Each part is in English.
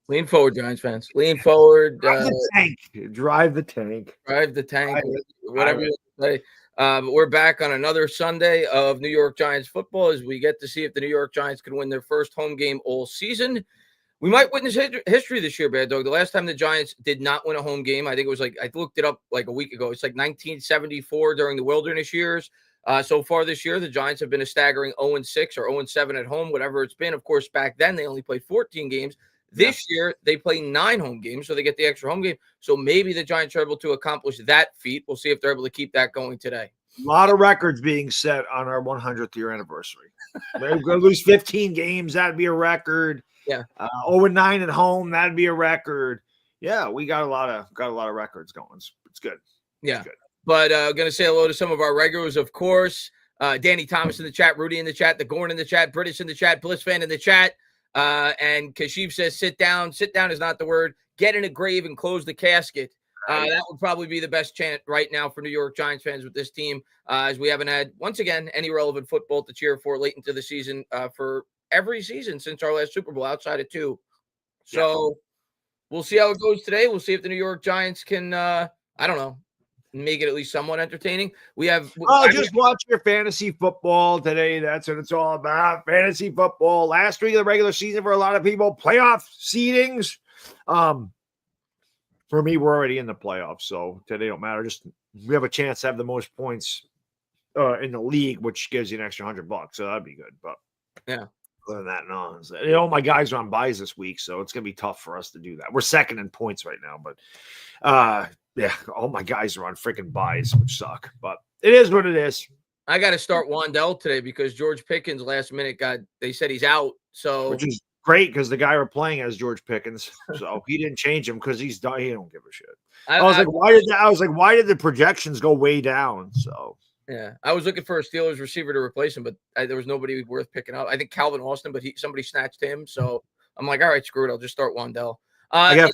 Lean forward, Giants fans. Lean forward. Drive the tank. Drive the tank. Drive the tank. Whatever Drive you say. But we're back on another Sunday of New York Giants football as we get to see if the New York Giants can win their first home game all season. We might witness history this year, Bad Dog. The last time the Giants did not win a home game, I think it was I looked it up like a week ago. It's like 1974 during the Wilderness years. So far this year, the Giants have been a staggering 0-6 or 0-7 at home, whatever it's been. Of course, back then they only played 14 games. This year, they play 9 home games, so they get the extra home game. So maybe the Giants are able to accomplish that feat. We'll see if they're able to keep that going today. A lot of records being set on our 100th year anniversary. We're going to lose 15 games. That'd be a record. Yeah. 0-9 at home. That'd be a record. Yeah, we got a lot of records going. It's good. Yeah. It's good. But going to say hello to some of our regulars, of course. Danny Thomas in the chat, Rudy in the chat, the Gorn in the chat, British in the chat, Bliss fan in the chat. And Kashif says, sit down. Sit down is not the word. Get in a grave and close the casket. That would probably be the best chant right now for New York Giants fans with this team, as we haven't had, once again, any relevant football to cheer for late into the season for every season since our last Super Bowl, outside of 2. So we'll see how it goes today. We'll see if the New York Giants can, I don't know, make it at least somewhat entertaining. We have just watch your fantasy football today. That's what it's all about. Fantasy football. Last week of the regular season for a lot of people. Playoff seedings. For me, we're already in the playoffs, so today don't matter. Just we have a chance to have the most points in the league, which gives you an extra $100. So that'd be good. But yeah. Other than that, no. My guys are on buys this week, so it's gonna be tough for us to do that. We're second in points right now, but yeah, all my guys are on freaking buys, which suck. But it is what it is. I got to start Wandell today because George Pickens last minute they said he's out. So which is great because the guy we're playing as George Pickens, so he didn't change him because he's done. He don't give a shit. I was like, why did the projections go way down? So. Yeah, I was looking for a Steelers receiver to replace him, but there was nobody worth picking up. I think Calvin Austin, but somebody snatched him. So I'm like, all right, screw it. I'll just start Wandell. I got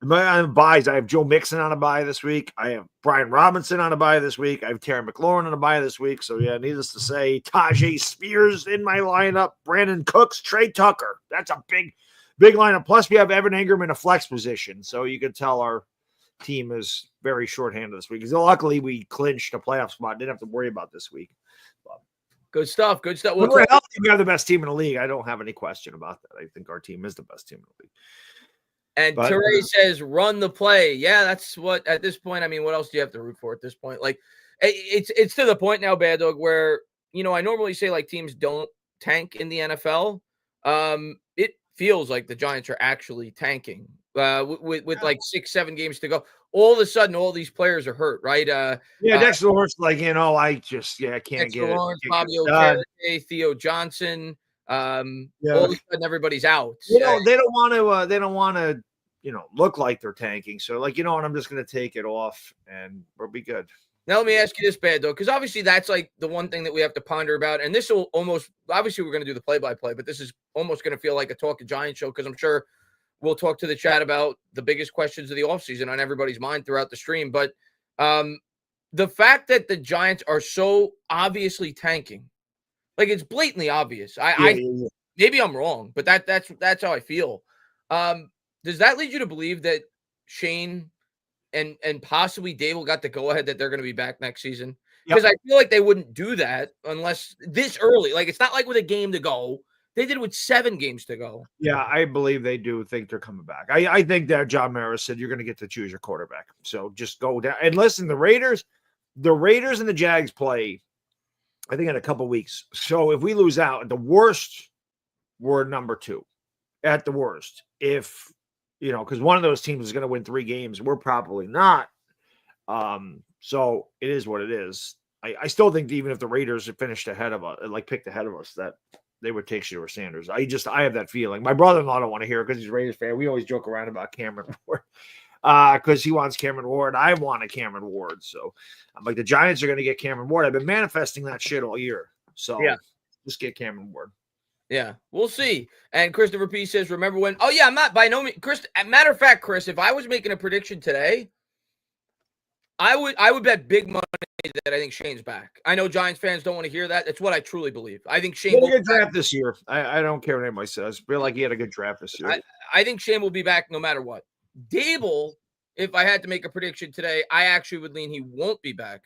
on buys. I have Joe Mixon on a buy this week. I have Brian Robinson on a buy this week. I have Terry McLaurin on a buy this week. So, yeah, needless to say, Tajay Spears in my lineup. Brandon Cooks, Trey Tucker. That's a big lineup. Plus, we have Evan Ingram in a flex position. So you can tell our team is very shorthanded this week. Because luckily, we clinched a playoff spot. Didn't have to worry about this week. But good stuff. Good stuff. We're healthy. We have the best team in the league. I don't have any question about that. I think our team is the best team in the league. And Teray says, run the play. Yeah, that's what, at this point, I mean, what else do you have to root for at this point? Like, it's to the point now, Bad Dog, where, I normally say, like, teams don't tank in the NFL. It feels like the Giants are actually tanking with like 6-7 games to go. All of a sudden, all these players are hurt, right? Dexter Lawrence, I can't Dexter get it. Lawrence, Bobby O'Kerry, Theo Johnson. All of a sudden everybody's out. They don't want to look like they're tanking. So what, I'm just going to take it off and we'll be good. Now let me ask you this, Bad Dog, because obviously that's like the one thing that we have to ponder about. And this will obviously we're going to do the play-by-play, but this is almost going to feel like a Talk of Giants show because I'm sure we'll talk to the chat about the biggest questions of the offseason on everybody's mind throughout the stream. But the fact that the Giants are so obviously tanking, like it's blatantly obvious. Maybe I'm wrong, but that's how I feel. Does that lead you to believe that Shane and possibly Dable got the go-ahead that they're going to be back next season? Because I feel like they wouldn't do that unless this early. Like, it's not like with a game to go. They did it with 7 games to go. Yeah, I believe they do think they're coming back. I think that John Mara said you're going to get to choose your quarterback. So just go down. And listen, the Raiders and the Jags play, I think, in a couple weeks. So if we lose out, at the worst, we're number 2. At the worst. If, because one of those teams is going to win 3 games, we're probably not. So it is what it is. I still think even if the Raiders finished ahead of us, picked ahead of us, that they would take Shedeur Sanders. I have that feeling. My brother-in-law don't want to hear it because he's a Raiders fan. We always joke around about Cameron Ward because he wants Cameron Ward. I want a Cameron Ward. So I'm like, the Giants are going to get Cameron Ward. I've been manifesting that shit all year. So just get Cameron Ward. Yeah, we'll see. And Christopher P says, remember when? Oh, yeah, I'm not by no means. Chris, matter of fact, Chris, if I was making a prediction today, I would bet big money the that I think Shane's back. I know Giants fans don't want to hear that. That's what I truly believe. I think He Shane had a will good draft this year. I don't care what anybody says. I feel like he had a good draft this year. I think Shane will be back no matter what. Dable, if I had to make a prediction today, I actually would lean he won't be back.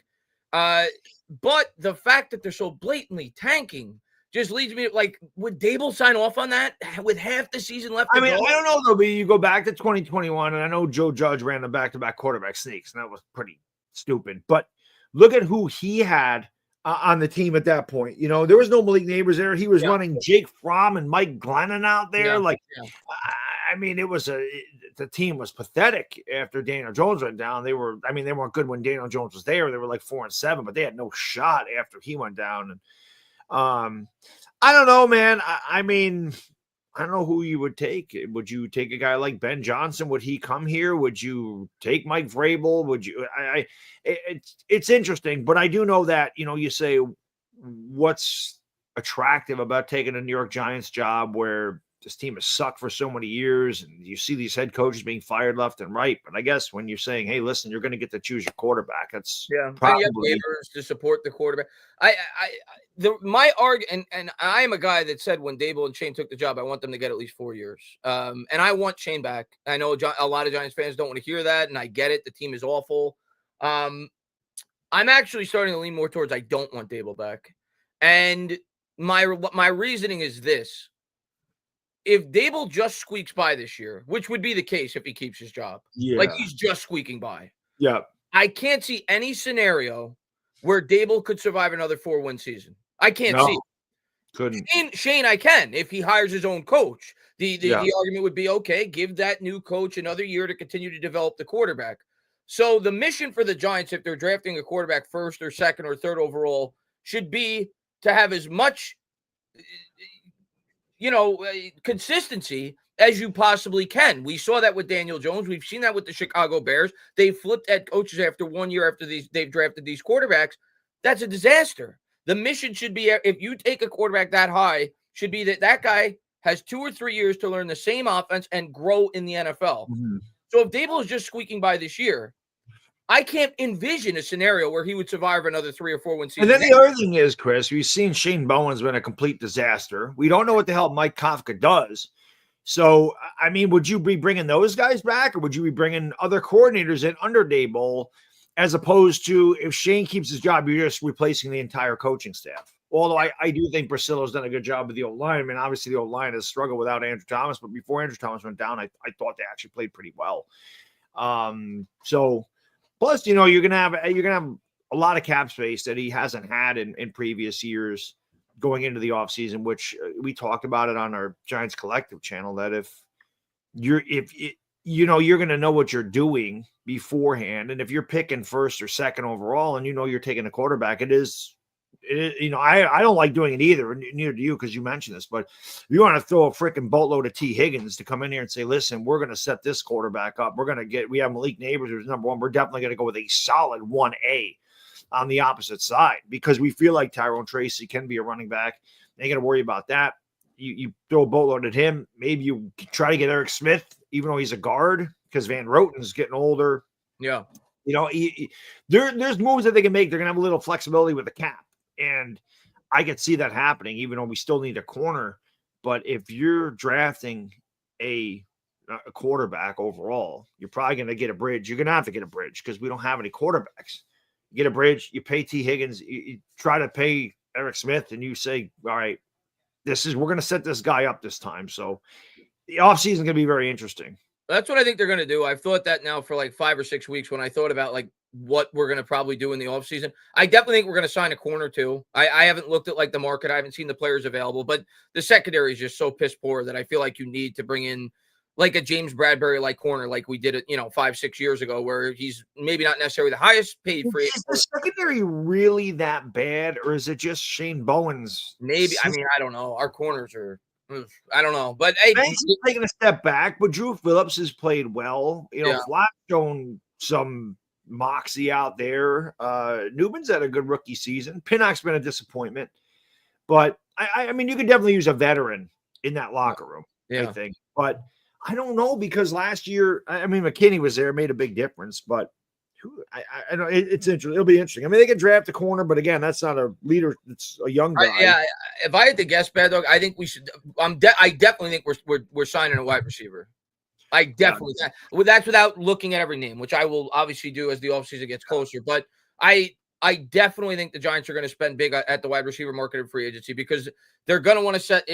But the fact that they're so blatantly tanking just leads me like, would Dable sign off on that with half the season left? I mean, I don't know though, but you go back to 2021, and I know Joe Judge ran the back-to-back quarterback sneaks, and that was pretty stupid. But look at who he had on the team at that point. You know, there was no Malik Neighbors there. He was running Jake Fromm and Mike Glennon out there. I mean, the team was pathetic after Daniel Jones went down. They weren't good when Daniel Jones was there. They were like 4-7, but they had no shot after he went down. And I don't know, man. I mean, I don't know who you would take. Would you take a guy like Ben Johnson? Would he come here? Would you take Mike Vrabel? Would you? It's interesting, but I do know that, you know, you say what's attractive about taking a New York Giants job where this team has sucked for so many years, and you see these head coaches being fired left and right. But I guess when you're saying, "Hey, listen, you're going to get to choose your quarterback," that's probably and you have neighbors to support the quarterback. My argument, and I am a guy that said when Dable and Shane took the job, I want them to get at least 4 years, and I want Shane back. I know a lot of Giants fans don't want to hear that, and I get it. The team is awful. I'm actually starting to lean more towards I don't want Dable back, and my reasoning is this. If Dable just squeaks by this year, which would be the case if he keeps his job, like he's just squeaking by. Yeah. I can't see any scenario where Dable could survive another 4-win season. I can't see it. Couldn't. Shane, I can if he hires his own coach. The argument would be, okay, give that new coach another year to continue to develop the quarterback. So the mission for the Giants, if they're drafting a quarterback first or second or third overall, should be to have as much consistency as you possibly can. We saw that with Daniel Jones. We've seen that with the Chicago Bears. They flipped head coaches after 1 year after they've drafted these quarterbacks. That's a disaster. The mission should be, if you take a quarterback that high, should be that guy has 2 or 3 years to learn the same offense and grow in the NFL. Mm-hmm. So if Dable is just squeaking by this year, I can't envision a scenario where he would survive another 3 or 4 win season. And then the other thing is, Chris, we've seen Shane Bowen's been a complete disaster. We don't know what the hell Mike Kafka does. So, I mean, would you be bringing those guys back, or would you be bringing other coordinators in under Dable, as opposed to if Shane keeps his job, you're just replacing the entire coaching staff? Although I do think Priscilla's done a good job with the O-line. I mean, obviously the O-line has struggled without Andrew Thomas, but before Andrew Thomas went down, I thought they actually played pretty well. Plus, you're gonna have a lot of cap space that he hasn't had in previous years going into the offseason, which we talked about it on our Giants Collective channel, that if you're going to know what you're doing beforehand, and if you're picking first or second overall and you're taking a quarterback, it is I don't like doing it either, neither do you, because you mentioned this, but if you want to throw a freaking boatload of T. Higgins to come in here and say, listen, we're going to set this quarterback up. We have Malik Neighbors who's number one. We're definitely going to go with a solid 1A on the opposite side, because we feel like Tyrone Tracy can be a running back. Ain't going to worry about that. You throw a boatload at him. Maybe you try to get Eric Smith, even though he's a guard, because Van Roten's getting older. Yeah. There's moves that they can make. They're going to have a little flexibility with the cap. And I could see that happening, even though we still need a corner. But if you're drafting a quarterback overall, you're probably going to get a bridge. You're going to have to get a bridge because we don't have any quarterbacks. You get a bridge, you pay T. Higgins, you try to pay Eric Smith, and you say, all right, we're going to set this guy up this time. So the offseason is going to be very interesting. That's what I think they're going to do. I've thought that now for like 5 or 6 weeks when I thought about like what we're going to probably do in the offseason. I definitely think we're going to sign a corner too. I haven't looked at like the market. I haven't seen the players available, but the secondary is just so piss poor that I feel like you need to bring in like a James Bradbury like corner, like we did it, 5-6 years ago, where he's maybe not necessarily the highest paid free. Is the secondary really that bad, or is it just Shane Bowen's? Maybe. I mean, I don't know. Our corners are. I don't know, but hey, he's taking a step back. But Drew Phillips has played well. Flatt's shown some moxie out there. Newman's had a good rookie season. Pinnock's been a disappointment, but I mean, you could definitely use a veteran in that locker room. I think, but I don't know, because last year, I mean, McKinney was there, made a big difference, but I know it's interesting. It'll be interesting. I mean, they can draft a corner, but again, that's not a leader. It's a young guy. If I had to guess, Bad Dog, I think we should. I definitely think we're signing a wide receiver. I definitely. Well, that's without looking at every name, which I will obviously do as the offseason gets closer. But I definitely think the Giants are going to spend big at the wide receiver market in free agency because they're going to want to set,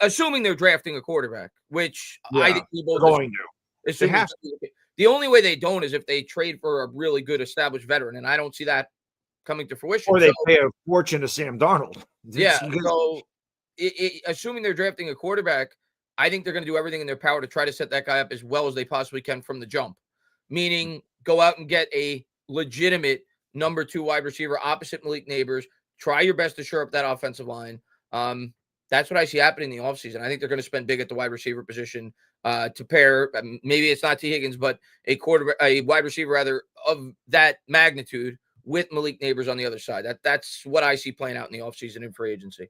assuming they're drafting a quarterback, which I think we both going to. They have to. The only way they don't is if they trade for a really good established veteran, and I don't see that coming to fruition. Or they pay a fortune to Sam Darnold. Yeah. So, assuming they're drafting a quarterback, I think they're going to do everything in their power to try to set that guy up as well as they possibly can from the jump. Meaning, go out and get a legitimate number 2 wide receiver opposite Malik Neighbors. Try your best to shore up that offensive line. That's what I see happening in the offseason. I think they're going to spend big at the wide receiver position to pair. Maybe it's not T. Higgins, but a wide receiver rather of that magnitude with Malik Neighbors on the other side. That's what I see playing out in the offseason in free agency.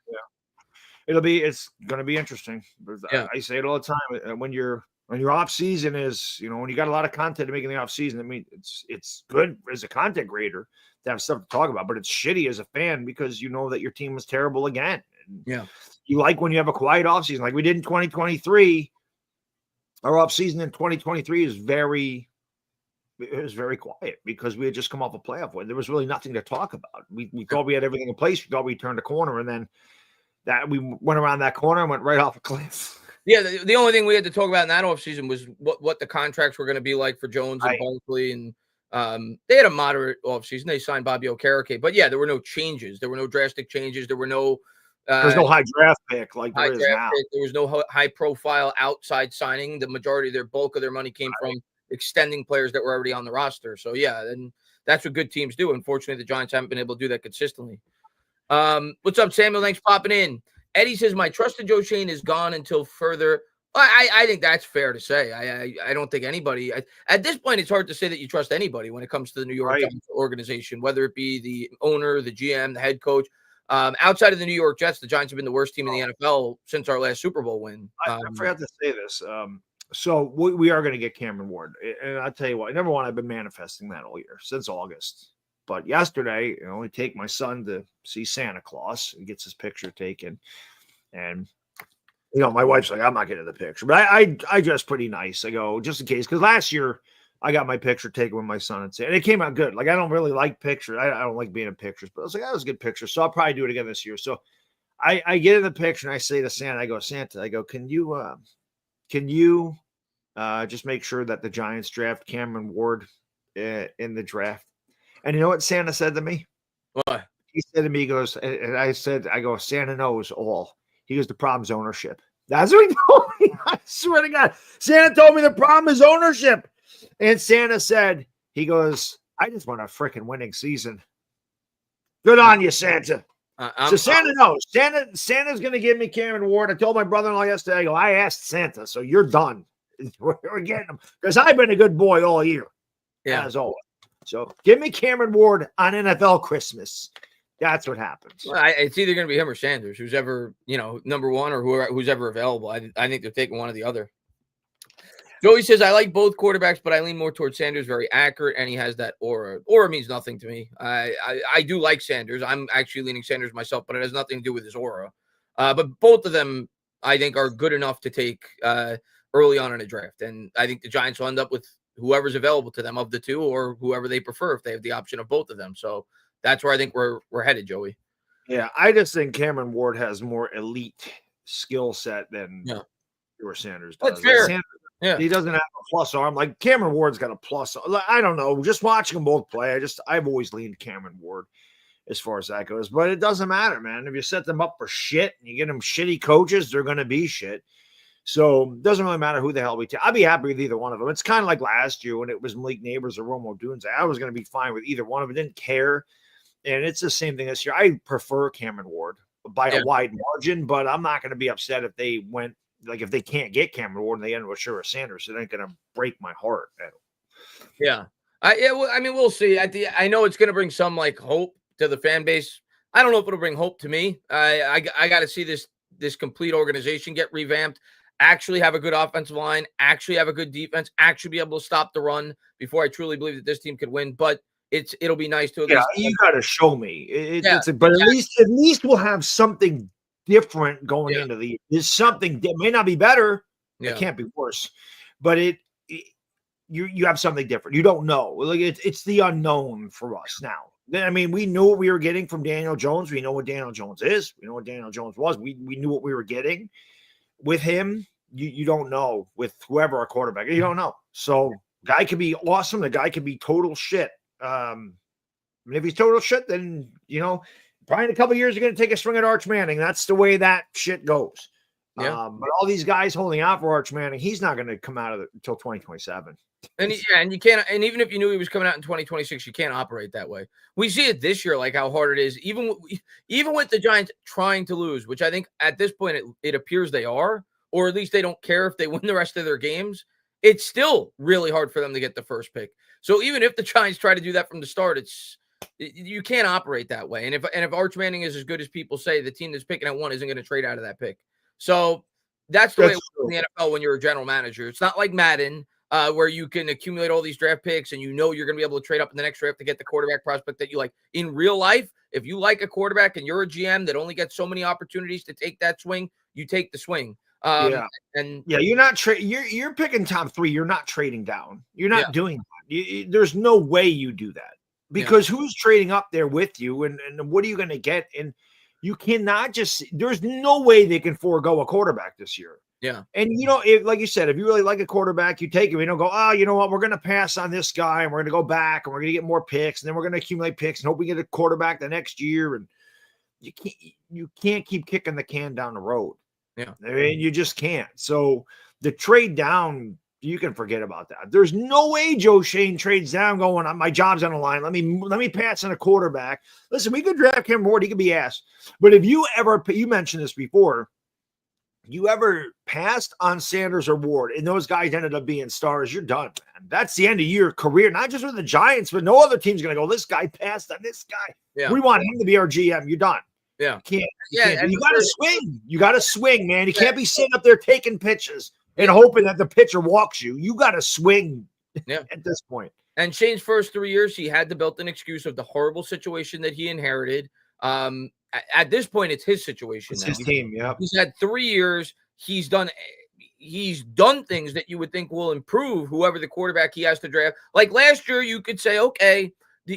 Yeah, it's going to be interesting. Yeah. I say it all the time. When your off season is, when you got a lot of content to make in the off season, I mean, it's good as a content creator to have stuff to talk about, but it's shitty as a fan because you know that your team was terrible again. And you like when you have a quiet off season like we did in 2023. Our off season in 2023 is very quiet because we had just come off a playoff win. There was really nothing to talk about. We thought we had everything in place. We thought we turned a corner, and then that we went around that corner and went right off a cliff. Yeah, the only thing we had to talk about in that offseason was what the contracts were going to be like for Jones and Barkley. And they had a moderate offseason. They signed Bobby Okereke. But, yeah, there were no changes. There were no drastic changes. There were no there's no high draft pick like there is now. There was no high-profile outside signing. The majority of their bulk of their money came from extending players that were already on the roster. So, yeah, and that's what good teams do. Unfortunately, the Giants haven't been able to do that consistently. What's up, Samuel? Thanks for popping in. Eddie says, my trust in Joe Schoen is gone until further. I think that's fair to say. I don't think anybody at this point, it's hard to say that you trust anybody when it comes to the New York Giants organization, whether it be the owner, the GM, the head coach. Outside of the New York Jets, the Giants have been the worst team in the NFL since our last Super Bowl win. I forgot to say this. So we are going to get Cameron Ward. And I'll tell you what, number one, I've been manifesting that all year since August. But yesterday, I take my son to see Santa Claus. He gets his picture taken. And, my wife's like, I'm not getting the picture. But I dress pretty nice. I go, just in case. Because last year, I got my picture taken with my son and Santa. And it came out good. Like, I don't really like pictures. I don't like being in pictures. But I was like, that was a good picture. So I'll probably do it again this year. So I get in the picture and I say to Santa, I go, Santa, can you just make sure that the Giants draft Cameron Ward in the draft? And you know what Santa said to me? What? He said to me, he goes, and I go, Santa knows all. He goes, the problem's ownership. That's what he told me. I swear to God. Santa told me the problem is ownership. And Santa said, he goes, I just want a freaking winning season. Good on you, Santa. So Santa knows. Santa's going to give me Cameron Ward. I told my brother-in-law yesterday, I asked Santa, so you're done. We're getting him. Because I've been a good boy all year. Yeah. As always. So give me Cameron Ward on NFL Christmas. That's what happens. Well, it's either going to be him or Sanders, who's ever, number one or who's ever available. I think they're taking one or the other. Joey says, I like both quarterbacks, but I lean more towards Sanders. Very accurate, and he has that aura. Aura means nothing to me. I do like Sanders. I'm actually leaning Sanders myself, but it has nothing to do with his aura. But both of them, I think, are good enough to take early on in a draft. And I think the Giants will end up with whoever's available to them of the two or whoever they prefer if they have the option of both of them. So that's where I think we're headed, Joey. Yeah, I just think Cameron Ward has more elite skill set than Sanders does. That's fair. Sanders, he doesn't have a plus arm. Like Cameron Ward's got a plus. I don't know. Just watching them both play, I've always leaned Cameron Ward as far as that goes. But it doesn't matter, man. If you set them up for shit and you get them shitty coaches, they're going to be shit. So it doesn't really matter who the hell we take. I'd be happy with either one of them. It's kind of like last year when it was Malik Neighbors or Romo Dunze. I was going to be fine with either one of them. Didn't care. And it's the same thing this year. I prefer Cameron Ward by a wide margin, but I'm not going to be upset if they went, like if they can't get Cameron Ward and they end with Sure Sanders. It ain't going to break my heart. Yeah. We'll see. I know it's going to bring some hope to the fan base. I don't know if it'll bring hope to me. I got to see this complete organization get revamped. actually have a good offensive line, actually have a good defense, actually be able to stop the run before I truly believe that this team could win. But it'll be nice to at Yeah, least. you got to show me. Yeah, But exactly. at least we'll have something different going Yeah, into the year. There's something that may not be better. It yeah, can't be worse, but you have something different. You don't know. Like it's the unknown for us now. I mean, we knew what we were getting from Daniel Jones. We know what Daniel Jones is. We know what Daniel Jones was. We knew what we were getting with him. You don't know with whoever our quarterback. You don't know. So guy could be awesome. The guy could be total shit. And if he's total shit, then probably in a couple of years you're going to take a swing at Arch Manning. That's the way that shit goes. yeah. But all these guys holding out for Arch Manning, he's not going to come out of it until 2027. And you can't. And even if you knew he was coming out in 2026, you can't operate that way. We see it this year, like how hard it is. Even with the Giants trying to lose, which I think at this point it appears they are, or at least they don't care if they win the rest of their games. It's still really hard for them to get the first pick. So even if the Giants try to do that from the start, you can't operate that way. And if Arch Manning is as good as people say, the team that's picking at 1 isn't going to trade out of that pick. So that's the way it works in the NFL when you're a general manager. It's not like Madden, where you can accumulate all these draft picks and you're going to be able to trade up in the next draft to get the quarterback prospect that you like. In real life, if you like a quarterback and you're a GM that only gets so many opportunities to take that swing, you take the swing. You're not you're picking top 3. You're not trading down. You're not doing that. There's no way you do that because who's trading up there with you and what are you going to get? And you cannot there's no way they can forego a quarterback this year. Yeah. And, like you said, if you really like a quarterback, you take him. You don't go, oh, you know what? We're going to pass on this guy and we're going to go back and we're going to get more picks. And then we're going to accumulate picks and hope we get a quarterback the next year. And you can't keep kicking the can down the road. Yeah. I mean, you just can't. So the trade down, you can forget about that. There's no way Joe Schoen trades down going, my job's on the line. Let me pass on a quarterback. Listen, we could draft Cameron Ward. He could be ass. But if you mentioned this before, you ever passed on Sanders or Ward and those guys ended up being stars, you're done, man. That's the end of your career, not just with the Giants, but no other team's going to go, this guy passed on this guy. Yeah. We want him to be our GM. You're done. Yeah. You can't. You got to swing. You got to swing, man. You can't be sitting up there taking pitches and hoping that the pitcher walks you. You got to swing at this point. And Shane's first 3 years, he had the built-in excuse of the horrible situation that he inherited. At this point, it's his situation. It's his team, yeah. He's had 3 years. He's done things that you would think will improve whoever the quarterback he has to draft. Like last year, you could say, okay,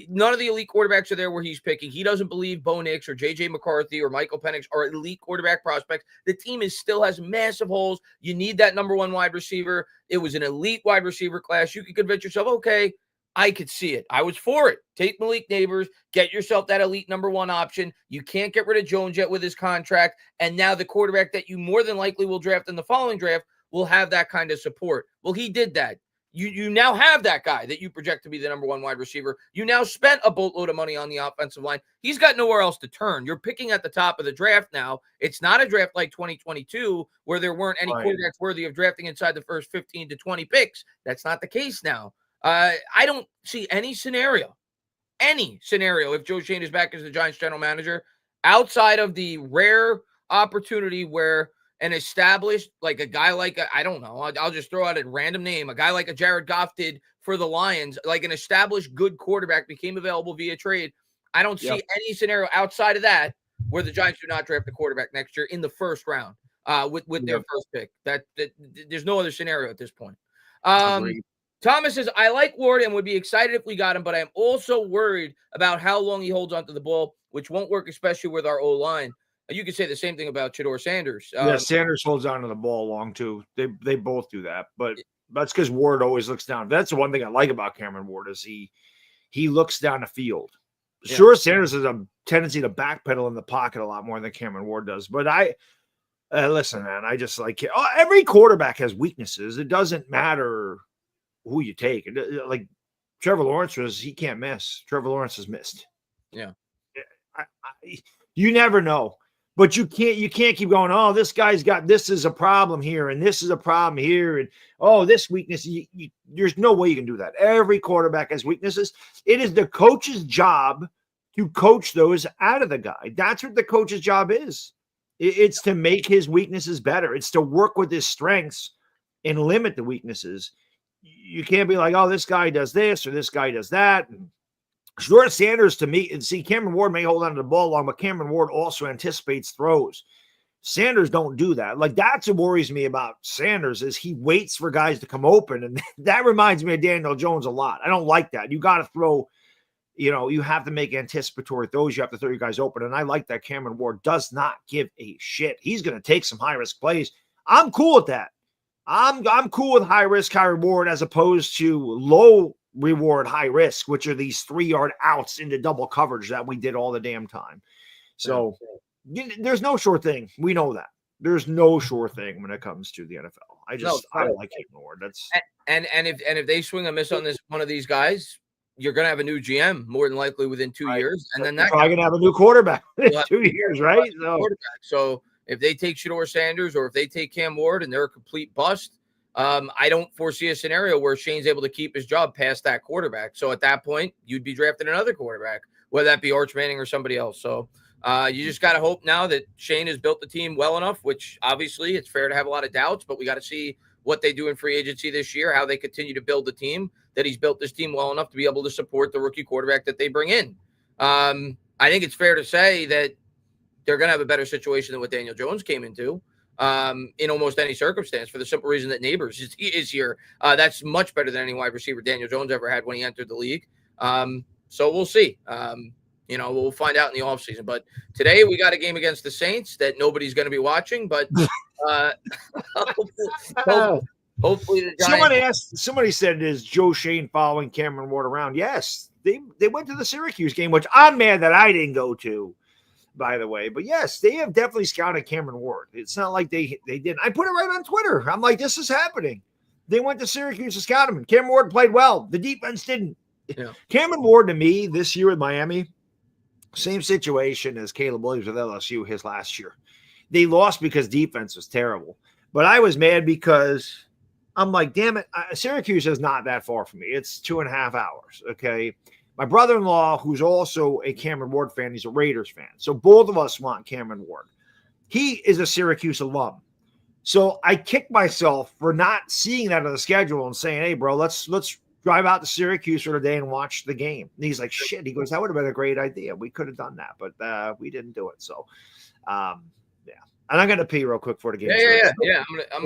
none of the elite quarterbacks are there where he's picking. He doesn't believe Bo Nix or J.J. McCarthy or Michael Penix are elite quarterback prospects. The team still has massive holes. You need that number 1 wide receiver. It was an elite wide receiver class. You could convince yourself, okay, I could see it. I was for it. Take Malik Neighbors, get yourself that elite number 1 option. You can't get rid of Jones yet with his contract. And now the quarterback that you more than likely will draft in the following draft will have that kind of support. Well, he did that. You now have that guy that you project to be the number 1 wide receiver. You now spent a boatload of money on the offensive line. He's got nowhere else to turn. You're picking at the top of the draft now. It's not a draft like 2022 where there weren't any quarterbacks worthy of drafting inside the first 15 to 20 picks. That's not the case now. I don't see any scenario if Joe Schoen is back as the Giants general manager outside of the rare opportunity where an established, like a guy like, I don't know, I'll just throw out a random name, a guy like a Jared Goff did for the Lions, like an established good quarterback became available via trade. I don't see any scenario outside of that where the Giants do not draft a quarterback next year in the first round with their first pick. That there's no other scenario at this point. Thomas says, I like Ward and would be excited if we got him, but I am also worried about how long he holds onto the ball, which won't work, especially with our O-line. You could say the same thing about Chidor Sanders. Sanders holds on to the ball long, too. They both do that, but that's because Ward always looks down. That's the one thing I like about Cameron Ward is he looks down the field. Yeah. Sure, Sanders has a tendency to backpedal in the pocket a lot more than Cameron Ward does, but listen, man, I just like every quarterback has weaknesses. It doesn't matter who you take. Like Trevor Lawrence he can't miss. Trevor Lawrence has missed. Yeah. You never know, but you can't keep going, oh, this guy's got, this is a problem here. And this is a problem here. And oh, this weakness, there's no way you can do that. Every quarterback has weaknesses. It is the coach's job to coach those out of the guy. That's what the coach's job is. It's to make his weaknesses better. It's to work with his strengths and limit the weaknesses. You can't be like, oh, this guy does this or this guy does that. Shedeur Sanders, to me, and see, Cameron Ward may hold on to the ball long, but Cameron Ward also anticipates throws. Sanders don't do that. Like, that's what worries me about Sanders is he waits for guys to come open. And that reminds me of Daniel Jones a lot. I don't like that. You got to throw, you have to make anticipatory throws. You have to throw your guys open. And I like that Cameron Ward does not give a shit. He's going to take some high-risk plays. I'm cool with that. I'm cool with high-risk, high-reward as opposed to low-reward, high-risk, which are these 3-yard outs into double coverage that we did all the damn time. So there's no sure thing. We know that. There's no sure thing when it comes to the NFL. I don't like Cameron Ward. That's and if they swing a miss on this one of these guys, you're gonna have a new GM more than likely within 2 years, and then that's probably gonna have a new quarterback in 2 years, right? So if they take Shedeur Sanders or if they take Cam Ward and they're a complete bust, I don't foresee a scenario where Shane's able to keep his job past that quarterback. So at that point, you'd be drafting another quarterback, whether that be Arch Manning or somebody else. So you just got to hope now that Shane has built the team well enough, which obviously it's fair to have a lot of doubts, but we got to see what they do in free agency this year, how they continue to build the team, that he's built this team well enough to be able to support the rookie quarterback that they bring in. I think it's fair to say that they're going to have a better situation than what Daniel Jones came into in almost any circumstance for the simple reason that Neighbors is here. That's much better than any wide receiver Daniel Jones ever had when he entered the league. So we'll see. We'll find out in the offseason. But today we got a game against the Saints that nobody's going to be watching. But hopefully the Giants. Somebody said, is Joe Schoen following Cameron Ward around? Yes, they went to the Syracuse game, which I'm mad that I didn't go to, by the way. But yes, they have definitely scouted Cameron Ward. It's not like they didn't. I put it right on Twitter. I'm like, this is happening. They went to Syracuse to scout him. Cameron Ward played well. The defense didn't. Yeah. Cameron Ward, to me, this year with Miami, same situation as Caleb Williams with LSU his last year. They lost because defense was terrible. But I was mad because I'm like, damn it, Syracuse is not that far from me. It's 2.5 hours, okay? My brother-in-law, who's also a Cameron Ward fan, he's a Raiders fan. So both of us want Cameron Ward. He is a Syracuse alum. So I kicked myself for not seeing that on the schedule and saying, hey, bro, let's drive out to Syracuse for the day and watch the game. And he's like, shit. He goes, that would have been a great idea. We could have done that, but we didn't do it. So, yeah. And I'm going to pee real quick for the game. Yeah. I'm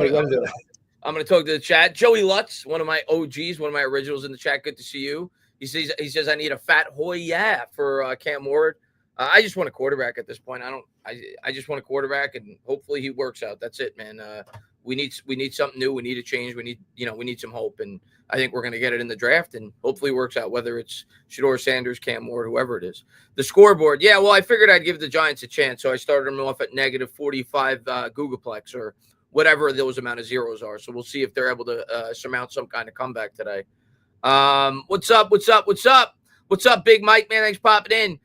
gonna talk to the chat. Joey Lutz, one of my OGs, one of my originals in the chat. Good to see you. He says I need a fat hoya for Cam Ward. I just want a quarterback at this point. I just want a quarterback, and hopefully he works out. That's it, man. We need something new. We need a change. We need some hope, and I think we're going to get it in the draft, and hopefully it works out, whether it's Shedeur Sanders, Cam Ward, whoever it is. The scoreboard. Yeah, well, I figured I'd give the Giants a chance, so I started them off at negative 45 Googleplex or whatever those amount of zeros are. So we'll see if they're able to surmount some kind of comeback today. What's up, Big Mike, man? Thanks for popping in.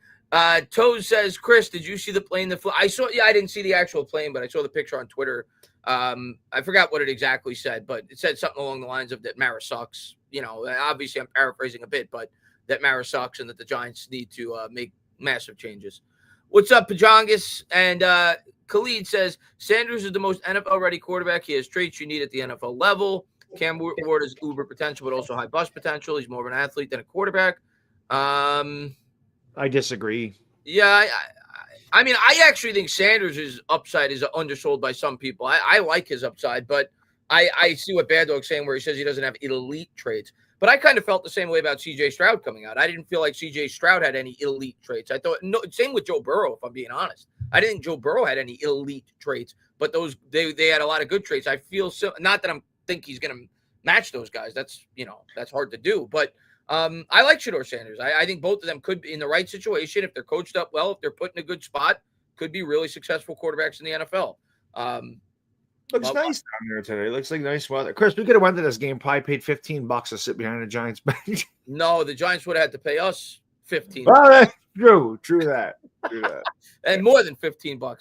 Toes says, Chris, did you see the plane that flew? I didn't see the actual plane, but I saw the picture on Twitter. I forgot what it exactly said, but it said something along the lines of that Mara sucks. Obviously I'm paraphrasing a bit, but that Mara sucks and that the Giants need to make massive changes. What's up, Pajongas? And Khalid says, Sanders is the most NFL-ready quarterback. He has traits you need at the NFL level. Cam Ward is uber potential, but also high bust potential. He's more of an athlete than a quarterback. I disagree. Yeah, I mean, I actually think Sanders' upside is undersold by some people. I like his upside, but I see what Bad Dog's saying where he says he doesn't have elite traits. But I kind of felt the same way about C.J. Stroud coming out. I didn't feel like C.J. Stroud had any elite traits. I thought same with Joe Burrow, if I'm being honest. I didn't think Joe Burrow had any elite traits, but they had a lot of good traits. I feel not that I'm think he's going to match those guys. That's hard to do. But I like Shedeur Sanders. I think both of them could be in the right situation if they're coached up well, if they're put in a good spot, could be really successful quarterbacks in the NFL. Looks nice down there today. Looks like nice weather. Chris, we could have went to this game, probably paid $15 to sit behind the Giants bench. No, the Giants would have had to pay us $15. Well, that's true that. And more than $15.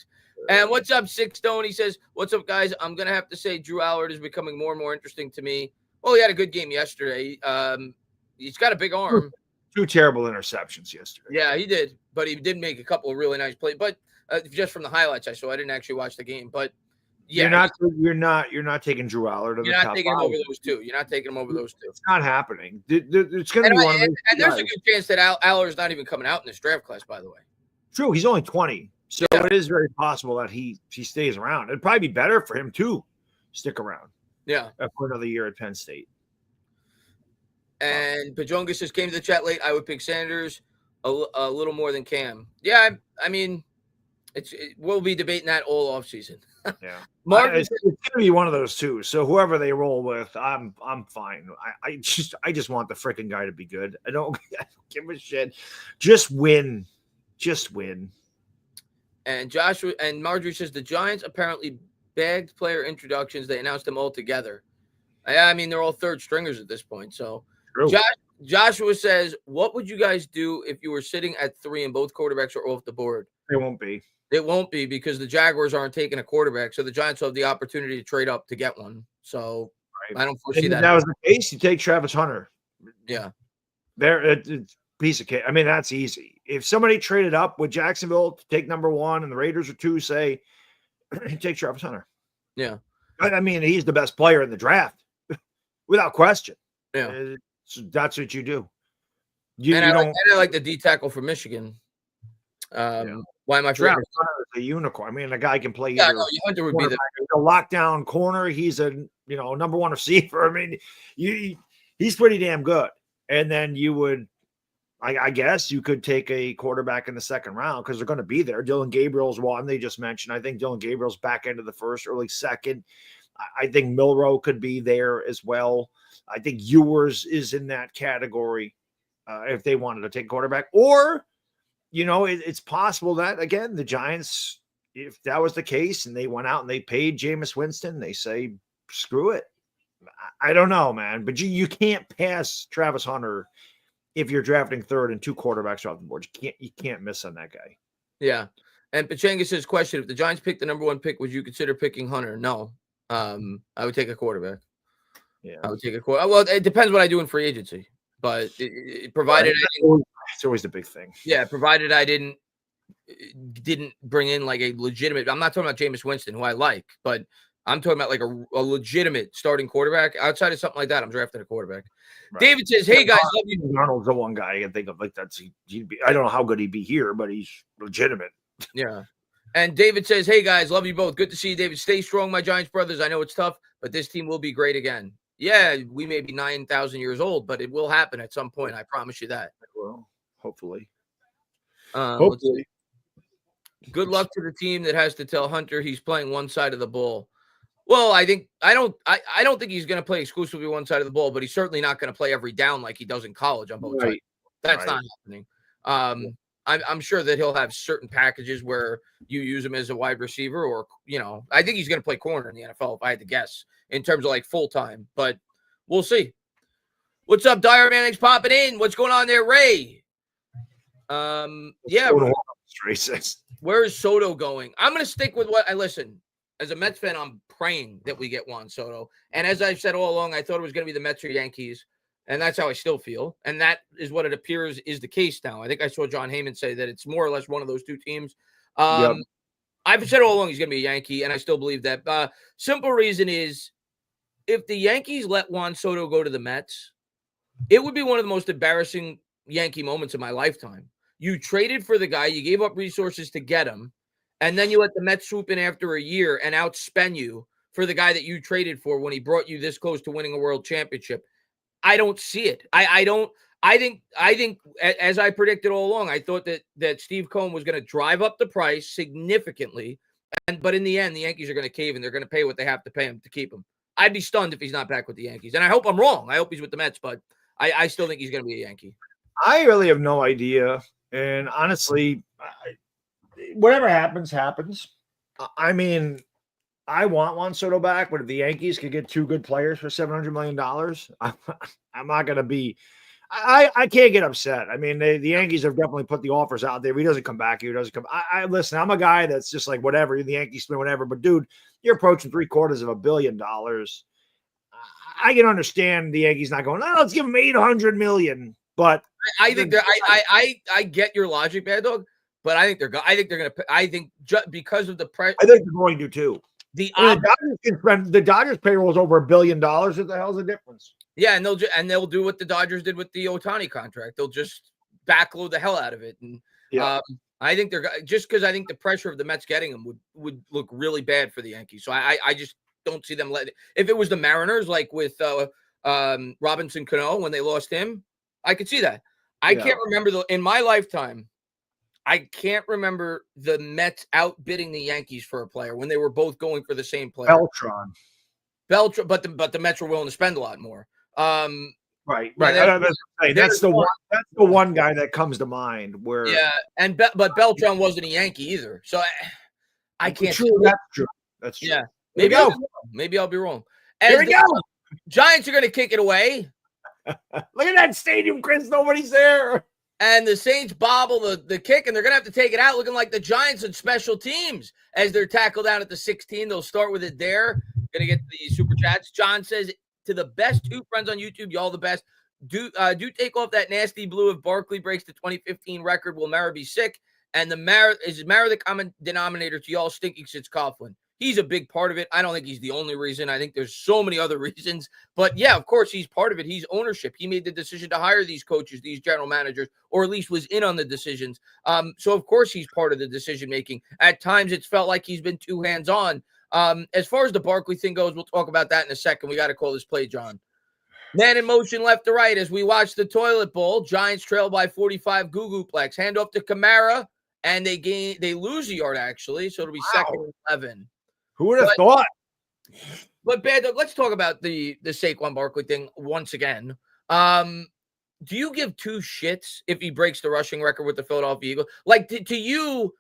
And what's up, Six Stone? He says, what's up, guys? I'm going to have to say Drew Allard is becoming more and more interesting to me. Well, he had a good game yesterday. He's got a big arm. Two terrible interceptions yesterday. Yeah, he did. But he did make a couple of really nice plays. But just from the highlights I saw. I didn't actually watch the game, but You're yeah, not taking Drew Aller to the you're not top taking him 5. over those two. You're not taking him over those two. It's not happening. It's going to And, be one of those there's a guys. good chance that Aller's not even coming out in this draft class, by the way. True, he's only 20, so Yeah. it is very possible that he stays around. It'd probably be better for him to stick around. Yeah. For another year at Penn State. And Pajonga just came to the chat late. I would pick Sanders a little more than Cam. Yeah, I mean, we'll be debating that all offseason. Yeah, Marvin, it's going to be one of those two. So whoever they roll with, I'm fine. I just want the freaking guy to be good. I don't give a shit. Just win. And Joshua and Marjorie says the Giants apparently bagged player introductions. They announced them all together. I mean, they're all third stringers at this point. So Joshua says, what would you guys do if you were sitting at 3 and both quarterbacks are off the board? It won't be. It won't be because the Jaguars aren't taking a quarterback. So the Giants will have the opportunity to trade up to get one. So I don't foresee that. That was the case. You take Travis Hunter. Yeah. It's piece of cake. I mean, that's easy. If somebody traded up with Jacksonville to take number 1 and the Raiders are 2, say, take Travis Hunter. Yeah. I mean, he's the best player in the draft without question. Yeah. So that's what you do. I like the D tackle for Michigan. Why am I forgetting? A unicorn. I mean, a guy can play. Yeah, no, Hunter would be the lockdown corner. He's a number 1 receiver. I mean, he's pretty damn good. And then you would, I guess, you could take a quarterback in the second round because they're going to be there. Dylan Gabriel's one they just mentioned. I think Dylan Gabriel's back end of the first, early second. I think Milroe could be there as well. I think Ewers is in that category if they wanted to take a quarterback. Or, it's possible that, again, the Giants, if that was the case and they went out and they paid Jameis Winston, they say, screw it. I don't know, man. But you can't pass Travis Hunter if you're drafting third and 2 quarterbacks off the board. You can't miss on that guy. Yeah. And Pachanga says, question, if the Giants pick the number 1 pick, would you consider picking Hunter? No. I would take a quarterback. Yeah. I would take a quarterback. Well, it depends what I do in free agency. But provided it's always the big thing. Yeah, provided I didn't bring in like a legitimate. I'm not talking about Jameis Winston, who I like, but I'm talking about like a legitimate starting quarterback. Outside of something like that, I'm drafting a quarterback. Right. David says, "Hey guys, love you." Arnold's the one guy I can think of like that's. I don't know how good he'd be here, but he's legitimate. Yeah. And David says, "Hey guys, love you both. Good to see you, David. Stay strong, my Giants brothers. I know it's tough, but this team will be great again. Yeah, we may be 9,000 years old, but it will happen at some point. I promise you that. Well, hopefully. Hopefully. Good luck to the team that has to tell Hunter he's playing one side of the ball. Well, I don't think he's going to play exclusively one side of the ball, but he's certainly not going to play every down like he does in college on both sides. That's not happening. I'm sure that he'll have certain packages where you use him as a wide receiver or, I think he's going to play corner in the NFL if I had to guess in terms of like full time, but we'll see. What's up, Dyer Manning's popping in? What's going on there, Ray? Yeah. Where is Soto going? I'm going to stick with what I listen. As a Mets fan, I'm praying that we get Juan Soto. And as I've said all along, I thought it was going to be the Mets or Yankees. And that's how I still feel. And that is what it appears is the case now. I think I saw John Heyman say that it's more or less one of those two teams. I've said all along he's going to be a Yankee, and I still believe that. Simple reason is if the Yankees let Juan Soto go to the Mets, it would be one of the most embarrassing Yankee moments of my lifetime. You traded for the guy, you gave up resources to get him, and then you let the Mets swoop in after a year and outspend you for the guy that you traded for when he brought you this close to winning a world championship. I don't see it. I think as I predicted all along, I thought that Steve Cohen was going to drive up the price significantly, but in the end, the Yankees are going to cave and they're going to pay what they have to pay him to keep him. I'd be stunned if he's not back with the Yankees, and I hope I'm wrong. I hope he's with the Mets, but I still think he's going to be a Yankee. I really have no idea, and honestly, whatever happens, happens. I mean, I want Juan Soto back, but if the Yankees could get 2 good players for $700 million, I'm not going to be – I can't get upset. I mean, the Yankees have definitely put the offers out there. If he doesn't come back, he doesn't come – listen, I'm a guy that's just like whatever. The Yankees spend whatever. But, dude, you're approaching $750 million. I can understand the Yankees not going, let's give him $800 million. But I think I get your logic, Bad Dog. but I think they're going. I think because of the pressure. I think they're going to too. The Dodgers payroll is over $1 billion. What the hell's the difference? Yeah, and they'll do what the Dodgers did with the Ohtani contract. They'll just backload the hell out of it. And I think they're just because I think the pressure of the Mets getting them would look really bad for the Yankees. So I just don't see them letting. If it was the Mariners, like with Robinson Cano when they lost him, I could see that. I can't remember in my lifetime. I can't remember the Mets outbidding the Yankees for a player when they were both going for the same player. Beltran, but the Mets were willing to spend a lot more. Right. That's the one guy that comes to mind where. Yeah, but Beltran wasn't a Yankee either, so I can't. That's true. Yeah, maybe I'll be wrong. Here we go. Giants are going to kick it away. Look at that stadium, Chris. Nobody's there. And the Saints bobble the kick, and they're going to have to take it out looking like the Giants and special teams as they're tackled down at the 16. They'll start with it there. Going to get the super chats. John says, to the best two friends on YouTube, y'all the best. Do take off that nasty blue. If Barkley breaks the 2015 record, will Mara be sick? And is Mara the common denominator to y'all stinking since Coughlin? He's a big part of it. I don't think he's the only reason. I think there's so many other reasons. But yeah, of course, he's part of it. He's ownership. He made the decision to hire these coaches, these general managers, or at least was in on the decisions. So of course he's part of the decision making. At times it's felt like he's been too hands-on. As far as the Barkley thing goes, we'll talk about that in a second. We got to call this play, John. Man in motion left to right as we watch the toilet bowl. Giants trail by 45. Googleplex. Hand off to Kamara, and they lose a yard actually, so it'll be second and 11. Who would have thought? But Bad Dog, let's talk about the Saquon Barkley thing once again. Do you give two shits if he breaks the rushing record with the Philadelphia Eagles? Like to you,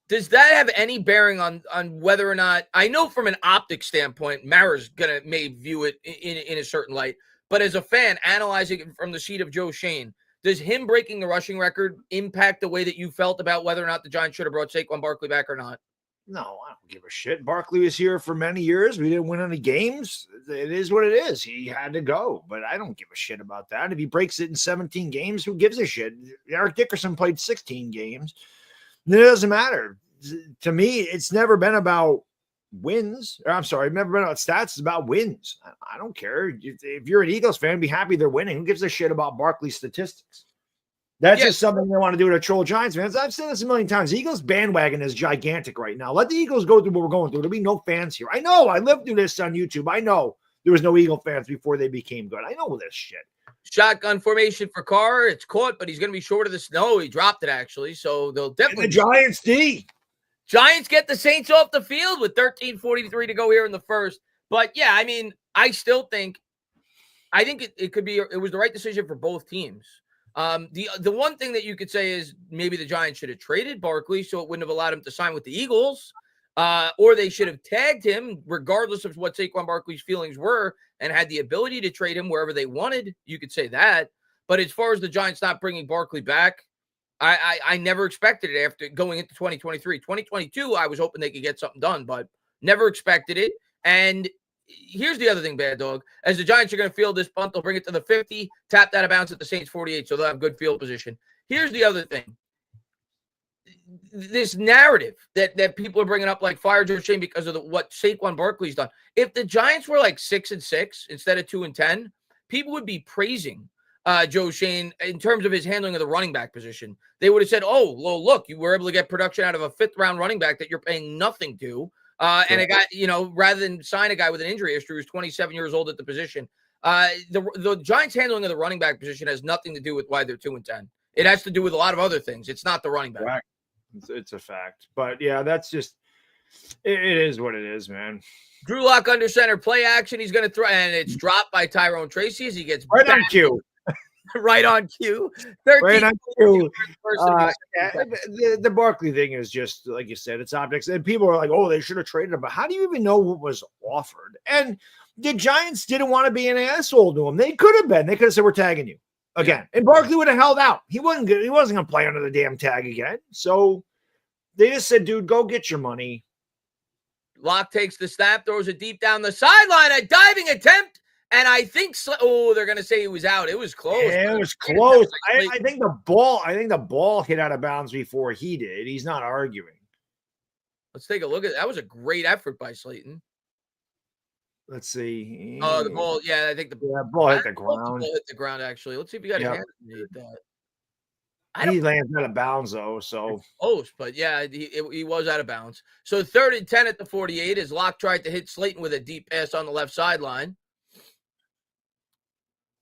does that have any bearing on whether or not? I know from an optic standpoint, Mara's may view it in a certain light, but as a fan analyzing it from the seat of Joe Schoen, does him breaking the rushing record impact the way that you felt about whether or not the Giants should have brought Saquon Barkley back or not? No, I don't give a shit. Barkley was here for many years. We didn't win any games. It is what it is. He had to go, but I don't give a shit about that. If he breaks it in 17 games, who gives a shit? Eric Dickerson played 16 games. It doesn't matter. To me, it's never been about wins. Or, I'm sorry, it's never been about stats. It's about wins. I don't care. If you're an Eagles fan, be happy they're winning. Who gives a shit about Barkley's statistics? That's just something they want to do to troll Giants fans. I've said this a million times. The Eagles bandwagon is gigantic right now. Let the Eagles go through what we're going through. There'll be no fans here. I know. I lived through this on YouTube. I know there was no Eagle fans before they became good. I know this shit. Shotgun formation for Carr. It's caught, but he's going to be short of the snow. He dropped it, actually. So they'll definitely. And the Giants D. Giants get the Saints off the field with 13:43 to go here in the first. But, yeah, I mean, I think it could be – it was the right decision for both teams. The one thing that you could say is maybe the Giants should have traded Barkley so it wouldn't have allowed him to sign with the Eagles, or they should have tagged him regardless of what Saquon Barkley's feelings were and had the ability to trade him wherever they wanted. You could say that. But as far as the Giants not bringing Barkley back, I never expected it after going into 2023. 2022, I was hoping they could get something done, but never expected it. And here's the other thing, Bad Dog. As the Giants are going to field this punt, they'll bring it to the 50, tap that out of bounds at the Saints 48, so they'll have good field position. Here's the other thing. This narrative that people are bringing up, like fire Joe Schoen because of what Saquon Barkley's done. If the Giants were like 6-6 instead of 2-10, people would be praising Joe Schoen in terms of his handling of the running back position. They would have said, oh, well, look, you were able to get production out of a fifth-round running back that you're paying nothing to. And a guy, rather than sign a guy with an injury history who's 27 years old at the position, the Giants' handling of the running back position has nothing to do with why they're 2-10. It has to do with a lot of other things. It's not the running back. Right. It's a fact. But yeah, that's just it is what it is, man. Drew Lock under center, play action. He's going to throw, and it's dropped by Tyrone Tracy as he gets right on cue. Right on cue. Right on cue. The Barkley thing is just, like you said, it's optics. And people are like, oh, they should have traded him. But how do you even know what was offered? And the Giants didn't want to be an asshole to him. They could have been. They could have said, we're tagging you again. And Barkley would have held out. He wasn't good. He wasn't going to play under the damn tag again. So they just said, dude, go get your money. Locke takes the snap, throws it deep down the sideline. A diving attempt And I think they're going to say he was out. It was close. Yeah, it was close. I think the ball hit out of bounds before he did. He's not arguing. Let's take a look at that. Was a great effort by Slayton. Let's see. Oh, the ball. Yeah, I think the ball hit the ground. The ball hit the ground, actually. Let's see if you got a hand to that. He lands out of bounds, though, so close, but yeah, he was out of bounds. So 3rd and 10 at the 48 as Locke tried to hit Slayton with a deep pass on the left sideline.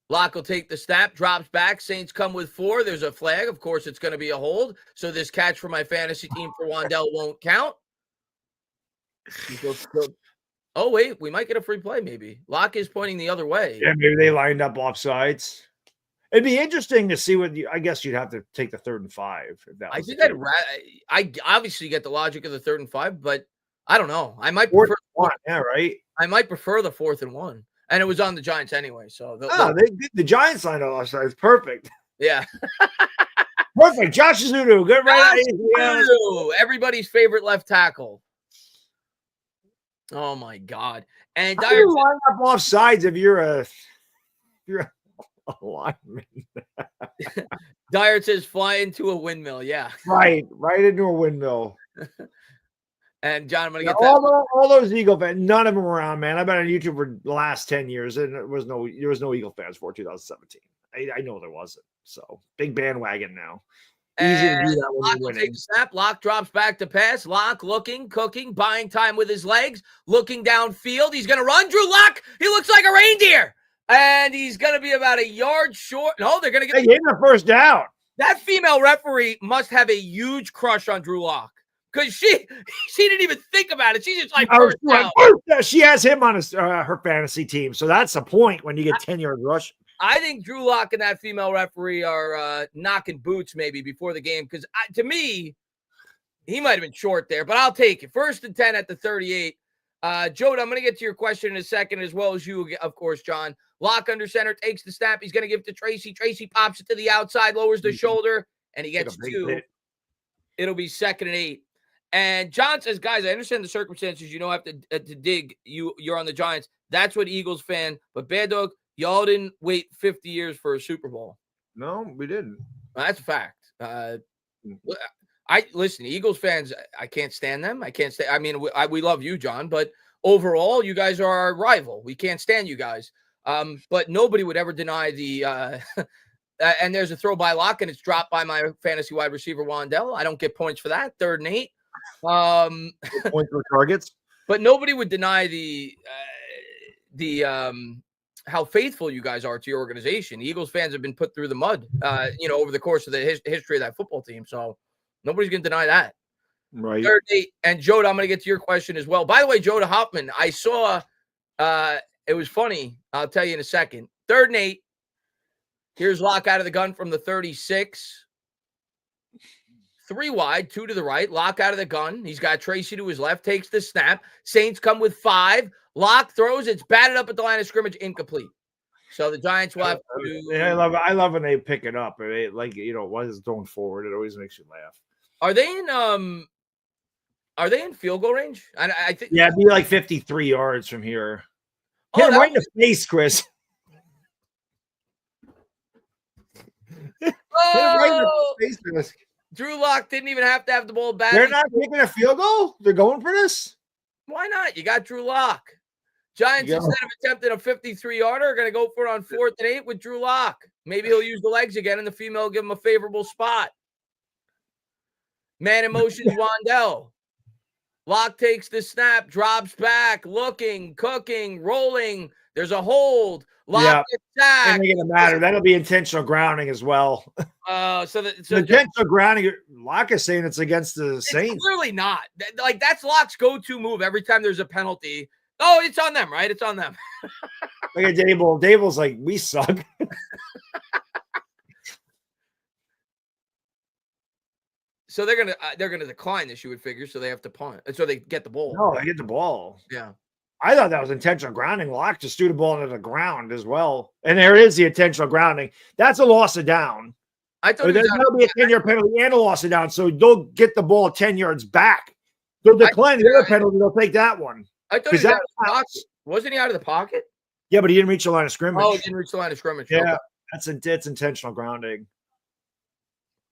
Locke will take the snap, drops back. Saints come with 4. There's a flag. Of course, it's going to be a hold. So this catch for my fantasy team for Wan'Dale won't count. Oh, wait. We might get a free play, maybe. Locke is pointing the other way. Yeah, maybe they lined up offsides. It'd be interesting to see I guess you'd have to take the 3rd and 5. If that was I obviously get the logic of the 3rd and 5, but I don't know. I might prefer 1. Yeah, right. I might prefer the 4th and 1. And it was on the Giants anyway. So the Giants lined up offsides. Perfect. Yeah. Perfect. Josh Zudu. Good right. Everybody's favorite left tackle. Oh my God. And How do you line up offsides if you're a lineman? Dyer says fly into a windmill. Yeah. Right into a windmill. And John, I'm gonna get all those Eagle fans. None of them around, man. I've been on YouTube for the last 10 years, and there was no Eagle fans for 2017. I know there wasn't. So big bandwagon now. Easy to do that when you're winning. Snap. Locke drops back to pass. Locke looking, cooking, buying time with his legs, looking downfield. He's gonna run. Drew Locke. He looks like a reindeer. And he's going to be about a yard short. No, they're going to get the first down. That female referee must have a huge crush on Drew Locke because she didn't even think about it. She's just like, she has him on her fantasy team. So that's the point when you get 10-yard rush. I think Drew Locke and that female referee are knocking boots maybe before the game because to me, he might have been short there, but I'll take it. 1st and 10 at the 38. Joe, I'm going to get to your question in a second as well as you, of course, John. Locke under center, takes the snap. He's going to give it to Tracy. Tracy pops it to the outside, lowers the shoulder, and he gets 2. It'll be 2nd and 8. And John says, guys, I understand the circumstances. You don't have to dig. You're on the Giants. That's what Eagles fan. But Bad Dog, y'all didn't wait 50 years for a Super Bowl. No, we didn't. Well, that's a fact. Listen, Eagles fans, I can't stand them. I can't stand. I mean, we love you, John, but overall, you guys are our rival. We can't stand you guys. But nobody would ever deny the and there's a throw by Locke, and it's dropped by my fantasy wide receiver Wan'Dale. I don't get points for that. 3rd and 8. Points for targets. But nobody would deny the how faithful you guys are to your organization. Eagles fans have been put through the mud, over the course of the history of that football team. So nobody's going to deny that. Right. 3rd and 8. And Joda, I'm going to get to your question as well. By the way, Joda Hoffman, I saw it was funny. I'll tell you in a second. 3rd and 8. Here's Locke out of the gun from the 36. 3 wide, 2 to the right. Locke out of the gun. He's got Tracy to his left. Takes the snap. Saints come with 5. Locke throws. It's batted up at the line of scrimmage. Incomplete. So the Giants will have to. Yeah, I love when they pick it up. While it's going forward, it always makes you laugh. Are they in field goal range? I think. Yeah, it'd be like 53 yards from here. Hit him right in the face, Chris. Drew Locke didn't even have to have the ball back. They're not taking a field goal? They're going for this? Why not? You got Drew Locke. Giants, instead of attempting a 53-yarder, are going to go for it on 4th and 8 with Drew Locke. Maybe he'll use the legs again, and the female will give him a favorable spot. Man in motion's Wan'Dale. Locke takes the snap, drops back, looking, cooking, rolling. There's a hold. Locke gets sacked. It ain't going to matter. That'll be intentional grounding as well. Intentional grounding, Locke is saying it's against the Saints. Clearly not. That's Locke's go-to move every time there's a penalty. Oh, it's on them, right? It's on them. Look at Dable. Dable's like, we suck. So they're gonna decline this, you would figure. So they have to punt, so they get the ball. No, they get the ball. Yeah, I thought that was intentional grounding. Locke just threw the ball into the ground as well, and there is the intentional grounding. That's a loss of down. I thought there's going to be a 10-yard penalty and a loss of down, so they'll get the ball 10 yards back. They'll decline the other penalty. They'll take that one. I thought he was out of the pocket. Wasn't he out of the pocket? Yeah, but he didn't reach the line of scrimmage. Oh, he didn't reach the line of scrimmage. Yeah, Okay. that's intentional grounding.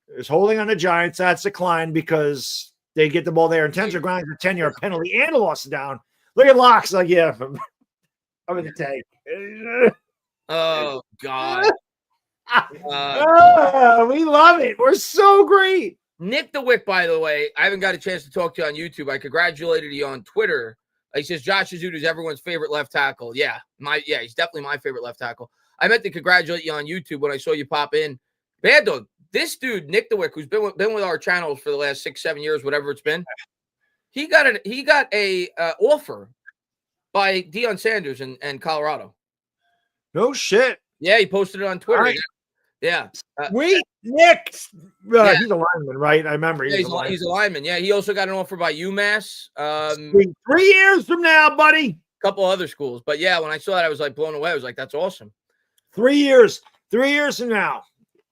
It's holding on the Giants. That's declined because they get the ball there. Intentional grounding is a 10-yard penalty and a loss down. Look at Locks. Like, yeah, I'm in the tank. Oh, God. We love it. We're so great. Nick the Wick, by the way, I haven't got a chance to talk to you on YouTube. I congratulated you on Twitter. He says Josh Azuda is everyone's favorite left tackle. Yeah, he's definitely my favorite left tackle. I meant to congratulate you on YouTube when I saw you pop in. Bad Dog, this dude, Nick the Wick, who's been with our channels for the last 6-7 years, whatever it's been, he got a offer by Deion Sanders in Colorado. No shit. Yeah, he posted it on Twitter. Right. Yeah. Nick. Yeah. He's a lineman, right? I remember. He's a lineman. Yeah, he also got an offer by UMass. 3 years from now, buddy. A couple other schools. But yeah, when I saw that, I was like blown away. I was like, that's awesome. 3 years. 3 years from now,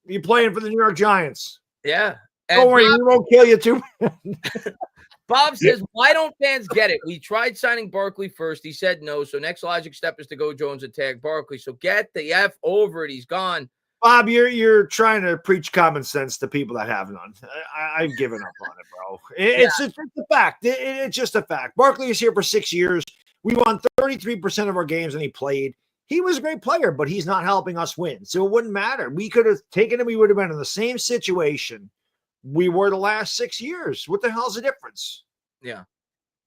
you're playing for the New York Giants. Yeah. And don't worry, we won't kill you too. Bob says, why don't fans get it? We tried signing Barkley first. He said no. So next logic step is to go Jones and tag Barkley. So get the F over it. He's gone. Bob, you're trying to preach common sense to people that have none. I've given up on it, bro. It's a fact. It's just a fact. Barkley is here for 6 years. We won 33% of our games, and he played. He was a great player, but he's not helping us win. So it wouldn't matter. We could have taken him. We would have been in the same situation we were the last 6 years. What the hell's the difference? Yeah.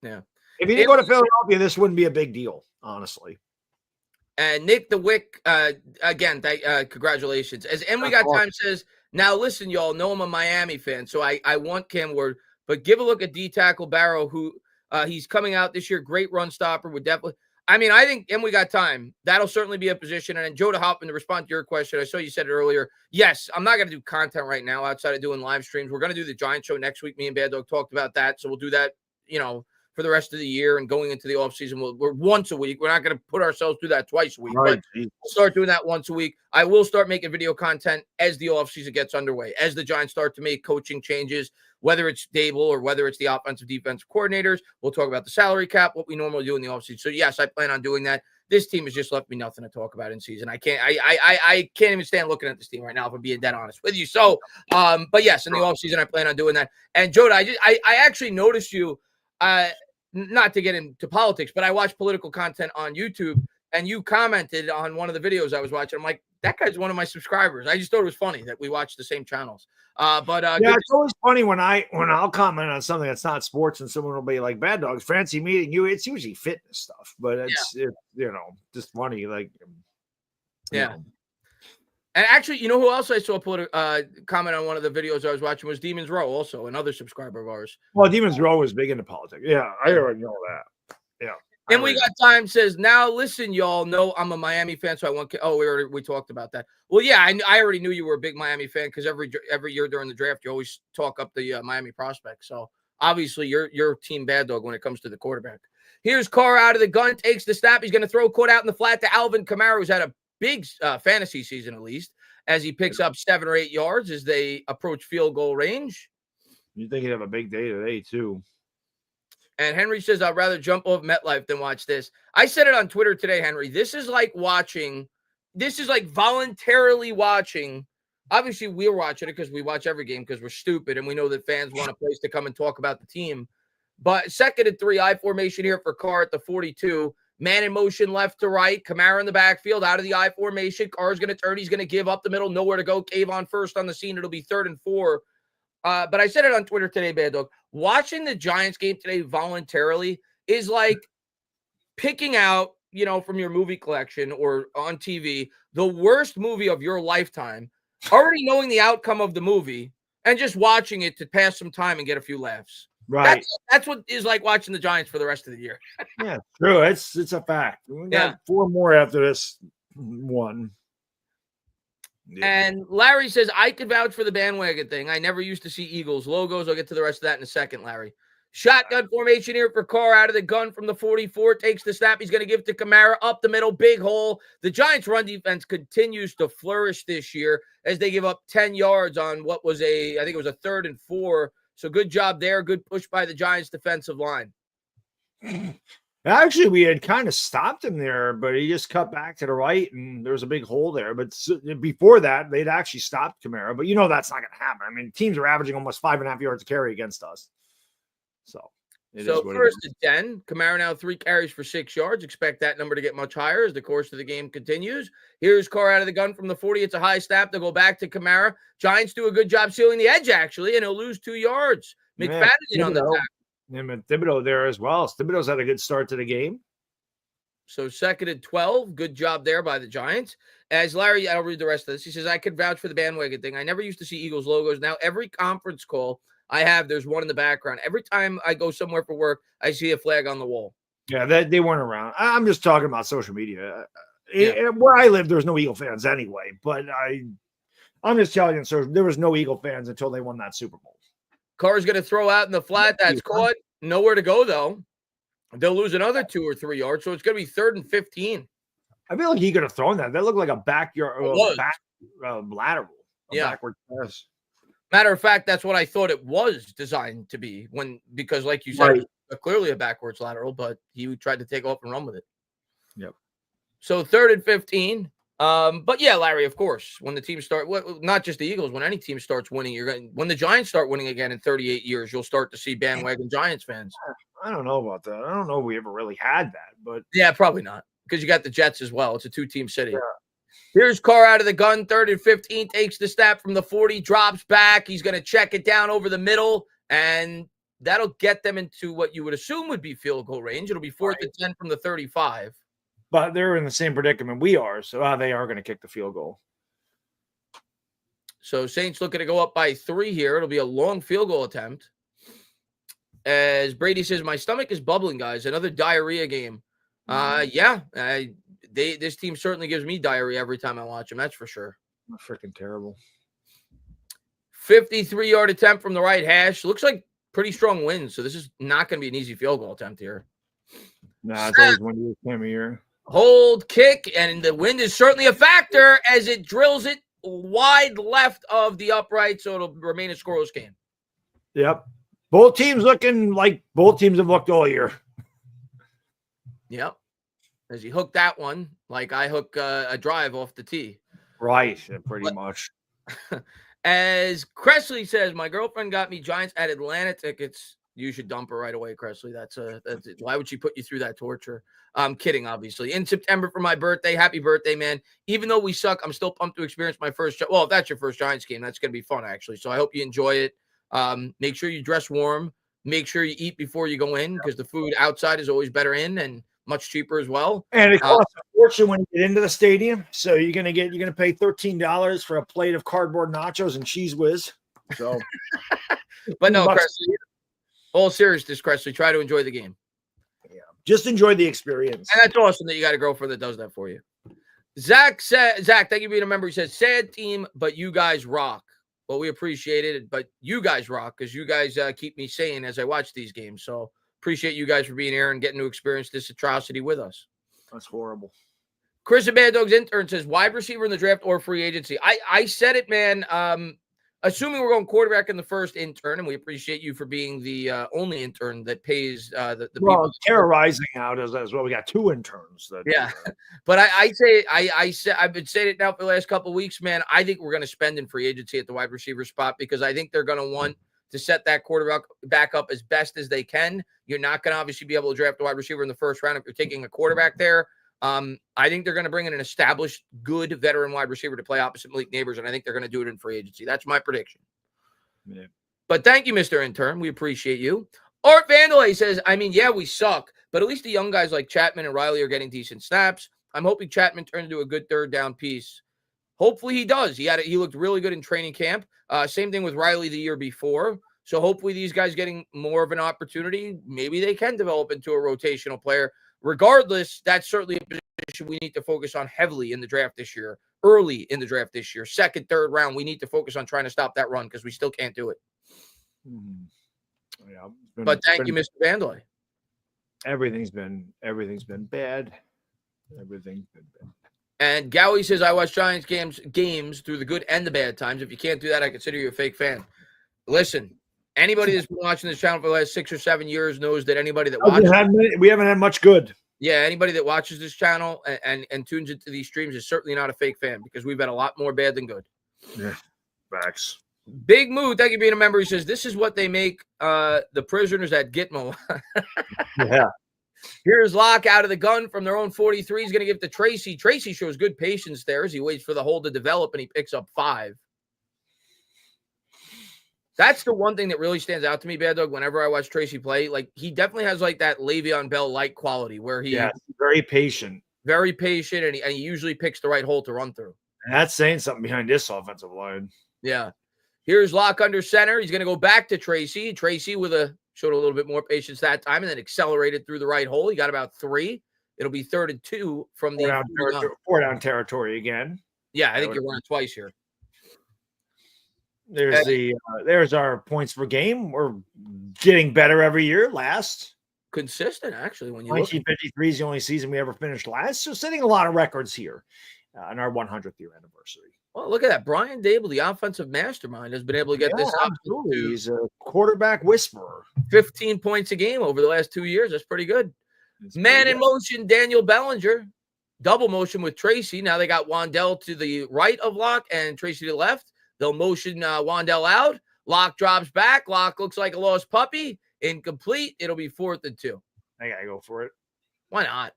If he didn't go to Philadelphia, this wouldn't be a big deal, honestly. And Nick the Wick, again, congratulations. As And We Got Time says, now listen, y'all, know I'm a Miami fan, so I want Cam Ward, but give a look at D-tackle Barrow, who he's coming out this year. Great run stopper. Would definitely. I mean, I think, and we got time. That'll certainly be a position. And then Joe Hoffman, to respond to your question, I saw you said it earlier. Yes, I'm not going to do content right now outside of doing live streams. We're going to do the Giant Show next week. Me and Bad Dog talked about that. So we'll do that, for the rest of the year and going into the offseason. We're once a week. We're not going to put ourselves through that twice a week. Right. But we'll start doing that once a week. I will start making video content as the offseason gets underway, as the Giants start to make coaching changes, whether it's Dable or whether it's the offensive defensive coordinators. We'll talk about the salary cap, what we normally do in the offseason. So, yes, I plan on doing that. This team has just left me nothing to talk about in season. I can't even stand looking at this team right now, if I'm being dead honest with you. So, but yes, in the offseason, I plan on doing that. And Joda, I actually noticed you, not to get into politics, but I watch political content on YouTube, and you commented on one of the videos I was watching. I'm like, that guy's one of my subscribers. I just thought it was funny that we watch the same channels. Yeah, it's always funny when I'll comment on something that's not sports, and someone will be like, "Bad Dogs, fancy meeting you." It's usually fitness stuff, but it's just funny. Like, yeah. And actually, you know who else I saw put a comment on one of the videos I was watching was Demons Row, also another subscriber of ours. Well, Demons Row is big into politics. Yeah, I already know that. Yeah. And We Got Time says, now listen, y'all know I'm a Miami fan, so I want. Oh, we talked about that. Well, yeah, I already knew you were a big Miami fan because every year during the draft, you always talk up the Miami prospects. So obviously, you're Team Bad Dog when it comes to the quarterback. Here's Carr out of the gun, takes the snap. He's going to throw caught out in the flat to Alvin Kamara, who's had a big fantasy season, at least, as he picks up 7 or 8 yards as they approach field goal range. You think he'd have a big day today, too. And Henry says, I'd rather jump off MetLife than watch this. I said it on Twitter today, Henry. This is like voluntarily watching. Obviously, we're watching it because we watch every game because we're stupid and we know that fans want a place to come and talk about the team. But 2nd and 3, I formation here for Carr at the 42. Man in motion left to right. Kamara in the backfield out of the I formation. Carr's going to turn. He's going to give up the middle. Nowhere to go. Cave on first on the scene. It'll be 3rd and 4. But I said it on Twitter today, Bad Dog. Watching the Giants game today voluntarily is like picking out, from your movie collection or on TV, the worst movie of your lifetime, already knowing the outcome of the movie and just watching it to pass some time and get a few laughs. Right. That's what is like watching the Giants for the rest of the year. Yeah, true. It's a fact. We got 4 more after this one. Yeah. And Larry says, I could vouch for the bandwagon thing. I never used to see Eagles logos. I'll get to the rest of that in a second, Larry. Shotgun formation here for Carr out of the gun from the 44. Takes the snap. He's going to give to Kamara up the middle. Big hole. The Giants' run defense continues to flourish this year as they give up 10 yards on what was I think it was a 3rd and 4. So good job there. Good push by the Giants' defensive line. Actually, we had kind of stopped him there, but he just cut back to the right, and there was a big hole there. But before that, they'd actually stopped Kamara. But that's not going to happen. I mean, teams are averaging almost 5.5 yards a carry against us. So, first and 10, Kamara now 3 carries for 6 yards. Expect that number to get much higher as the course of the game continues. Here's Carr out of the gun from the 40. It's a high snap. They'll go back to Kamara. Giants do a good job sealing the edge, actually, and he'll lose 2 yards. McFadden on the tackle. Him and Thibodeau there as well. Thibodeau's had a good start to the game. So 2nd and 12. Good job there by the Giants. As Larry, I'll read the rest of this. He says, I could vouch for the bandwagon thing. I never used to see Eagles logos. Now every conference call I have, there's one in the background. Every time I go somewhere for work, I see a flag on the wall. Yeah, they weren't around. I'm just talking about social media. Where I live, there's no Eagle fans anyway. But I'm just telling you, so there was no Eagle fans until they won that Super Bowl. Carr's going to throw out in the flat. That's caught. Nowhere to go, though. They'll lose another 2 or 3 yards, so it's going to be 3rd and 15. I feel like he could have thrown that. That looked like a backyard lateral. Backward pass. Matter of fact, that's what I thought it was designed to be because like you said, right. It was clearly a backwards lateral, but he tried to take off and run with it. Yep. So 3rd and 15. But yeah, Larry, of course, when the team not just the Eagles, when any team starts winning, when the Giants start winning again in 38 years, you'll start to see bandwagon Giants fans. I don't know about that. I don't know if we ever really had that, but yeah, probably not because you got the Jets as well. It's a 2-team city. Yeah. Here's Carr out of the gun, 3rd and 15, takes the snap from the 40, drops back. He's going to check it down over the middle, and that'll get them into what you would assume would be field goal range. It'll be 4th and 10 from the 35. But they're in the same predicament we are, so they are going to kick the field goal. So Saints looking to go up by 3 here. It'll be a long field goal attempt. As Brady says, my stomach is bubbling, guys. Another diarrhea game. This team certainly gives me diarrhea every time I watch them. That's for sure. Freaking terrible. 53-yard attempt from the right hash. Looks like pretty strong winds, so this is not going to be an easy field goal attempt here. Nah, it's always windy this time of year. Hold, kick, and the wind is certainly a factor as it drills it wide left of the upright, so it'll remain a scoreless game. Yep. Both teams looking like both teams have looked all year. Yep. As he hooked that one, like I hook a drive off the tee. Right, pretty much. As Cressley says, my girlfriend got me Giants at Atlanta tickets. You should dump her right away, Cressley. That's why would she put you through that torture? I'm kidding, obviously. In September for my birthday. Happy birthday, man. Even though we suck, I'm still pumped to experience my first. Well, if that's your first Giants game, that's going to be fun, actually. So I hope you enjoy it. Make sure you dress warm. Make sure you eat before you go in because the food outside is always better in and much cheaper as well. And it costs a fortune when you get into the stadium. So you're gonna pay $13 for a plate of cardboard nachos and cheese whiz. So, but no, Cressley, all seriousness, Cressley, try to enjoy the game. Yeah, just enjoy the experience. And that's awesome that you got a girlfriend that does that for you. Zach, thank you for being a member. He says, sad team, but you guys rock. Well, we appreciate it, but you guys rock because you guys keep me sane as I watch these games. So appreciate you guys for being here and getting to experience this atrocity with us. That's horrible. Chris and Bad Dogs intern says wide receiver in the draft or free agency. I said it, man. Assuming we're going quarterback in the first intern, and we appreciate you for being the only intern that pays the people. Terrorizing out as well. We got 2 interns. But I've been saying it now for the last couple of weeks, man. I think we're going to spend in free agency at the wide receiver spot because I think they're going to want to set that quarterback back up as best as they can. You're not going to obviously be able to draft a wide receiver in the first round if you're taking a quarterback there. I think they're going to bring in an established, good veteran wide receiver to play opposite Malik Neighbors, and I think they're going to do it in free agency. That's my prediction. Yeah. But thank you, Mr. Intern. We appreciate you. Art Vandalay says, yeah, we suck, but at least the young guys like Chapman and Riley are getting decent snaps. I'm hoping Chapman turns into a good third down piece. Hopefully he does. He looked really good in training camp. Same thing with Riley the year before. So hopefully these guys getting more of an opportunity, maybe they can develop into a rotational player. Regardless, that's certainly a position we need to focus on heavily in the draft this year, early in the draft this year, second, third round. We need to focus on trying to stop that run because we still can't do it. Yeah, but thank you, Mr. Vandalay. Everything's been bad. Everything's been bad. And Gowie says, I watch Giants games through the good and the bad times. If you can't do that, I consider you a fake fan. Listen, Anybody that's been watching this channel for the last 6 or 7 years knows that anybody that We watches, haven't had much good. yeah, anybody that watches this channel and tunes into these streams is certainly not a fake fan, because we've had a lot more bad than good. Yeah, facts. Big Mood, thank you for being a member. He says, this is what they make the prisoners at Gitmo. Yeah. Here's Locke out of the gun from their own 43. He's going to give it to Tracy. Tracy shows good patience there as he waits for the hole to develop, and he picks up 5. That's the one thing that really stands out to me, Bad Dog, whenever I watch Tracy play. Like, he definitely has like that Le'Veon Bell-like quality where he's very patient. Very patient, and he usually picks the right hole to run through. And that's saying something behind this offensive line. Yeah. Here's Locke under center. He's going to go back to Tracy. Tracy showed a little bit more patience that time and then accelerated through the right hole. He got about 3. It'll be 3rd and 2 from the 4 down territory again. Yeah, I think you're running twice here. There's our points per game. We're getting better every year. Consistent, actually. When you 1953 is the only season we ever finished last. So setting a lot of records here on our 100th year anniversary. Well, look at that. Brian Dable, the offensive mastermind, has been able to get this up. He's a quarterback whisperer. 15 points a game over the last 2 years. That's pretty good. Man in motion, Daniel Bellinger. Double motion with Tracy. Now they got Wandell to the right of Locke and Tracy to the left. They'll motion Wandell out. Locke drops back. Locke looks like a lost puppy. Incomplete. It'll be 4th and 2. I got to go for it. Why not?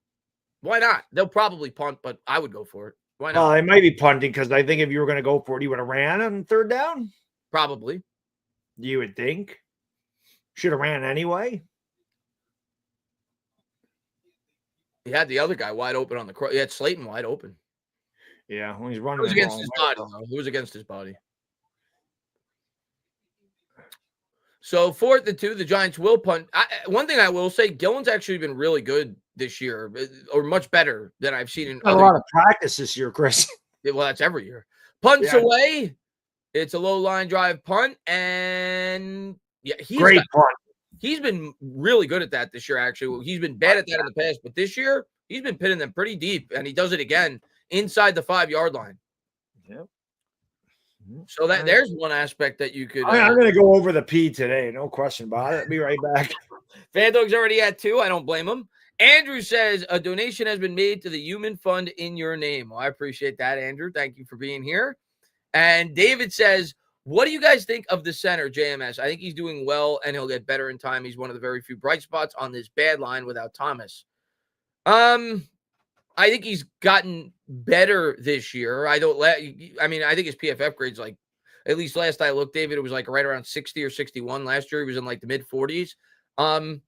Why not? They'll probably punt, but I would go for it. Why not? They might be punting because I think if you were going to go for it, you would have ran on 3rd down. Probably. You would think. Should have ran anyway. He had the other guy wide open on the cross. He had Slayton wide open. Yeah, when he's running. It was against his body, though. It was against his body. So 4th and 2, the Giants will punt. One thing I will say, Gillen's actually been really good this year, or much better than I've seen in a lot of practice this year, Chris. Well, that's every year. Punts away. It's a low line drive punt, and great punt. He's been really good at that this year, actually. He's been bad at that in the past, but this year he's been pinning them pretty deep, and he does it again inside the 5-yard line. Yep. So there's one aspect that you could. I'm going to go over the P today. No question about it. I'll be right back. Fan Dog's already at 2. I don't blame him. Andrew says a donation has been made to the Human Fund in your name. Well, I appreciate that, Andrew. Thank you for being here. And David says, what do you guys think of the center, JMS? I think he's doing well, and he'll get better in time. He's one of the very few bright spots on this bad line without Thomas. I think he's gotten better this year. I think his PFF grade's like, at least last I looked, David, it was like right around 60 or 61. Last year, he was in like the mid-40s.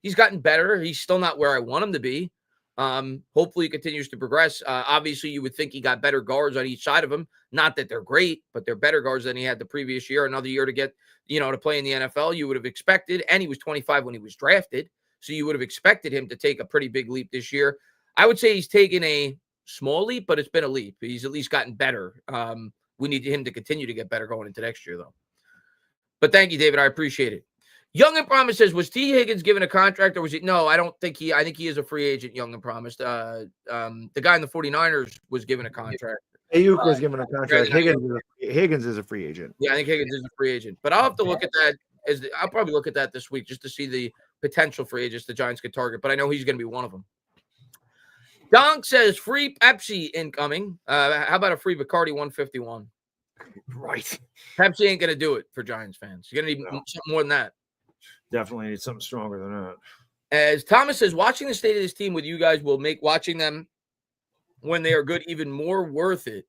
He's gotten better. He's still not where I want him to be. Hopefully he continues to progress. Obviously, you would think he got better guards on each side of him. Not that they're great, but they're better guards than he had the previous year. Another year to get, to play in the NFL, you would have expected. And he was 25 when he was drafted. So you would have expected him to take a pretty big leap this year. I would say he's taken a small leap, but it's been a leap. He's at least gotten better. We need him to continue to get better going into next year, though. But thank you, David. I appreciate it. Young and Promise says, was T. Higgins given a contract, or was he? No, I think he is a free agent, Young and Promise. The guy in the 49ers was given a contract. Ayuk was given a contract. Higgins is a free agent. Yeah, I think Higgins is a free agent. But I'll have to look at that. I'll probably look at that this week just to see the potential free agents the Giants could target. But I know he's going to be one of them. Donk says, free Pepsi incoming. How about a free Bacardi 151? Right. Pepsi ain't going to do it for Giants fans. You're going to need something more than that. Definitely need something stronger than that. As Thomas says, watching the state of this team with you guys will make watching them when they are good even more worth it.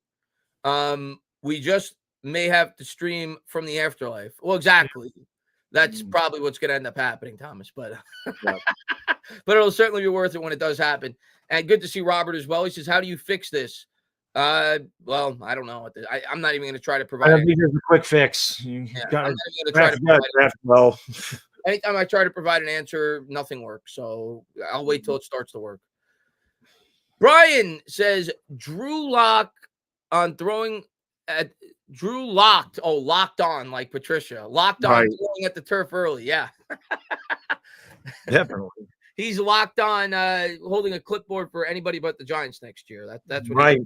We just may have to stream from the afterlife. Well, exactly. That's probably what's going to end up happening, Thomas. But but it'll certainly be worth it when it does happen. And good to see Robert as well. He says, how do you fix this? Well, I don't know. I'm not even going to try to provide. I think there's a quick fix. Anytime I try to provide an answer, nothing works. So I'll wait till it starts to work. Brian says Drew Locked on throwing at Drew Locked. Oh, locked on like Patricia. Locked on throwing at the turf early. Yeah. Definitely. He's locked on holding a clipboard for anybody but the Giants next year. That's what right.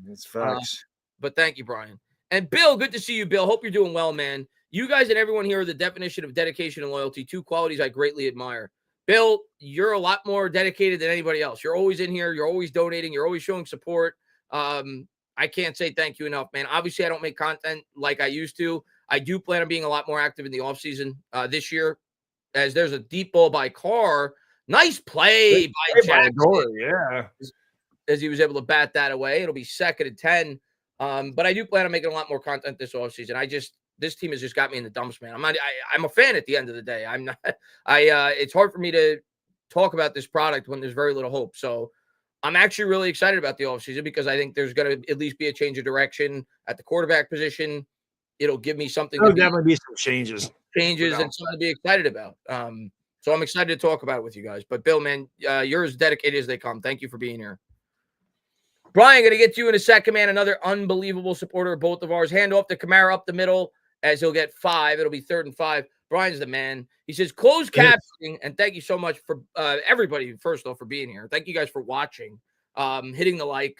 That's facts. But thank you, Brian. And Bill, good to see you, Bill. Hope you're doing well, man. You guys and everyone here are the definition of dedication and loyalty, two qualities I greatly admire. Bill, you're a lot more dedicated than anybody else. You're always in here. You're always donating. You're always showing support. I can't say thank you enough, man. Obviously, I don't make content like I used to. I do plan on being a lot more active in the offseason this year, as there's a deep ball by Carr. Nice play by Jackson. Yeah. As he was able to bat that away. It'll be 2nd and 10. But I do plan on making a lot more content this offseason. This team has just got me in the dumps, man. I'm a fan at the end of the day. I'm not, it's hard for me to talk about this product when there's very little hope. So I'm actually really excited about the offseason because I think there's going to at least be a change of direction at the quarterback position. It'll give me something. There'll definitely be some changes and something to be excited about. So I'm excited to talk about it with you guys. But Bill, man, you're as dedicated as they come. Thank you for being here. Brian, going to get to you in a second, man. Another unbelievable supporter of both of ours. Hand off to Kamara up the middle as he'll get 5. It'll be 3rd and 5. Brian's the man. He says, closed captioning, and thank you so much for everybody, first of all, for being here. Thank you guys for watching, hitting the like,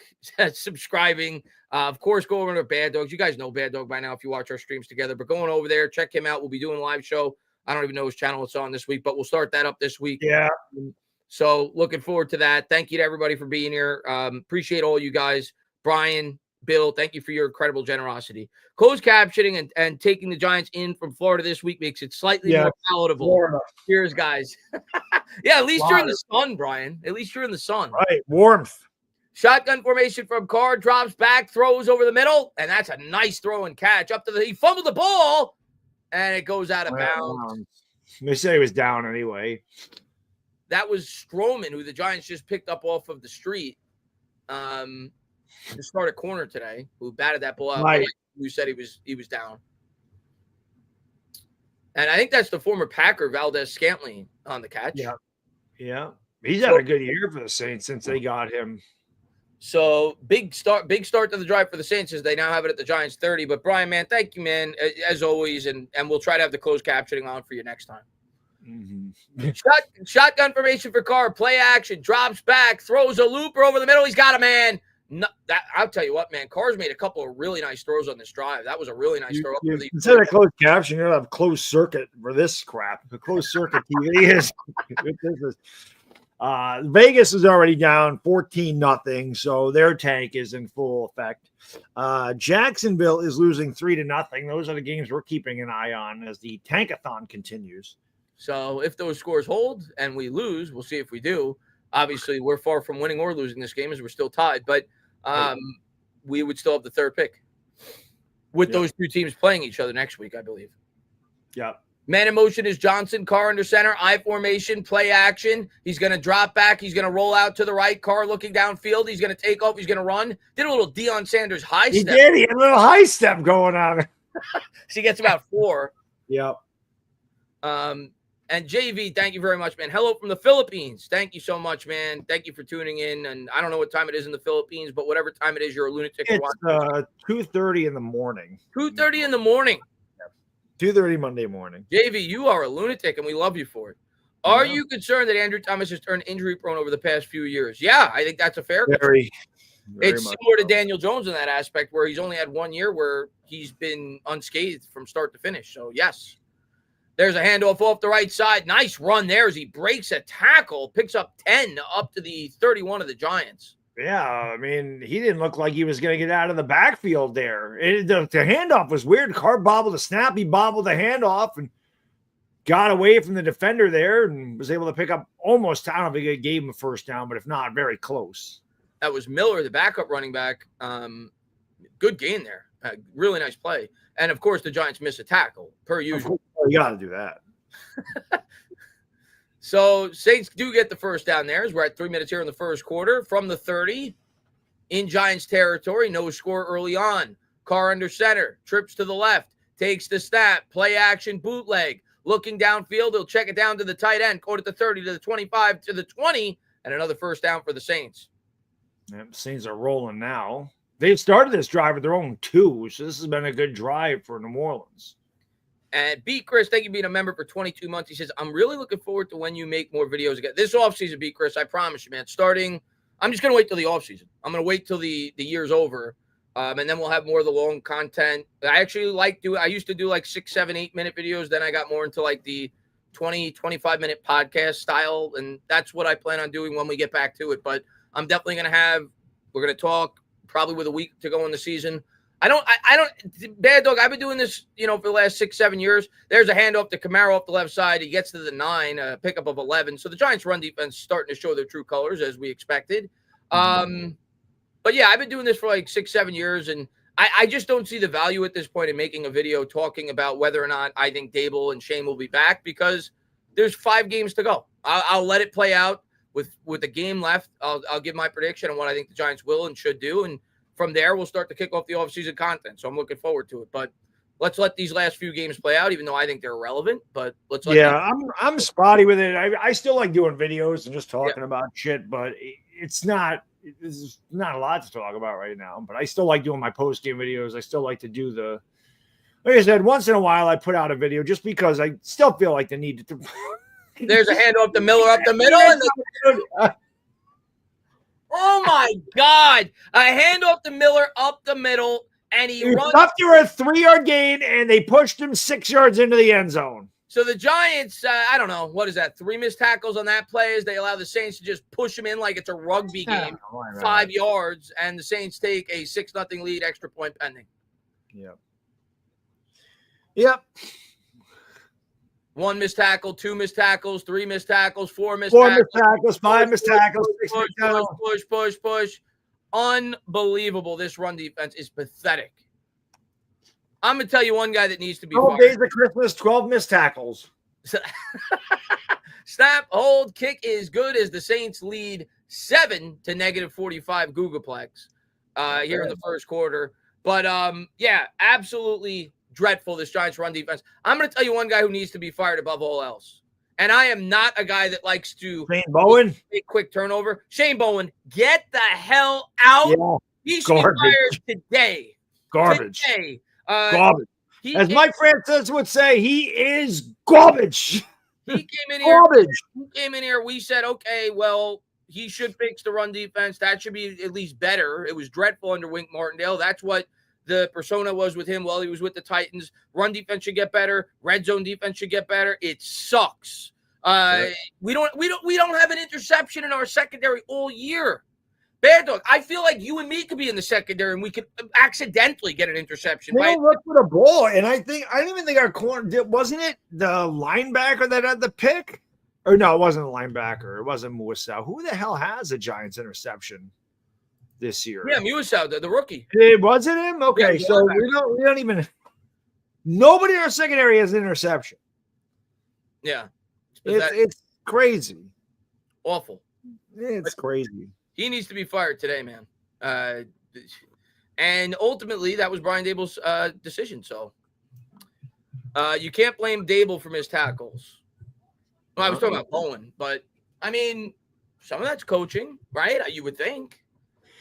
subscribing. Of course, go over to Bad Dogs. You guys know Bad Dog by now if you watch our streams together. But going over there, check him out. We'll be doing a live show. I don't even know which channel it's on this week, but we'll start that up this week. Yeah. So looking forward to that. Thank you to everybody for being here. Appreciate all you guys. Brian, Bill, thank you for your incredible generosity. Closed captioning and taking the Giants in from Florida this week makes it slightly more palatable. Florida. Cheers, guys. Yeah, at least you're in the sun, Brian. At least you're in the sun. Right, warmth. Shotgun formation from Carr, drops back, throws over the middle, and that's a nice throw and catch. He fumbled the ball, and it goes out of bounds. They say he was down anyway. That was Stroman, who the Giants just picked up off of the street to start a corner today, who batted that ball out. Right. Who said he was down. And I think that's the former Packer, Valdez-Scantling, on the catch. Yeah. He's had a good year for the Saints since they got him. So big start to the drive for the Saints as they now have it at the Giants 30. But Brian, man, thank you, man, as always. And we'll try to have the closed captioning on for you next time. Mm-hmm. Shotgun formation for Carr. Play action. Drops back. Throws a looper over the middle. He's got a man. No, I'll tell you what, man. Carr's made a couple of really nice throws on this drive. That was a really nice throw. Instead of closed caption, you're going to have closed circuit for this crap. The closed circuit TV is. Vegas is already down 14-0, so their tank is in full effect. Jacksonville is losing 3-0. Those are the games we're keeping an eye on as the tankathon continues. So if those scores hold and we lose, we'll see if we do. Obviously, we're far from winning or losing this game as we're still tied, but we would still have the 3rd pick with those two teams playing each other next week, I believe. Yeah. Man in motion is Johnson. Carr under center. I formation. Play action. He's going to drop back. He's going to roll out to the right. Carr looking downfield. He's going to take off. He's going to run. Did a little Deion Sanders high step. He did. He had a little high step going on. So he gets about 4. Yep. And JV, thank you very much, man. Hello from the Philippines. Thank you so much, man. Thank you for tuning in. And I don't know what time it is in the Philippines, but whatever time it is, you're a lunatic. It's 2:30 in the morning. 2:30 in the morning. 2:30 Monday morning. JV, you are a lunatic, and we love you for it. Are you concerned that Andrew Thomas has turned injury-prone over the past few years? Yeah, I think that's a fair concern. Very It's similar to Daniel Jones in that aspect, where he's only had 1 year where he's been unscathed from start to finish. So, yes. There's a handoff off the right side. Nice run there as he breaks a tackle, picks up 10 up to the 31 of the Giants. Yeah, I mean, he didn't look like he was going to get out of the backfield there. The handoff was weird. Carr bobbled the snap. He bobbled the handoff and got away from the defender there and was able to pick up almost, I don't think it gave him a first down, but if not, very close. That was Miller, the backup running back. Good gain there. Really nice play. And, of course, the Giants miss a tackle, per usual. You got to do that. So Saints do get the first down there as we're at 3 minutes here in the first quarter from the 30 in Giants territory. No score early on. Carr under center, trips to the left, takes the snap, play action, bootleg, looking downfield. He'll check it down to the tight end, caught at the 30 to the 25 to the 20, and another first down for the Saints. Yep, Saints are rolling now. They've started this drive with their own 2, so this has been a good drive for New Orleans. And B. Chris, thank you for being a member for 22 months. He says, I'm really looking forward to when you make more videos again. This offseason, B. Chris, I promise you, man. I'm just going to wait till the offseason. I'm going to wait till the year's over. And then we'll have more of the long content. I actually I used to do like 6, 7, 8-minute videos. Then I got more into like the 20, 25-minute podcast style. And that's what I plan on doing when we get back to it. But I'm definitely going to we're going to talk probably with a week to go in the season. I don't, Bad Dog, I've been doing this, for the last 6, 7 years. There's a handoff to Camaro off the left side. He gets to the 9, a pickup of 11. So the Giants' run defense is starting to show their true colors as we expected. But yeah, I've been doing this for like 6, 7 years, and I just don't see the value at this point in making a video talking about whether or not I think Dable and Shane will be back because there's 5 games to go. I'll let it play out with the game left. I'll give my prediction on what I think the Giants will and should do, and from there we'll start to kick off the offseason content. So I'm looking forward to it. But let's let these last few games play out, even though I think they're irrelevant. But let's let I'm spotty with it. I still like doing videos and just talking about shit, but there's not a lot to talk about right now, but I still like doing my post-game videos. I still like to do like I said, once in a while I put out a video just because I still feel like the need to. There's a handoff to Miller up the middle. Oh, my God. A handoff to Miller up the middle, and he runs. After a 3-yard gain, and they pushed him 6 yards into the end zone. So the Giants, I don't know, what is that? 3 missed tackles on that play as they allow the Saints to just push him in like it's a rugby game, 5 yards, and the Saints take a 6-0 lead, extra point pending. Yep. 1 missed tackle, 2 missed tackles, 3 missed tackles, 4 missed tackles, 5 missed tackles, 6 push. Unbelievable. This run defense is pathetic. I'm going to tell you one guy that needs to be 12 days of Christmas, 12 missed tackles. Snap, hold, kick is good as the Saints lead 7 to -45 Googleplex here in the first quarter. But, absolutely dreadful, this Giants run defense. I'm going to tell you one guy who needs to be fired above all else. And I am not a guy that likes to Shane Bowen. Make quick turnover. Shane Bowen, get the hell out. Yeah. He should be fired today. Garbage. Today. Garbage. As Mike Francis would say, he is garbage. He came in here. Garbage. He came in here. We said, okay, well, he should fix the run defense. That should be at least better. It was dreadful under Wink Martindale. That's what the persona was with him while he was with the Titans. Run defense should get better. Red zone defense should get better. It sucks. We don't have an interception in our secondary all year. Bad Dog, I feel like you and me could be in the secondary and we could accidentally get an interception. They don't look for the ball, and I don't even think our corner wasn't it the linebacker that had the pick? Or no, it wasn't a linebacker. It wasn't Muasau. Who the hell has a Giants interception this year? Yeah, Muasau, the rookie. It wasn't him? Okay, so we don't even nobody in our secondary has an interception. Yeah. It's crazy. Awful. It's crazy. He needs to be fired today, man. And ultimately, that was Brian Dable's decision. So you can't blame Dable for missed tackles. Well, I was talking about Bowen, but I mean, some of that's coaching, right? You would think.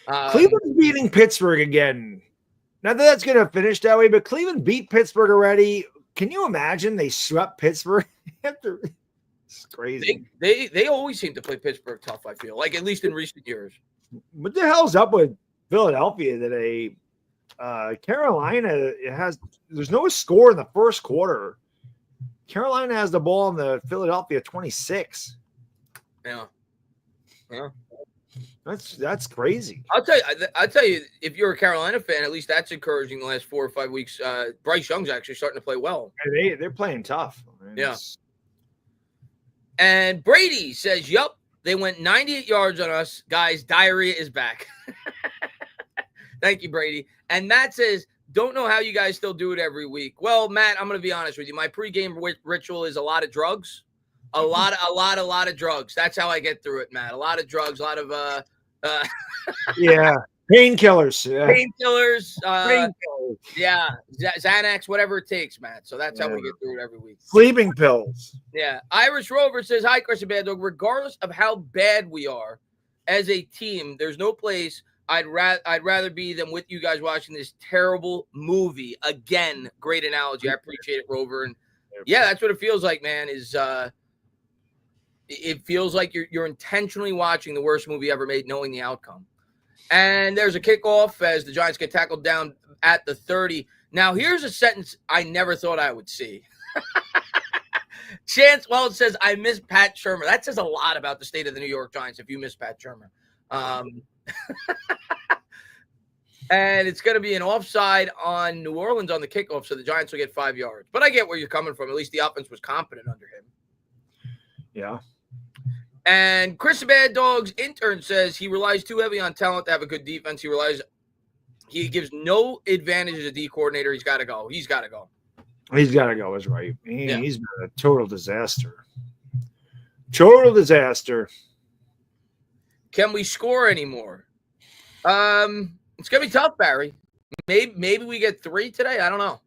Cleveland's beating Pittsburgh again. Not that that's going to finish that way, but Cleveland beat Pittsburgh already. Can you imagine they swept Pittsburgh after? It's crazy. They always seem to play Pittsburgh tough, I feel like, at least in recent years. What the hell's up with Philadelphia today? Carolina there's no score in the first quarter. Carolina has the ball in the Philadelphia 26. Yeah. That's crazy. I'll tell you, if you're a Carolina fan, at least that's encouraging the last 4 or 5 weeks. Bryce Young's actually starting to play well. They're playing tough. Yeah. And Brady says, yup, they went 98 yards on us. Guys, diarrhea is back. Thank you, Brady. And Matt says, don't know how you guys still do it every week. Well, Matt, I'm going to be honest with you. My pregame ritual is a lot of drugs. A lot of drugs. That's how I get through it, Matt. A lot of drugs, a lot of painkillers. Painkillers. Yeah, Xanax, whatever it takes, Matt. So that's how we get through it every week. Sleeping pills. Yeah. Irish Rover says, hi, Chris and Bad Dog. Regardless of how bad we are as a team, there's no place I'd rather be than with you guys watching this terrible movie. Again, great analogy. I appreciate it, Rover. And yeah, that's what it feels like, man, is it feels like you're intentionally watching the worst movie ever made, knowing the outcome. And there's a kickoff as the Giants get tackled down at the 30. Now, here's a sentence I never thought I would see. Chance Wells says, I miss Pat Shurmur. That says a lot about the state of the New York Giants if you miss Pat Shurmur. And it's going to be an offside on New Orleans on the kickoff, so the Giants will get 5 yards. But I get where you're coming from. At least the offense was competent under him. Yeah. And Chris Bad Dog's intern says he relies too heavy on talent to have a good defense. He gives no advantage as a D coordinator. He's got to go. He's got to go. He's got to go, is right. He's been a total disaster. Total disaster. Can we score anymore? It's going to be tough, Barry. Maybe we get 3 today. I don't know.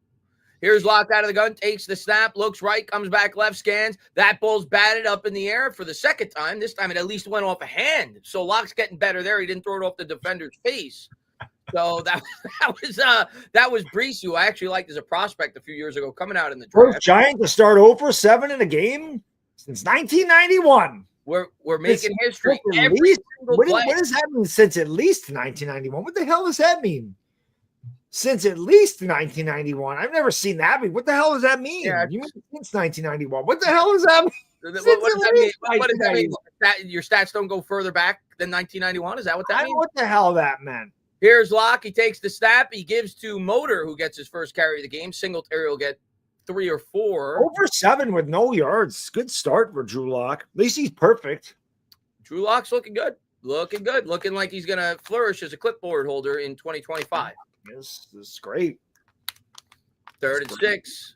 Here's Locke out of the gun, takes the snap, looks right, comes back left, scans. That ball's batted up in the air for the second time. This time it at least went off a hand. So Locke's getting better there. He didn't throw it off the defender's face. So that was Brees, who I actually liked as a prospect a few years ago coming out in the draft. First Giant to start 0-for-7 in a game since 1991. We're making history. What does that mean? Since at least 1991. What the hell does that mean? Since at least 1991. I've never seen that. What the hell does that mean? Yeah, you mean since 1991. What the hell does that mean? What does that mean? What does that mean? Your stats don't go further back than 1991? Is that what that means? What the hell that meant? Here's Locke. He takes the snap. He gives to Motor, who gets his first carry of the game. Singletary will get 3 or 4. 0-for-7 with no yards. Good start for Drew Lock. At least he's perfect. Drew Lock's looking good. Looking like he's going to flourish as a clipboard holder in 2025. This is great. 3rd and 6.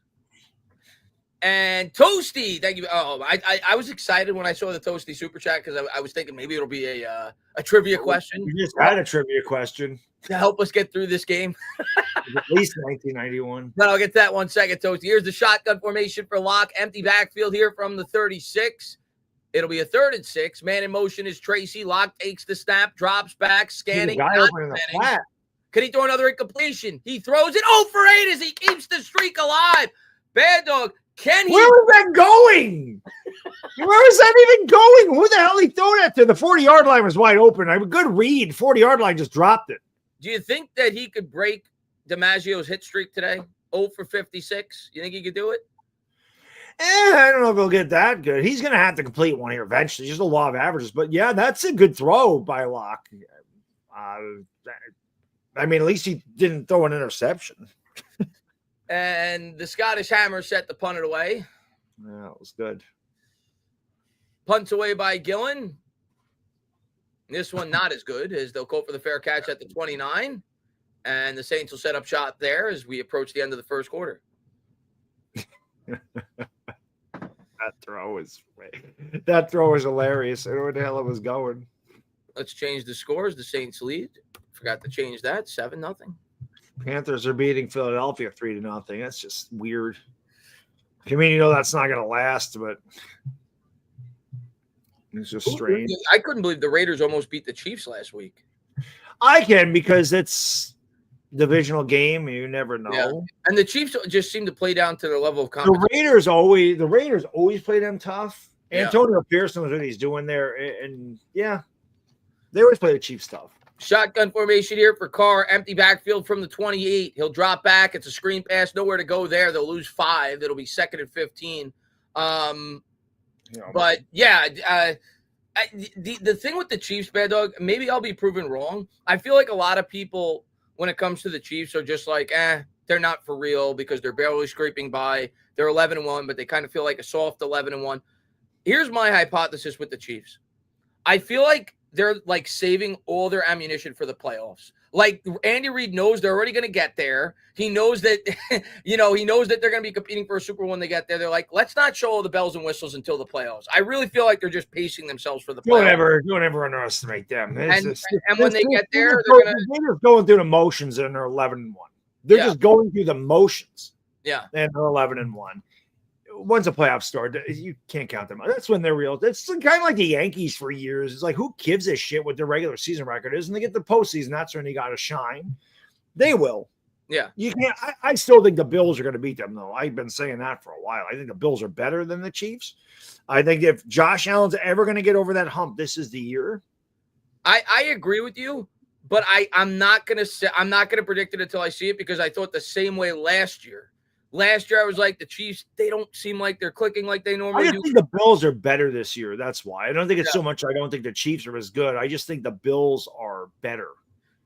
And Toasty, thank you. Oh, I was excited when I saw the Toasty super chat because I was thinking maybe it'll be a trivia question. You just had a trivia question to help us get through this game. At least 1991. But I'll get to that 1 second, Toasty. Here's the shotgun formation for Locke. Empty backfield here from the 36. It'll be a 3rd and 6. Man in motion is Tracy. Locke takes the snap, drops back, scanning. Guy open in the flat. Could he throw another incompletion? He throws it 0 for 8 as he keeps the streak alive. Bad Dog, can he? Where was that going? Where was that even going? Who the hell he throw that to? The 40-yard line was wide open. I have a good read. 40-yard line just dropped it. Do you think that he could break DiMaggio's hit streak today? 0 for 56. You think he could do it? I don't know if he'll get that good. He's going to have to complete one here eventually. Just a law of averages. But, yeah, that's a good throw by Locke. I mean, at least he didn't throw an interception. And the Scottish Hammer set the punt away. Yeah, it was good. Punts away by Gillen. This one not as good as they'll go for the fair catch at the 29. And the Saints will set up shot there as we approach the end of the first quarter. That throw is hilarious. I don't know where the hell it was going. Let's change the scores. The Saints lead. Forgot to change that. 7-0. Panthers are beating Philadelphia 3-0. That's just weird. I mean, that's not going to last, but it's just strange. I couldn't believe the Raiders almost beat the Chiefs last week. I can, because it's divisional game. You never know. Yeah. And the Chiefs just seem to play down to the level of competition. The Raiders always play them tough. Yeah. Antonio Pearson knows what he's doing there. And yeah, they always play the Chiefs tough. Shotgun formation here for Carr. Empty backfield from the 28. He'll drop back. It's a screen pass. Nowhere to go there. They'll lose 5. It'll be 2nd and 15. But yeah, the thing with the Chiefs, Bad Dog, maybe I'll be proven wrong. I feel like a lot of people, when it comes to the Chiefs, are just like, they're not for real because they're barely scraping by. They're 11-1, but they kind of feel like a soft 11-1. Here's my hypothesis with the Chiefs. I feel like they're like saving all their ammunition for the playoffs. Like Andy Reid knows they're already going to get there. He knows that, he knows that they're going to be competing for a Super Bowl when they get there. They're like, let's not show all the bells and whistles until the playoffs. I really feel like they're just pacing themselves for the playoffs. Don't ever underestimate them. And when they get there, they're going through the motions and they're 11-1. They're just going through the motions. Yeah. And they're 11-1. Once a playoff start, you can't count them out. That's when they're real. It's kind of like the Yankees for years. It's like, who gives a shit what their regular season record is? And they get the postseason. That's when they got to shine. They will. Yeah. You can't. I still think the Bills are going to beat them, though. I've been saying that for a while. I think the Bills are better than the Chiefs. I think if Josh Allen's ever going to get over that hump, this is the year. I agree with you. but I'm not gonna predict it until I see it, because I thought the same way last year. Last year I was like, the Chiefs, they don't seem like they're clicking like they normally do. I think the Bills are better this year. That's why. I don't think it's so much. I don't think the Chiefs are as good. I just think the Bills are better.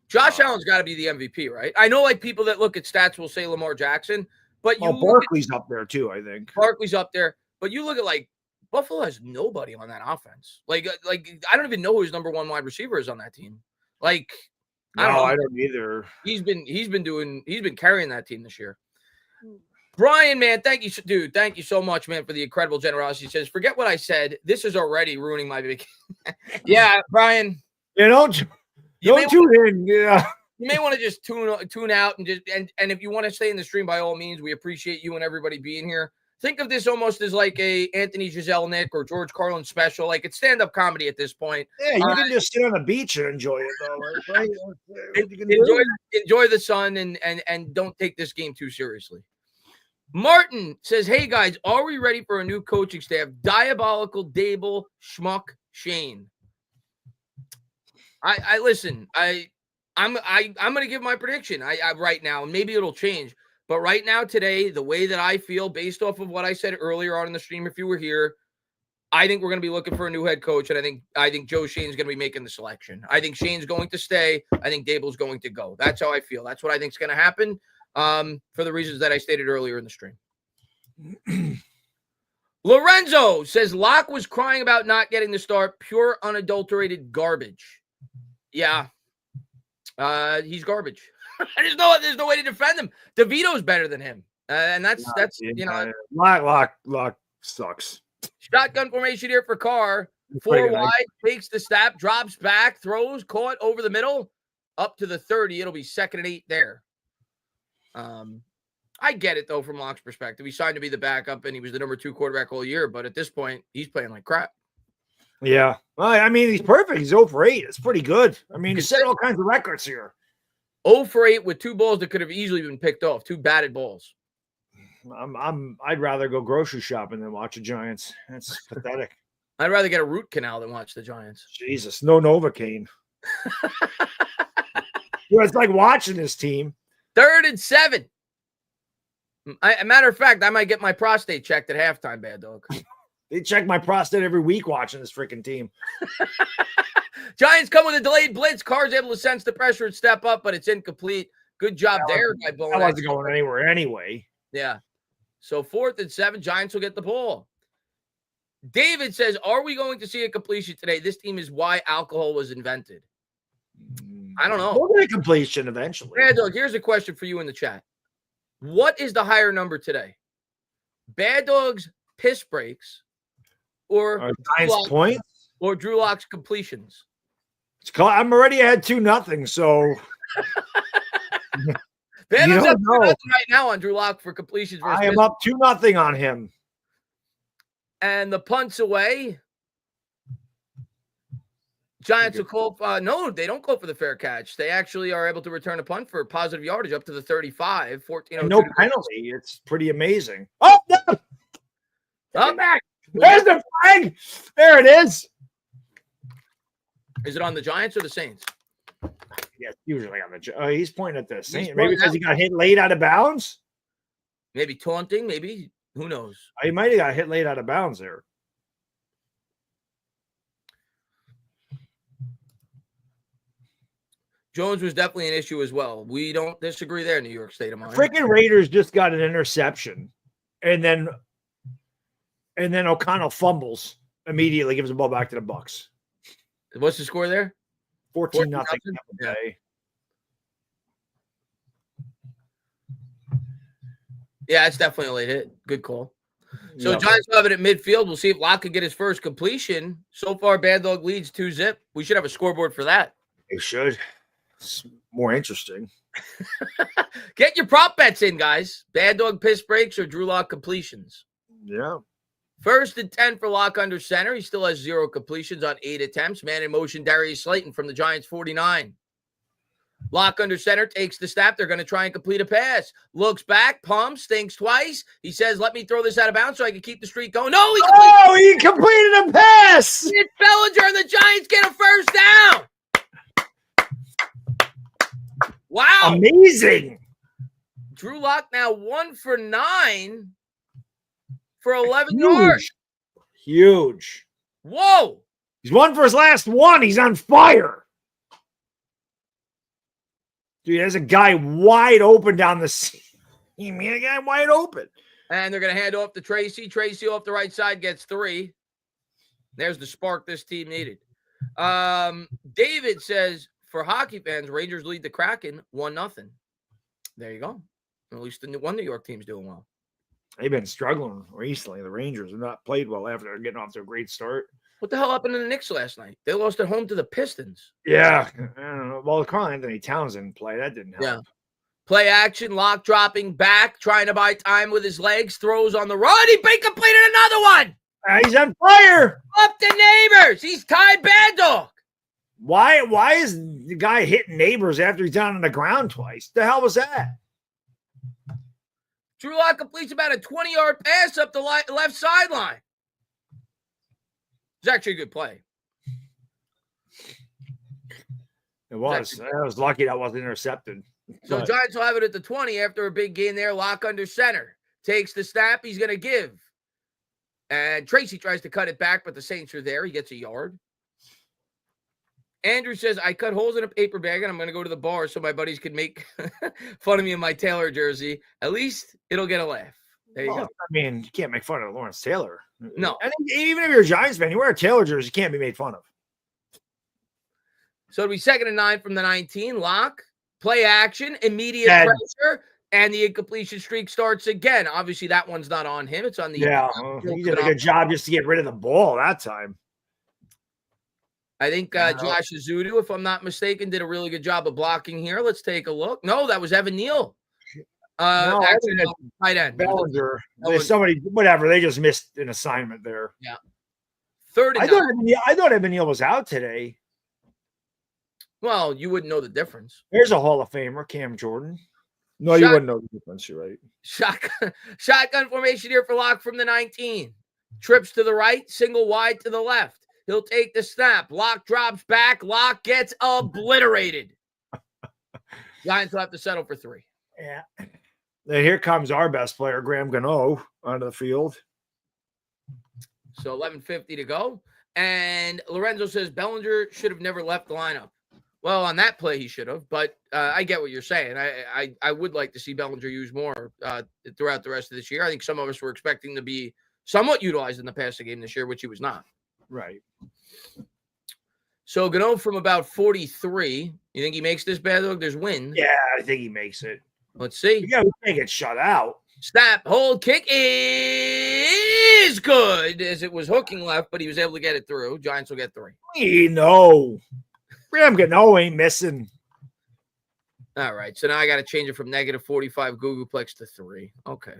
Josh Allen's got to be the MVP, right? I know, like, people that look at stats will say Lamar Jackson, but Barkley's up there too. I think Barkley's up there, but you look at, like, Buffalo has nobody on that offense. Like I don't even know who his number one wide receiver is on that team. Like, I don't either. He's been carrying that team this year. Brian, man, thank you, dude. Thank you so much, man, for the incredible generosity. He says, forget what I said. This is already ruining my vacation. Yeah, Brian. Don't tune in. Yeah. You may want to just tune out and if you want to stay in the stream, by all means, we appreciate you and everybody being here. Think of this almost as like a Anthony Jeselnik or George Carlin special. Like, it's stand-up comedy at this point. Yeah, you can just sit on the beach and enjoy it, though. Right? Enjoy the sun and don't take this game too seriously. Martin says, hey, guys, are we ready for a new coaching staff? Diabolical Dable Schmuck Shane. I listen. I'm going to give my prediction. I right now, maybe it'll change, but right now, today, the way that I feel, based off of what I said earlier on in the stream, if you were here, I think we're going to be looking for a new head coach, and I think Joe Schoen's going to be making the selection. I think Shane's going to stay. I think Dable's going to go. That's how I feel. That's what I think is going to happen. For the reasons that I stated earlier in the stream. Lorenzo says Locke was crying about not getting the start. Pure, unadulterated garbage. Yeah. He's garbage. There's no way to defend him. DeVito's better than him. And that's Locke sucks. Shotgun formation here for Carr. 4 wide, takes the snap, drops back, throws, caught over the middle, up to the 30. It'll be 2nd and 8 there. I get it, though, from Locke's perspective. He signed to be the backup, and he was the number 2 quarterback all year. But at this point, he's playing like crap. Yeah. Well, I mean, he's perfect. He's 0 for 8. It's pretty good. I mean, he set all kinds of records here. 0 for 8 with 2 balls that could have easily been picked off. 2 batted balls. I'd rather go grocery shopping than watch the Giants. That's pathetic. I'd rather get a root canal than watch the Giants. Jesus, no Novocaine. It's like watching this team. 3rd and 7. A matter of fact, I might get my prostate checked at halftime, Bad Dog. They check my prostate every week watching this freaking team. Giants come with a delayed blitz. Carr's able to sense the pressure and step up, but it's incomplete. Good job there by Bowen. That wasn't going anywhere anyway. Yeah. So 4th and 7, Giants will get the ball. David says, are we going to see a completion today? This team is why alcohol was invented. I don't know. We'll get a completion eventually. Bad Dog, here's a question for you in the chat. What is the higher number today? Bad Dog's piss breaks or Giants points or Drew Lock's completions? I'm already ahead 2-0, so Bad Dog's up 2-0 right now on Drew Lock for completions. I am up 2-0 on him. And the punts away. Giants will call. No, they don't call for the fair catch. They actually are able to return a punt for positive yardage up to the 35. 14. No penalty. It's pretty amazing. Oh, no. Come back. There's the flag. There it is. Is it on the Giants or the Saints? Yeah, usually on the. He's pointing at the Saints. Maybe because he got hit late out of bounds. Maybe taunting. Maybe. Who knows? He might have got hit late out of bounds there. Jones was definitely an issue as well. We don't disagree there, New York State of mind. Freaking Raiders just got an interception, and then O'Connell fumbles immediately, gives the ball back to the Bucs. What's the score there? 14-0. Yeah. Yeah, it's definitely a late hit. Good call. So Giants have it at midfield. We'll see if Locke could get his first completion. So far, Bad Dog leads 2-0. We should have a scoreboard for that. They should. It's more interesting. Get your prop bets in, guys. Bad Dog piss breaks or Drew Lock completions. Yeah. 1st and 10 for Locke under center. He still has 0 completions on 8 attempts. Man in motion, Darius Slayton from the Giants 49. Locke under center takes the snap. They're going to try and complete a pass. Looks back, pumps, thinks twice. He says, let me throw this out of bounds so I can keep the streak going. No, he completed a pass. It's Bellinger and the Giants get a first down. Wow. Amazing. Drew Lock now 1 for 9 for 11 yards. Huge. Whoa. He's won for his last one. He's on fire. Dude, there's a guy wide open down the seam. Man, a guy wide open. And they're going to hand off to Tracy. Tracy off the right side gets 3. There's the spark this team needed. David says, for hockey fans, Rangers lead the Kraken 1-0. There you go. At least the one New York team's doing well. They've been struggling recently. The Rangers have not played well after getting off to a great start. What the hell happened to the Knicks last night? They lost at home to the Pistons. Yeah. I don't know. Well, Carl Anthony Towns didn't play. That didn't help. Yeah. Play action, Lock dropping back, trying to buy time with his legs, throws on the run. He completed another one. He's on fire. Up to Neighbors. He's tied Bad Dog. Why is the guy hitting Neighbors after he's down on the ground twice? The hell was that? Drew Lock completes about a 20-yard pass up the left sideline. It's actually a good play. It was. I was lucky that wasn't intercepted. So Giants will have it at the 20 after a big gain there. Lock under center. Takes the snap. He's going to give. And Tracy tries to cut it back, but the Saints are there. He gets a yard. Andrew says, I cut holes in a paper bag, and I'm going to go to the bar so my buddies can make fun of me in my Taylor jersey. At least it'll get a laugh. There you go. I mean, you can't make fun of Lawrence Taylor. No. I think even if you're a Giants fan, you wear a Taylor jersey, you can't be made fun of. So it'll be 2nd and 9 from the 19. Lock, play action, immediate pressure, and the incompletion streak starts again. Obviously, that one's not on him. It's on the he did a good job just to get rid of the ball that time. I think Josh Azudu, if I'm not mistaken, did a really good job of blocking here. Let's take a look. No, that was Evan Neal. No, tight end. Bellinger. Somebody, whatever. They just missed an assignment there. Yeah. 3rd and 9. I thought Evan Neal was out today. Well, you wouldn't know the difference. There's a Hall of Famer, Cam Jordan. No, you wouldn't know the difference. You're right. Shotgun formation here for Lock from the 19. Trips to the right, single wide to the left. He'll take the snap. Lock drops back. Lock gets obliterated. Giants will have to settle for 3. Yeah. Then here comes our best player, Graham Gano, onto the field. So 11:50 to go. And Lorenzo says Bellinger should have never left the lineup. Well, on that play, he should have. But I get what you're saying. I would like to see Bellinger used more throughout the rest of this year. I think some of us were expecting to be somewhat utilized in the passing game this year, which he was not. Right. So Gano from about 43. You think he makes this, Bad Dog? There's wind. Yeah, I think he makes it. Let's see. Yeah, we can't get shut out. Snap, hold, kick is good as it was hooking left, but he was able to get it through. Giants will get 3. No. Graham Gano ain't missing. All right. So now I got to change it from -45 Googleplex to 3. Okay.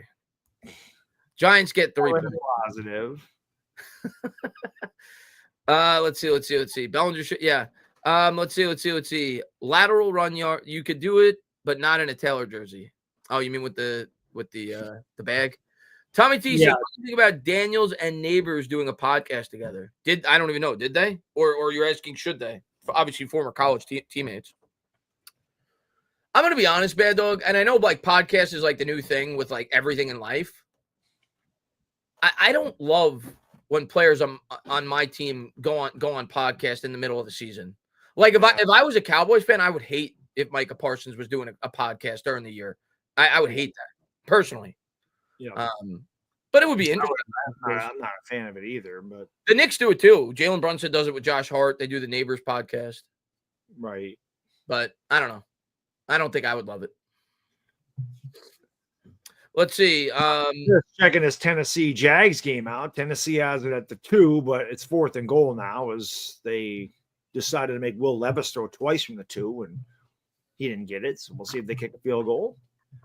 Giants get 3. Positive. Let's see. Bellinger should, let's see. Lateral run yard. You could do it, but not in a Taylor jersey. Oh, you mean with the bag? Tommy T said, what do you think about Daniels and Neighbors doing a podcast together? I don't even know. Did they? Or you're asking, should they? Obviously, former college teammates. I'm going to be honest, Bad Dog, and I know like podcast is like the new thing with like everything in life. I don't love when players on my team go on podcast in the middle of the season. Like if I was a Cowboys fan, I would hate if Micah Parsons was doing a podcast during the year. I would hate that personally. Yeah. But it would be interesting. I'm not a fan of it either. But the Knicks do it too. Jalen Brunson does it with Josh Hart. They do the Neighbors podcast. Right. But I don't know. I don't think I would love it. Let's see. Just checking this Tennessee Jags game out. Tennessee has it at the 2, but it's 4th and goal now as they decided to make Will Levis throw twice from the 2, and he didn't get it. So we'll see if they kick a field goal.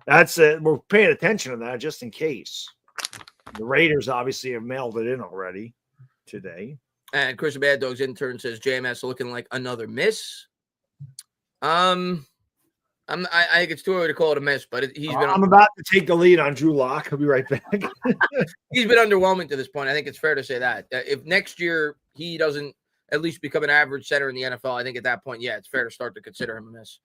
That's it. We're paying attention to that just in case. The Raiders obviously have mailed it in already today. And Chris Bad Dog's intern says JMS looking like another miss. I think it's too early to call it a miss, but I'm about to take the lead on Drew Lock. I'll be right back. He's been underwhelming to this point. I think it's fair to say that. If next year he doesn't at least become an average center in the NFL, I think at that point, it's fair to start to consider him a miss.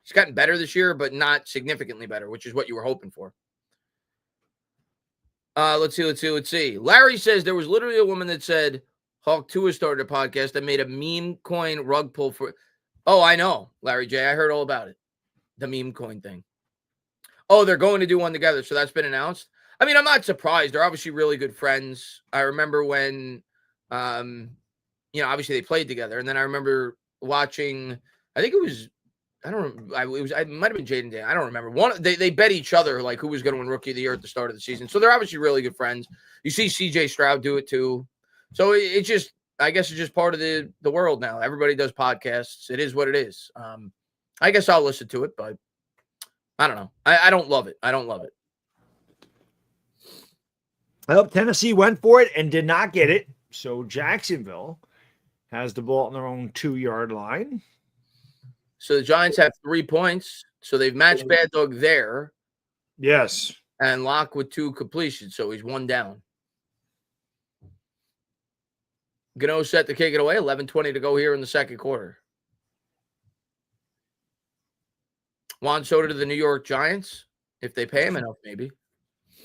He's gotten better this year, but not significantly better, which is what you were hoping for. Let's see. Larry says there was literally a woman that said Hawk 2 has started a podcast that made a meme coin rug pull for. Oh, I know, Larry J. I heard all about it. The meme coin thing. Oh, they're going to do one together. So that's been announced. I mean, I'm not surprised. They're obviously really good friends. I remember when, obviously they played together. And then I remember watching, I think it was, I might have been Jaden Dan. I don't remember. They bet each other like who was going to win Rookie of the Year at the start of the season. So they're obviously really good friends. You see CJ Stroud do it too. So it's just, I guess it's just part of the world now. Everybody does podcasts. It is what it is. I guess I'll listen to it, but I don't know. I don't love it. Well, Tennessee went for it and did not get it. So Jacksonville has the ball on their own 2-yard line. So the Giants have 3 points. So they've matched Bad Dog there. Yes. And Locke with 2 completions. So he's 1 down. Gano set to kick it away. 11:20 to go here in the second quarter. Juan Soto to the New York Giants. If they pay him enough, maybe.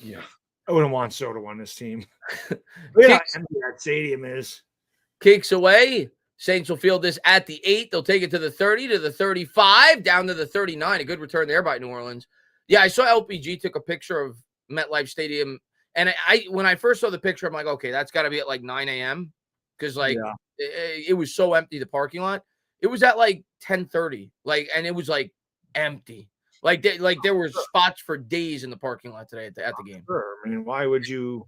Yeah. I wouldn't want Soto on this team. Look at how empty that stadium is. Kicks away. Saints will field this at the 8. They'll take it to the 30, to the 35, down to the 39. A good return there by New Orleans. Yeah, I saw LPG took a picture of MetLife Stadium. And when I first saw the picture, I'm like, okay, that's got to be at like 9 a.m. Because it was so empty, the parking lot. It was at like 10:30. And it was like empty. There were spots for days in the parking lot today at the game. Sure. I mean, why would you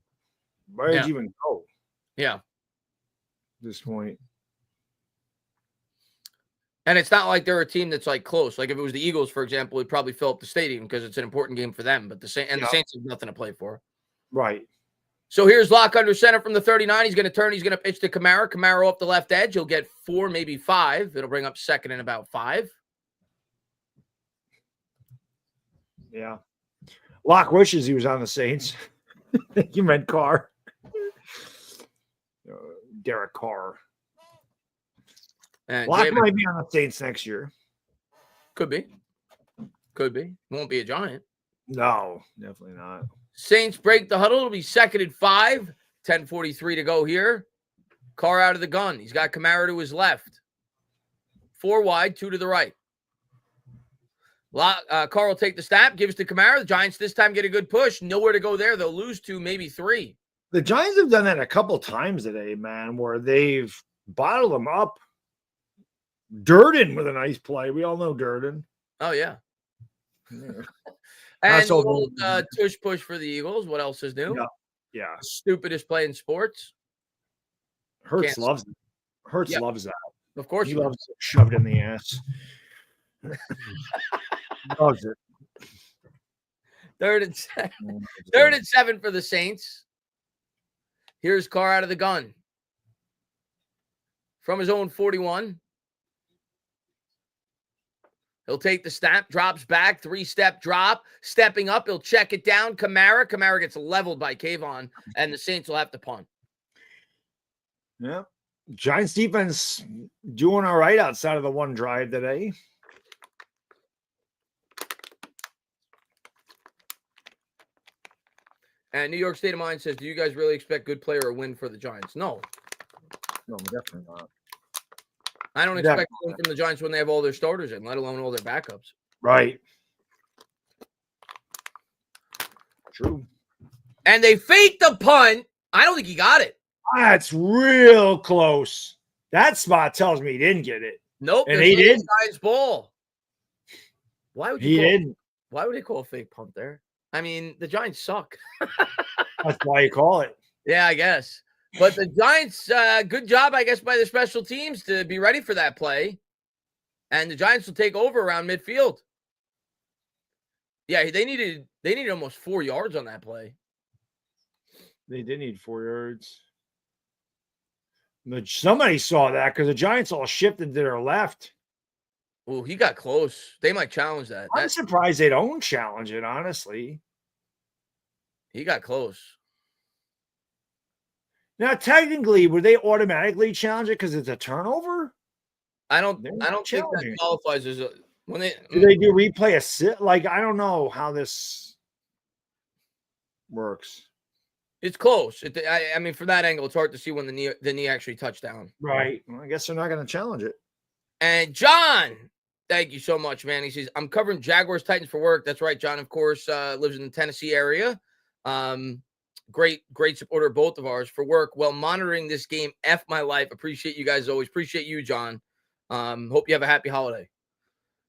even go? Yeah. At this point. And it's not like they're a team that's like close. Like if it was the Eagles, for example, it'd probably fill up the stadium because it's an important game for them. But the Saints have nothing to play for. Right. So here's Locke under center from the 39. He's going to turn. He's going to pitch to Kamara. Kamara off the left edge. He'll get 4, maybe 5. It'll bring up second and about 5. Yeah. Locke wishes he was on the Saints. You meant Carr. Derek Carr. And Locke might be on the Saints next year. Could be. Won't be a Giant. No, definitely not. Saints break the huddle. It'll be 2nd and 5. 10:43 to go here. Carr out of the gun. He's got Kamara to his left. 4 wide, 2 to the right. Carr will take the snap, gives to Kamara. The Giants this time get a good push. Nowhere to go there. They'll lose 2, maybe 3. The Giants have done that a couple times today, man, where they've bottled them up. Durden with a nice play. We all know Durden. Oh, yeah. Yeah. And the old tush push for the Eagles. What else is new? Yeah. Stupidest play in sports. Hurts loves it. Hurts loves that. Of course he loves it shoved in the ass. Loves it. 3rd and 7 for the Saints. Here's Carr out of the gun. From his own 41. He'll take the snap, drops back, 3-step drop, stepping up. He'll check it down. Kamara gets leveled by Kayvon, and the Saints will have to punt. Yeah. Giants defense doing all right outside of the one drive today. And New York State of Mind says, do you guys really expect good play or a win for the Giants? No. No, definitely not. I don't expect a win from the Giants when they have all their starters in, let alone all their backups. Right. True. And they faked the punt. I don't think he got it. That's real close. That spot tells me he didn't get it. Nope. And he did. Giants ball. Why would he didn't? Why would they call a fake punt there? I mean, the Giants suck. That's why you call it. Yeah, I guess. But the Giants, good job, I guess, by the special teams to be ready for that play. And the Giants will take over around midfield. Yeah, they needed almost 4 yards on that play. They did need 4 yards. But somebody saw that because the Giants all shifted to their left. Oh, he got close. They might challenge that. I'm surprised they don't challenge it, honestly. He got close. Now, technically, would they automatically challenge it because it's a turnover? I don't think that qualifies as a. When they do they do replay assist? Like, I don't know how this works. It's close. I mean, from that angle, it's hard to see when the knee actually touched down. Right. Well, I guess they're not going to challenge it. And John, thank you so much, man. He says, I'm covering Jaguars Titans for work. That's right. John, of course, lives in the Tennessee area. Great supporter of both of ours for work while monitoring this game. F my life. Appreciate you guys always. Appreciate you, John. Hope you have a happy holiday.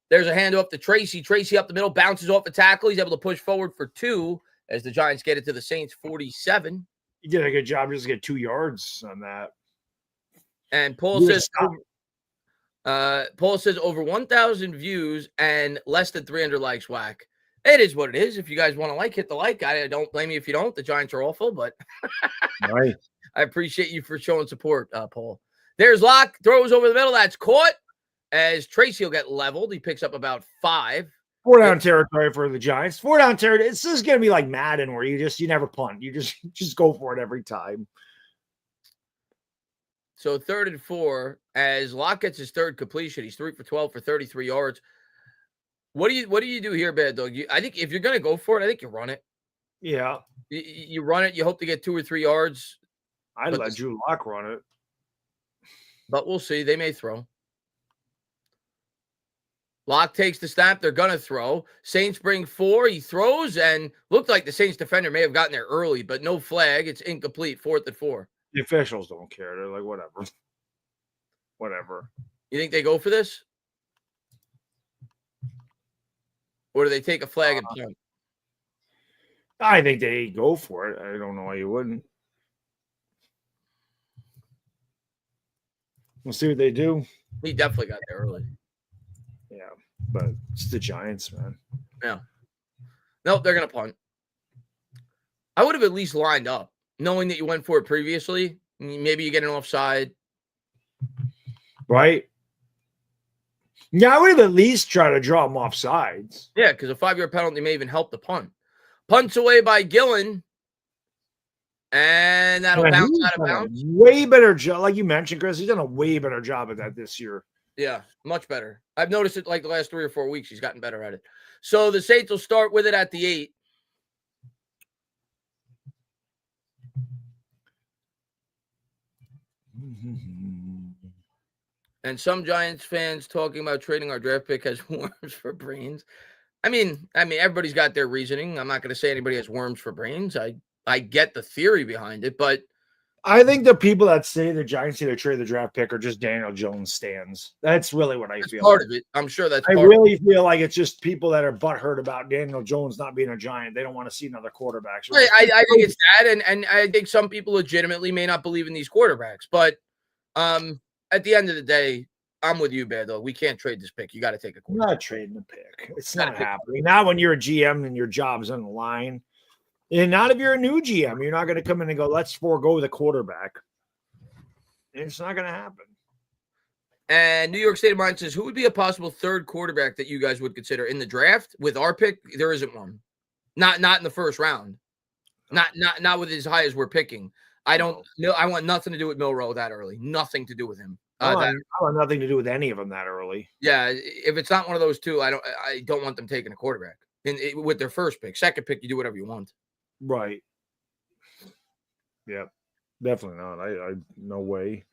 There's a handoff to Tracy. Tracy up the middle, bounces off a tackle. He's able to push forward for 2 as the Giants get it to the Saints 47. You did a good job just to get 2 yards on that. And Paul says over 1,000 views and less than 300 likes. Whack. It is what it is. If you guys want to hit the like. I don't blame you if you don't. The Giants are awful, but right. I appreciate you for showing support, Paul. There's Locke, throws over the middle. That's caught as Tracy will get leveled. He picks up about 5. 4 down territory for the Giants. 4 down territory. It's just going to be like Madden where you never punt. You just go for it every time. So 3rd and 4 as Locke gets his 3rd completion. He's 3 for 12 for 33 yards. What do you do here, Bad Dog? I think if you're going to go for it, I think you run it. Yeah. You run it. You hope to get 2 or 3 yards. I'd let Drew Lock run it. But we'll see. They may throw. Locke takes the snap. They're going to throw. Saints bring 4. He throws and looked like the Saints defender may have gotten there early, but no flag. It's incomplete. 4th and 4. The officials don't care. They're like, whatever. Whatever. You think they go for this? Or do they take a flag and punt? I think they go for it. I don't know why you wouldn't. We'll see what they do. He definitely got there early. Yeah, but it's the Giants, man. Yeah. Nope, they're going to punt. I would have at least lined up, knowing that you went for it previously. Maybe you get an offside. Right? Yeah, I would have at least tried to draw them off sides. Yeah, because a 5-yard penalty may even help the punt. Punts away by Gillen. And that'll bounce out of bounds. Way better job. Like you mentioned, Chris, he's done a way better job at that this year. Yeah, much better. I've noticed it like the last 3 or 4 weeks. He's gotten better at it. So the Saints will start with it at the 8. And some Giants fans talking about trading our draft pick as worms for brains. I mean, everybody's got their reasoning. I'm not going to say anybody has worms for brains. I get the theory behind it, but I think the people that say the Giants either trade the draft pick or just Daniel Jones stands. That's really what I feel. Part of it. I'm sure that's. I really feel like it's just people that are butthurt about Daniel Jones not being a Giant. They don't want to see another quarterback. So I think it's that, and I think some people legitimately may not believe in these quarterbacks, but at the end of the day, I'm with you, Bad Dog. We can't trade this pick. You got to take a quarterback. I'm not trading the pick. It's not happening. Not when you're a GM and your job's on the line. And not if you're a new GM. You're not going to come in and go, let's forego the quarterback. It's not going to happen. And New York State of Mind says, who would be a possible 3rd quarterback that you guys would consider in the draft? With our pick, there isn't one. Not in the first round. Not with as high as we're picking. I don't know. I want nothing to do with Milroe that early. Nothing to do with him. I want nothing to do with any of them that early. Yeah, if it's not one of those two, I don't want them taking a quarterback with their first pick. Second pick, you do whatever you want. Right. Yep. Definitely not. I no way.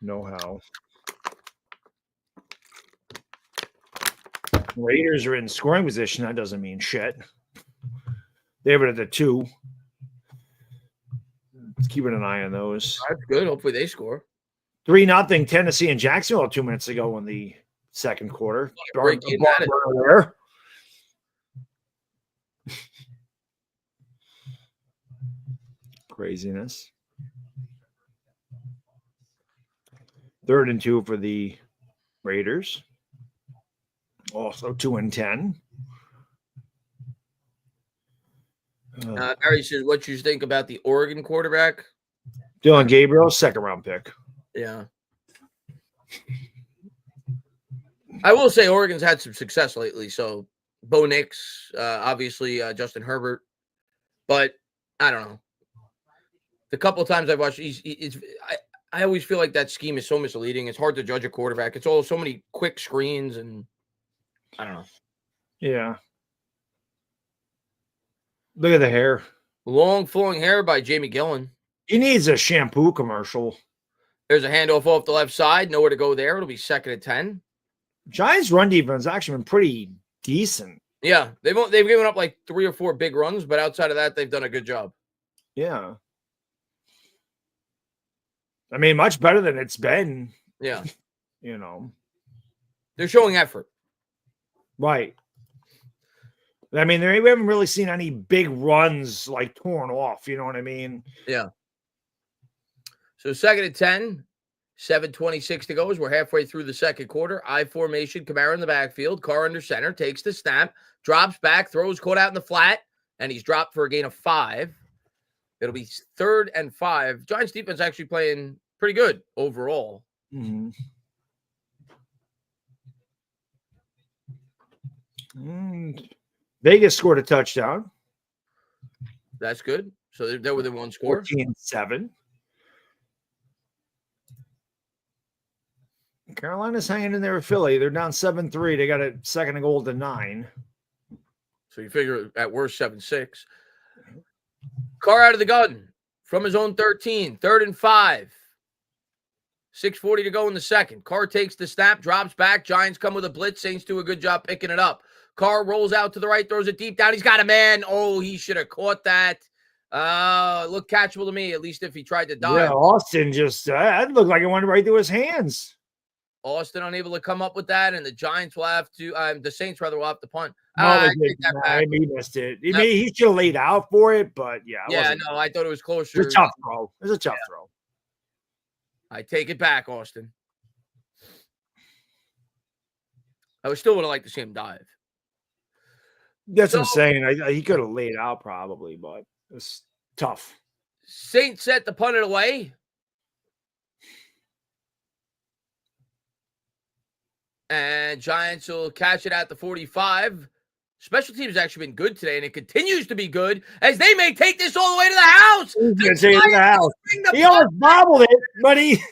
No how. Raiders are in scoring position. That doesn't mean shit. They have it at the 2. Keeping an eye on those. That's good. Hopefully they score. 3-0 Tennessee and Jacksonville 2 minutes ago in the second quarter. There. Craziness. 3rd and 2 for the Raiders. Also 2-10. Harry says, what you think about the Oregon quarterback? Dylan Gabriel, 2nd round pick. Yeah. I will say Oregon's had some success lately. So Bo Nix, obviously Justin Herbert. But I don't know. The couple of times I've watched, I always feel like that scheme is so misleading. It's hard to judge a quarterback. It's all so many quick screens and I don't know. Yeah. Look at the hair. Long flowing hair by Jamie Gillen. He needs a shampoo commercial. There's a handoff off the left side. Nowhere to go there. It'll be 2nd and 10. Giants' run defense has actually been pretty decent. Yeah, they've given up like 3 or 4 big runs, but outside of that, they've done a good job. Yeah. I mean, much better than it's been. Yeah. You know. They're showing effort. Right. I mean, we haven't really seen any big runs like torn off. You know what I mean? Yeah. So 2nd and 10, 7:26 to go as we're halfway through the second quarter. I formation, Kamara in the backfield, Carr under center, takes the snap, drops back, throws caught out in the flat, and he's dropped for a gain of 5. It'll be 3rd and 5. Giants defense actually playing pretty good overall. Mm-hmm. Vegas scored a touchdown. That's good. So they're within one score. 14-7. Carolina's hanging in there with Philly. They're down 7-3. They got a 2nd and goal to 9. So you figure at worst 7-6. Carr out of the gun from his own 13. 3rd and 5. 6:40 to go in the second. Carr takes the snap, drops back. Giants come with a blitz. Saints do a good job picking it up. Carr rolls out to the right, throws it deep down. He's got a man. Oh, he should have caught that. Looked catchable to me, at least if he tried to dive. Yeah, Austin just that looked like it went right through his hands. Austin unable to come up with that, and the Giants will have to, the Saints rather will have to punt. Maybe he missed it. He should have laid out for it, but yeah. No, I thought it was closer. It's a tough throw. It was a tough throw. I take it back, Austin. I would still would have liked to see him dive. That's what I'm saying. He could have laid out probably, but it's tough. Saints set to punt it away. And Giants will catch it at the 45. Special teams has actually been good today, and it continues to be good as they may take this all the way to the house. He almost bobbled it, but he...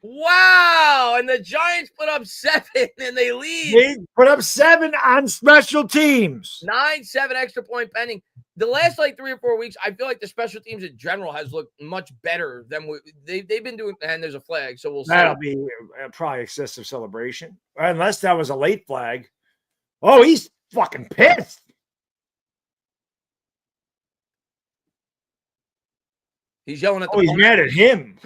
Wow, and the Giants put up 7, and they lead. They put up 7 on special teams. 9-7 extra point pending. The last 3 or 4 weeks, I feel like the special teams in general has looked much better than they've been doing. And there's a flag, so we'll see. That'll be probably excessive celebration, unless that was a late flag. Oh, he's fucking pissed. He's yelling at the he's mad at him.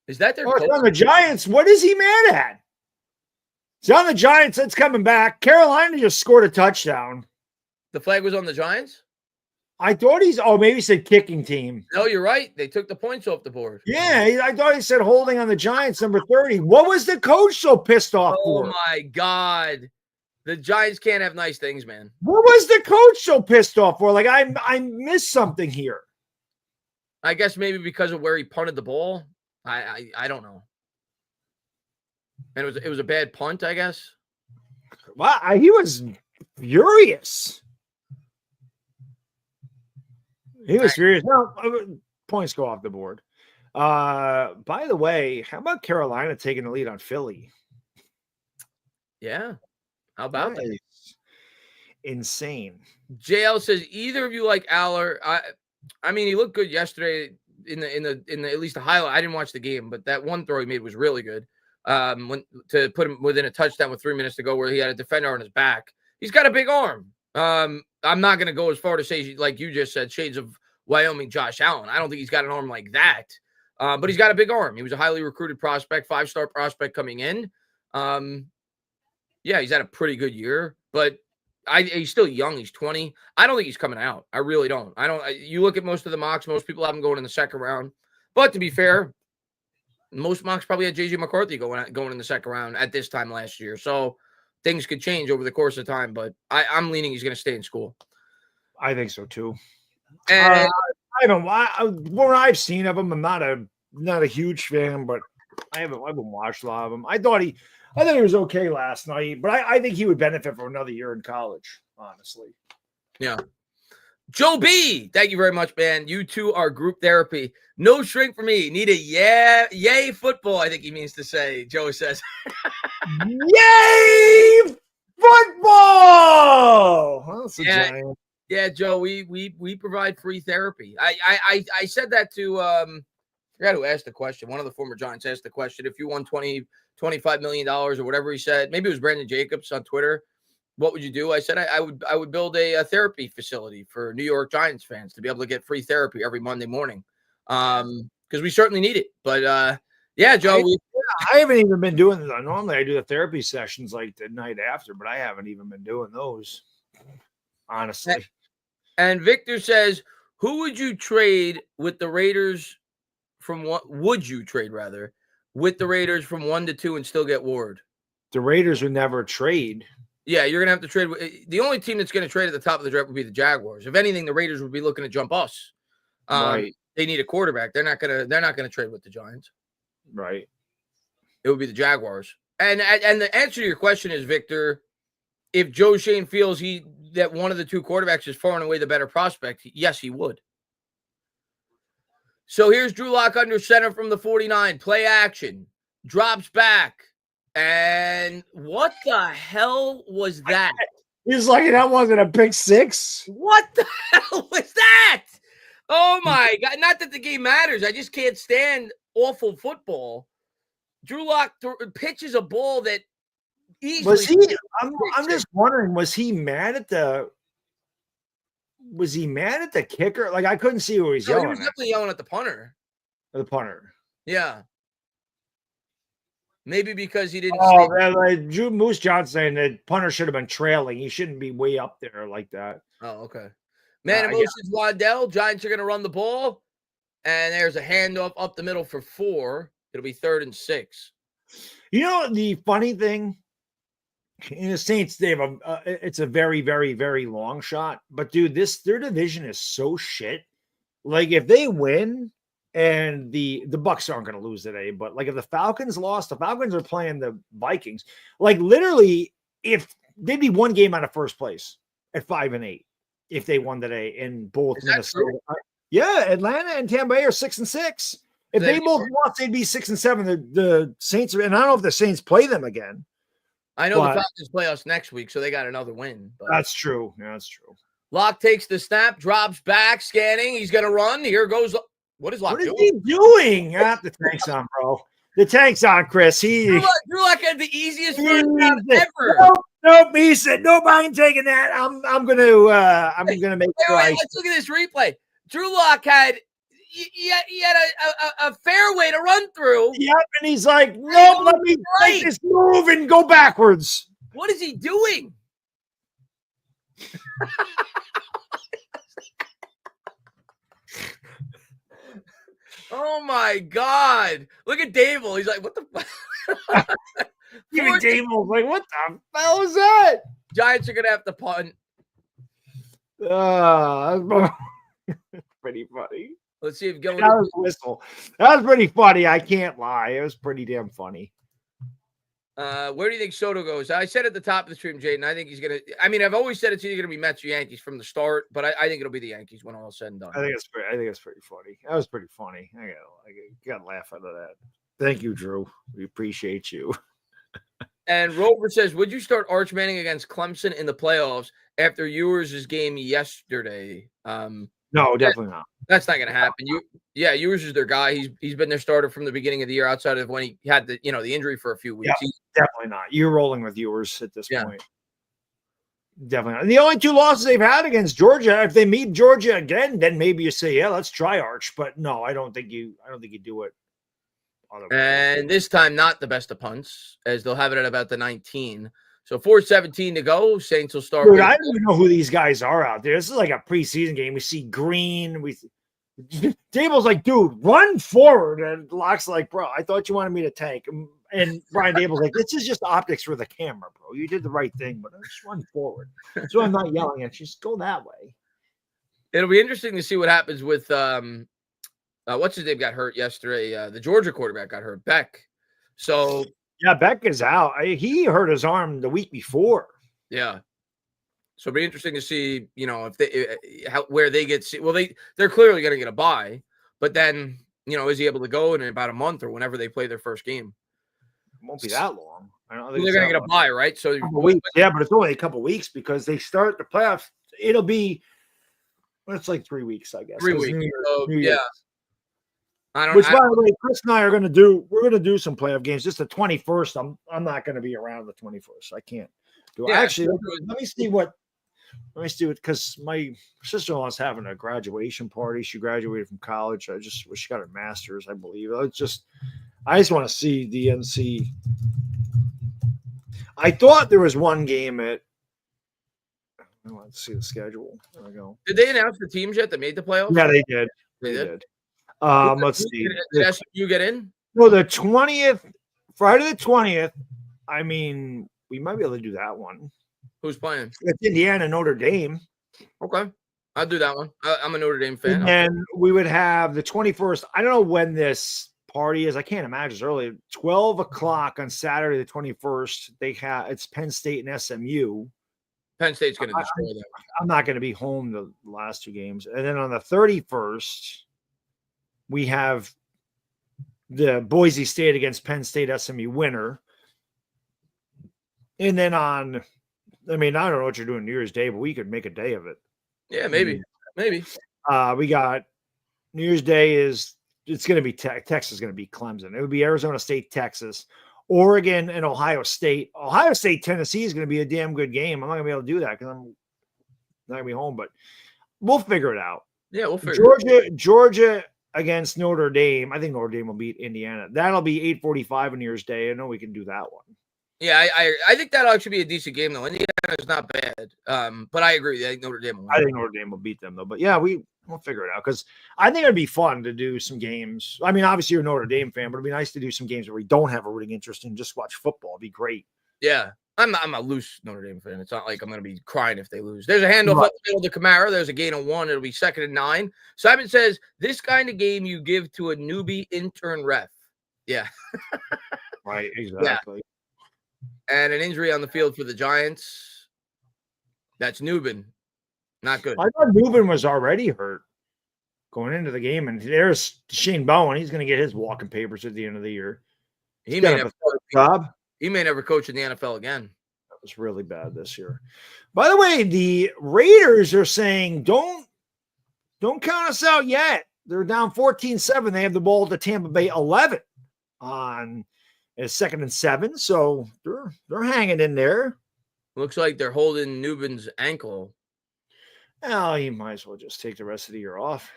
Is that their it's on the Giants? What is he mad at? It's on the Giants. It's coming back. Carolina just scored a touchdown. The flag was on the Giants? I thought maybe he said kicking team. No, you're right. They took the points off the board. Yeah, I thought he said holding on the Giants, number 30. What was the coach so pissed off for? Oh, my God. The Giants can't have nice things, man. What was the coach so pissed off for? Like, I missed something here. I guess maybe because of where he punted the ball. I don't know. And it was a bad punt, I guess. Wow, he was furious. He was furious. No, points go off the board. By the way, how about Carolina taking the lead on Philly? Yeah. How about that? Insane. JL says either of you like Aller. I mean, he looked good yesterday in the at least the highlight. I didn't watch the game, but that one throw he made was really good. To put him within a touchdown with 3 minutes to go, where he had a defender on his back. He's got a big arm. I'm not going to go as far to say, like you just said, shades of Wyoming Josh Allen. I don't think he's got an arm like that, but he's got a big arm. He was a highly recruited prospect, 5-star prospect coming in. Yeah, he's had a pretty good year, but he's still young. He's 20. I don't think he's coming out. I really don't. You look at most of the mocks, most people have him going in the second round. But to be fair, most mocks probably had J.J. McCarthy going in the second round at this time last year. So things could change over the course of time, but I'm leaning he's going to stay in school. I think so too. And what I've seen of him, I'm not a huge fan, but I haven't watched a lot of him. I thought he was okay last night, but I think he would benefit from another year in college, honestly. Yeah. Joe B, thank you very much, man. You two are group therapy. No shrink for me. Need a yay football, I think he means to say, Joe says. Yay! Football! Well, that's a giant. Yeah, Joe, we provide free therapy. I said that to I forgot who asked the question. One of the former Giants asked the question. If you won $25 million or whatever he said, maybe it was Brandon Jacobs on Twitter. What would you do? I said I would build a therapy facility for New York Giants fans to be able to get free therapy every Monday morning. Because we certainly need it. But yeah, Joe. I haven't even been doing that. Normally I do the therapy sessions like the night after, but I haven't even been doing those. Honestly. And Victor says, who would you trade with the Raiders from what would you trade rather with the Raiders from 1 to 2 and still get Ward? The Raiders would never trade. Yeah, you're gonna have to trade. The only team that's going to trade at the top of the draft would be the Jaguars. If anything, the Raiders would be looking to jump us. Right. They need a quarterback. They're not gonna trade with the Giants. Right. It would be the Jaguars. And the answer to your question is, Victor, if Joe Schoen feels that one of the two quarterbacks is far and away the better prospect, yes, he would. So here's Drew Lock under center from the 49. Play action. Drops back. And what the hell was that? He's like, that wasn't a pick six. What the hell was that? Oh, my God. Not that the game matters. I just can't stand awful football. Drew Lock pitches a ball that easily. Was he? I'm just wondering, was he mad at the kicker? Like, I couldn't see who he's yelling He was definitely yelling at the punter. The punter. Yeah. Maybe because he didn't. Like Drew Moose Johnson saying that punter should have been trailing. He shouldn't be way up there like that. Oh, okay. Man emotions, Waddell. Giants are going to run the ball. And there's a handoff up the middle for 4. It'll be 3rd and 6. You know, the funny thing, in the Saints, they have it's a very, very, very long shot. But, dude, their division is so shit. Like, if they win, and the Bucks aren't going to lose today, but like if the Falcons lost, the Falcons are playing the Vikings. Like literally, if they'd be one game out of first place at 5-8 if they won today in both Minnesota. Yeah, Atlanta and Tampa Bay are 6-6. If they both lost, they'd be 6-7. The Saints, and I don't know if the Saints play them again. I know the Falcons play us next week, so they got another win. But. That's true. Yeah, that's true. Lock takes the snap, drops back, scanning. He's going to run. Here goes. What is Lock doing? What is he doing? The tank's on, bro. The tank's on, Chris. Drew Lock had the easiest first down ever. Nope. He said, nope, I ain't taking that. I'm gonna make sure. Let's look at this replay. Drew Lock had he had a fairway to run through. Yep, and he's like, nope, let me make this move and go backwards. What is he doing? Oh my God! Look at Dable. He's like, "What the?" Even Dable's like, "What the hell is that?" Giants are gonna have to punt. That's pretty funny. Let's see if going. That was a whistle. That was pretty funny. I can't lie. It was pretty damn funny. Where do you think Soto goes? I said at the top of the stream, Jaden. I think he's gonna. I mean, I've always said it's either gonna be Mets or Yankees from the start, but I think it'll be the Yankees when all is said and done. I think it's pretty funny. That was pretty funny. I gotta laugh out of that. Thank you, Drew. We appreciate you. And Rover says, would you start Arch Manning against Clemson in the playoffs after Ewers' game yesterday? No, definitely not. That's not going to happen. Ewers is their guy. He's been their starter from the beginning of the year, outside of when he had the injury for a few weeks. Yeah, definitely not. You're rolling with Ewers at this point. Definitely not. And the only 2 losses they've had against Georgia, if they meet Georgia again, then maybe you say, yeah, let's try Arch. But no, I don't think you do it. And this time, not the best of punts, as they'll have it at about the 19. So 4:17 to go. Saints will start. Dude, I don't even know who these guys are out there. This is like a preseason game. We see Green. Dable's like, dude, run forward. And Locke's like, bro, I thought you wanted me to tank. And Brian Dable's like, this is just optics for the camera, bro. You did the right thing, but just run forward. So I'm not yelling at you. Just go that way. It'll be interesting to see what happens with what's his name got hurt yesterday. The Georgia quarterback got hurt, Beck. So yeah, Beck is out. He hurt his arm the week before. Yeah. So it'll be interesting to see, if they where they get. Well, they're clearly going to get a bye, but then is he able to go in about a month or whenever they play their first game? It won't be that long. I don't think They're going to get a bye, right? So yeah, but it's only a couple weeks because they start the playoffs. It'll be it's like 3 weeks, I guess. 3 weeks. New Yeah. Which, by the way, Chris and I are going to do. We're going to do some playoff games. Just the 21st. I'm not going to be around the 21st. I can't do it. Yeah, Actually, let me see what. Let me see it because my sister-in-law is having a graduation party. She graduated from college. She got her master's, I believe. I just want to see the NC. I thought there was one game at. I want to see the schedule. There we go. Did they announce the teams yet that made the playoffs? Yeah, they did. They did. Let's see. Did SMU get in? No, the 20th, Friday the 20th. I mean, we might be able to do that one. Who's playing? It's Indiana, Notre Dame. Okay. I'll do that one. I'm a Notre Dame fan. And then we would have the 21st. I don't know when this party is. I can't imagine. It's early. 12 o'clock on Saturday the 21st. It's Penn State and SMU. Penn State's going to destroy them. I'm not going to be home the last 2 games. And then on the 31st, we have the Boise State against Penn State SMU winner. And then I don't know what you're doing New Year's Day, but we could make a day of it. Yeah, maybe. We got New Year's Day it's going to be Texas is going to be Clemson. It would be Arizona State, Texas, Oregon, and Ohio State. Ohio State, Tennessee is going to be a damn good game. I'm not going to be able to do that because I'm not going to be home, but we'll figure it out. Yeah, we'll figure it out. Georgia against Notre Dame. I think Notre Dame will beat Indiana. That'll be 8:45 on New Year's Day. I know we can do that one. Yeah, I think that'll actually be a decent game though. Indiana is not bad, but I agree. I think Notre Dame will win. I think Notre Dame will beat them though. But yeah, we'll figure it out because I think it'd be fun to do some games. I mean, obviously you're a Notre Dame fan, but it'd be nice to do some games where we don't have a rooting interest and just watch football. It'd be great. Yeah, I'm a loose Notre Dame fan. It's not like I'm going to be crying if they lose. There's a handoff up the middle to Kamara. There's a gain of 1. It'll be 2nd and 9. Simon says this kind of game you give to a newbie intern ref. Yeah. Right. Exactly. Yeah. And an injury on the field for the Giants. That's Nubin. Not good. I thought Nubin was already hurt going into the game, and there's Shane Bowen. He's going to get his walking papers at the end of the year. He may never coach in the NFL again. That was really bad this year. By the way, the Raiders are saying don't count us out yet. They're down 14-7. They have the ball at the Tampa Bay 11 on a 2nd and 7. So they're hanging in there. Looks like they're holding Nubin's ankle. Oh, you might as well just take the rest of the year off.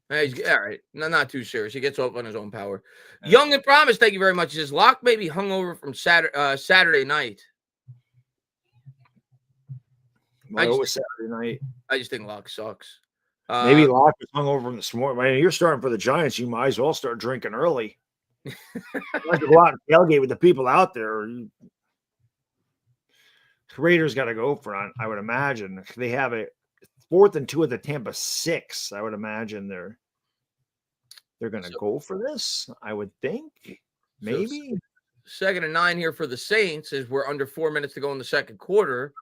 Hey, all right. No, not too serious. He gets off on his own power. Young and Promise, thank you very much. He says Locke may be hungover from Saturday night. Well, it was Saturday night. I just think Locke sucks. Maybe Locke was hungover from this morning. Man, you're starting for the Giants. You might as well start drinking early. You like to go out and tailgate with the people out there. Raiders got to go front, I would imagine. They have a 4th and 2 at the Tampa 6. I would imagine they're going to go for this. I would think maybe 2nd and 9 here for the Saints as we're under 4 minutes to go in the second quarter.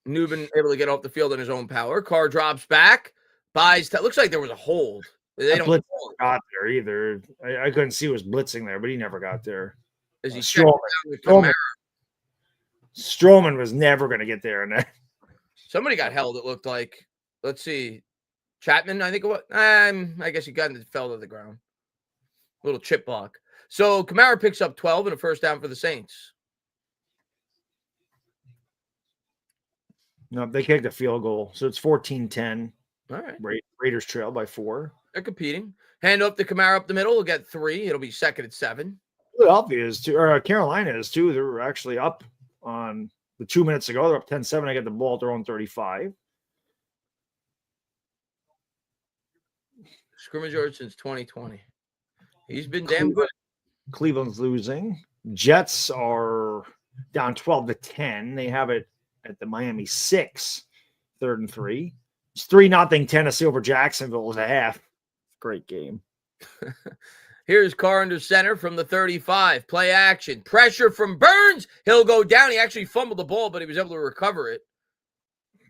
Nubin able to get off the field in his own power. Carr drops back, buys. Looks like there was a hold. They don't got there either. I couldn't see who was blitzing there, but he never got there. As he Stroman was never going to get there. And somebody got held. It looked like. Let's see, Chapman. I think it was. I guess he fell to the ground. Little chip block. So Kamara picks up 12 and a first down for the Saints. No, they kicked a field goal, so it's 14-10. All right. Raiders trail by 4. They're competing. Hand up to Kamara up the middle. We'll get 3. It'll be 2nd and 7. Philadelphia is too, or Carolina is too. They're actually up on the 2 minutes ago. They're up 10-7. I get the ball at their own 35. Scrimmage yard since 2020. He's been damn good. Cleveland's losing. Jets are down 12-10. They have it at the Miami 6, 3rd and 3. It's 3-0 Tennessee over Jacksonville at a half. Great game. Here's Carr under center from the 35. Play action. Pressure from Burns. He'll go down. He actually fumbled the ball, but he was able to recover it.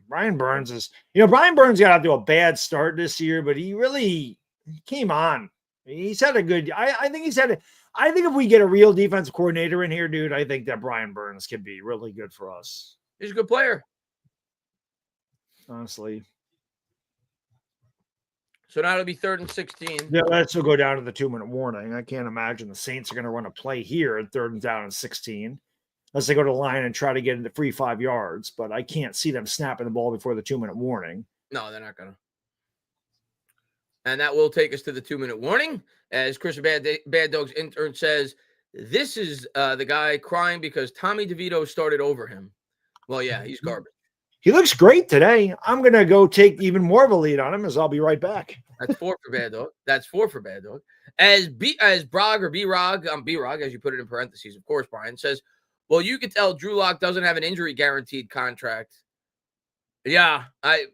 Brian Burns Brian Burns got out to a bad start this year, but he came on. He's had a good, I think if we get a real defensive coordinator in here, dude, I think that Brian Burns can be really good for us. He's a good player. Honestly. So now it'll be 3rd and 16. Yeah, let's go down to the 2-minute warning. I can't imagine the Saints are going to run a play here at 3rd and down and 16. Unless they go to the line and try to get into free 5 yards. But I can't see them snapping the ball before the 2-minute warning. No, they're not going to. And that will take us to the 2-minute warning. As Chris Bad Dog's intern says, this is the guy crying because Tommy DeVito started over him. Well, yeah, he's garbage. He looks great today. I'm going to go take even more of a lead on him as I'll be right back. That's 4 for Bad Dog. That's 4 for Bad Dog. As Brog or B-Rog, B-Rog, as you put it in parentheses, of course, Brian, says, well, you could tell Drew Lock doesn't have an injury guaranteed contract. Yeah, I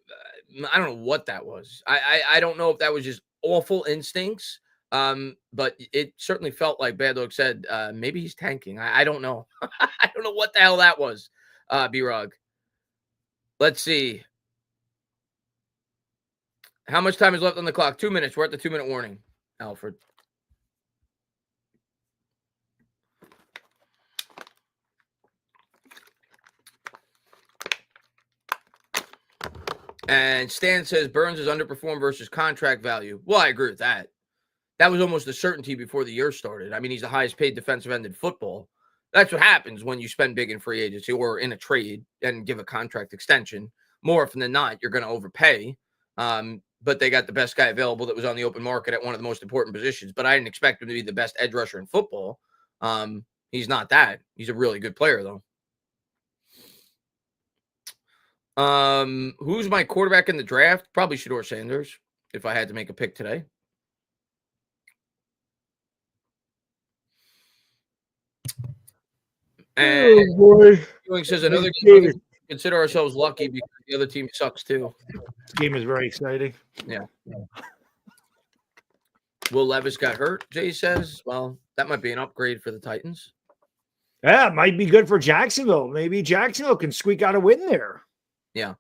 don't know what that was. I don't know if that was just awful instincts, but it certainly felt like Bad Dog said, maybe he's tanking. I don't know. I don't know what the hell that was, B-Rog. Let's see. How much time is left on the clock? 2 minutes. We're at the 2-minute warning, Alfred. And Stan says Burns has underperformed versus contract value. Well, I agree with that. That was almost a certainty before the year started. I mean, he's the highest paid defensive end in football. That's what happens when you spend big in free agency or in a trade and give a contract extension. More often than not, you're going to overpay. But they got the best guy available that was on the open market at one of the most important positions. But I didn't expect him to be the best edge rusher in football. He's not that. He's a really good player, though. Who's my quarterback in the draft? Probably Shedeur Sanders, if I had to make a pick today. And oh boy. Ewing says another game. Consider ourselves lucky because the other team sucks too. This game is very exciting. Yeah. Will Levis got hurt, Jay says. Well, that might be an upgrade for the Titans. Yeah, it might be good for Jacksonville. Maybe Jacksonville can squeak out a win there. Yeah.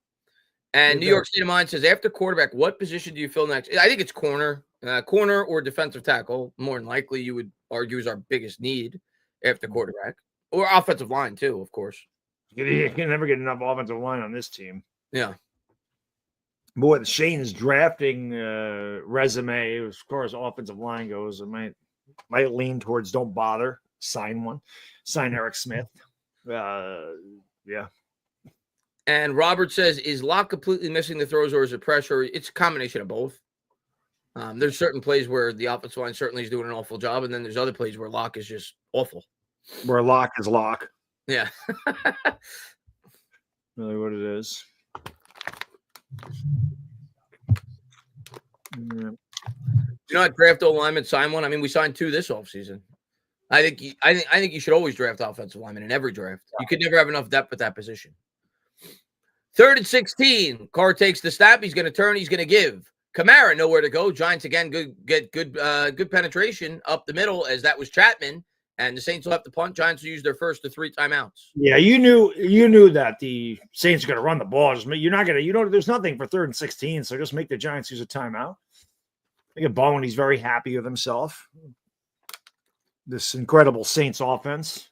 And New York State of Mind says, after quarterback, what position do you fill next? I think it's corner. Corner or defensive tackle. More than likely, you would argue is our biggest need after quarterback. Or offensive line, too, of course. You can never get enough offensive line on this team. Yeah. Boy, the Shane's drafting resume, as far as offensive line goes, it might lean towards don't bother. Sign one. Sign Eric Smith. Yeah. And Robert says, is Locke completely missing the throws or is it pressure? It's a combination of both. There's certain plays where the offensive line certainly is doing an awful job, and then there's other plays where Locke is just awful. Where Locke is Locke. Yeah. Really what it is. Yeah. You know, draft O-lineman, sign one. I mean, we signed 2 this offseason. I think you should always draft offensive linemen in every draft. You could never have enough depth at that position. 3rd and 16. Carr takes the snap. He's going to turn. He's going to give. Kamara nowhere to go. Giants again get good penetration up the middle as that was Chapman. And the Saints will have to punt. Giants will use their first of 3 timeouts. Yeah, you knew that the Saints are going to run the ball. You're not going to. There's nothing for 3rd and 16. So just make the Giants use a timeout. Look at Bowen. He's very happy with himself. This incredible Saints offense.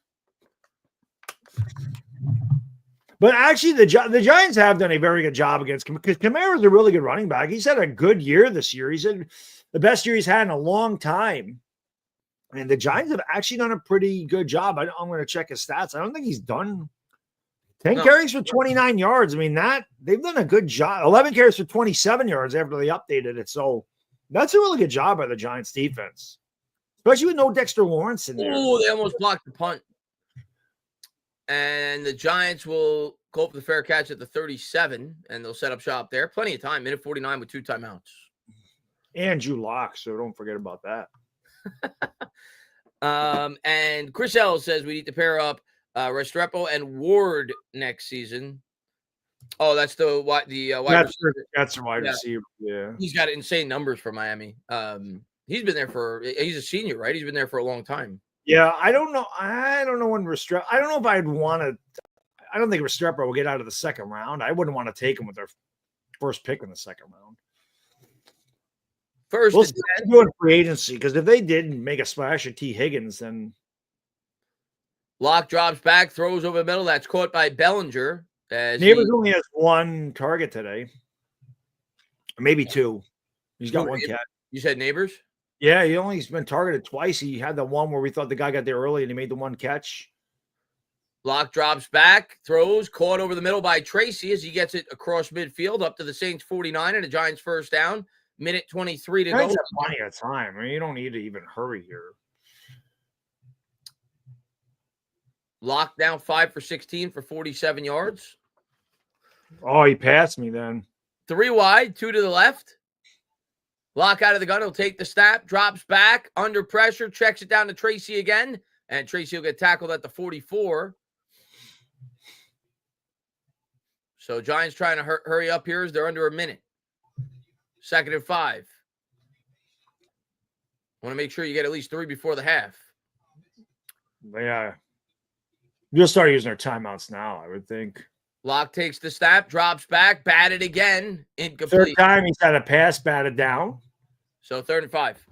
But actually, the Giants have done a very good job against him because Kamara's a really good running back. He's had a good year this year. He's had the best year he's had in a long time. And the Giants have actually done a pretty good job. I'm going to check his stats. I don't think he's done 10 carries for 29 yards. I mean, they've done a good job. 11 carries for 27 yards after they updated it. So that's a really good job by the Giants defense, especially with no Dexter Lawrence in there. Oh, they almost blocked the punt. And the Giants will go for the fair catch at the 37, and they'll set up shop there. Plenty of time, minute 49 with 2 timeouts. And Drew Lock, so don't forget about that. And Chris L says we need to pair up Restrepo and Ward next season. Oh, that's the wide receiver. That's the wide receiver. Yeah, he's got insane numbers for Miami. He's been there he's a senior, right? He's been there for a long time. Yeah, I don't know. I don't know when Restrepo. I don't know if I'd want to. I don't think Restrepo will get out of the second round. I wouldn't want to take him with their first pick in the second round. First, we'll see doing free agency, because if they didn't make a splash at T. Higgins, then Locke drops back, throws over the middle. That's caught by Bellinger. Neighbors only has one target today, maybe two. He's got one catch. You said Neighbors? Yeah, he's been targeted twice. He had the one where we thought the guy got there early and he made the one catch. Locke drops back, throws, caught over the middle by Tracy as he gets it across midfield up to the Saints 49 and the Giants first down. Minute 23 to go. Have plenty of time. I mean, you don't need to even hurry here. Locke now 5 for 16 for 47 yards. Oh, he passed me then. 3 wide, 2 to the left. Locke out of the gun. He'll take the snap, drops back, under pressure, checks it down to Tracy again, and Tracy will get tackled at the 44. So Giants trying to hurry up here as they're under a minute. 2nd and 5. Want to make sure you get at least 3 before the half. Yeah. You'll start using their timeouts now, I would think. Locke takes the snap, drops back, batted again, incomplete. Third time he's had a pass batted down. So 3rd and 5.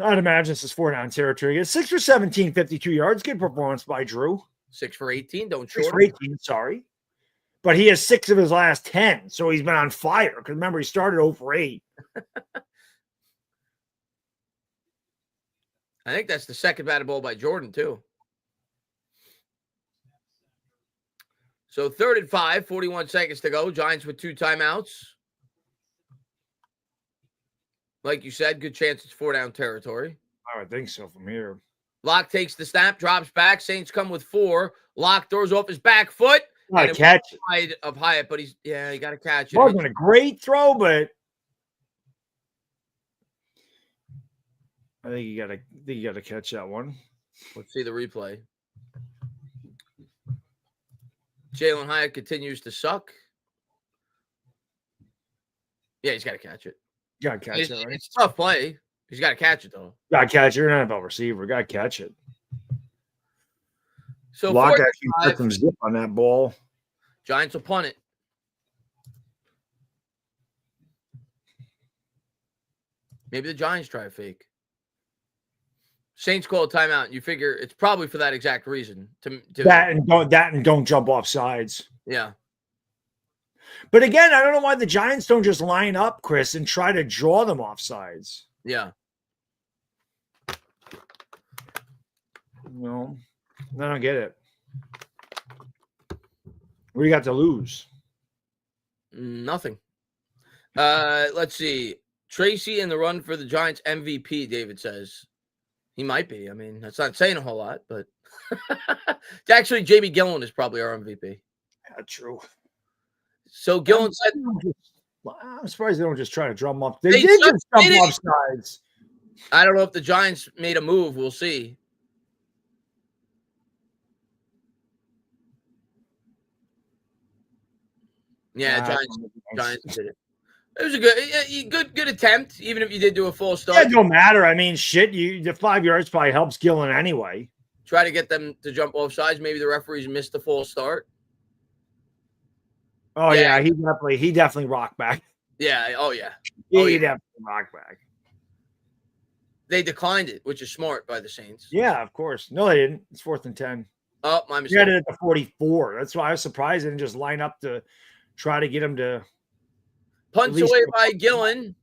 I'd imagine this is 4-down territory. It's 6 for 17, 52 yards. Good performance by Drew. 6 for 18. Don't short 6 for 18, sorry. But he has 6 of his last 10, so he's been on fire. Because remember, he started 0 for 8. I think that's the second batted ball by Jordan, too. So 3rd and 5, 41 seconds to go. Giants with 2 timeouts. Like you said, good chance it's 4-down territory. I would think so from here. Locke takes the snap, drops back. Saints come with 4. Locke throws off his back foot. Got to catch it. Wide of Hyatt, but you got to catch it. Wasn't a great throw, but I think you got to catch that one. Let's see the replay. Jalen Hyatt continues to suck. Yeah, he's got to catch it. You got to catch it, right? It's a tough play. He's got to catch it, though. Got to catch it. You're an NFL receiver. Got to catch it. So Locke actually put some zip on that ball. Giants will punt it. Maybe the Giants try a fake. Saints call a timeout. You figure it's probably for that exact reason. That and don't jump off sides. Yeah. But again, I don't know why the Giants don't just line up, Chris, and try to draw them off sides. Yeah. No, I don't get it. What do you got to lose? Nothing. Let's see. Tracy in the run for the Giants MVP, David says. He might be. I mean, that's not saying a whole lot, but actually, J.B. Gillen is probably our MVP. Yeah, true. So Gillen said, I'm surprised they don't just try to drum up. They did just jump off sides. I don't know if the Giants made a move. We'll see. Yeah, Giants did it. It was a good attempt, even if you did do a full start. Yeah, it don't matter. I mean, shit, the 5 yards probably helps Gillen anyway. Try to get them to jump off sides. Maybe the referees missed the full start. Oh yeah, he definitely rocked back. Yeah. Oh yeah. He definitely rocked back. They declined it, which is smart by the Saints. Yeah, of course. No, they didn't. It's 4th and 10. Oh, my mistake. They had it at the 44. That's why I was surprised they didn't just line up to try to get him to. Punts away by Gillen.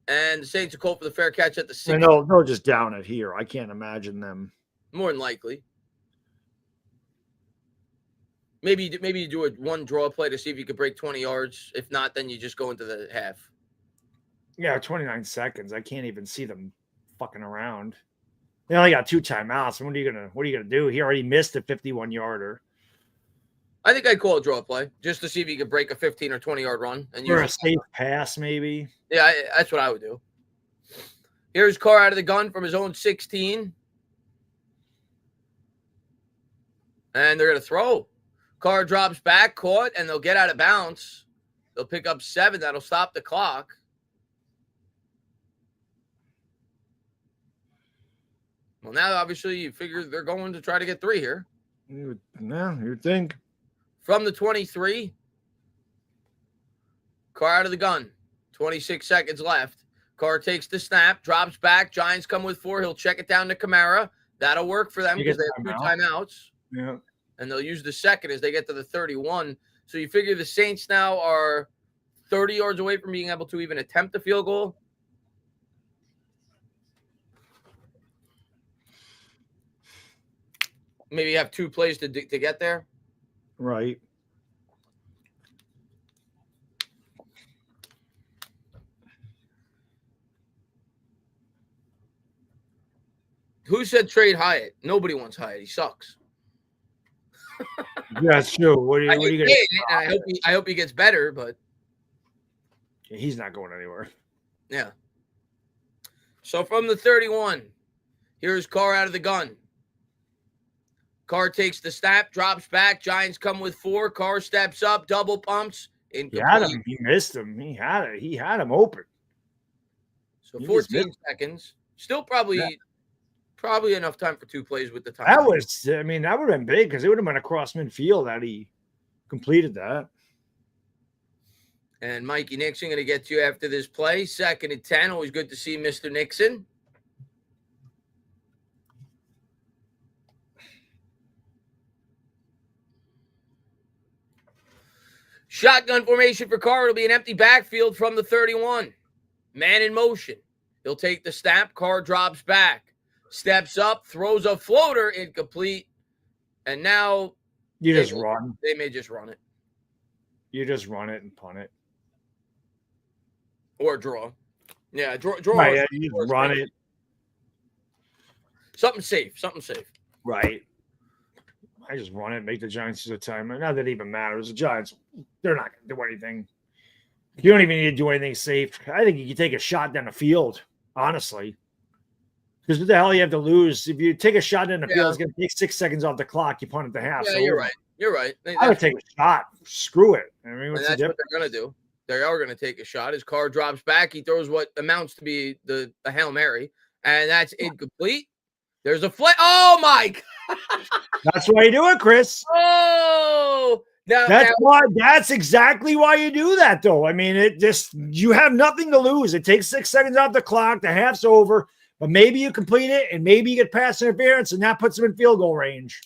And the Saints are called for the fair catch at the 6. They'll just down it here. I can't imagine them. More than likely. Maybe you do one draw play to see if you could break 20 yards. If not, then you just go into the half. Yeah, 29 seconds. I can't even see them fucking around. They only got 2 timeouts. What are you gonna do? He already missed a 51-yarder. I think I'd call a draw play just to see if you could break a 15 or 20-yard run. And or a safe pass, maybe. Yeah, that's what I would do. Here's Carr out of the gun from his own 16. And they're going to throw. Carr drops back, caught, and they'll get out of bounds. They'll pick up 7. That'll stop the clock. Well, now obviously you figure they're going to try to get 3 here. You'd think. From the 23, Carr out of the gun. 26 seconds left. Carr takes the snap, drops back. Giants come with 4. He'll check it down to Kamara. That'll work for them because they have 2 timeouts. Yeah. And they'll use the second as they get to the 31. So you figure the Saints now are 30 yards away from being able to even attempt a field goal. Maybe you have 2 plays to get there. Right. Who said trade Hyatt? Nobody wants Hyatt. He sucks. Yeah, that's true. What are you going to I hope he gets better, but he's not going anywhere. Yeah. So from the 31, here's Carr out of the gun. Carr takes the snap, drops back. Giants come with 4. Carr steps up, double pumps. He had him. He missed him. He had him open. So 14 seconds. Still probably enough time for 2 plays with the time. That would have been big because it would have been across midfield that he completed that. And Mikey Nixon going to get to you after this play. 2nd and 10. Always good to see Mr. Nixon. Shotgun formation for Carr. It'll be an empty backfield from the 31. Man in motion. He'll take the snap. Carr drops back. Steps up. Throws a floater. Incomplete. And now you just run. They may just run it. You just run it and punt it. Or draw. Yeah, draw. Right, yeah, you just run it. Something safe. Right. I just run it, make the Giants use a timeout. Not that it even matters. The Giants, they're not going to do anything. You don't even need to do anything safe. I think you can take a shot down the field, honestly. Because what the hell you have to lose? If you take a shot down the field, it's going to take 6 seconds off the clock. You punt it to half. Yeah, so you're right. I would take a shot. Screw it. I mean, that's what they're going to do. They are going to take a shot. His Carr drops back. He throws what amounts to be a Hail Mary. And that's incomplete. There's a flag. Oh, my God. That's why you do it, Chris. Oh, that's exactly why you do that, though. I mean, you have nothing to lose. It takes 6 seconds off the clock. The half's over, but maybe you complete it and maybe you get pass interference and that puts them in field goal range.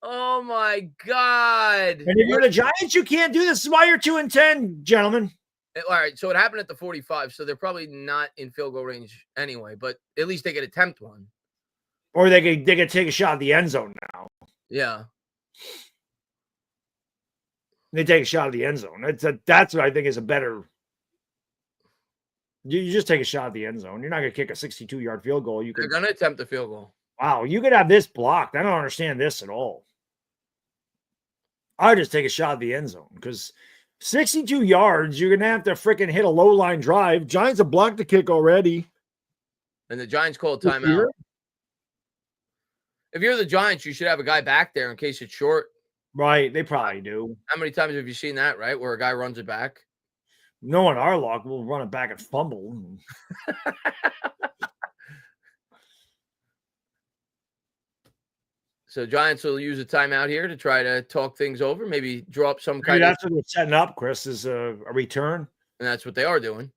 Oh my God. And if you're the Giants, you can't do this. This is why you're 2-10, gentlemen. All right. So it happened at the 45. So they're probably not in field goal range anyway, but at least they could attempt one. Or they could take a shot at the end zone now. Yeah. They take a shot at the end zone. That's what I think is a better. You just take a shot at the end zone. You're not going to kick a 62-yard field goal. They're going to attempt the field goal. Wow, you could have this blocked. I don't understand this at all. I just take a shot at the end zone because 62 yards, you're going to have to freaking hit a low line drive. Giants have blocked the kick already. And the Giants call timeout. If you're the Giants, you should have a guy back there in case it's short. Right, they probably do. How many times have you seen that, right, where a guy runs it back? No one our luck will run it back and fumble. So Giants will use a timeout here to try to talk things over, maybe draw up some kind That's what they're setting up, Chris, is a return. And that's what they are doing.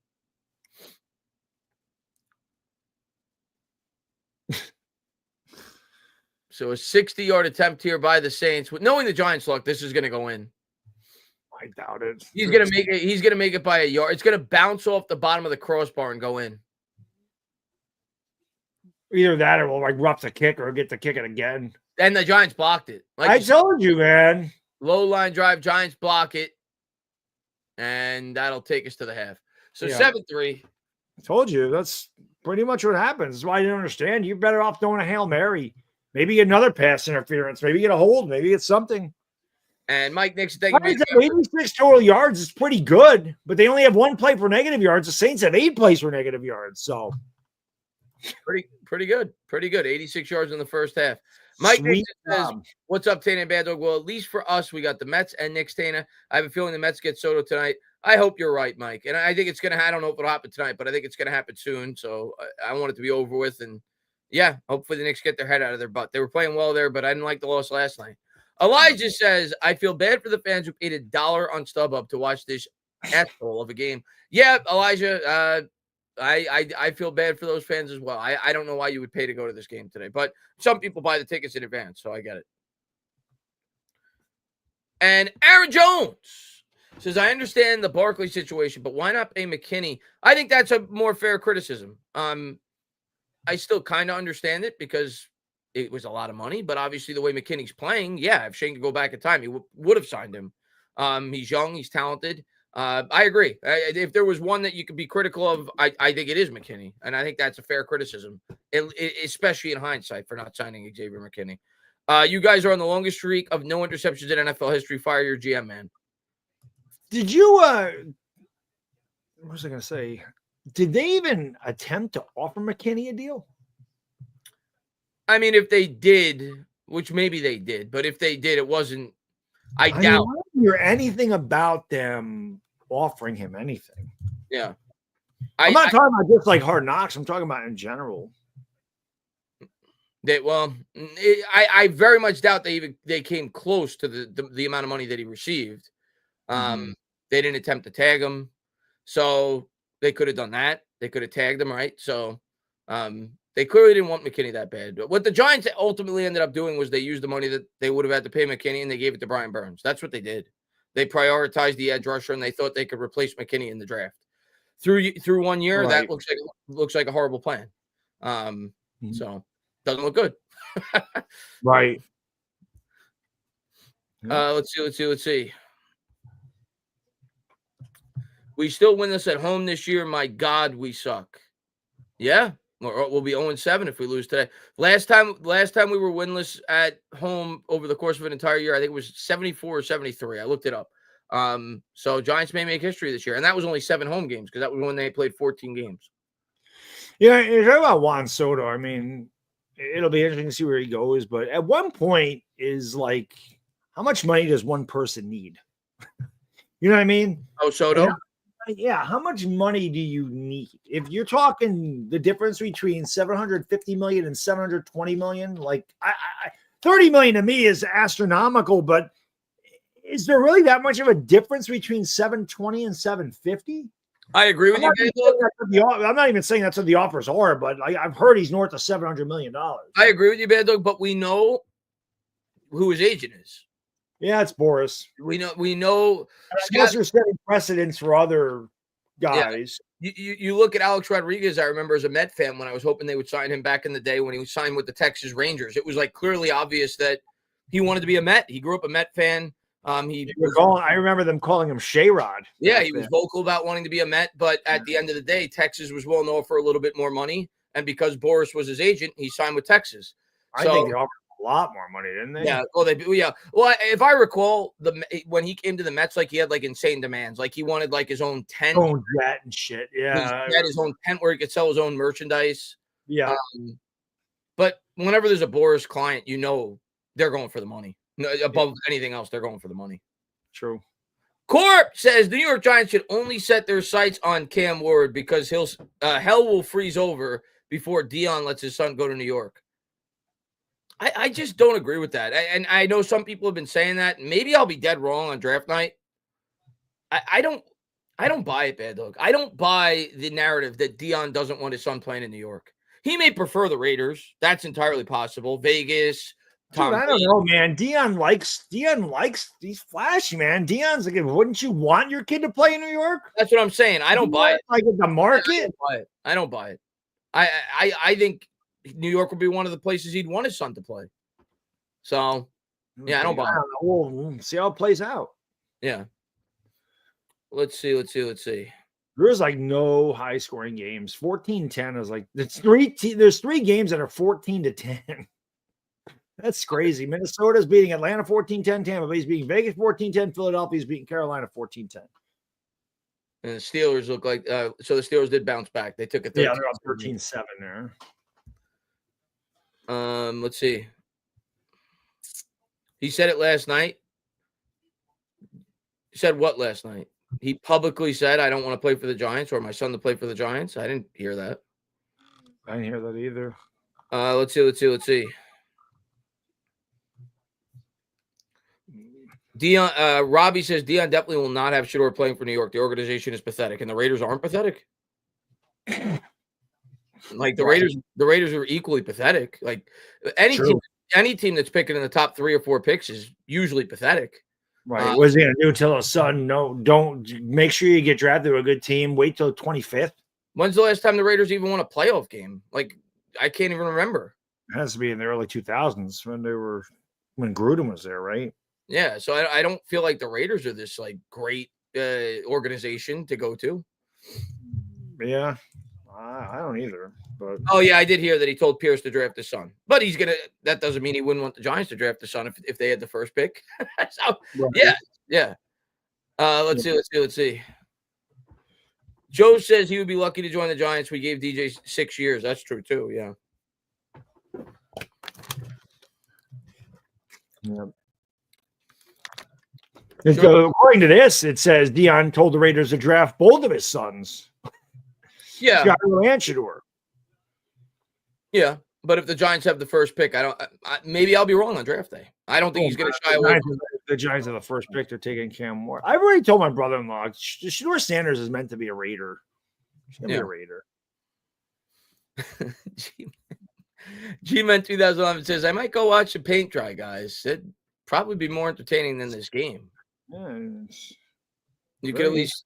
So a 60-yard attempt here by the Saints. Knowing the Giants' luck, this is going to go in. I doubt it. He's going to make it. He's going to make it by a yard. It's going to bounce off the bottom of the crossbar and go in. Either that or we'll rough the kick or get to kick it again. And the Giants blocked it. I told you, man. Low line drive, Giants block it. And that'll take us to the half. So 7-3. I told you. That's pretty much what happens. That's why I didn't understand. You're better off throwing a Hail Mary. Maybe get another pass interference. Maybe get a hold. Maybe get something. And Mike Nixon, 86 total yards is pretty good, but they only have one play for negative yards. The Saints have 8 plays for negative yards. So pretty good. Pretty good. 86 yards in the first half. Mike Nixon says, what's up, Tana and Bad Dog? Well, at least for us, we got the Mets and Knicks, Tana. I have a feeling the Mets get Soto tonight. I hope you're right, Mike. And I think it's going to, I don't know if it'll happen tonight, but I think it's going to happen soon. So I want it to be over with and, Yeah, hopefully the Knicks get their head out of their butt. They were playing well there, but I didn't like the loss last night. Elijah says, I feel bad for the fans who paid $1 on StubHub to watch this asshole of a game. Yeah, Elijah, I feel bad for those fans as well. I don't know why you would pay to go to this game today, but some people buy the tickets in advance, so I get it. And Aaron Jones says, I understand the Barkley situation, but why not pay McKinney? I think that's a more fair criticism. I still kind of understand it because it was a lot of money, but obviously the way McKinney's playing, yeah, if Shane could go back in time, he would have signed him. He's young, he's talented. I agree. If there was one that you could be critical of, I think it is McKinney, and I think that's a fair criticism, especially in hindsight for not signing Xavier McKinney. You guys are on the longest streak of no interceptions in NFL history. Fire your GM, man. Did you what was I going to say? Did they even attempt to offer McKinney a deal? I mean, if they did, which maybe they did, but if they did, it wasn't. I doubt. I don't hear anything about them offering him anything. Yeah. I'm not talking about just like Hard Knocks. I'm talking about in general. I very much doubt they came close to the amount of money that he received. They didn't attempt to tag him, so they could have done that. They could have tagged him, right? So they clearly didn't want McKinney that bad. But what the Giants ultimately ended up doing was they used the money that they would have had to pay McKinney, and they gave it to Brian Burns. That's what they did. They prioritized the edge rusher, and they thought they could replace McKinney in the draft. Through 1 year, right. That looks like a horrible plan. So doesn't look good. Right. Let's see. We still win this at home this year. My God, we suck. Yeah, we'll be 0-7 if we lose today. Last time we were winless at home over the course of an entire year, I think it was 74 or 73. I looked it up. So Giants may make history this year, and that was only 7 home games because that was when they played 14 games. Yeah, you're talking about Juan Soto. I mean, it'll be interesting to see where he goes, but at one point is like, how much money does one person need? You know what I mean? Oh, Soto? Yeah, how much money do you need? If you're talking the difference between 750 million and 720 million, like 30 million to me is astronomical, but is there really that much of a difference between 720 and 750? I agree with you. I'm not even saying that's what the offers are, but I've heard he's north of $700 million. I agree with you, Bad Dog, but we know who his agent is. Yeah, it's Boris. We know. I guess you're setting precedents for other guys. Yeah. You look at Alex Rodriguez. I remember as a Met fan when I was hoping they would sign him back in the day when he was signed with the Texas Rangers. It was like clearly obvious that he wanted to be a Met. He grew up a Met fan. I remember them calling him Shayrod. Yeah, he was vocal about wanting to be a Met, but at the end of the day, Texas was willing to offer a little bit more money, and because Boris was his agent, he signed with Texas. I think they offered a lot more money, didn't they? Yeah. Well, if I recall, when he came to the Mets, like he had like insane demands. Like he wanted like his own tent, own jet and shit. Yeah, he had his own tent where he could sell his own merchandise. Yeah. But whenever there's a Boris client, they're going for the money. Above anything else, they're going for the money. True. Corp says the New York Giants should only set their sights on Cam Ward because hell will freeze over before Dion lets his son go to New York. I just don't agree with that. And I know some people have been saying that. Maybe I'll be dead wrong on draft night. I don't buy it, Bad Dog. I don't buy the narrative that Dion doesn't want his son playing in New York. He may prefer the Raiders. That's entirely possible. Vegas. Dude, I don't know, man. Dion likes he's flashy, man. Dion's like, wouldn't you want your kid to play in New York? That's what I'm saying. I don't buy it. Like the market. I don't buy it. I think New York would be one of the places he'd want his son to play. So yeah, I don't buy it. We'll see how it plays out. Yeah. Let's see. There's like no high scoring games. 14-10 is like there's 3 games that are 14-10. That's crazy. Minnesota's beating Atlanta 14-10. Tampa Bay's beating Vegas 14-10. Philadelphia's beating Carolina 14-10. And the Steelers look like so the Steelers did bounce back. They took a 13-7. Yeah, they're up 13-7 there. Let's see. He said it last night. He said what last night? He publicly said, I don't want to play for the Giants or my son to play for the Giants. I didn't hear that. I didn't hear that either. Let's see. Dion, Robbie says Dion definitely will not have Shador playing for New York. The organization is pathetic, and the Raiders aren't pathetic. Like the Raiders are equally pathetic. Like any team that's picking in the top 3 or 4 picks is usually pathetic. Right. What's he gonna do till his son? No, don't make sure you get drafted to a good team. Wait till 25th. When's the last time the Raiders even won a playoff game? Like I can't even remember. It has to be in the early 2000s when Gruden was there, right? Yeah. So I don't feel like the Raiders are this like great organization to go to. Yeah. I don't either. But oh yeah, I did hear that he told Pierce to draft his son, but that doesn't mean he wouldn't want the Giants to draft his son if they had the first pick. So right. Yeah. Let's see. Joe says he would be lucky to join the Giants. We gave DJ 6 years. That's true too. Yeah. Sure. According to this, it says Dion told the Raiders to draft both of his sons. Yeah. And Shador. Yeah. But if the Giants have the first pick, maybe I'll be wrong on draft day. I don't think he's going to shy away. The Giants have the first pick. They're taking Cam Moore. I've already told my brother-in-law, Shador Sanders is meant to be a Raider. He's going to be a Raider. G-Man 2011 says, I might go watch the paint dry, guys. It'd probably be more entertaining than this game. Yeah, you could at least,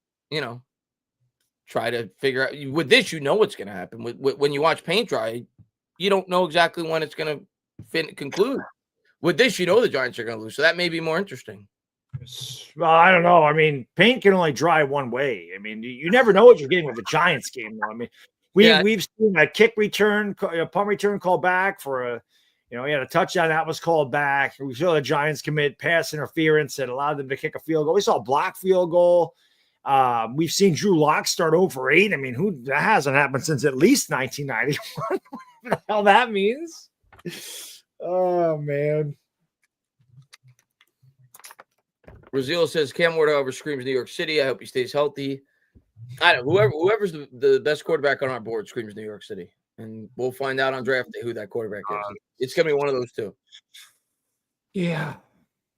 try to figure out. With this, what's going to happen. When you watch paint dry, you don't know exactly when it's going to conclude. With this, the Giants are going to lose. So that may be more interesting. Well, I don't know. I mean, paint can only dry one way. I mean, you never know what you're getting with the Giants game, though. I mean, we've seen a kick return, a punt return called back for he had a touchdown that was called back. We saw the Giants commit pass interference that allowed them to kick a field goal. We saw a block field goal. We've seen Drew Lock start 0 for 8. I mean, that hasn't happened since at least 1991. What the hell that means? Oh, man. Brazil says Cam Ward, however, screams New York City. I hope he stays healthy. I don't know. Whoever's the best quarterback on our board screams New York City. And we'll find out on draft day who that quarterback is. It's going to be one of those two. Yeah.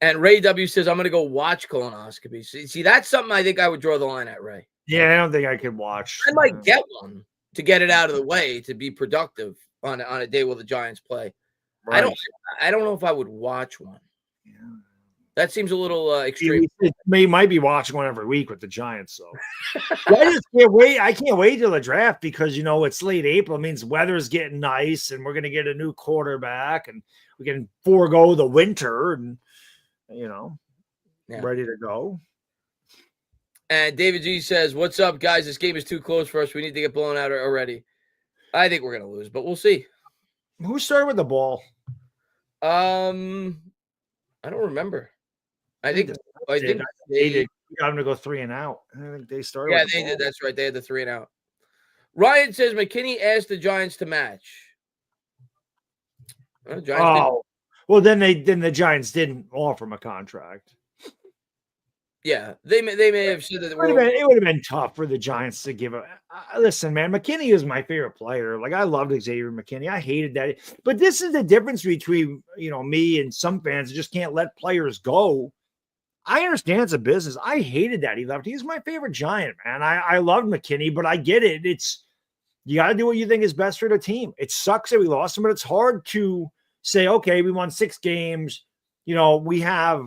And Ray W says, I'm going to go watch colonoscopy. See, that's something I think I would draw the line at, Ray. Yeah, I don't think I could watch. I might get one to get it out of the way to be productive on a day where the Giants play. Right. I don't know if I would watch one. Yeah. That seems a little extreme. You might be watching one every week with the Giants, so I just can't wait. I can't wait till the draft because it's late April. It means weather's getting nice, and we're going to get a new quarterback, and we can forego the winter, and ready to go. And David G says, "What's up, guys? This game is too close for us. We need to get blown out already. I think we're going to lose, but we'll see." Who started with the ball? I don't remember. I think they did. Got them to go 3 and out. I think they started. Yeah, they did. That's right. They had the 3 and out. Ryan says McKinney asked the Giants to match. Well, then the Giants didn't offer him a contract. Yeah, they may have said that it would have been tough for the Giants to give a. Listen, man, McKinney is my favorite player. Like I loved Xavier McKinney. I hated that, but this is the difference between me and some fans that just can't let players go. I understand it's a business. I hated that he left. He's my favorite Giant, man. I loved McKinney, but I get it. You got to do what you think is best for the team. It sucks that we lost him, but it's hard to say, okay, we won 6 games. We have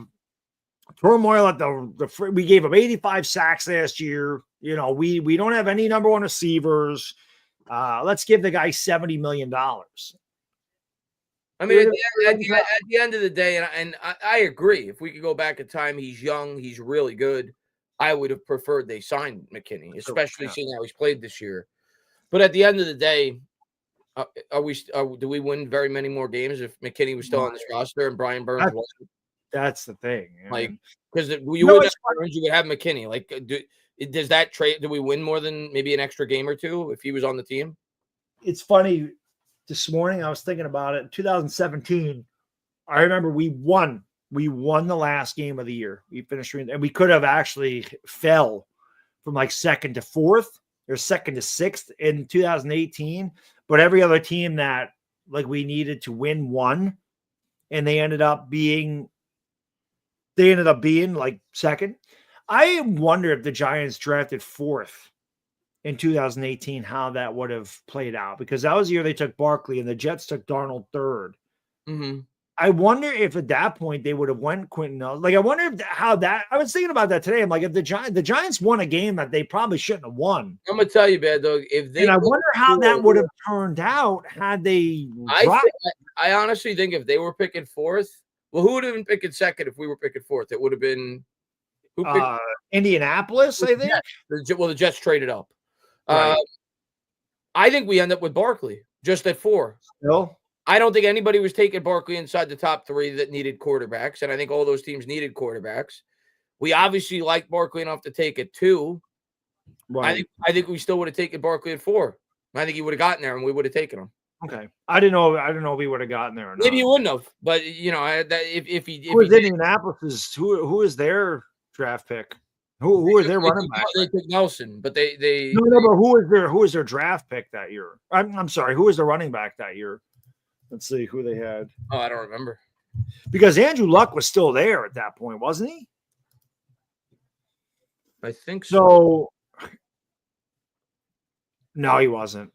turmoil at we gave up 85 sacks last year. We don't have any number 1 receivers. Let's give the guy $70 million. I mean, at the end of the day, and I agree. If we could go back in time, he's young, he's really good. I would have preferred they signed McKinney, especially seeing how he's played this year. But at the end of the day, do we win very many more games if McKinney was still on this roster and Brian Burns wasn't? That's the thing. Because you would have McKinney. Like, does that trade? Do we win more than maybe an extra game or 2 if he was on the team? It's funny. This morning, I was thinking about it. In 2017, I remember we won. We won the last game of the year. We finished, and we could have actually fell from like 2nd to 4th or 2nd to 6th in 2018. But every other team that like we needed to win one, and they ended up being like second. I wonder if the Giants drafted fourth in 2018, how that would have played out, because that was the year they took Barkley and the Jets took Darnold third. Mm-hmm. I wonder if at that point they would have went Quentin Nelson. Like, I wonder if how that. I was thinking about that today. I'm like, if the Giants won a game that they probably shouldn't have won. I'm gonna tell you, Bad Dog. If they And I wonder how that would have turned out had they dropped. I honestly think if they were picking fourth, well, who would have been picking second if we were picking fourth? It would have been who picked Indianapolis, I think. The Jets traded up. Right. I think we end up with Barkley just at 4. Still, I don't think anybody was taking Barkley inside the top 3 that needed quarterbacks, and I think all those teams needed quarterbacks. We obviously liked Barkley enough to take it 2. right. I think we still would have taken Barkley at 4. I think he would have gotten there, and we would have taken him. Okay, I didn't know if he would have gotten there or not. Maybe he wouldn't have, but if he who is Indianapolis? Who is their draft pick? Who are their running back? They took Nelson, but they no, but who is their draft pick that year? I'm sorry, who was the running back that year? Let's see who they had. Oh, I don't remember. Because Andrew Luck was still there at that point, wasn't he? I think so. No, he wasn't.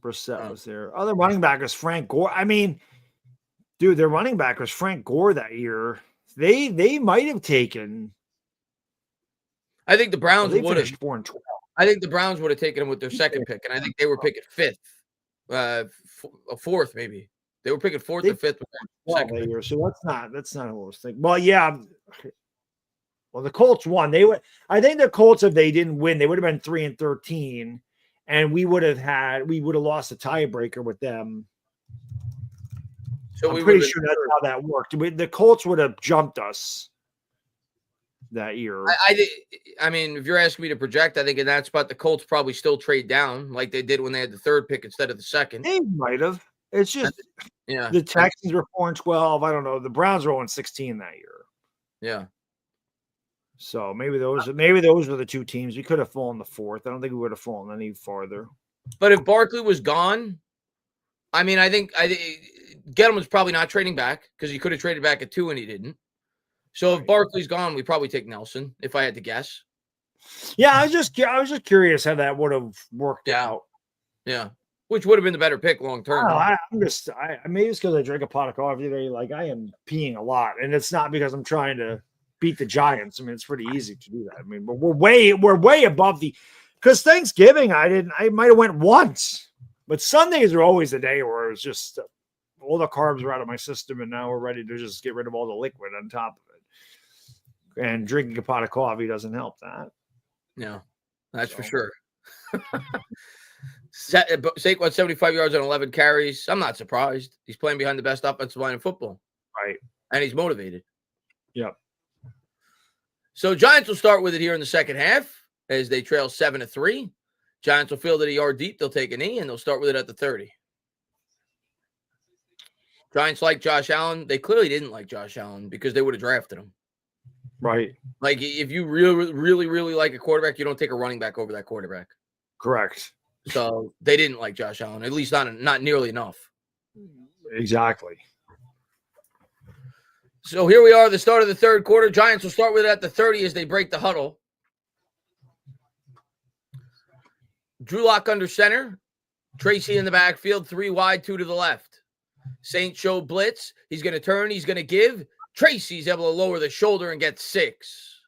Brissett was there. Other running back was Frank Gore. I mean, dude, their running back was Frank Gore that year. They might have taken. I think the Browns would have 4-12. I think the Browns would have taken him with their second pick, and I think they were picking 5th, 4th maybe. They were picking 4th or 5th with second that year. So that's not a little thing. Well, yeah. Well, the Colts won. I think the Colts, if they didn't win, they would have been 3-13, and we would have lost a tiebreaker with them. So I'm pretty sure that's how that worked. The Colts would have jumped us that year. I mean, if you're asking me to project, I think in that spot the Colts probably still trade down like they did when they had the 3rd pick instead of the 2nd. They might have. It's just the Texans were 4-12. I don't know. The Browns were 0-16 that year. Yeah. So maybe those were the 2 teams. We could have fallen the 4th. I don't think we would have fallen any farther. But if Barkley was gone, I mean, I think Gettleman's probably not trading back because he could have traded back at 2 and he didn't. So if Barkley's gone, we probably take Nelson, if I had to guess. Yeah, I was just curious how that would have worked out. Yeah, which would have been the better pick long term. Maybe it's because I drink a pot of coffee today. Like, I am peeing a lot, and it's not because I'm trying to beat the Giants. I mean, it's pretty easy to do that. I mean, but we're way above because Thanksgiving I might have went once, but Sundays are always the day where it's just all the carbs are out of my system, and now we're ready to just get rid of all the liquid on top of it. And drinking a pot of coffee doesn't help that. No, that's for sure. Saquon 75 yards on 11 carries. I'm not surprised. He's playing behind the best offensive line in football. Right. And he's motivated. Yep. So Giants will start with it here in the second half as they trail 7-3. Giants will field it a yard deep. They'll take a knee, and they'll start with it at the 30. Giants like Josh Allen. They clearly didn't like Josh Allen because they would have drafted him. Right. Like, if you really, really, really like a quarterback, you don't take a running back over that quarterback. Correct. So they didn't like Josh Allen, at least not nearly enough. Exactly. So here we are, the start of the third quarter. Giants will start with it at the 30 as they break the huddle. Drew Lock under center. Tracy in the backfield, 3 wide, 2 to the left. Saints show blitz. He's going to turn. He's going to give. Tracy's able to lower the shoulder and get 6.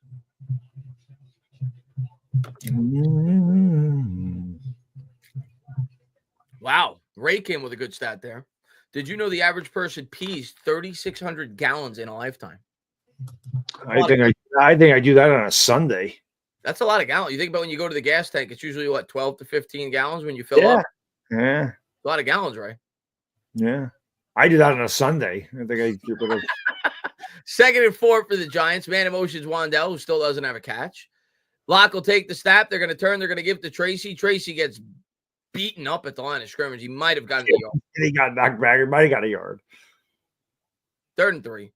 Wow. Ray came with a good stat there. Did you know the average person pees 3,600 gallons in a lifetime? I think I do that on a Sunday. That's a lot of gallons. You think about when you go to the gas tank, it's usually, 12 to 15 gallons when you fill up? Yeah. A lot of gallons, right? Yeah. I do that on a Sunday. I think I get rid of. 2nd and 4 for the Giants. Man of motions, Wandell, who still doesn't have a catch. Locke will take the snap. They're going to turn. They're going to give to Tracy. Tracy gets beaten up at the line of scrimmage. He might have gotten a yard. He got knocked back. He might have got a yard. 3rd and 3.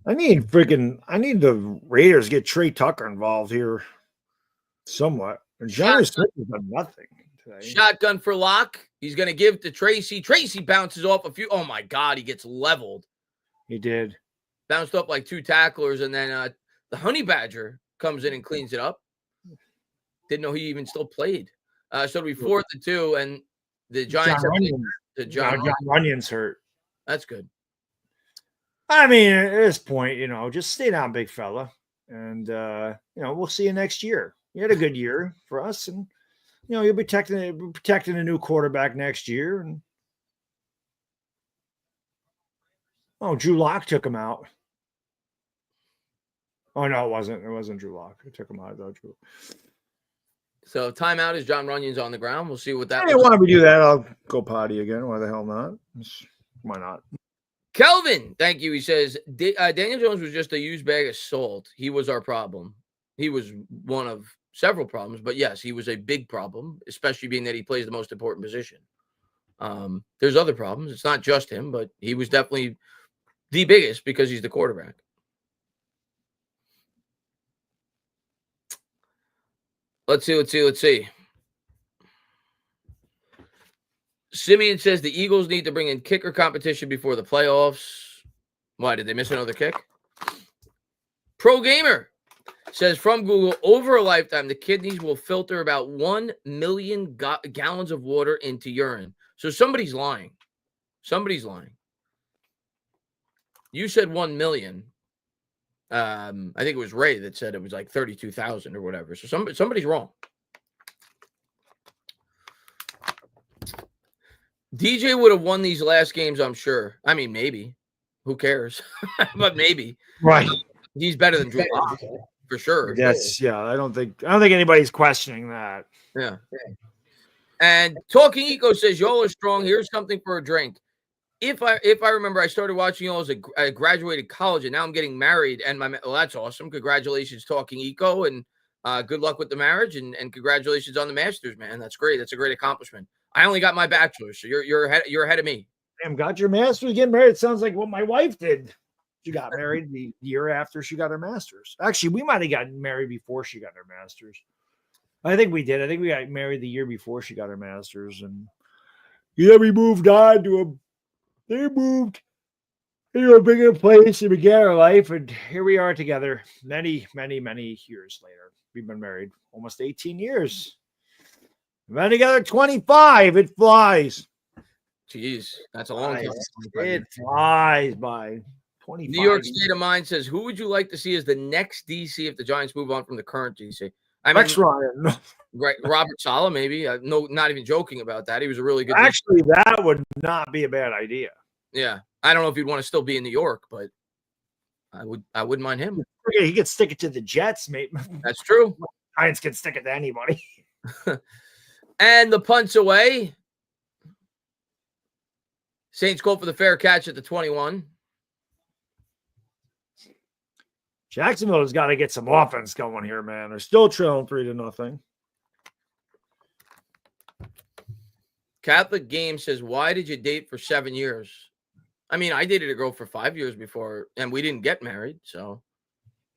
I need the Raiders to get Trey Tucker involved here. Somewhat. And Johnny Smith has done nothing today. Shotgun for Locke. He's going to give to Tracy. Tracy bounces off a few. Oh, my God. He gets leveled. He did. Bounced up like 2 tacklers. And then the Honey Badger comes in and cleans it up. Didn't know he even still played. So it'll be 4th and 2. And the Giants John Runyon's hurt. That's good. I mean, at this point, just stay down, big fella. And, we'll see you next year. You had a good year for us. And, you'll be protecting a new quarterback next year. And Drew Lock took him out. Oh, no, it wasn't. It wasn't Drew Lock. It took him out, though, Drew. So timeout is John Runyon's on the ground. We'll see what that Hey, why don't we do that? I'll go potty again. Why the hell not? Why not? Kelvin, thank you. He says, Daniel Jones was just a used bag of salt. He was our problem. He was one of several problems, but yes, he was a big problem, especially being that he plays the most important position. There's other problems. It's not just him, but he was definitely the biggest because he's the quarterback. Let's see. Simeon says the Eagles need to bring in kicker competition before the playoffs. Why, did they miss another kick? Pro Gamer says from Google, over a lifetime, the kidneys will filter about 1 million gallons of water into urine. So somebody's lying. You said 1 million. I think it was Ray that said it was like 32,000 or whatever. So somebody's wrong. DJ would have won these last games, I'm sure. I mean, maybe. Who cares? But maybe. Right. He's better than Drew Lock, for sure. I don't think anybody's questioning that. Yeah. And Talking Eco says, y'all are strong. Here's something for a drink. If I remember, I started watching y'all as I graduated college, and now I'm getting married. And well, that's awesome. Congratulations, Talking Eco, and good luck with the marriage, and congratulations on the Masters, man. That's great. That's a great accomplishment. I only got my bachelor's, so you're ahead of me. Damn, got your master's, getting married. It sounds like what my wife did. She got married the year after she got her master's. Actually, we might have gotten married before she got her master's. I think we did. I think we got married the year before she got her master's, and we moved on to they moved into a bigger place and began our life, and here we are together many, many, many years later. We've been married almost 18 years. We've been together 25. It flies. Jeez, that's a long time. It flies by. 25. New York State of Mind says, who would you like to see as the next DC if the Giants move on from the current DC? Rex Ryan. Right, Robert Saleh, maybe. No, not even joking about that. He was a really good. Actually, that would not be a bad idea. Yeah, I don't know if he'd want to still be in New York, but I wouldn't mind him. He could stick it to the Jets, mate. That's true. Giants can stick it to anybody. And the punts away. Saints go for the fair catch at the 21. Jacksonville has got to get some offense going here, man. They're still trailing 3-0. Catholic Game says, why did you date for 7 years? I mean, I dated a girl for 5 years before, and we didn't get married. So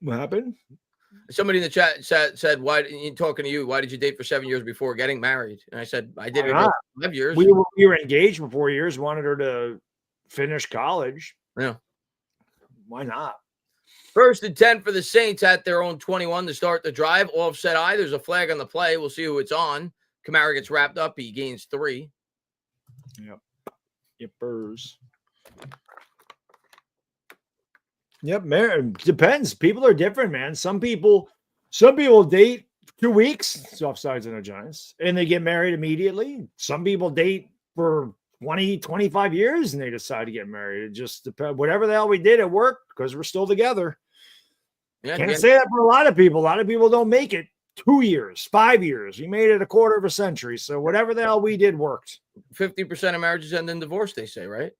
what happened? Somebody in the chat said, why, talking to you, why did you date for 7 years before getting married? And I said, I dated her for 5 years. We were engaged for 4 years, wanted her to finish college. Yeah. Why not? 1st and 10 for the Saints at their own 21 to start the drive. Offset eye. There's a flag on the play. We'll see who it's on. Kamara gets wrapped up. He gains 3. Yep. Yippers. Yep, man. Depends. People are different, man. Some people date 2 weeks. It's offsides on the Giants, and they get married immediately. Some people date for 20, 25 years, and they decide to get married. It just depends. Whatever the hell we did, it worked because we're still together. Yeah, can't say that for a lot of people. A lot of people don't make it 2 years, 5 years. We made it a quarter of a century. So whatever the hell we did worked. 50% of marriages end in divorce, they say, right?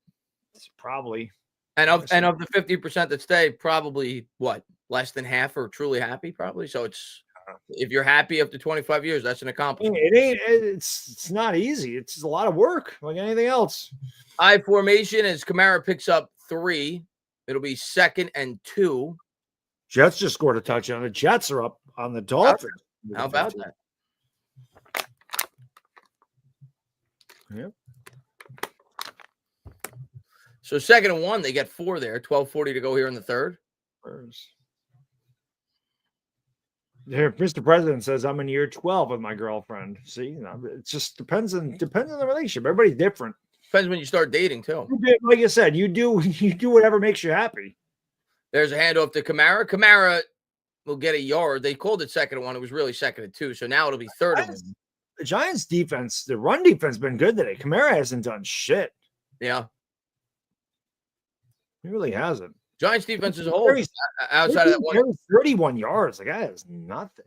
Probably. And of the 50% that stay, probably what? Less than half are truly happy, probably. So it's if you're happy after 25 years, that's an accomplishment. It's not easy. It's a lot of work, like anything else. I formation as Kamara picks up 3. It'll be 2nd and 2. Jets just scored a touchdown. The Jets are up on the Dolphins. How about that? Yep. So 2nd and 1, they get 4 there. 12:40 to go here in the third. Here, Mr. President says I'm in year 12 with my girlfriend. See, it just depends on the relationship. Everybody's different. Depends when you start dating too. Like I said, you do whatever makes you happy. There's a handoff to Kamara. Kamara will get a yard. They called it 2nd and 1. It was really 2nd and 2. So now it'll be 3rd and 1. The Giants defense, the run defense, been good today. Kamara hasn't done shit. Yeah, he really hasn't. Giants defense as a whole, outside of that one, 31 yards. The guy has nothing.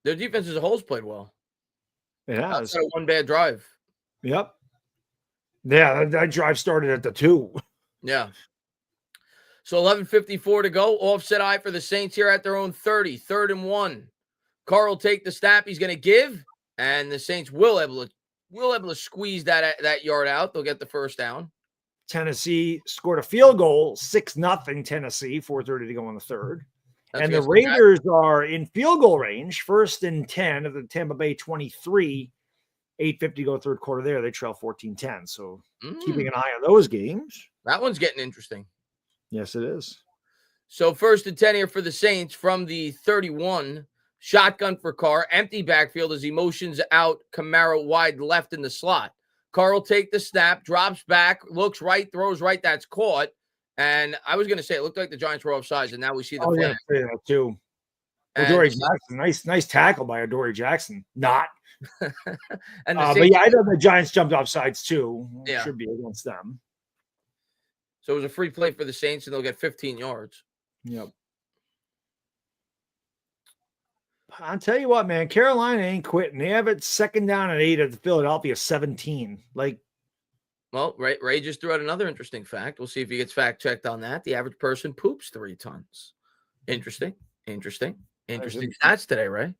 Their defense as a whole's played well. It has. Outside of one bad drive. Yep. Yeah, that drive started at the 2. Yeah. So 11:54 to go. Offset eye for the Saints here at their own 30. 3rd and 1. Carr will take the snap. He's going to give, and the Saints will able to squeeze that yard out. They'll get the first down. Tennessee scored a field goal, 6-0 Tennessee, 4:30 to go in the third. That's and the Raiders are in field goal range, 1st and 10 of the Tampa Bay 23, 8:50 to go third quarter there. They trail 14-10. So keeping an eye on those games. That one's getting interesting. Yes, it is. So 1st and 10 here for the Saints from the 31. Shotgun for Carr. Empty backfield as he motions out Kamara wide left in the slot. Carr will take the snap, drops back, looks right, throws right. That's caught. And I was going to say, it looked like the Giants were offsides, and now we see the flag. Yeah, that too. Adoree Jackson, nice tackle by Adoree Jackson. Not. And but yeah, I know the Giants jumped offsides too. Yeah. Should be against them. So it was a free play for the Saints, and they'll get 15 yards. Yep. I'll tell you what, man, Carolina ain't quitting. They have it 2nd down and 8 at the Philadelphia 17. Well, Ray just threw out another interesting fact. We'll see if he gets fact checked on that. The average person poops 3 tons. Interesting stats today, Ray.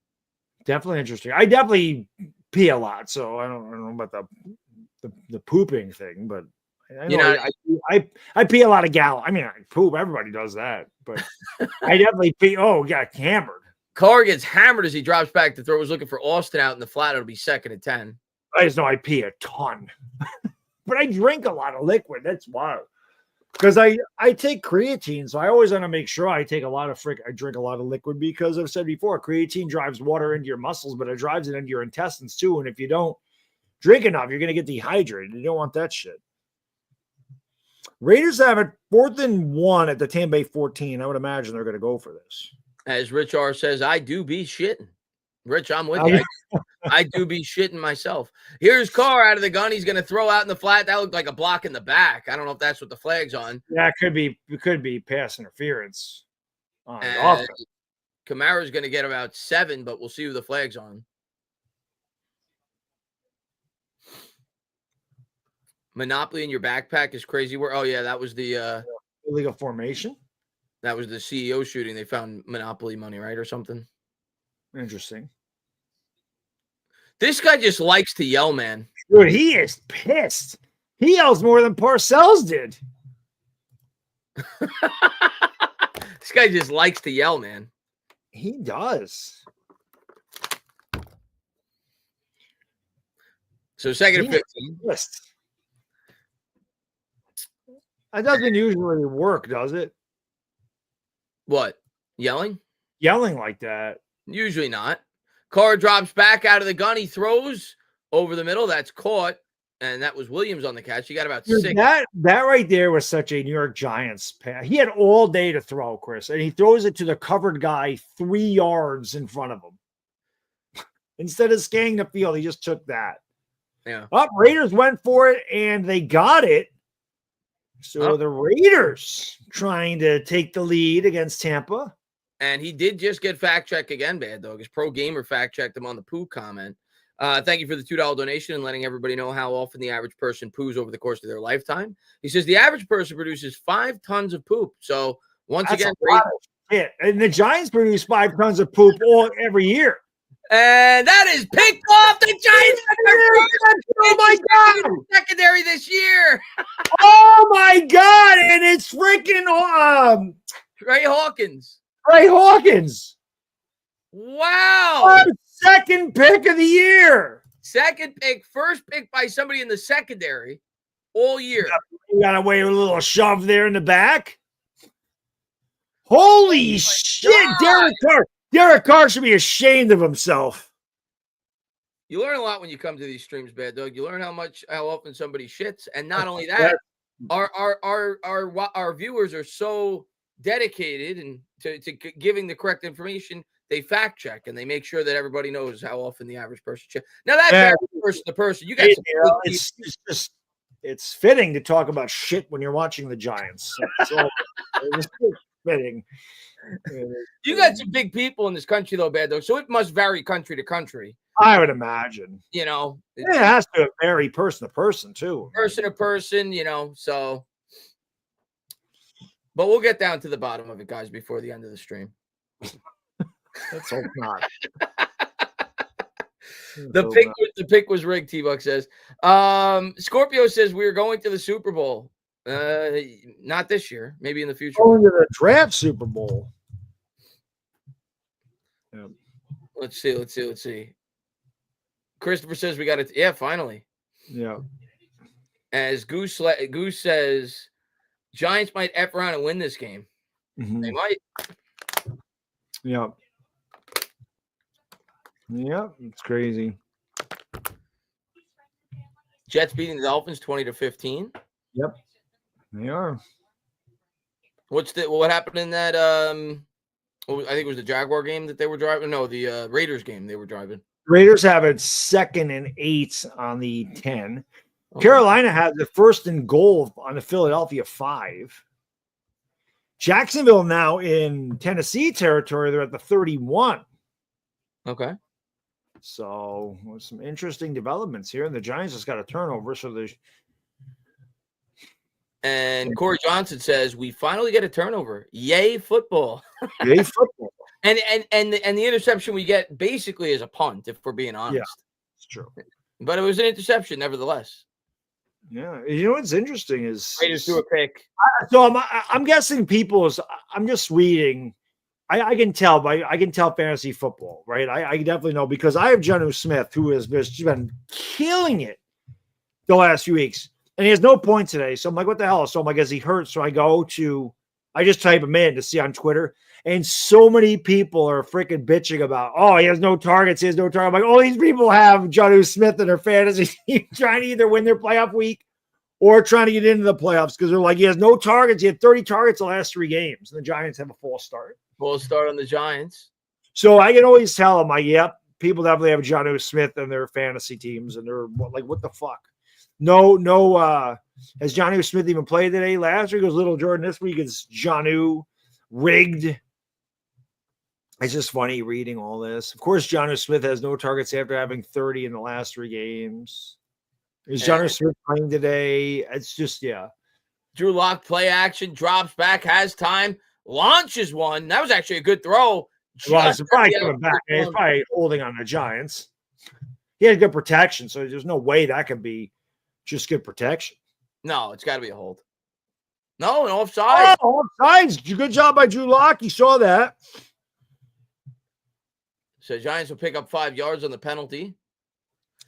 Definitely interesting. I definitely pee a lot, so I don't know about the pooping thing, but I pee a lot of gallons. I mean, I poop. Everybody does that, but I definitely pee. Oh, got hammered. Carr gets hammered as he drops back to throw. Was looking for Austin out in the flat. It'll be 2nd and 10. I just know I pee a ton, but I drink a lot of liquid. That's wild. Because I take creatine, so I always want to make sure I drink a lot of liquid because I've said before, creatine drives water into your muscles, but it drives it into your intestines too. And if you don't drink enough, you're going to get dehydrated. You don't want that shit. Raiders have it 4th and 1 at the Tampa Bay 14. I would imagine they're going to go for this. As Rich R says, I do be shitting. Rich, I'm with you. I do be shitting myself. Here's Carr out of the gun. He's going to throw out in the flat. That looked like a block in the back. I don't know if that's what the flag's on. Yeah, it could be pass interference on offense. Kamara's going to get about 7, but we'll see who the flag's on. Monopoly in your backpack is crazy. That was the illegal formation. That was the CEO shooting. They found Monopoly money, right, or something. Interesting. This guy just likes to yell, man. Dude, he is pissed. He yells more than Parcells did. This guy just likes to yell, man. He does. So 2nd and 15. That doesn't usually work, does it? What? Yelling? Yelling like that. Usually not. Carr drops back out of the gun. He throws over the middle. That's caught. And that was Williams on the catch. He got about 6. That right there was such a New York Giants pass. He had all day to throw, Chris, and he throws it to the covered guy 3 yards in front of him. Instead of scanning the field, he just took that. Yeah. Raiders went for it, and they got it. So the Raiders trying to take the lead against Tampa. And he did just get fact-checked again, Bad Dog. His pro gamer fact-checked him on the poo comment. Thank you for the $2 donation and letting everybody know how often the average person poos over the course of their lifetime. He says the average person produces 5 tons of poop. So once That's again, and the Giants produce 5 tons of poop every year. And that is picked off the Giants. Oh my God! Secondary this year. Oh my God! And it's freaking Trey Hawkins. Trey Hawkins. Wow. Second pick of the year. Second pick, first pick by somebody in the secondary all year. You got away with a little shove there in the back. Holy shit, Derek Carr. Derek Carr should be ashamed of himself. You learn a lot when you come to these streams, Bad Dog. You learn how often somebody shits, and not only that, our viewers are so dedicated and to giving the correct information. They fact check and they make sure that everybody knows how often the average person checks. Now that's person to person. You got it's fitting to talk about shit when you're watching the Giants. So it's fitting. You got some big people in this country, though, Bad Dog. So it must vary country to country. I would imagine. You know, it has to vary person to person too. Person to person, you know. So, but we'll get down to the bottom of it, guys, before the end of the stream. Let's hope not. The pick was rigged, T-Buck says. Scorpio says we are going to the Super Bowl. Not this year, maybe in the future. Going to the draft Super Bowl. Yeah. Let's see. Christopher says we got it. Yeah, finally. Yeah. As Goose says, Giants might F around and win this game. Mm-hmm. They might. Yeah. Yeah, it's crazy. Jets beating the Dolphins 20-15. Yep, they are. What happened in that? I think it was the Jaguar game that they were driving. No, the Raiders game they were driving. Raiders have it 2nd and 8 on the 10. Okay. Carolina has the 1st and goal on the Philadelphia 5. Jacksonville now in Tennessee territory. They're at the 31. Okay. So some interesting developments here. And the Giants just got a turnover. So there's. And Corey Johnson says, we finally get a turnover. Yay, football. Yay, football. And the interception we get basically is a punt, if we're being honest. Yeah, it's true. But it was an interception, nevertheless. Yeah. You know what's interesting is Raiders do a pick. So I'm guessing I'm just reading. I can tell fantasy football, right? I definitely know because I have Jonnu Smith, who has been killing it the last few weeks. And he has no points today. So I'm like, what the hell? So I'm like, is he hurt? So I just type him in to see on Twitter. And so many people are freaking bitching about, oh, he has no targets. He has no target. I'm like, all these people have Jonnu Smith in their fantasy team trying to either win their playoff week or trying to get into the playoffs because they're like, he has no targets. He had 30 targets the last 3 games. And the Giants have a full start. Full start on the Giants. So I can always tell them, like, yep, people definitely have Jonnu Smith in their fantasy teams. And they're like, what the fuck? No. Has Jonnu Smith even played today? Last week was Little Jordan. This week is Jonnu rigged. It's just funny reading all this. Of course, Jonnu Smith has no targets after having 30 in the last 3 games. Is Jonnu Smith playing today? It's just, yeah. Drew Lock play action, drops back, has time, launches one. That was actually a good throw. Well, it's probably coming back. He's probably holding on the Giants. He had good protection, so there's no way that could be just good protection. No, it's got to be a hold. No, an offside. Oh, offsides. Good job by Drew Lock. You saw that. So Giants will pick up 5 yards on the penalty.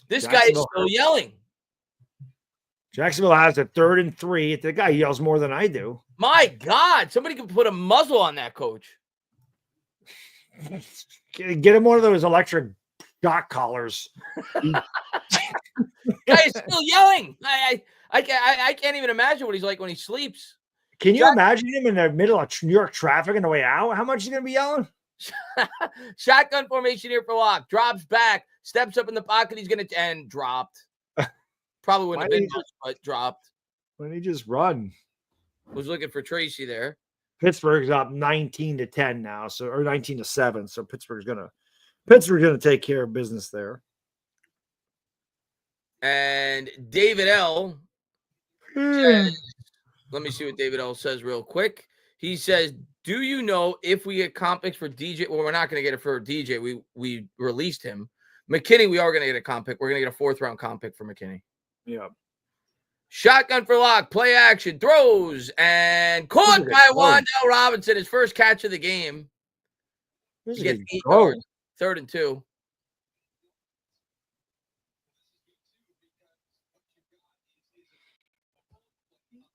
This guy is still yelling. Jacksonville has a 3rd and 3. The guy yells more than I do. My God, somebody could put a muzzle on that coach. Get him one of those electric shock collars. Guy is still yelling. I can't even imagine what he's like when he sleeps. Can you imagine him in the middle of New York traffic on the way out? How much is he going to be yelling? Shotgun formation here for Lock. Drops back, steps up in the pocket. He's going to and dropped. Probably wouldn't have been much, but dropped. Why didn't he just run? Was looking for Tracy there. Pittsburgh's up 19-10 now, or 19-7. So Pittsburgh's gonna take care of business there. And David L. says, let me see what David L. says real quick. He says, do you know if we get comp picks for DJ? Well, we're not going to get it for DJ. We released him. McKinney, we are going to get a comp pick. We're going to get a 4th round comp pick for McKinney. Yeah. Shotgun for Lock. Play action. Throws. And caught by Wan'Dale Robinson. His first catch of the game. He gets 8 yards. 3rd and 2.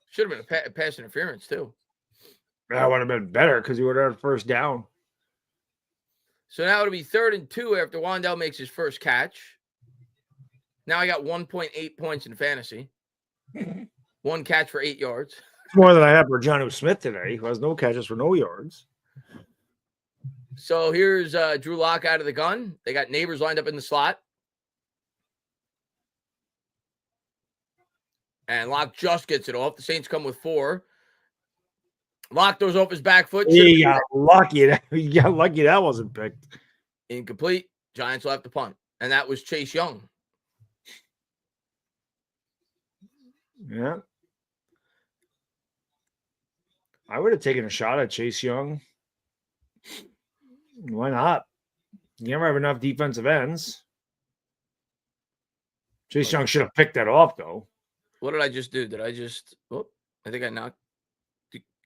Should have been a pass interference, too. That would have been better because he would have had first down. So now it'll be 3rd and 2 after Wan'Dale makes his first catch. Now I got 1.8 points in fantasy. 1 catch for 8 yards. It's more than I have for Jonnu Smith today, who has no catches for no yards. So here's Drew Lock out of the gun. They got Neighbors lined up in the slot. And Lock just gets it off. The Saints come with 4. Lock throws off his back foot. He got lucky. He got lucky that wasn't picked. Incomplete. Giants will have to punt. And that was Chase Young. Yeah. I would have taken a shot at Chase Young. Why not? You never have enough defensive ends. Chase Young should have picked that off, though. What did I just do? Did I just... Oh, I think I knocked...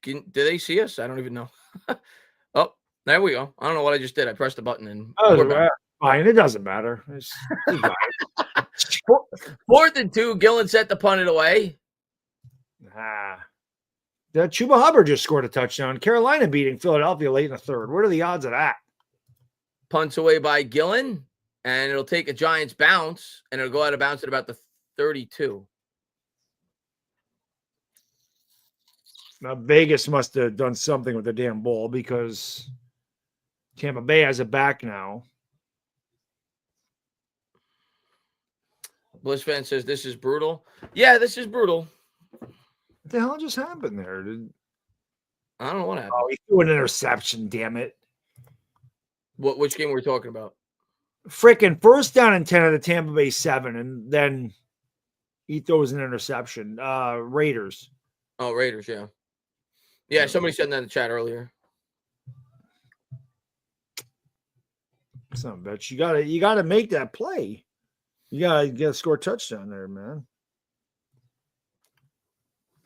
Did they see us? I don't even know. Oh, there we go. I don't know what I just did. I pressed the button and... Fine, it doesn't matter. 4th and 2, Gillen set the punt it away. That Chuba Hubbard just scored a touchdown. Carolina beating Philadelphia late in the 3rd. What are the odds of that? Punts away by Gillen, and it'll take a Giants bounce, and it'll go out of bounds at about the 32. Now, Vegas must have done something with the damn ball because Tampa Bay has it back now. Bliss fan says this is brutal. Yeah, this is brutal. What the hell just happened there? I don't know what happened. Oh, he threw an interception, damn it. Which game were we talking about? Freaking 1st down and 10 of the Tampa Bay 7, and then he throws an interception. Raiders. Oh, Raiders, yeah. Yeah, somebody said that in the chat earlier. Son of a bitch. You gotta make that play. You gotta score a touchdown there, man.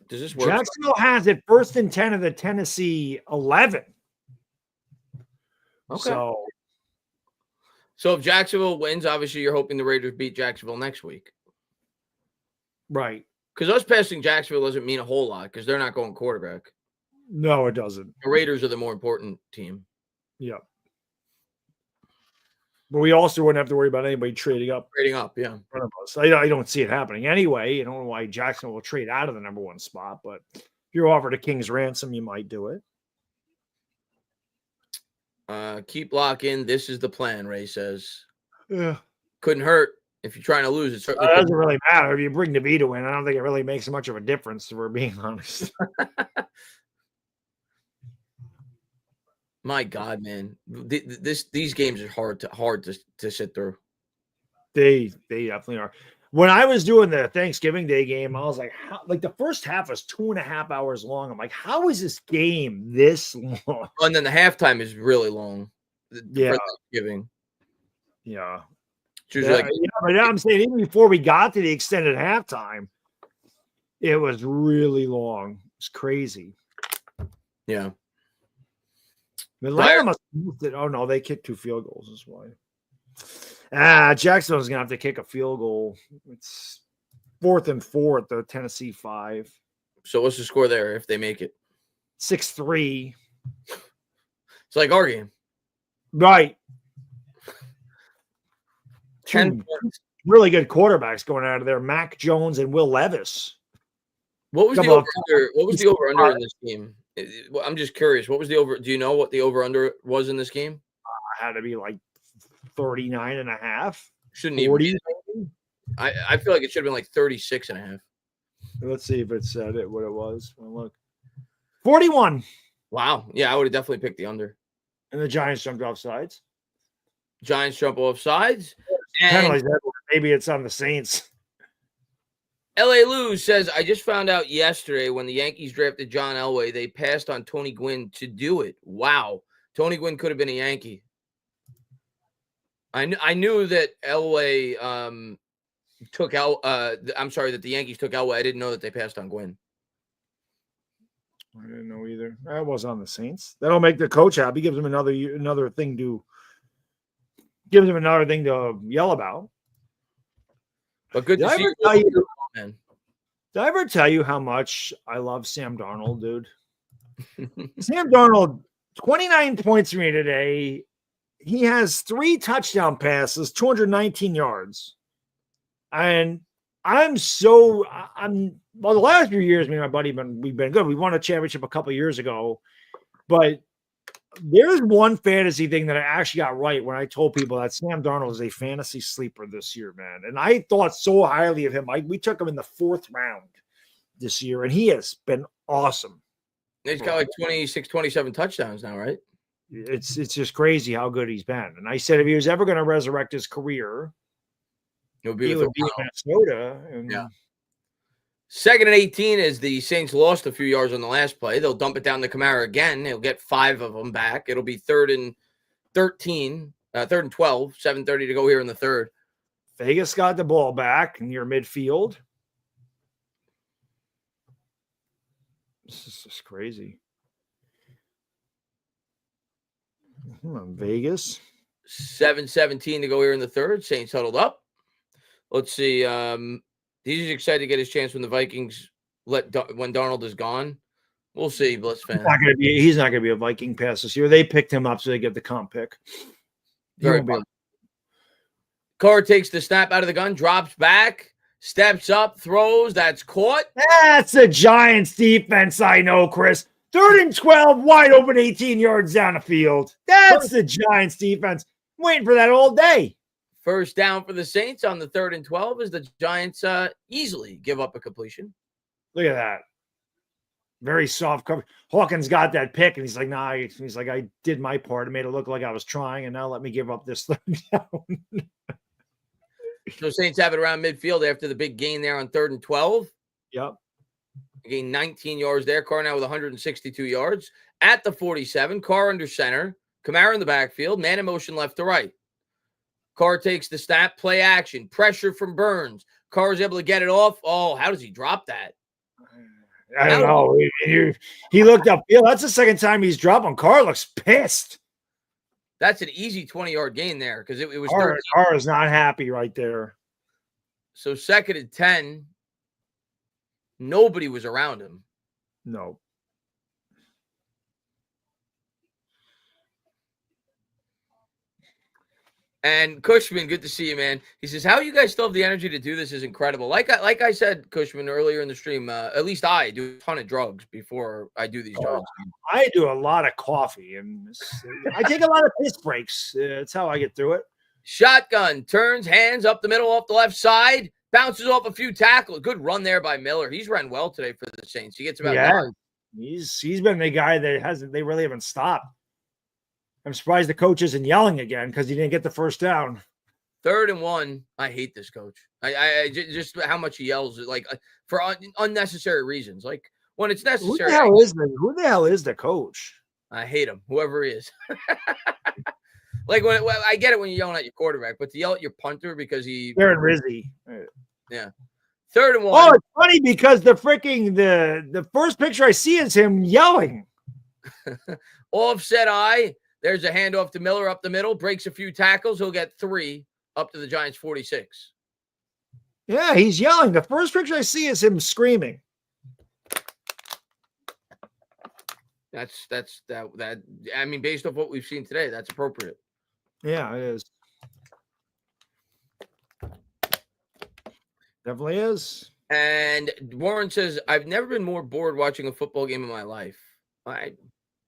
Does this work? Jacksonville has it 1st and 10 of the Tennessee 11. Okay. So if Jacksonville wins, obviously you're hoping the Raiders beat Jacksonville next week. Right. Because us passing Jacksonville doesn't mean a whole lot because they're not going quarterback. No, it doesn't. The Raiders are the more important team. Yeah. But we also wouldn't have to worry about anybody trading up. Trading up, yeah. In front of us. I don't see it happening anyway. I don't know why Jacksonville will trade out of the number 1 spot, but if you're offered a king's ransom, you might do it. Keep locking. This is the plan, Ray says. Yeah. Couldn't hurt. If you're trying to lose, it certainly doesn't really matter. If you bring DeVito in, I don't think it really makes much of a difference, if we're being honest. My God, man. These games are hard to sit through. They definitely are. When I was doing the Thanksgiving Day game, I was like, the first half was 2.5 hours long. I'm like, how is this game this long? And then the halftime is really long. Yeah. For Thanksgiving. Yeah. But I'm saying even before we got to the extended halftime, it was really long. It's crazy. Yeah. Atlanta must have moved it. Oh no, they kicked 2 field goals. That's why. Jacksonville's gonna have to kick a field goal. It's 4th and 4 at the Tennessee 5. So what's the score there if they make it? 6-3. It's like our game. Right. 10 points. Really good quarterbacks going out of there. Mac Jones and Will Levis. What was the over-under? What was the over-under in this game? I'm just curious. What was the over? Do you know what the over-under was in this game? Had to be like 39.5. Shouldn't even be. I feel like it should have been like 36.5. Let's see if it said it what it was. Well, look. 41. Wow. Yeah, I would have definitely picked the under. And the Giants jumped off sides. Giants jump off sides. Penalties. Maybe it's on the Saints. L.A. Lou says, I just found out yesterday when the Yankees drafted John Elway, they passed on Tony Gwynn to do it. Wow. Tony Gwynn could have been a Yankee. I knew that Elway took out that the Yankees took Elway. I didn't know that they passed on Gwynn. I didn't know either. That was on the Saints. That'll make the coach happy. Gives them another thing to Gives him another thing to yell about. But good to see you, man. Did I ever tell you how much I love Sam Darnold, dude? Sam Darnold, 29 points for me today. He has 3 touchdown passes, 219 yards. And well, the last few years, me and my buddy, we've been good. We won a championship a couple of years ago. But there's one fantasy thing that I actually got right when I told people that Sam Darnold is a fantasy sleeper this year, man. And I thought so highly of him. We took him in the 4th round this year, and he has been awesome. He's got like 26, 27 touchdowns now, right? It's just crazy how good he's been. And I said if he was ever going to resurrect his career, he would be in Minnesota. Yeah. 2nd and 18 as the Saints lost a few yards on the last play. They'll dump it down to Kamara again. He'll get 5 of them back. It'll be 3rd and 13, 3rd and 12, 7:30 to go here in the 3rd. Vegas got the ball back near midfield. This is just crazy. Come on, Vegas. 7:17 to go here in the 3rd. Saints huddled up. Let's see. He's excited to get his chance when the Vikings when Darnold is gone. We'll see, Blitz fan. He's not going to be a Viking pass this year. They picked him up so they get the comp pick. Carr takes the snap out of the gun, drops back, steps up, throws. That's caught. That's a Giants defense, I know, Chris. 3rd and 12, wide open, 18 yards down the field. That's the Giants defense. I'm waiting for that all day. First down for the Saints on the 3rd and 12 as the Giants easily give up a completion. Look at that. Very soft cover. Hawkins got that pick, and he's like, nah. He's like, I did my part. It made it look like I was trying, and now let me give up this 3rd down. So Saints have it around midfield after the big gain there on 3rd and 12. Yep. Gain 19 yards there. Carr now with 162 yards. At the 47, Carr under center. Kamara in the backfield. Man in motion left to right. Carr takes the snap, play action, pressure from Burns. Carr is able to get it off. Oh, how does he drop that? I don't know. He looked upfield. That's the 2nd time he's dropping. Carr looks pissed. That's an easy 20-yard gain there because it was Carr is not happy right there. So 2nd and 10, nobody was around him. No. And Cushman, good to see you, man. He says, how you guys still have the energy to do this is incredible. Like I said, Cushman, earlier in the stream, at least I do a ton of drugs before I do these jobs. I do a lot of coffee, and I take a lot of piss breaks. That's how I get through it. Shotgun, turns, hands up the middle, off the left side, bounces off a few tackles. Good run there by Miller. He's run well today for the Saints. He gets about 9. He's been the guy that they really haven't stopped. I'm surprised the coach isn't yelling again because he didn't get the 1st down. 3rd and 1. I hate this coach. I just how much he yells like for unnecessary reasons. Like when it's necessary. Who the hell is the coach? I hate him, whoever he is. Like when I get it when you're yelling at your quarterback, but to yell at your punter because Aaron Rizzi. Yeah. 3rd and 1. Oh, it's funny because the first picture I see is him yelling. Offset eye. There's a handoff to Miller up the middle, breaks a few tackles. He'll get 3 up to the Giants 46. Yeah, he's yelling. The first picture I see is him screaming. That's that. I mean, based off what we've seen today, that's appropriate. Yeah, it is. Definitely is. And Warren says, I've never been more bored watching a football game in my life.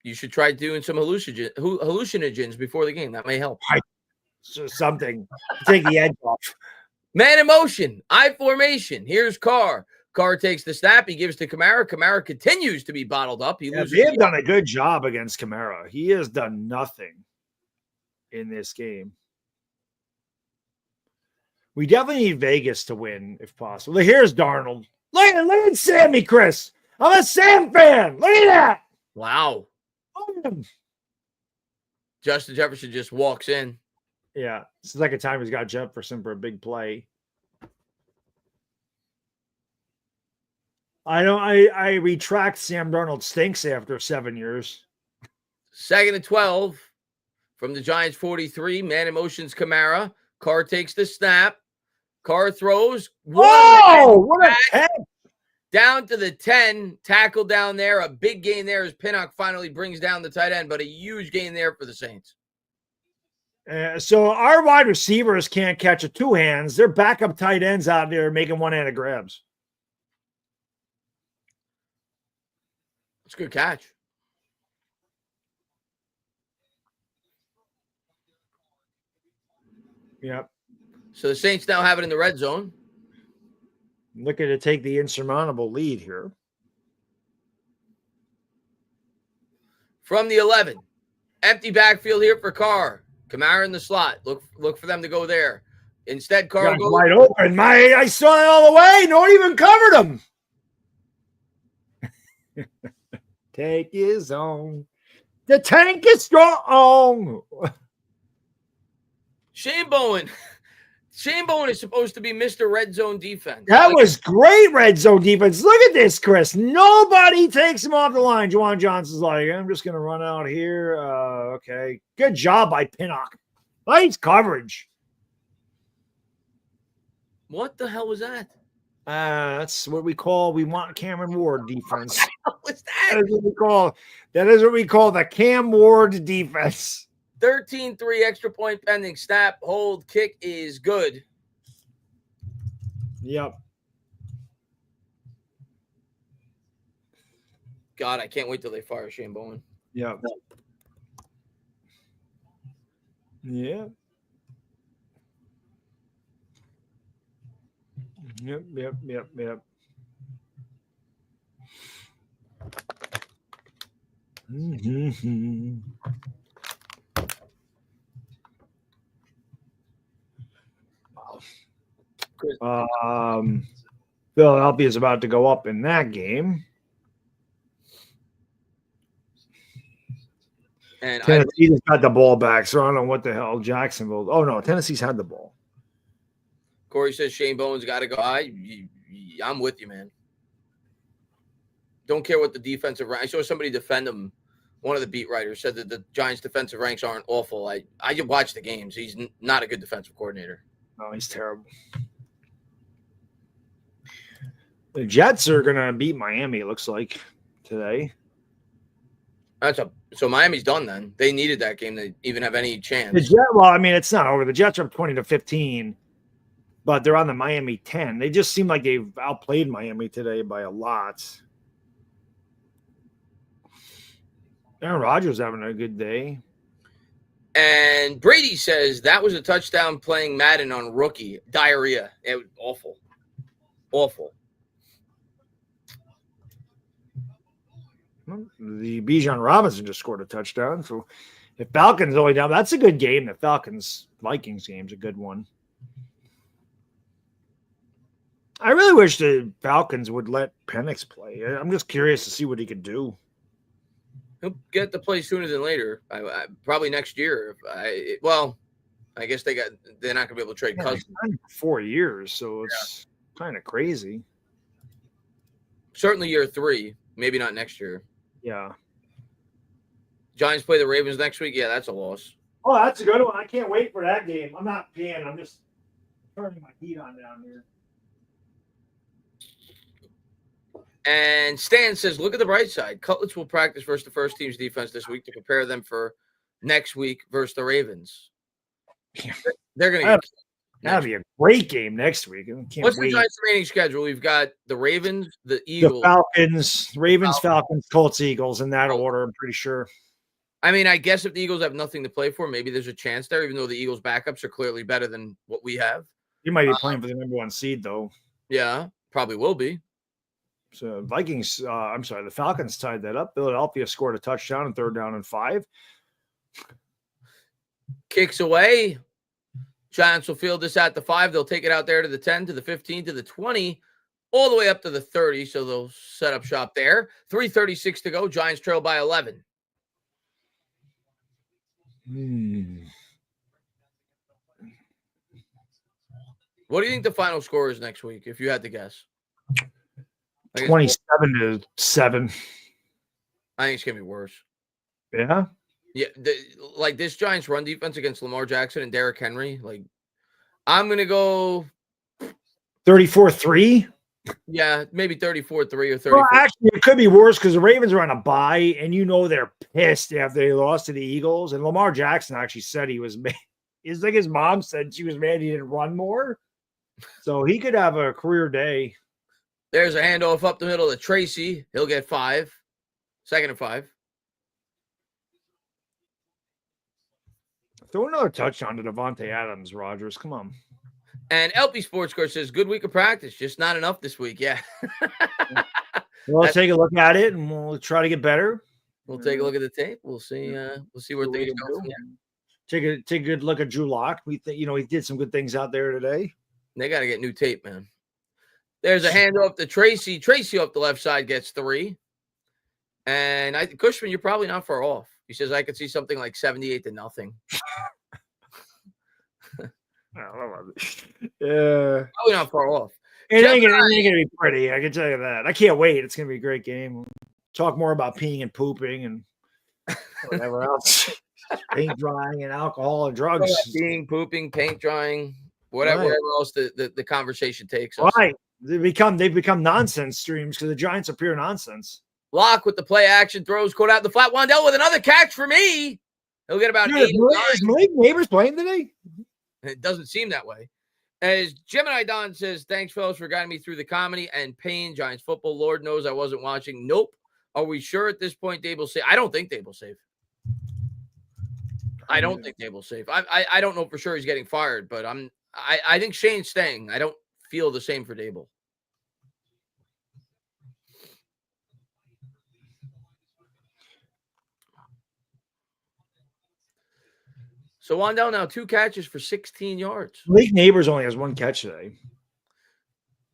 You should try doing some hallucinogens before the game. That may help. Something. Take the edge off. Man in motion. I formation. Here's Carr. Carr takes the snap. He gives to Kamara. Kamara continues to be bottled up. They have done a good job against Kamara. He has done nothing in this game. We definitely need Vegas to win if possible. Here's Darnold. Look at Sammy, Chris. I'm a Sam fan. Look at that. Wow. Justin Jefferson just walks in. Yeah. It's the 2nd time he's got Jefferson for a big play. I retract Sam Darnold stinks after 7 years. 2nd and 12 From the Giants 43, man in motion's Kamara. Carr takes the snap. Carr throws. Whoa! What a catch! Down to the 10. Tackle down there. A big gain there as Pinnock finally brings down the tight end, but a huge gain there for the Saints. So our wide receivers can't catch with two hands. Their backup tight ends out there making one-handed grabs. It's a good catch. Yep. So the Saints now have it in the red zone. Looking to take the insurmountable lead here. From the 11. Empty backfield here for Carr. Kamara in the slot. Look for them to go there. Instead, Carr goes wide open. I saw it all the way. No one even covered him. Take his own. The tank is strong. Shane Bowen. Shane Bowen is supposed to be Mr. Red Zone defense. That was great red zone defense. Look at this, Chris. Nobody takes him off the line. Juwan Johnson's like, I'm just going to run out here. Okay. Good job by Pinnock. Nice coverage. What the hell was that? That's what we want Cameron Ward defense. What was that? That is what we call the Cam Ward defense. 13-3 extra point pending. Snap, hold, kick is good. Yep. God, I can't wait till they fire Shane Bowen. Yep. Yeah. Yep. Mm-hmm. Philadelphia is about to go up in that game. And Tennessee's got the ball back, so I don't know what the hell Jacksonville. Oh no, Tennessee's had the ball. Corey says Shane Bowen's got to go. I'm with you, man. Don't care what the defensive rank. I saw somebody defend him. One of the beat writers said that the Giants' defensive ranks aren't awful. I watch the games. He's not a good defensive coordinator. No, he's terrible. The Jets are going to beat Miami, it looks like, today. So Miami's done then. They needed that game to even have any chance. It's not over. The Jets are up 20-15, but they're on the Miami 10. They just seem like they've outplayed Miami today by a lot. Aaron Rodgers having a good day. And Brady says that was a touchdown playing Madden on rookie. Diarrhea. It was awful. Awful. The Bijan Robinson just scored a touchdown. So if Falcons only down, that's a good game. The Falcons-Vikings game's a good one. I really wish the Falcons would let Penix play. I'm just curious to see what he could do. He'll get to play sooner than later. Probably next year. I guess they're not gonna be able to trade Cousins. 4 years, so it's kind of crazy. Certainly year 3, maybe not next year. Yeah. Giants play the Ravens next week. Yeah, that's a loss. Oh, that's a good one. I can't wait for that game. I'm not peeing. I'm just turning my heat on down here. And Stan says, look at the bright side. Cutlets will practice versus the first team's defense this week to prepare them for next week versus the Ravens. They're going to that'd be a great game next week. What's the Giants' remaining schedule? We've got the Ravens, the Eagles. The Falcons, Colts, Eagles in that order, I'm pretty sure. I mean, I guess if the Eagles have nothing to play for, maybe there's a chance there, even though the Eagles' backups are clearly better than what we have. You might be playing for the number 1 seed, though. Yeah, probably will be. So the Falcons tied that up. Philadelphia scored a touchdown on 3rd down and 5. Kicks away. Giants will field this at the 5. They'll take it out there to the 10, to the 15, to the 20, all the way up to the 30. So they'll set up shop there. 3:36 to go. Giants trail by 11. What do you think the final score is next week, if you had to guess? 27-7. I think it's going to be worse. Yeah? Yeah, like this Giants run defense against Lamar Jackson and Derrick Henry. Like, I'm gonna go 34-3. Yeah, maybe 34-3 or 34. Well, actually, it could be worse because the Ravens are on a bye, and they're pissed after they lost to the Eagles. And Lamar Jackson actually said he was mad. It's like his mom said she was mad he didn't run more. So he could have a career day. There's a handoff up the middle to Tracy. He'll get 5. 2nd and 5. Throw another touchdown to Devontae Adams, Rogers. Come on. And LP Sports Score says, good week of practice. Just not enough this week. Yeah. We'll take a look at it, and we'll try to get better. We'll take a look at the tape. We'll see. We'll see where things go from there. Take a good look at Drew Lock. We think he did some good things out there today. They got to get new tape, man. There's a handoff to Tracy. Tracy off the left side gets 3. And Cushman, you're probably not far off. He says I could see something like 78-0. Yeah, probably not far off. It ain't gonna be pretty. I can tell you that. I can't wait. It's gonna be a great game. Talk more about peeing and pooping and whatever else. Paint drying and alcohol and drugs. Peeing, pooping, paint drying, whatever else the conversation takes us. Right. They've become nonsense streams because the Giants are pure nonsense. Lock with the play action, throws caught out the flat. Wandell with another catch for me. He'll get about 8. Is Malik Neighbors playing today? It doesn't seem that way. As Gemini Don says, thanks, fellas, for guiding me through the comedy and pain. Giants football. Lord knows I wasn't watching. Nope. Are we sure at this point Dable safe? I don't think Dable safe. I don't think Dable's safe. I don't know for sure he's getting fired, but I think Shane's staying. I don't feel the same for Dable. So Wandell now 2 catches for 16 yards. Malik Neighbors only has 1 catch today.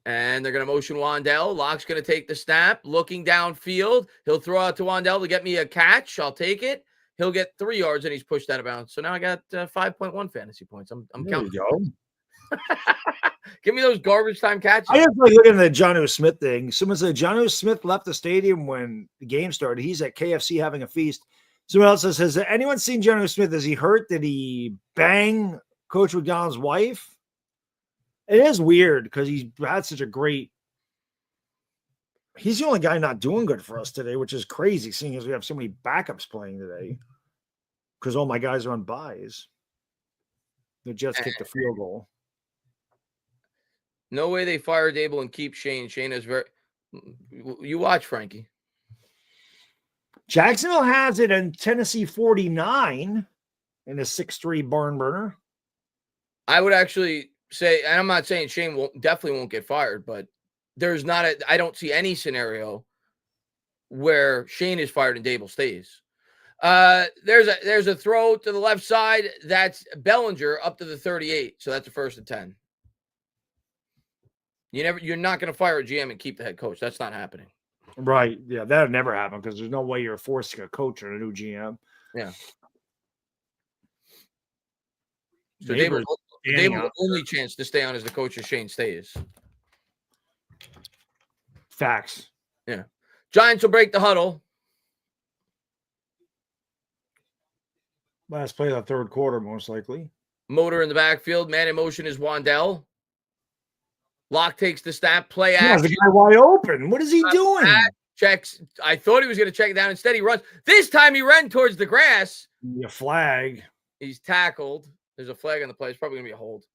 And they're going to motion Wandell. Locke's going to take the snap, looking downfield. He'll throw out to Wandell to get me a catch. I'll take it. He'll get 3 yards, and he's pushed out of bounds. So now I got 5.1 fantasy points. I'm counting. There you go. Give me those garbage time catches. I just like looking at the Jonnu Smith thing. Someone said Jonnu Smith left the stadium when the game started. He's at KFC having a feast. Someone else says, has anyone seen Jonnu Smith? Is he hurt? Did he bang Coach McDonald's wife? It is weird because he's had such a great. He's the only guy not doing good for us today, which is crazy, seeing as we have so many backups playing today. Because all my guys are on buys. The Jets kicked the field goal. No way they fire Dable and keep Shane. Shane is very. You watch, Frankie. Jacksonville has it in Tennessee 49 in a 6-3 barn burner. I would actually say, and I'm not saying Shane definitely won't get fired, but there's not I don't see any scenario where Shane is fired and Dable stays. There's a throw to the left side. That's Bellinger up to the 38. So that's a 1st and 10. You're not going to fire a GM and keep the head coach. That's not happening. Right. Yeah, that would never happen because there's no way you're forcing a coach or a new GM. Yeah. So Dable's only chance to stay on as the coach if Shane stays. Facts. Yeah. Giants will break the huddle. Last play of the 3rd quarter, most likely. Motor in the backfield. Man in motion is Wandell. Lock takes the snap. Play action. The guy wide open. What is he doing? Checks. I thought he was going to check it down. Instead, he runs. This time he ran towards the grass. A flag. He's tackled. There's a flag on the play. It's probably going to be a hold.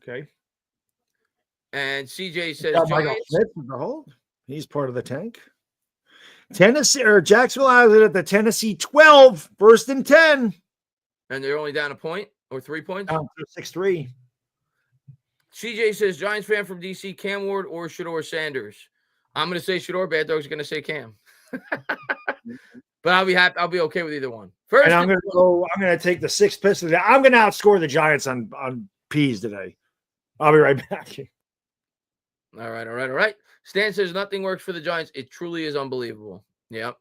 Okay. And CJ says, Michael Smith with the hold. He's part of the tank. Tennessee or Jacksonville has it at the Tennessee 12, 1st and 10. And they're only down a point or 3 points? Down to 6-3. CJ says, Giants fan from DC, Cam Ward or Shador Sanders? I'm going to say Shador. Bad Dog's going to say Cam. But I'll be happy. I'll be okay with either one. First, and I'm going to take the 6th pistol. I'm going to outscore the Giants on P's today. I'll be right back. All right. Stan says nothing works for the Giants. It truly is unbelievable. Yep.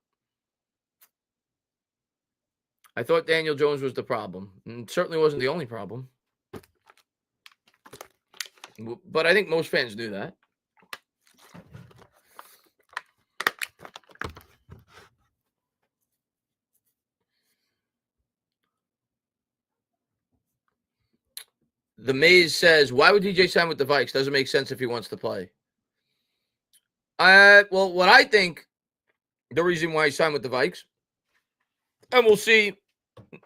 I thought Daniel Jones was the problem. And certainly wasn't the only problem. But I think most fans knew that. The Maze says, why would DJ sign with the Vikes? Doesn't make sense if he wants to play. Well, what I think the reason why he signed with the Vikes, and we'll see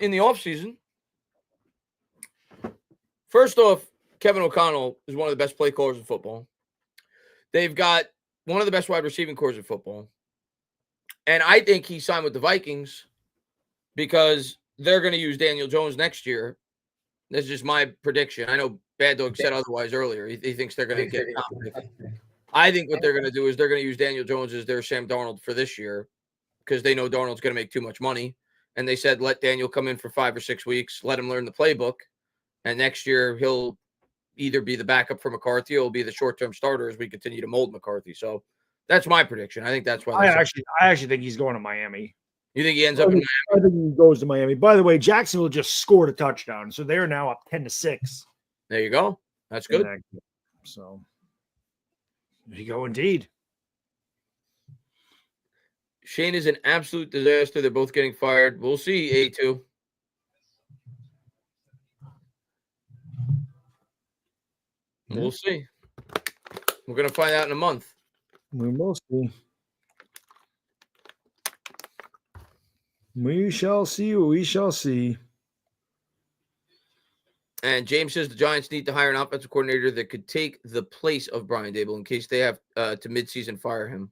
in the offseason. First off, Kevin O'Connell is one of the best play callers in football. They've got one of the best wide receiving cores in football. And I think he signed with the Vikings because they're going to use Daniel Jones next year. This is just my prediction. I know Bad Dog said otherwise earlier. He thinks they're going to get I think what they're going to do is they're going to use Daniel Jones as their Sam Darnold for this year because they know Darnold's going to make too much money. And they said, let Daniel come in for 5 or 6 weeks, let him learn the playbook. And next year, he'll either be the backup for McCarthy or he'll be the short-term starter as we continue to mold McCarthy. So that's my prediction. I think that's why. I actually think he's going to Miami. You think he ends up in Miami? I think he goes to Miami. By the way, Jacksonville just scored a touchdown, so they're now up 10-6. There you go. That's good. So there you go, indeed. Shane is an absolute disaster. They're both getting fired. We'll see, A2. We'll see. We're going to find out in a month. We will see. We shall see. We shall see. And James says the Giants need to hire an offensive coordinator that could take the place of Brian Daboll in case they have to midseason fire him.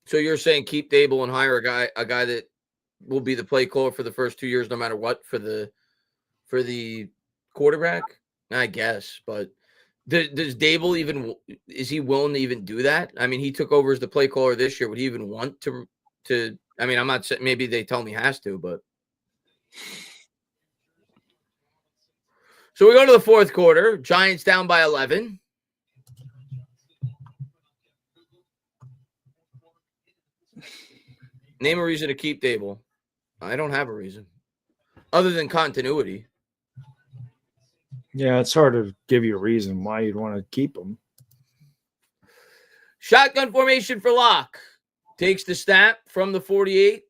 So you're saying keep Daboll and hire a guy that will be the play caller for the first 2 years, no matter what, for the quarterback? I guess, but does Daboll is he willing to even do that? I mean, he took over as the play caller this year. Would he even want to? I mean, I'm not saying maybe they tell me he has to, but. So we go to the fourth quarter. Giants down by 11. Name a reason to keep Daboll. I don't have a reason other than continuity. Yeah, it's hard to give you a reason why you'd want to keep him. Shotgun formation for Locke. Takes the snap from the 48.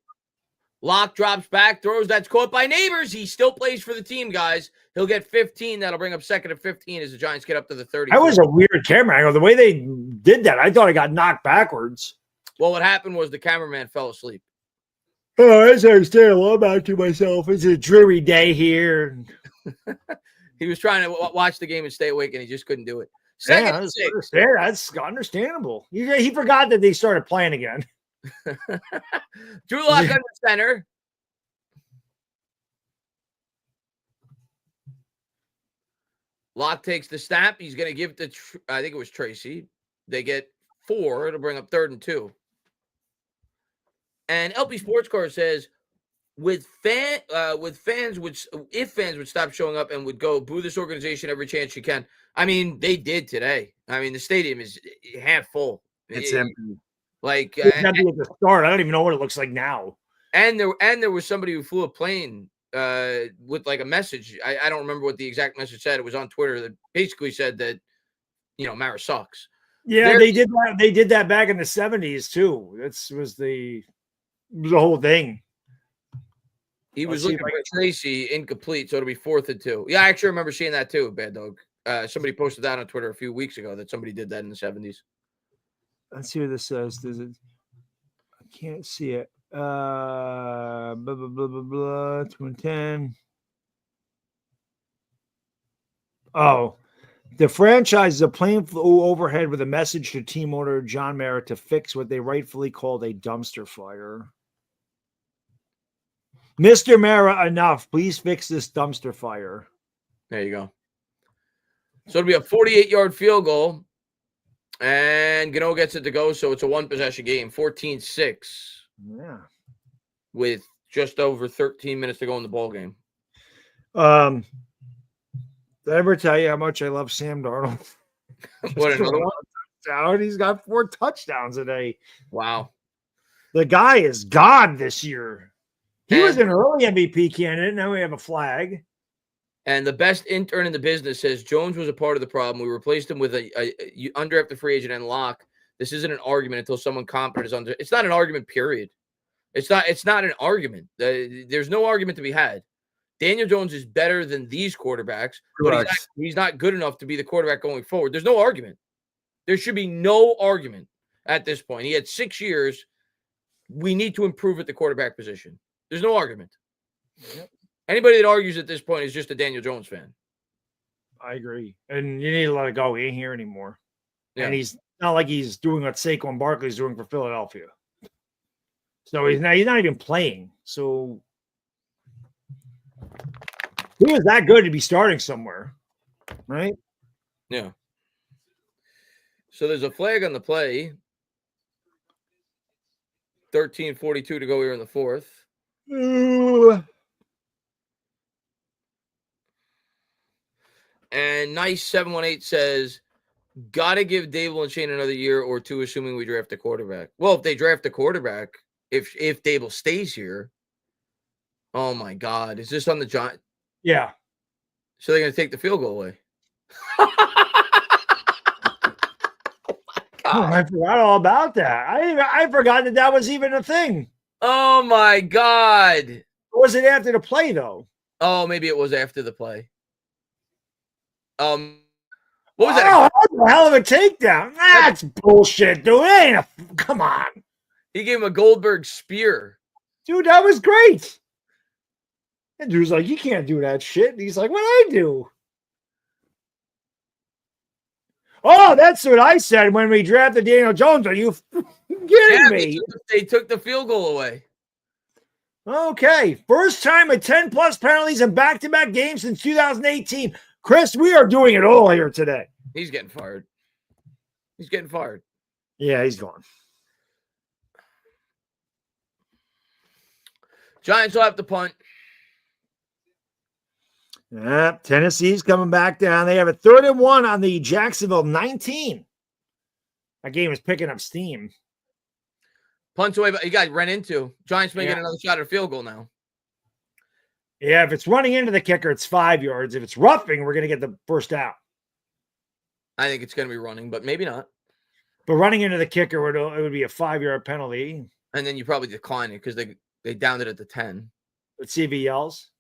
Locke drops back, throws. That's caught by Neighbors. He still plays for the team, guys. He'll get 15. That'll bring up second and 15 as the Giants get up to the 30. That was a weird camera angle. The way they did that, I thought I got knocked backwards. Well, what happened was the cameraman fell asleep. Oh, I understand. I'm out to myself. It's a dreary day here. He was trying to watch the game and stay awake, and he just couldn't do it. Second and 6. That's understandable. He forgot that they started playing again. Drew Lock under center. Lock takes the snap. He's going to give it to, I think it was Tracy. They get 4. It'll bring up 3rd and 2. And LP Sports Car says, if fans would stop showing up and would go boo this organization every chance you can. I mean, they did today. I mean, the stadium is half full. It's empty. Like it's empty at the start. I don't even know what it looks like now. And there was somebody who flew a plane with like a message. I don't remember what the exact message said. It was on Twitter that basically said that, Mara sucks. Yeah, they did that. They did that back in the 70s too. It was the whole thing. He was looking for Tracy, incomplete, so it'll be 4th and 2. Yeah, I actually remember seeing that too, Bad Dog. Somebody posted that on Twitter a few weeks ago that somebody did that in the 70s. Let's see what this says. I can't see it. Blah, blah, blah, blah, blah, 210. Oh, the franchise is a plane flew overhead with a message to team owner John Mara to fix what they rightfully called a dumpster fire. Mr. Mara, enough. Please fix this dumpster fire. There you go. So it'll be a 48-yard field goal. And Gano gets it to go, so it's a one-possession game, 14-6. Yeah. With just over 13 minutes to go in the ball game. Did I ever tell you how much I love Sam Darnold? What, another one? He's got 4 touchdowns today. Wow. The guy is God this year. He was an early MVP candidate. Now we have a flag. And the best intern in the business says Jones was a part of the problem. We replaced him with a undrafted free agent and Locke. This isn't an argument until someone competent is under. It's not an argument, period. It's not an argument. There's no argument to be had. Daniel Jones is better than these quarterbacks, but he's not good enough to be the quarterback going forward. There's no argument. There should be no argument at this point. He had 6 years. We need to improve at the quarterback position. There's no argument. Yep. Anybody that argues at this point is just a Daniel Jones fan. I agree. And you need to let it go. He ain't here anymore. Yeah. And he's not like he's doing what Saquon Barkley's doing for Philadelphia. So he's not even playing. So he was that good to be starting somewhere, right? Yeah. So there's a flag on the play. 13:42 to go here in the fourth. Ooh. And Nice 718 says, gotta give Dable and Shane another year or two, assuming we draft a quarterback. Well, if they draft a quarterback, if Dable stays here, oh my God, is this on the Giants? Yeah. So they're gonna take the field goal away. Oh, I forgot all about that. I forgot that was even a thing. Oh my God. Or was it after the play though? Oh, maybe it was after the play. What was that? Oh, that's a hell of a takedown. That's bullshit, dude. Come on. He gave him a Goldberg spear. Dude, that was great. And dude's like, you can't do that shit. And he's like, what I do? Oh, that's what I said when we drafted Daniel Jones. Are you kidding me? They took the field goal away. Okay. First time with 10-plus penalties in back-to-back games since 2018. Chris, we are doing it all here today. He's getting fired. He's getting fired. Yeah, he's gone. Giants will have to punt. Yeah, Tennessee's coming back down. They have a 3rd and 1 on the Jacksonville 19. That game is picking up steam. Punts away, but you got run into. Giants may get another shot at a field goal now. Yeah, if it's running into the kicker, it's 5 yards. If it's roughing, we're going to get the first down. I think it's going to be running, but maybe not. But running into the kicker, it would be a 5-yard penalty. And then you probably decline it because they downed it at the 10. Let's see if he yells.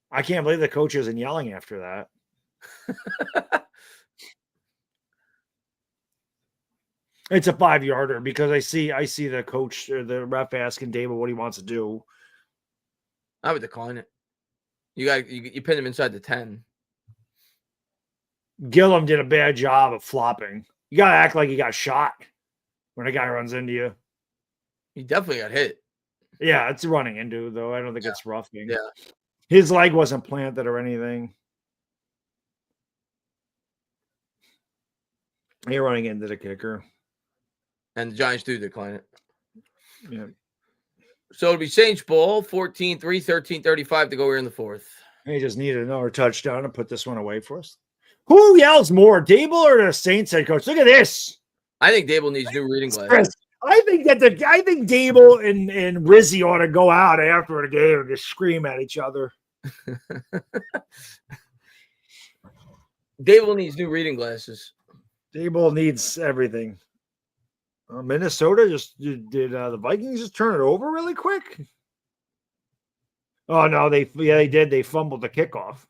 I can't believe the coach isn't yelling after that. It's a 5-yarder because I see the coach or the ref asking Dable what he wants to do. I would decline it. You pin him inside the 10. Gillum did a bad job of flopping. You got to act like he got shot when a guy runs into you. He definitely got hit. Yeah, it's running into, though. I don't think it's roughing. Yeah. His leg wasn't planted or anything. You're running into the kicker. And the Giants do decline it. Yeah. So it'll be Saints ball, 14-3, 13:35 to go here in the fourth. He just needed another touchdown to put this one away for us. Who yells more, Dable or the Saints head coach? Look at this. I think Dable needs new reading glasses. I think Dable and Rizzy ought to go out after the game and just scream at each other. Dable needs new reading glasses. Dable needs everything. Minnesota did the Vikings just turn it over really quick? Oh no, they did. They fumbled the kickoff.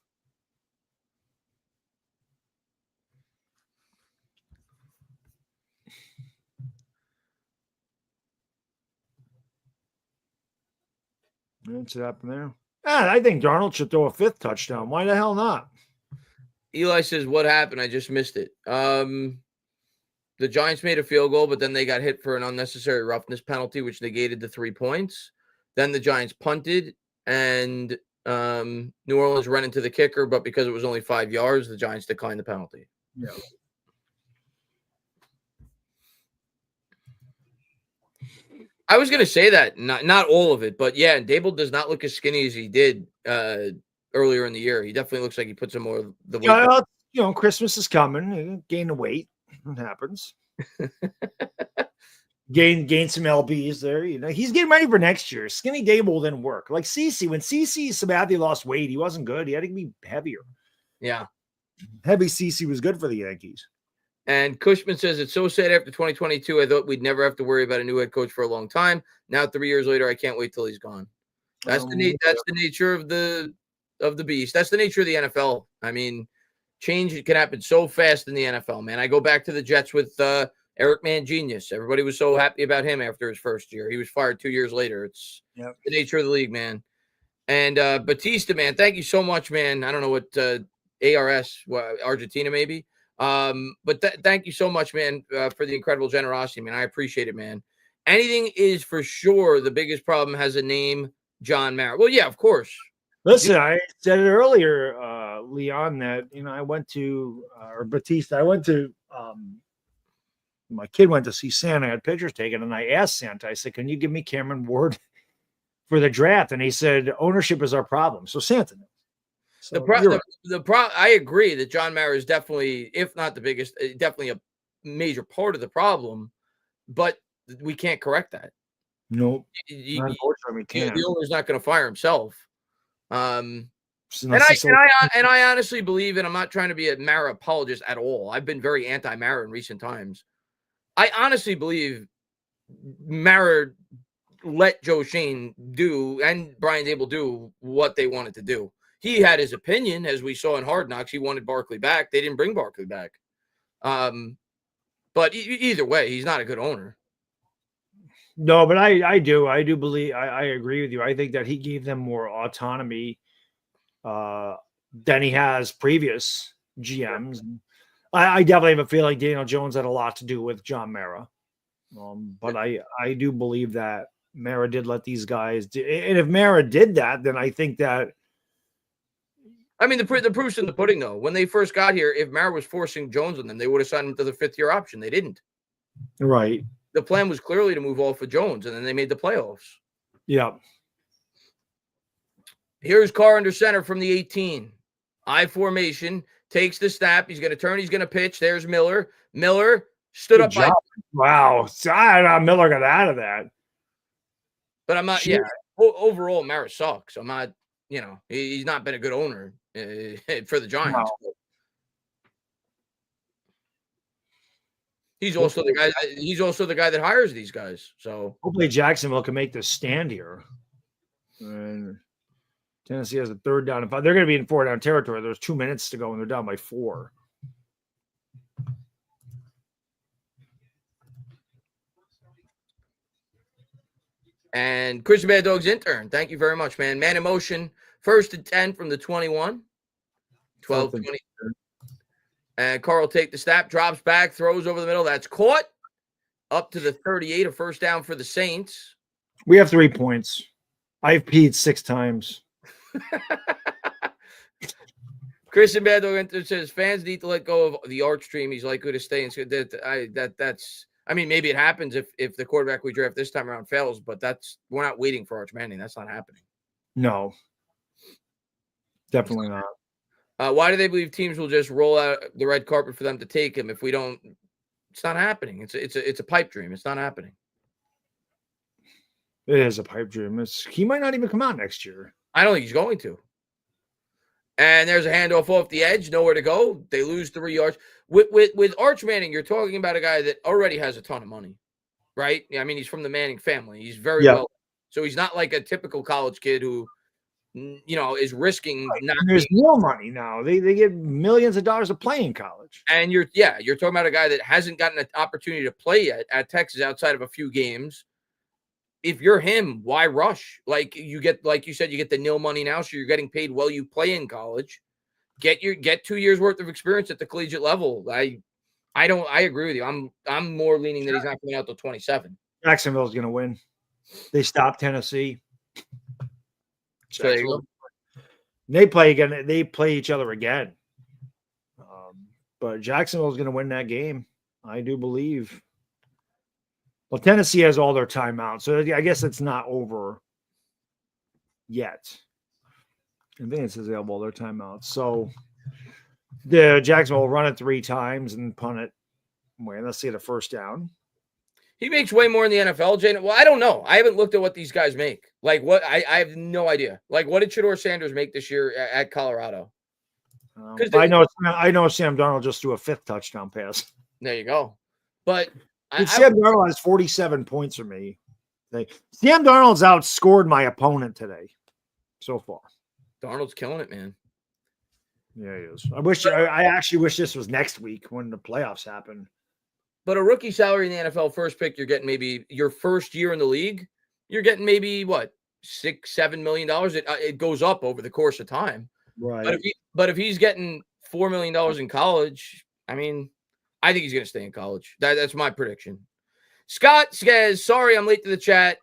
What's happened there? I think Darnold should throw a 5th touchdown. Why the hell not? Eli says, what happened? I just missed it. The Giants made a field goal, but then they got hit for an unnecessary roughness penalty, which negated the 3 points. Then the Giants punted, and New Orleans ran into the kicker, but because it was only 5 yards, the Giants declined the penalty. Yeah. I was going to say that, not all of it, but yeah, Dable does not look as skinny as he did earlier in the year. He definitely looks like he put some more of the weight. Christmas is coming. Gain the weight. It happens. gain some LBs there. He's getting ready for next year. Skinny Dable didn't work. Like CeCe. When CeCe Sabathia lost weight, he wasn't good. He had to be heavier. Yeah. Heavy CeCe was good for the Yankees. And Cushman says, it's so sad after 2022. I thought we'd never have to worry about a new head coach for a long time. Now, 3 years later, I can't wait till he's gone. That's the nature of the beast. That's the nature of the NFL. I mean, change can happen so fast in the NFL, man. I go back to the Jets with Eric Mangenius. Everybody was so happy about him after his first year. He was fired 2 years later. It's the nature of the league, man. And Batista, man, thank you so much, man. I don't know what ARS, Argentina maybe. But thank you so much, man, for the incredible generosity, man. I appreciate it, man. Anything is for sure the biggest problem has a name, John Mara. Well, yeah, of course. Listen, I said it earlier, Leon, that, I went to, or Batista, I went to, my kid went to see Santa, I had pictures taken, and I asked Santa, I said, can you give me Cameron Ward for the draft? And he said, ownership is our problem. So Santa knows. So I agree that John Mara is definitely, if not the biggest, definitely a major part of the problem, but we can't correct that. Nope. Unfortunately, we can't. The owner's not going to fire himself. And I honestly believe, and I'm not trying to be a Mara apologist at all. I've been very anti-Mara in recent times. I honestly believe Mara let Joe Schoen do and Brian Dable do what they wanted to do. He had his opinion, as we saw in Hard Knocks. He wanted Barkley back. They didn't bring Barkley back. But either way, he's not a good owner. No, but I do believe, I agree with you. I think that he gave them more autonomy than he has previous GMs. I definitely have a feeling Daniel Jones had a lot to do with John Mara. But I do believe that Mara did let these guys and if Mara did that, then I think that, I mean, the proof's in the pudding, though. When they first got here, if Mara was forcing Jones on them, they would have signed him to the 5th-year option. They didn't. Right. The plan was clearly to move off of Jones, and then they made the playoffs. Yeah. Here's Carr under center from the 18. I formation, takes the snap. He's going to turn. He's going to pitch. There's Miller. Miller stood up. Wow. Miller got out of that. But I'm not, overall, Mara sucks. I'm not, he's not been a good owner for the Giants. No. He's also the guy. He's also the guy that hires these guys. So hopefully Jacksonville can make this stand here. And Tennessee has a 3rd down. If they're going to be in 4-down territory, there's 2 minutes to go, and they're down by 4. And Christian Bad Dog's intern. Thank you very much, man. Man in motion. 1st and 10 from the 21. 12-20. And Carl take the snap, drops back, throws over the middle. That's caught. Up to the 38, a 1st down for the Saints. We have 3 points. I've peed 6 times. Christian Bad Dog says fans need to let go of the arch dream. He's likely to stay. And that's. I mean, maybe it happens if the quarterback we draft this time around fails, but we're not waiting for Arch Manning. That's not happening. No, definitely not. Why do they believe teams will just roll out the red carpet for them to take him if we don't? It's not happening. It's a pipe dream. It's not happening. It is a pipe dream. He might not even come out next year. I don't think he's going to. And there's a handoff off the edge, nowhere to go. They lose 3 yards. With Arch Manning, you're talking about a guy that already has a ton of money, right? I mean, he's from the Manning family. He's very well. So he's not like a typical college kid who, is risking. Right. There's more money now. They get millions of dollars to play in college. And you're talking about a guy that hasn't gotten an opportunity to play yet at Texas outside of a few games. If you're him, why rush? Like you said, you get the nil money now, so you're getting paid while you play in college. Get 2 years worth of experience at the collegiate level. I agree with you. I'm more leaning that he's not coming out till 27. Jacksonville's going to win. They stop Tennessee. So they play again. They play each other again. But Jacksonville's going to win that game. I do believe. Well, Tennessee has all their timeouts, so I guess it's not over yet. I think it says they have all their timeouts. So the Jacksonville will run it 3 times and punt it. Wait, let's see the 1st down. He makes way more in the NFL, Jane. Well, I don't know. I haven't looked at what these guys make. Like what? I have no idea. Like what did Shedeur Sanders make this year at Colorado? I know Sam Darnold just threw a 5th touchdown pass. There you go. But Sam Darnold has 47 points for me. Sam Darnold's outscored my opponent today so far. Darnold's killing it, man. Yeah, he is. I actually wish this was next week when the playoffs happen. But a rookie salary in the NFL first pick, you're getting maybe your first year in the league, you're getting maybe what, $6-7 million. It goes up over the course of time. Right. But if he's getting $4 million in college, I mean, I think he's going to stay in college. That's my prediction. Scott says, sorry, I'm late to the chat.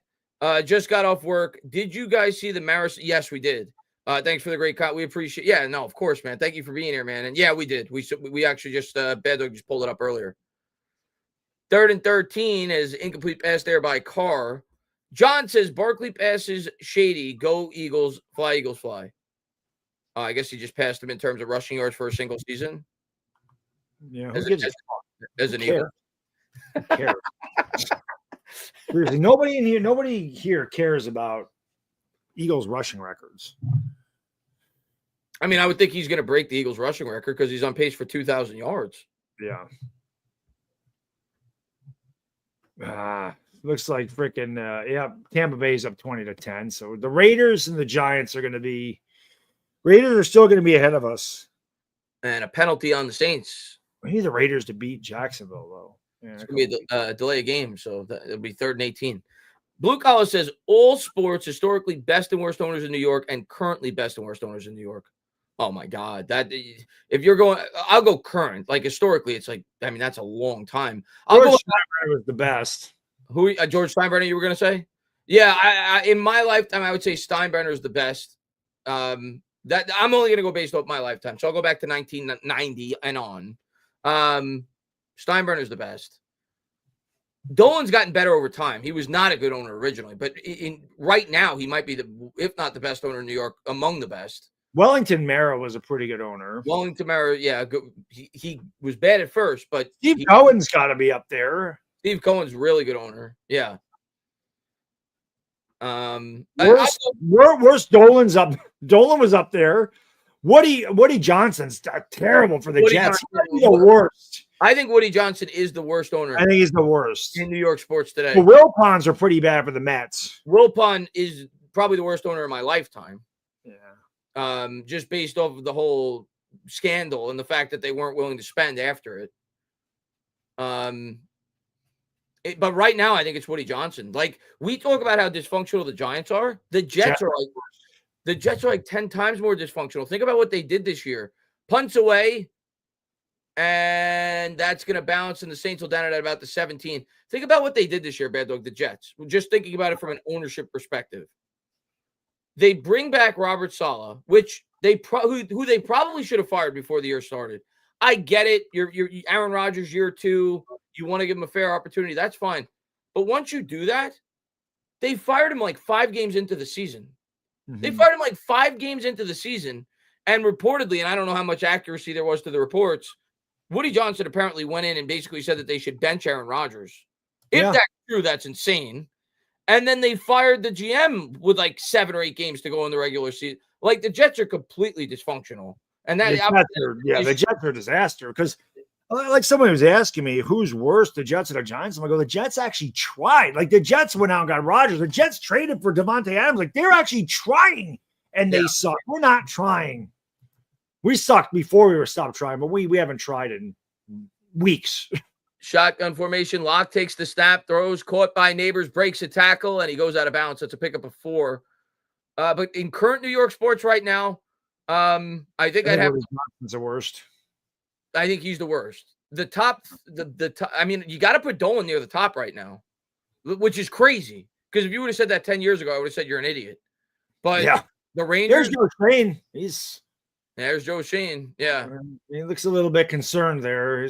Just got off work. Did you guys see the Maris? Yes, we did. Thanks for the great cut. We appreciate. Yeah, no, of course, man. Thank you for being here, man. And yeah, we did. We actually just Bad Dog just pulled it up earlier. 3rd and 13 is incomplete pass there by Carr. John says Barkley passes shady. Go Eagles, fly Eagles, fly. I guess he just passed him in terms of rushing yards for a single season. Yeah, as an Eagle. Cares. Seriously, nobody here cares about Eagles rushing records. I mean, I would think he's going to break the Eagles rushing record because he's on pace for 2,000 yards. Yeah. Looks like freaking Tampa Bay's up 20-10. So the Raiders and the Giants are still going to be ahead of us. And a penalty on the Saints. We need the Raiders to beat Jacksonville, though. Yeah, it's going to be a delay of game, so it'll be 3rd and 18. Blue Collar says all sports historically best and worst owners in New York and currently best and worst owners in New York. Oh my God. That if you're going, I'll go current. Like historically, it's like, I mean, that's a long time. George Steinbrenner was the best. Who George Steinbrenner, you were going to say? Yeah, I in my lifetime, I would say Steinbrenner is the best. That I'm only going to go based off my lifetime. So I'll go back to 1990 and on. Steinbrenner's the best. Dolan's gotten better over time. He was not a good owner originally, but right now he might be if not the best owner in New York, among the best. Wellington Mara was a pretty good owner. Wellington Mara, yeah, he was bad at first, but Steve Cohen's got to be up there. Steve Cohen's really good owner, yeah. Worst Dolan's up. Dolan was up there. Woody Johnson's terrible for the Jets. He's the worst. I think Woody Johnson is the worst owner. I think he's the worst in New York sports today. The Wilpons are pretty bad for the Mets. Wilpon is probably the worst owner in my lifetime. Yeah. Just based off of the whole scandal and the fact that they weren't willing to spend after it. But right now, I think it's Woody Johnson. Like we talk about how dysfunctional the Giants are. The Jets are like 10 times more dysfunctional. Think about what they did this year. Punts away. And that's going to bounce, and the Saints will down it at about the 17. Think about what they did this year, Bad Dog, the Jets. Just thinking about it from an ownership perspective. They bring back Robert Saleh, which who they probably should have fired before the year started. I get it. You're Aaron Rodgers year 2. You want to give him a fair opportunity. That's fine. But once you do that, they fired him like 5 games into the season. Mm-hmm. They fired him like 5 games into the season. And reportedly, and I don't know how much accuracy there was to the reports, Woody Johnson apparently went in and basically said that they should bench Aaron Rodgers. If that's true, that's insane. And then they fired the GM with like 7 or 8 games to go in the regular season. Like the Jets are completely dysfunctional. And that the Jets are a disaster because like someone was asking me who's worse, the Jets or the Giants. I'm like, the Jets actually tried. Like the Jets went out and got Rodgers. The Jets traded for Devontae Adams. Like they're actually trying and they suck. We're not trying. We sucked before we were stopped trying, but we haven't tried in weeks. Shotgun formation. Locke takes the snap, throws, caught by Neighbors, breaks a tackle, and he goes out of bounds. It's a pickup of 4. But in current New York sports right now, I think I'd have the worst. I think he's the worst. The top. I mean, you got to put Dolan near the top right now, which is crazy. Because if you would have said that 10 years ago, I would have said you're an idiot. But the Rangers. There's Joe Schoen. There's Joe Schoen. Yeah. He looks a little bit concerned there.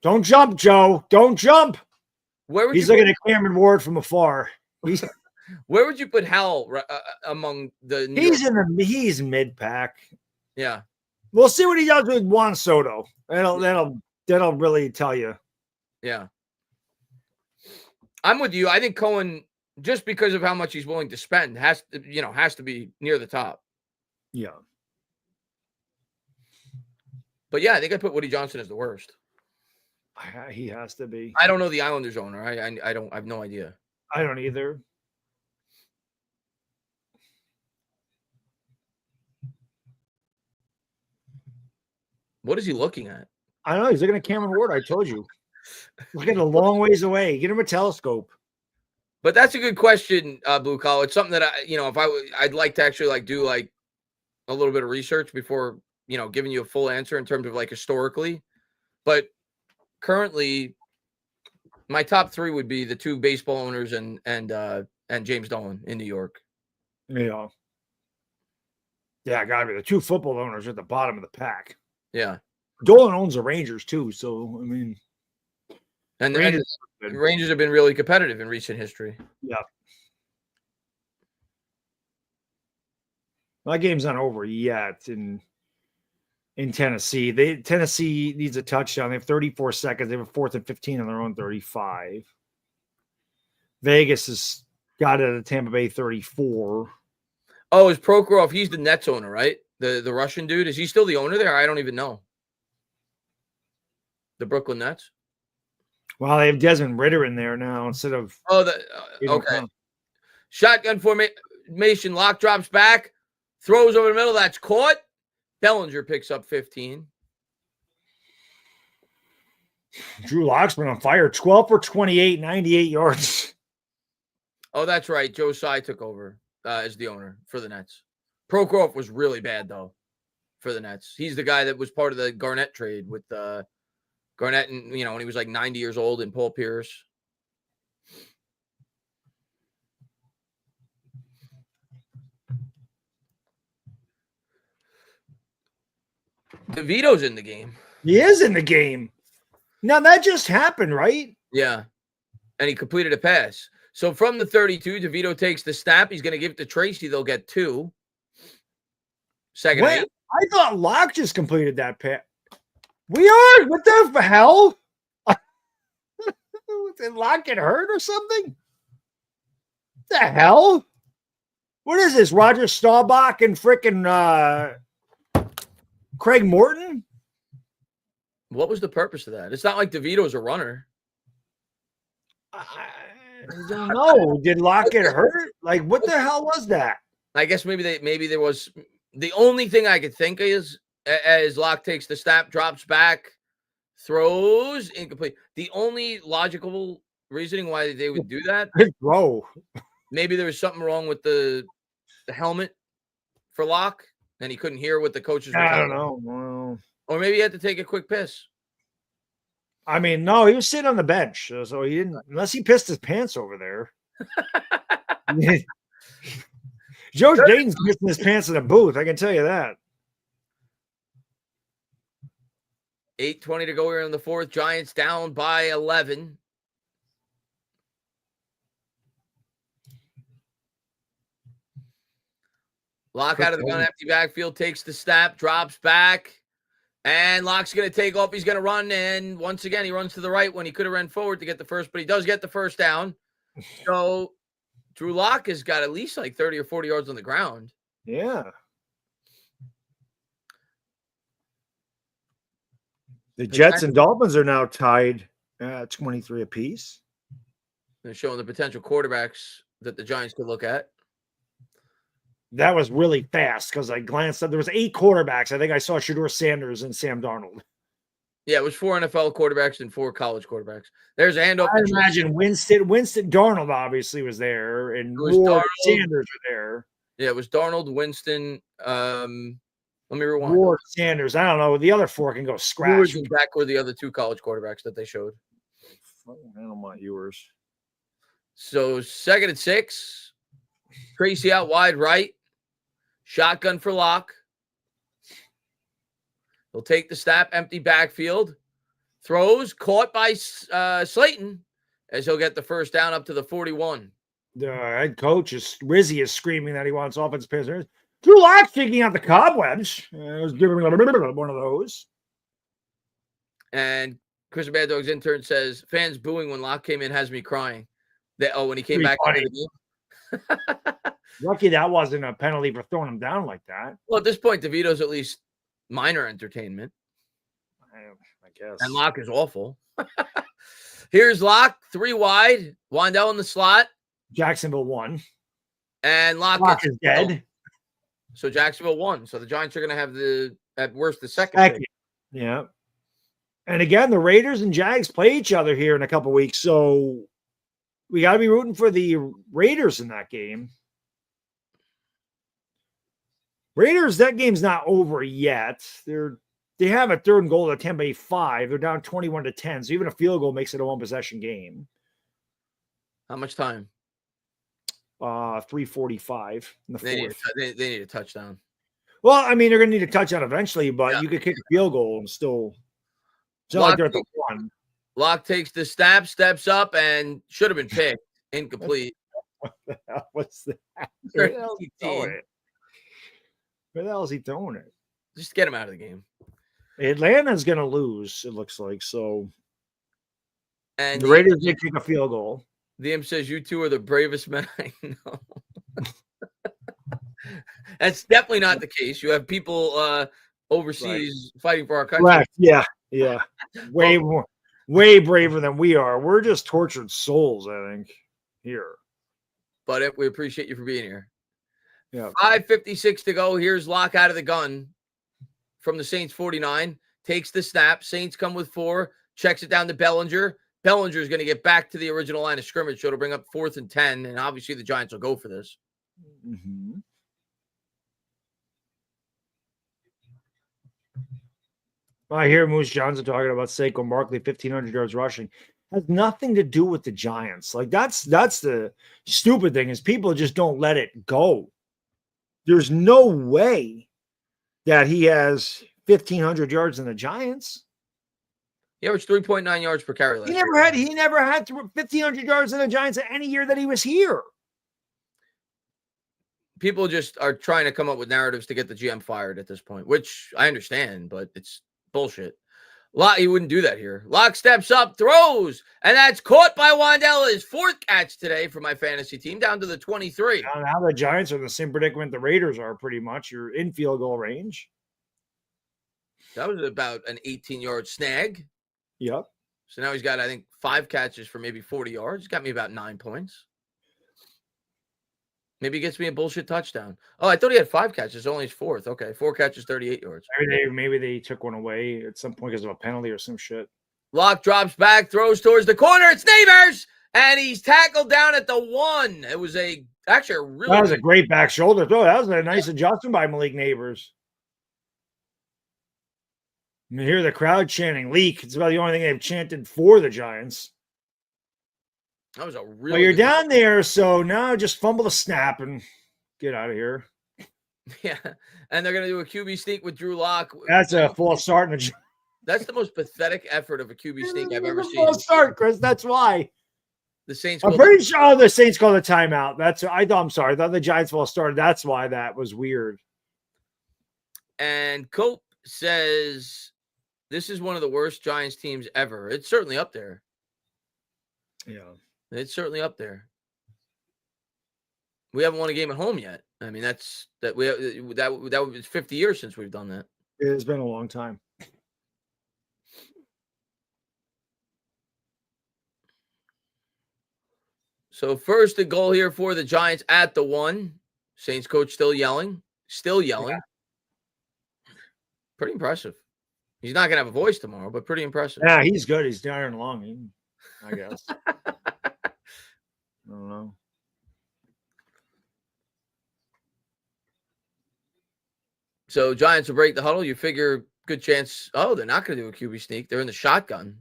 Don't jump, Joe. Don't jump. He's looking at Cameron Ward from afar. Where would you put Howell among the he's mid-pack. Yeah. We'll see what he does with Juan Soto. That'll really tell you. Yeah. I'm with you. I think Cohen, just because of how much he's willing to spend, has to be near the top. Yeah. But yeah, I think I put Woody Johnson as the worst. He has to be. I don't know the Islanders owner. I don't. I have no idea. I don't either. What is he looking at? I don't know. He's looking at Cameron Ward. I told you. Looking a long ways away. Get him a telescope. But that's a good question, Blue Collar. It's something that I'd like to actually do a little bit of research before giving you a full answer in terms of historically. But currently, my top three would be the two baseball owners and James Dolan in New York. Yeah, gotta be the two football owners at the bottom of the pack. Yeah, Dolan owns the Rangers too, so I mean, and the Rangers have been really competitive in recent history. Yeah, that game's not over yet in Tennessee. Tennessee needs a touchdown. They have 34 seconds. They have a 4th and 15 on their own 35. Vegas has got it at Tampa Bay 34. Oh, is Prokhorov? He's the Nets owner, right? The Russian dude. Is he still the owner there? I don't even know. The Brooklyn Nets. Well, they have Desmond Ritter in there now instead of. Oh, okay. Shotgun formation. Lock drops back, throws over the middle. That's caught. Bellinger picks up 15. Drew Lock's been on fire. 12 for 28, 98 yards. Oh, that's right. Joe Schoen took over as the owner for the Nets. Prokhorov was really bad, though, for the Nets. He's the guy that was part of the Garnett trade with Garnett, and when he was 90 years old, and Paul Pierce. DeVito's in the game. He is in the game. Now, that just happened, right? Yeah. And he completed a pass. So from the 32, DeVito takes the snap. He's going to give it to Tracy. They'll get 2. Second. Wait, I thought Locke just completed that pass. We are? What the hell? Did Locke get hurt or something? The hell? What is this? Roger Staubach and frickin' Craig Morton? What was the purpose of that? It's not like DeVito's a runner. I don't know. Did Locke get hurt? What the hell was that? I guess maybe there was. The only thing I could think is as Locke takes the snap, drops back, throws, incomplete. The only logical reasoning why they would do that. Whoa. Maybe there was something wrong with the helmet for Locke, and he couldn't hear what the coaches were I telling don't him. know. Well, Or maybe he had to take a quick piss. I mean, no, he was sitting on the bench, so he didn't, unless he pissed his pants over there. Joe Dayton's pissing his pants in a booth, I can tell you that. 8:20 to go here in the fourth. Giants down by 11. Locke out of the gun, empty backfield, takes the snap, drops back, and Locke's going to take off. He's going to run, and once again, he runs to the right when he could have run forward to get the first, but he does get the first down. So Drew Locke has got at least 30 or 40 yards on the ground. Yeah. The Jets and Dolphins are now tied at 23 apiece. They're showing the potential quarterbacks that the Giants could look at. That was really fast because I glanced up. There was 8 quarterbacks. I think I saw Shedeur Sanders and Sam Darnold. Yeah, it was 4 NFL quarterbacks and 4 college quarterbacks. There's a handoff. I imagine Winston Darnold obviously was there, and Ward Sanders were there. Yeah, it was Darnold, Winston. Let me rewind. Ward Sanders. I don't know. The other 4 can go scratch. And back were the other 2 college quarterbacks that they showed. I don't want yours. So 2nd and 6. Tracy out wide right. Shotgun for Locke. He'll take the snap, empty backfield. Throws, caught by Slayton, as he'll get the first down up to the 41. The head coach Rizzy is screaming that he wants offensive passers. Drew Lock digging out the cobwebs. I was giving one of those. And Chris Bad Dog's intern says, fans booing when Locke came in has me crying. When he came back into the game. Lucky that wasn't a penalty for throwing him down like that. Well, at this point, DeVito's at least minor entertainment. I guess. And Locke is awful. Here's Locke, 3 wide. Wandell in the slot. Jacksonville won. And Locke is dead. So Jacksonville won. So the Giants are going to have at worst, the second pick. Yeah. And again, the Raiders and Jags play each other here in a couple weeks. So we got to be rooting for the Raiders in that game. Raiders, that game's not over yet. They have a 3rd and goal at Tampa Bay 5. They're down 21-10. So even a field goal makes it a 1-possession game. How much time? 3:45 in the fourth. They need a touchdown. Well, I mean, they're going to need a touchdown eventually, but you could kick a field goal and still. It's not like they're at the 1. Locke takes the snap, steps up, and should have been picked. Incomplete. What the hell? What's that? Where the hell is he throwing it? Where the hell is he throwing it? Just get him out of the game. Atlanta's going to lose, it looks like. So, and the Raiders did kick a field goal. The imp says, you two are the bravest men I know. That's definitely not the case. You have people overseas fighting for our country. Correct. Yeah. Way braver than we are. We're just tortured souls, I think, here. But we appreciate you for being here. Yeah. 5:56 to go. Here's Locke out of the gun from the Saints 49. Takes the snap. Saints come with 4. Checks it down to Bellinger. Bellinger is going to get back to the original line of scrimmage, so it'll bring up 4th and 10, and obviously the Giants will go for this. Mm-hmm. I hear Moose Johnson talking about Saquon Barkley, 1,500 yards rushing. Has nothing to do with the Giants. Like, that's the stupid thing is people just don't let it go. There's no way that he has 1,500 yards in the Giants. He averaged 3.9 yards per carry last year. He never had 1,500 yards in the Giants any year that he was here. People just are trying to come up with narratives to get the GM fired at this point, which I understand, but it's bullshit. Locke, he wouldn't do that here. Locke steps up, throws, and that's caught by Wandell. His 4th catch today for my fantasy team, down to the 23. Now the Giants are in the same predicament the Raiders are pretty much. You're in field goal range. That was about an 18-yard snag. Yep. So now he's got, I think, 5 catches for maybe 40 yards. He's got me about 9 points. Maybe he gets me a bullshit touchdown. Oh, I thought he had 5 catches. Only his 4th. Okay, 4 catches, 38 yards. Maybe they took one away at some point because of a penalty or some shit. Locke drops back, throws towards the corner. It's Neighbors, and he's tackled down at the 1. It was actually a really. That was a great back shoulder throw. That was a nice adjustment by Malik Neighbors. I mean, hear the crowd chanting "leak." It's about the only thing they've chanted for the Giants. That was a really. Well, you're down there, so now just fumble the snap and get out of here. Yeah, and they're gonna do a QB sneak with Drew Lock. That's a false start. That's the most pathetic effort of a QB sneak I've ever seen. False start, Chris. That's why the Saints. I'm pretty sure the Saints called a timeout. I'm sorry. I thought the Giants false started. That's why that was weird. And Cope says. This is one of the worst Giants teams ever. It's certainly up there. Yeah. It's certainly up there. We haven't won a game at home yet. I mean, that was 50 years since we've done that. It's been a long time. So first the goal here for the Giants at the 1. Saints coach still yelling. Yeah. Pretty impressive. He's not going to have a voice tomorrow, but pretty impressive. Yeah, he's good. He's iron long, I guess. I don't know. So Giants will break the huddle. You figure good chance. Oh, they're not going to do a QB sneak. They're in the shotgun.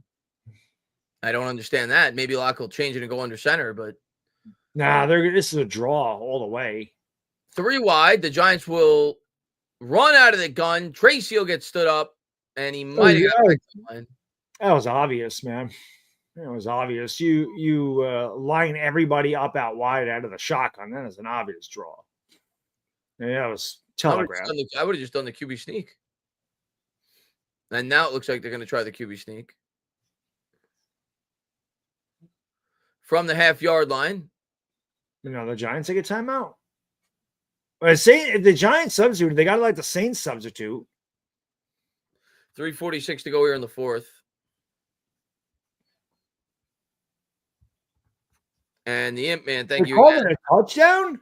I don't understand that. Maybe Locke will change it and go under center, but. Nah, this is a draw all the way. 3 wide. The Giants will run out of the gun. Tracy will get stood up. And he might have got that was obvious, man. It was obvious. You line everybody up out wide out of the shotgun. That is an obvious draw. Yeah, it was telegraphed. I would have just done the QB sneak. And now it looks like they're going to try the QB sneak. From the half-yard line. The Giants take a timeout. I say if the Giants substitute, they got to let the Saints substitute. 3:46 to go here in the 4th. And the Imp Man, thank They you called again. it a touchdown?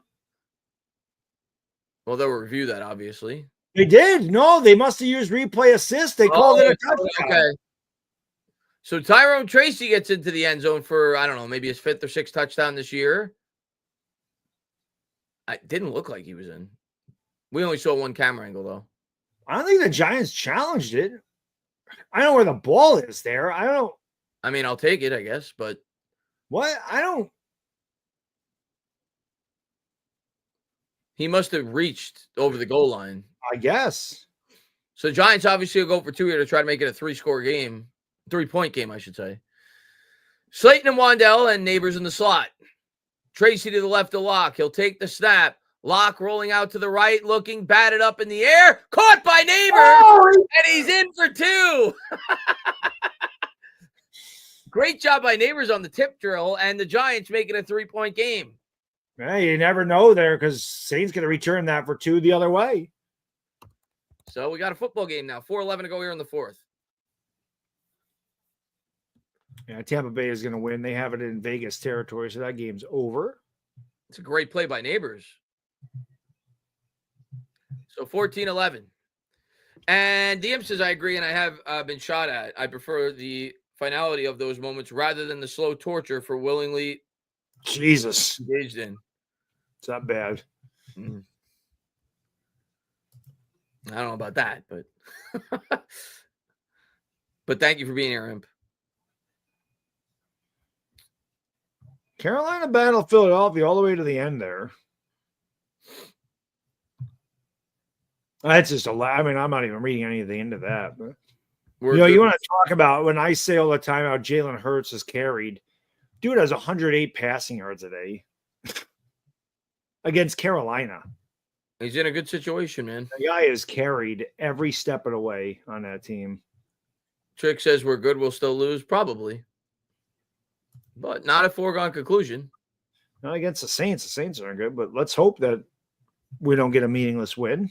Well, they'll review that, obviously. They did. No, they must have used replay assist. They called it a touchdown. Okay. So Tyrone Tracy gets into the end zone for, I don't know, maybe his 5th or 6th touchdown this year. It didn't look like he was in. We only saw one camera angle, though. I don't think the Giants challenged it. I don't know where the ball is there. I don't. I mean, I'll take it, I guess, but. What? I don't. He must have reached over the goal line. I guess. So Giants obviously will go for 2 here to try to make it a 3-score game. 3-point game, I should say. Slayton and Wandell and Neighbors in the slot. Tracy to the left of Locke. He'll take the snap. Locke rolling out to the right, looking, batted up in the air. Caught by Neighbors, and he's in for 2. Great job by Neighbors on the tip drill, and the Giants make it a 3-point game. Hey, you never know there because Saints going to return that for 2 the other way. So we got a football game now. 4:11 to go here in the 4th. Yeah, Tampa Bay is going to win. They have it in Vegas territory, so that game's over. It's a great play by Neighbors. So 14-11. And the Imp says, I agree, and I have been shot at. I prefer the finality of those moments rather than the slow torture for willingly Jesus engaged in. It's not bad. I don't know about that, but but thank you for being here, Imp. Carolina battled Philadelphia all the way to the end there. That's just a lot. I mean, I'm not even reading anything into that. But you want to talk about when I say all the time how Jalen Hurts is carried. Dude has 108 passing yards a day against Carolina. He's in a good situation, man. The guy is carried every step of the way on that team. Trick says we're good, we'll still lose. Probably. But not a foregone conclusion. Not against the Saints. The Saints aren't good, but let's hope that we don't get a meaningless win.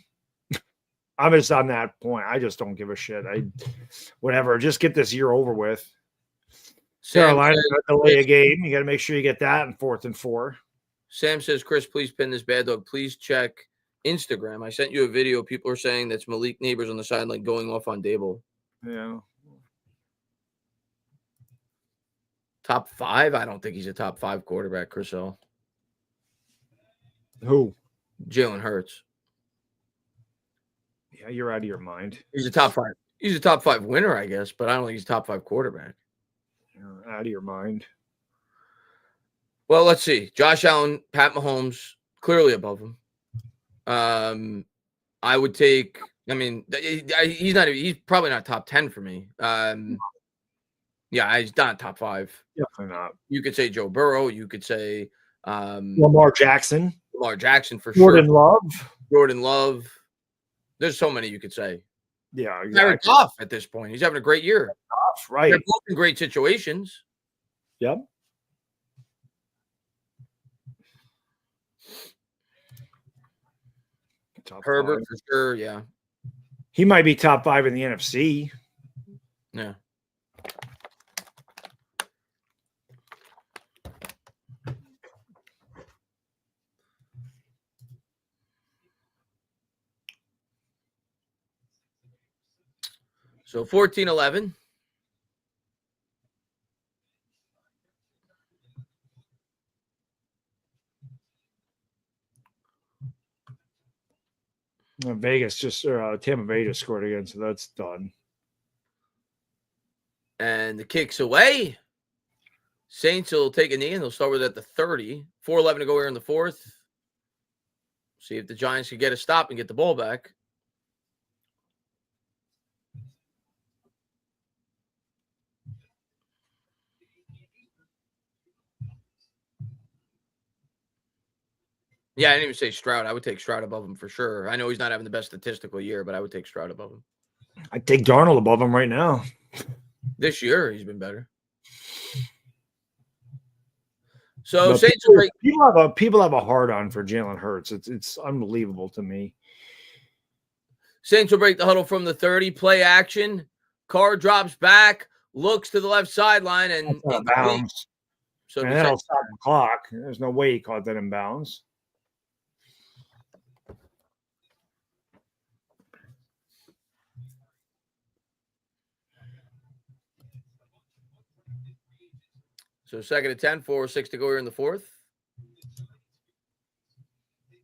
I'm just on that point. I just don't give a shit. Whatever. Just get this year over with. Carolina delay a game. You got to make sure you get that in 4th and 4. Sam says, Chris, please pin this bad dog. Please check Instagram. I sent you a video. People are saying that's Malik Neighbors on the sideline going off on Dable. Yeah. Top 5? I don't think he's a top 5 quarterback, Chris L. Who? Jalen Hurts. Yeah, you're out of your mind. He's a top 5. He's a top 5 winner, I guess, but I don't think he's a top 5 quarterback. You're out of your mind. Well, let's see. Josh Allen, Pat Mahomes, clearly above him. I would take. I mean, he's not. He's probably not top 10 for me. Yeah, he's not top 5. Definitely not. You could say Joe Burrow. You could say Lamar Jackson. Lamar Jackson for Jordan sure. Love. Jordan Love. There's so many you could say. Yeah, Jared Goff at this point. He's having a great year. Goff, right. They're both in great situations. Yep. Top Herbert 5. For sure, yeah. He might be top 5 in the NFC. Yeah. So 14-11. Vegas just Tampa Bay just scored again, so that's done. And the kick's away. Saints will take a knee, and they'll start with at the 30. 4:11 to go here in the 4th. See if the Giants can get a stop and get the ball back. Yeah, I didn't even say Stroud. I would take Stroud above him for sure. I know he's not having the best statistical year, but I would take Stroud above him. I'd take Darnold above him right now. This year, he's been better. So but Saints people have a hard on for Jalen Hurts. It's unbelievable to me. Saints will break the huddle from the 30. Play action. Carr drops back, looks to the left sideline, and So And that'll stop the clock. There's no way he caught that in bounds. So 2nd and 10, 4:06 to go here in the fourth.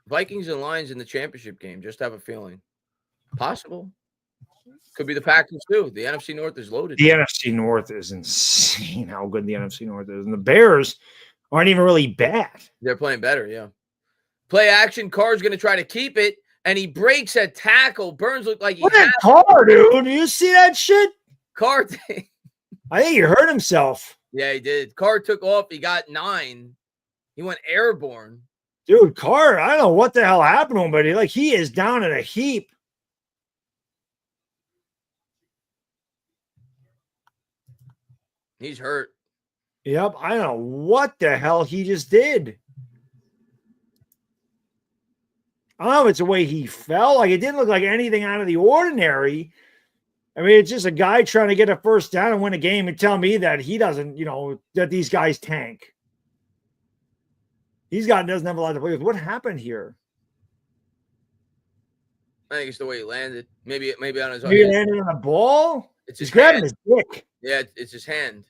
Vikings and Lions in the championship game. Just have a feeling. Possible. Could be the Packers too. The NFC North is loaded. The NFC North is insane how good the NFC North is. And the Bears aren't even really bad. They're playing better, yeah. Play action. Carr's going to try to keep it, and he breaks a tackle. Burns looked like he had Carr, dude. Do you see that shit? Carr. I think he hurt himself. Yeah, he did. Carr took off. He got 9. He went airborne. Dude, Carr, I don't know what the hell happened to him, but he is down in a heap. He's hurt. Yep, I don't know what the hell he just did. I don't know if it's the way he fell. Like, it didn't look like anything out of the ordinary. I mean, it's just a guy trying to get a first down and win a game and tell me that he doesn't, that these guys tank. Doesn't have a lot to play with. What happened here? I think it's the way he landed. Maybe on his. He landed on the ball. It's his grabbing his dick. Yeah, it's his hand.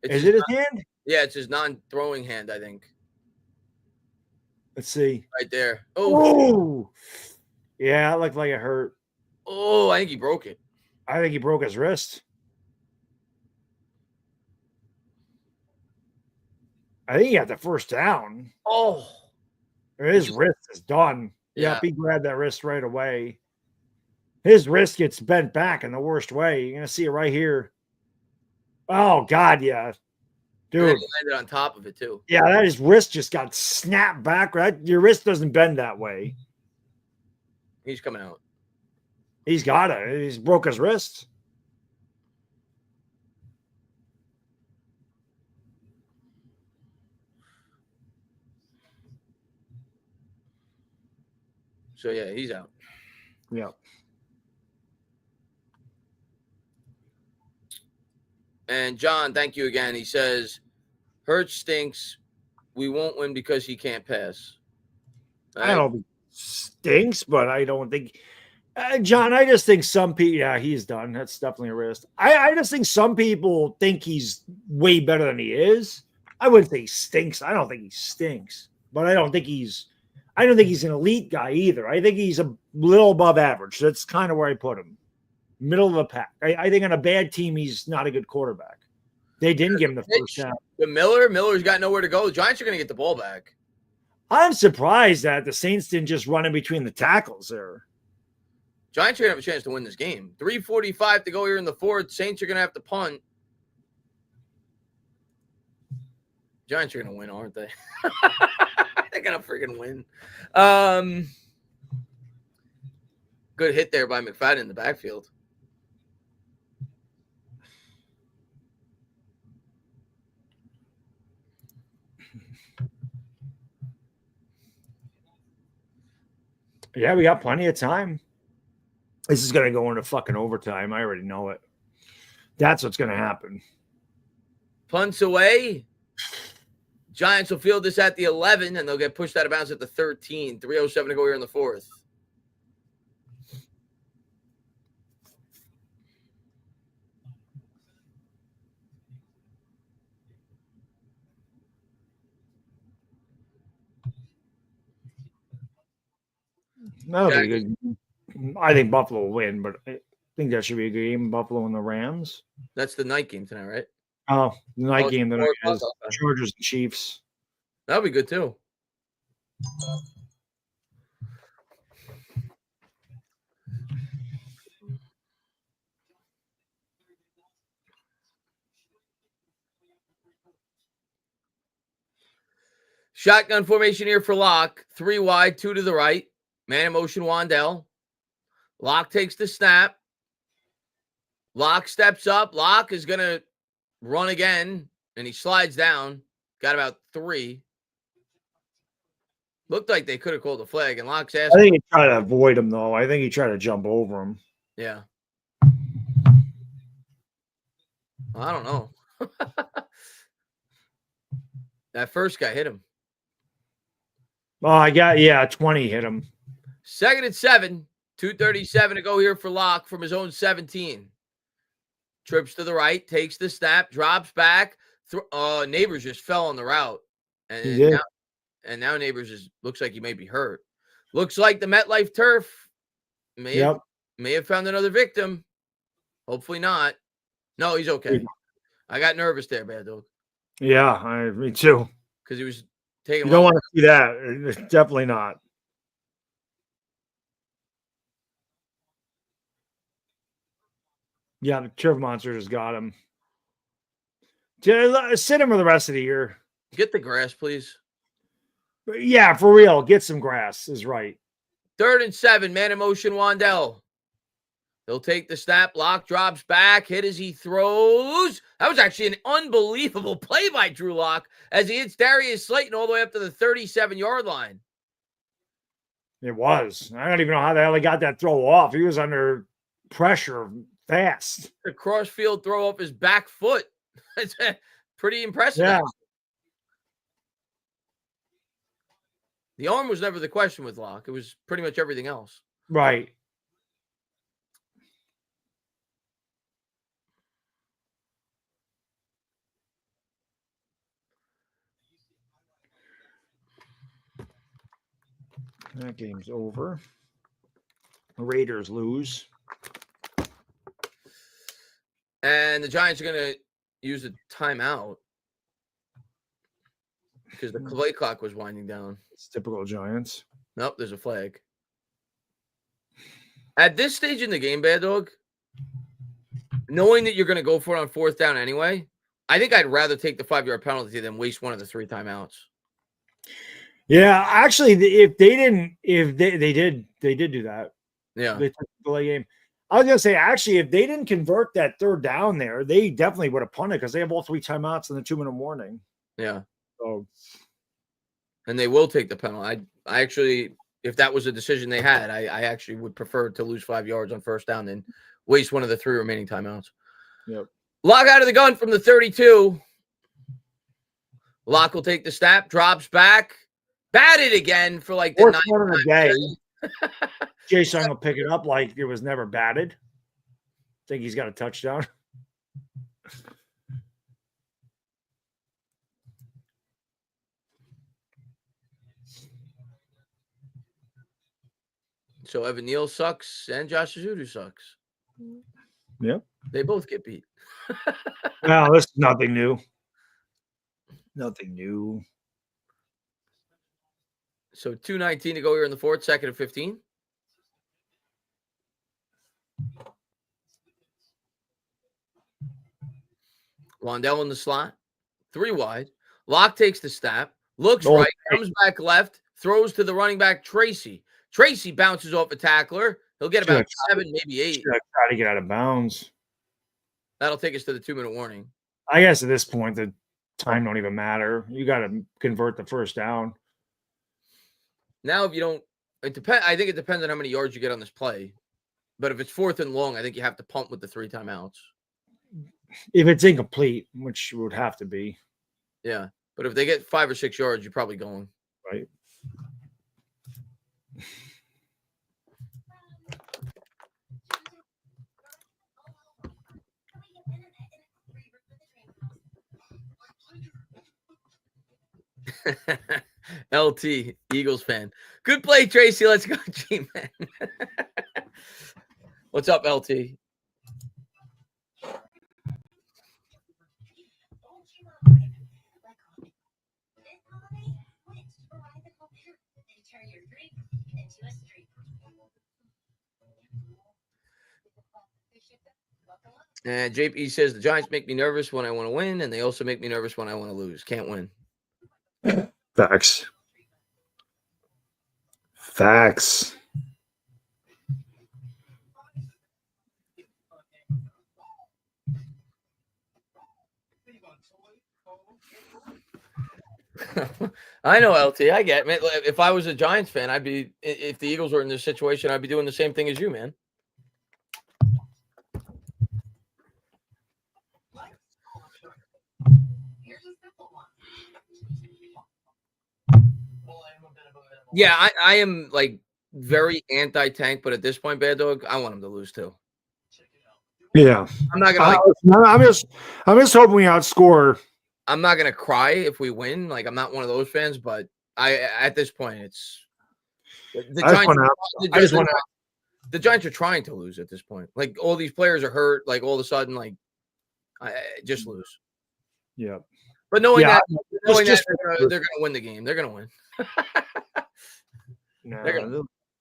Is it his hand? Yeah, it's his non-throwing hand, I think. Let's see. Right there. Oh. Yeah, it looked like it hurt. Oh, I think he broke it. I think he broke his wrist. I think he got the first down. Oh. His wrist is done. Yeah. Yep, he grabbed that wrist right away. His wrist gets bent back in the worst way. You're going to see it right here. Oh, God, yeah. Dude. And then he landed on top of it, too. Yeah, his wrist just got snapped back. Right? Your wrist doesn't bend that way. He's coming out. He's got it. He's broke his wrist. So, yeah, he's out. Yeah. And John, thank you again. He says, Hurts stinks. We won't win because he can't pass. I don't think stinks, but I don't think John, I just think some people, yeah, he's done. That's definitely a wrist. I just think some people think he's way better than he is. I wouldn't say he stinks. I don't think he stinks, but I don't think he's an elite guy either. I think he's a little above average. That's kind of where I put him. Middle of the pack. I think on a bad team, he's not a good quarterback. They didn't give him the first down. The Miller's got nowhere to go. The Giants are going to get the ball back. I'm surprised that the Saints didn't just run in between the tackles there. Giants are going to have a chance to win this game. 3:45 to go here in the fourth. Saints are going to have to punt. Giants are going to win, aren't they? They're going to freaking win. Good hit there by McFadden in the backfield. Yeah, we got plenty of time. This is going to go into fucking overtime. I already know it. That's what's going to happen. Punts away. Giants will field this at the 11, and they'll get pushed out of bounds at the 13. 3:07 to go here in the fourth. That'll be a good. I think Buffalo will win, but I think that should be a good game. Buffalo and the Rams. That's the night game tonight, right? Oh, the night game tonight is Chargers and Chiefs. That'll be good too. Shotgun formation here for Locke. 3 wide, 2 to the right. Man in motion, Wandell. Locke takes the snap. Locke steps up. Locke is going to run again, and he slides down. Got about 3. Looked like they could have called a flag, and Locke's asking. I think he tried to avoid him, though. I think he tried to jump over him. Yeah. I don't know. That first guy hit him. Oh, 20 hit him. 2nd and 7, 2:37 to go here for Locke from his own 17. Trips to the right, takes the snap, drops back. Neighbors just fell on the route. And now Neighbors looks like he may be hurt. Looks like the MetLife turf may have found another victim. Hopefully not. No, he's okay. I got nervous there, Bad Dog. Yeah, me too. Because he was taking. You don't want to see that. Definitely not. Yeah, the turf monster just got him. Sit him for the rest of the year. Get the grass, please. Yeah, for real. Get some grass is right. 3rd and 7, man in motion, Wandell. He'll take the snap. Locke drops back. Hit as he throws. That was actually an unbelievable play by Drew Locke as he hits Darius Slayton all the way up to the 37-yard line. It was. I don't even know how the hell he got that throw off. He was under pressure fast. The cross-field throw off his back foot. It's pretty impressive. Yeah. The arm was never the question with Locke. It was pretty much everything else. Right. That game's over. The Raiders lose. And the Giants are going to use a timeout because the play clock was winding down. It's typical Giants. Nope, there's a flag. At this stage in the game, Bad Dog, knowing that you're going to go for it on 4th down anyway, I think I'd rather take the 5-yard penalty than waste one of the 3 timeouts. Yeah, actually, if they did do that. Yeah, they took the delay game. I was gonna say, actually, if they didn't convert that 3rd down there, they definitely would have punted because they have all 3 timeouts and the 2-minute warning. Yeah. So, and they will take the penalty. I actually, if that was a decision they had, I actually would prefer to lose 5 yards on 1st down than waste one of the 3 remaining timeouts. Yep. Locke out of the gun from the 32. Locke will take the snap, drops back, batted again for like the 4th 9th one of the time. day. Jason will pick it up like it was never batted. Think he's got a touchdown. So Evan Neal sucks and Josh Azudu sucks. Yep. They both get beat. No, this is nothing new. Nothing new. So 2:19 to go here in the 4th, 2nd and 15. Wandell in the slot, 3 wide. Locke takes the snap, looks right, comes back left, throws to the running back, Tracy. Tracy bounces off a tackler. He'll get about 7, maybe 8. Try to get out of bounds. That'll take us to the 2-minute warning. I guess at this point, the time don't even matter. You got to convert the 1st down. Now, if you don't, I think it depends on how many yards you get on this play. But if it's 4th and long, I think you have to punt with the 3 timeouts. If it's incomplete, which would have to be. Yeah. But if they get 5 or 6 yards, you're probably going. Right. LT, Eagles fan. Good play, Tracy. Let's go, G-Man. What's up, LT? And JP says the Giants make me nervous when I want to win, and they also make me nervous when I want to lose. Can't win. Facts. Facts. I know, LT. I get it, man. If I was a Giants fan, if the Eagles were in this situation, I'd be doing the same thing as you, man. Yeah, I am like very anti-tank, but at this point, Bad Dog, I want him to lose too. Yeah. I'm not gonna I'm just hoping we outscore. I'm not gonna cry if we win. Like, I'm not one of those fans, but at this point, it's the Giants. The Giants are trying to lose at this point. Like, all these players are hurt. Like, all of a sudden, like, just lose. Yeah. But knowing that they're gonna win the game, they're gonna win.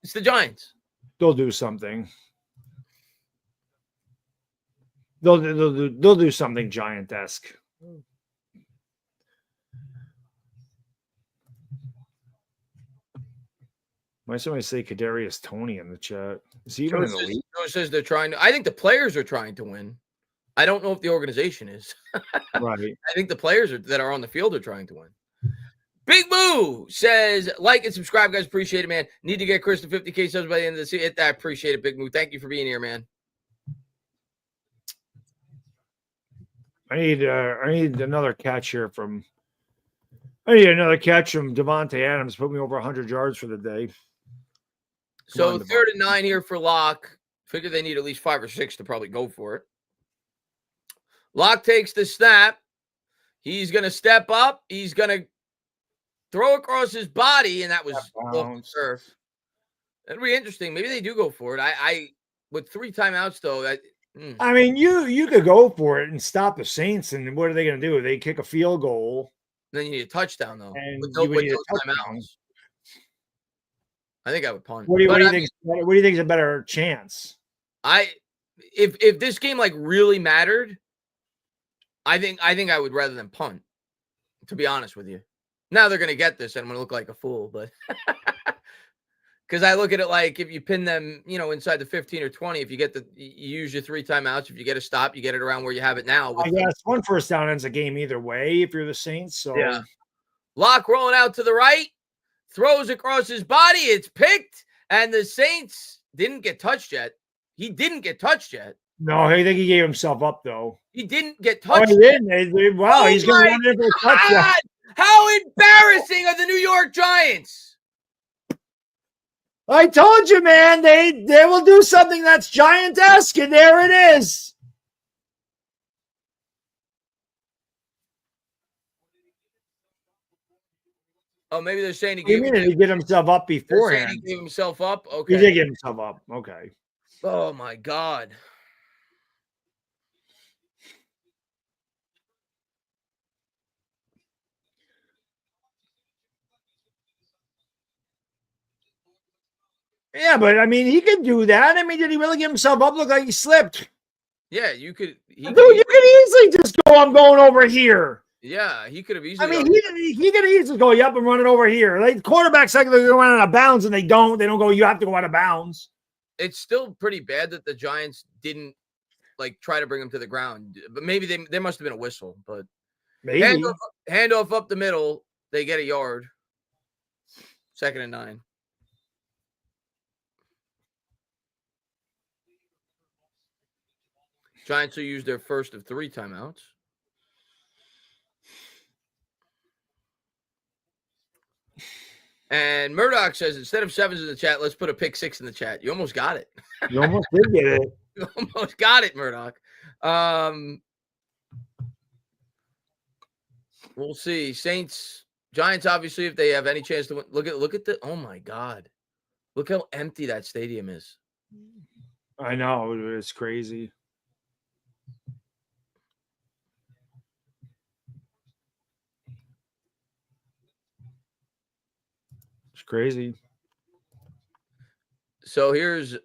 It's the Giants. They'll do something. They'll do something Giant-esque. Why somebody say Kadarius Toney in the chat? Is he even in the league? Joe says they're trying to. I think the players are trying to win. I don't know if the organization is. Right. I think the players that are on the field are trying to win. Big Moo says, like and subscribe, guys. Appreciate it, man. Need to get Chris to 50K subs by the end of the season. I appreciate it, Big Moo. Thank you for being here, man. I need another catch here from. I need another catch from Devontae Adams. Put me over 100 yards for the day. So 3rd and 9 here for Locke. Figure they need at least 5 or 6 to probably go for it. Locke takes the snap. He's going to step up. He's going to throw across his body, and that was off the turf. That'd be interesting. Maybe they do go for it. I with 3 timeouts though. I mean, you could go for it and stop the Saints, and what are they going to do? They kick a field goal. Then you need a touchdown though. And with those timeouts. I think I would punt. What do you think? What do you think is a better chance? If this game like really mattered, I think I would rather than punt. To be honest with you, now they're gonna get this, and I'm gonna look like a fool, but because I look at it like if you pin them, inside the 15 or 20, if you use your 3 timeouts, if you get a stop, you get it around where you have it now. I guess one first down ends a game either way if you're the Saints. So yeah, Locke rolling out to the right. Throws across his body. It's picked. And the Saints didn't get touched yet. He didn't get touched yet. No, I think he gave himself up, though. He didn't get touched. Oh, he didn't. Wow, he's going to run in for a touchdown. How embarrassing are the New York Giants? I told you, man. They will do something that's Giant-esque, and there it is. Oh, maybe they're saying he get himself up beforehand. He gave himself up? Okay. He did give himself up. Okay. Oh, my God. Yeah, but, I mean, he could do that. I mean, did he really give himself up? Look like he slipped. Yeah, you could. You could easily just go, I'm going over here. Yeah, he could have easily. I mean, he could easily go, yep, I'm running over here. Like quarterbacks, like they're going out of bounds, and they don't go, you have to go out of bounds. It's still pretty bad that the Giants didn't try to bring him to the ground. But maybe there must have been a whistle. But maybe handoff up the middle, they get a yard. 2nd and 9. Giants will use their first of 3 timeouts. And Murdoch says, instead of 7s in the chat, let's put a pick 6 in the chat. You almost got it. You almost did get it. You almost got it, Murdoch. We'll see. Giants, obviously, if they have any chance to win. Look at the, oh my God. Look how empty that stadium is. I know. It's crazy. It's crazy. So here's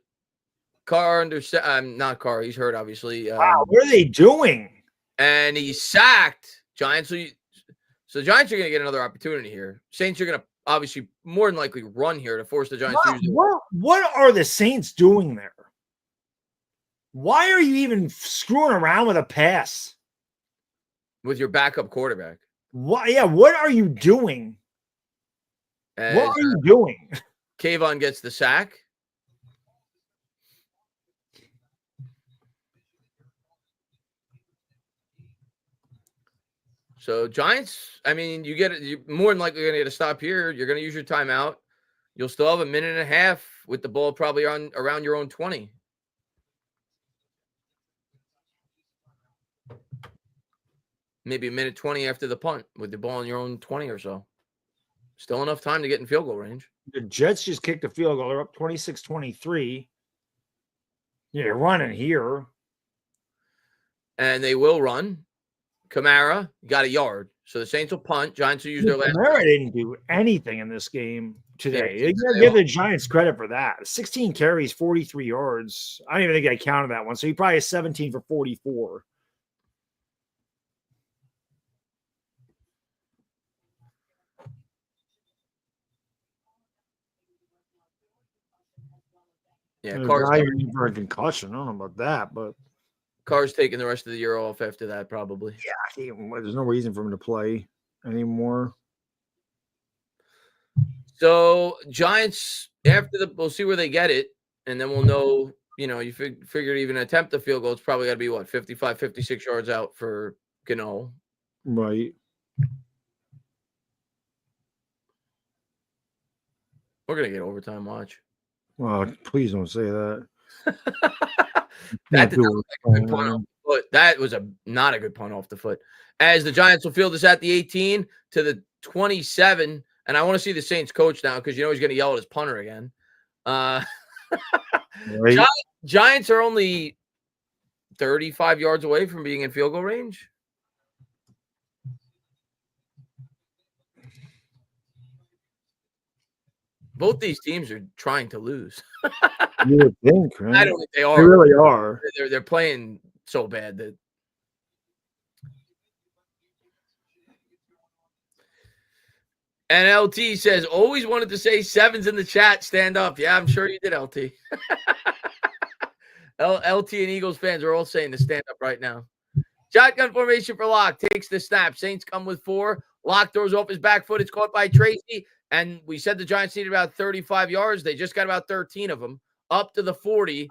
Carr not Carr. He's hurt, obviously. Wow, what are they doing? And he's sacked. Giants. So Giants are going to get another opportunity here. Saints are going to obviously more than likely run here to force the Giants to use it. What are the Saints doing there? Why are you even screwing around with a pass? With your backup quarterback. Why? Yeah, what are you doing? What are you doing? Kayvon gets the sack. So Giants, I mean, you're more than likely going to get a stop here. You're going to use your timeout. You'll still have a minute and a half with the ball probably around your own 20. Maybe a minute 20 after the punt with the ball on your own 20 or so. Still enough time to get in field goal range. The Jets just kicked a field goal. They're up 26-23. Yeah, you're running here. And they will run. Kamara got a yard. So the Saints will punt. Giants will use their last. Kamara didn't do anything in this game today. You got to give the Giants credit for that. 16 carries, 43 yards. I don't even think I counted that one. So he probably has 17 for 44. Yeah, Carr's for a concussion. I don't know about that, but Carr's taking the rest of the year off after that, probably. Yeah, there's no reason for him to play anymore. So Giants, we'll see where they get it, and then we'll know. You figured even attempt a field goal, it's probably got to be 55, 56 yards out for Gano. Right. We're gonna get overtime. Watch. Well, please don't say that. That did not look like a good punt off the foot. That was not a good punt off the foot. As the Giants will field this at the 18 to the 27, and I want to see the Saints coach now because he's going to yell at his punter again. Right. Giants are only 35 yards away from being in field goal range. Both these teams are trying to lose. You would think, right? I don't think they are. They really are. They're playing so bad that. And LT says, always wanted to say sevens in the chat. Stand up. Yeah, I'm sure you did, LT. LT and Eagles fans are all saying to stand up right now. Shotgun formation for Locke. Takes the snap. Saints come with 4. Locke throws off his back foot. It's caught by Tracy. And we said the Giants needed about 35 yards. They just got about 13 of them up to the 40.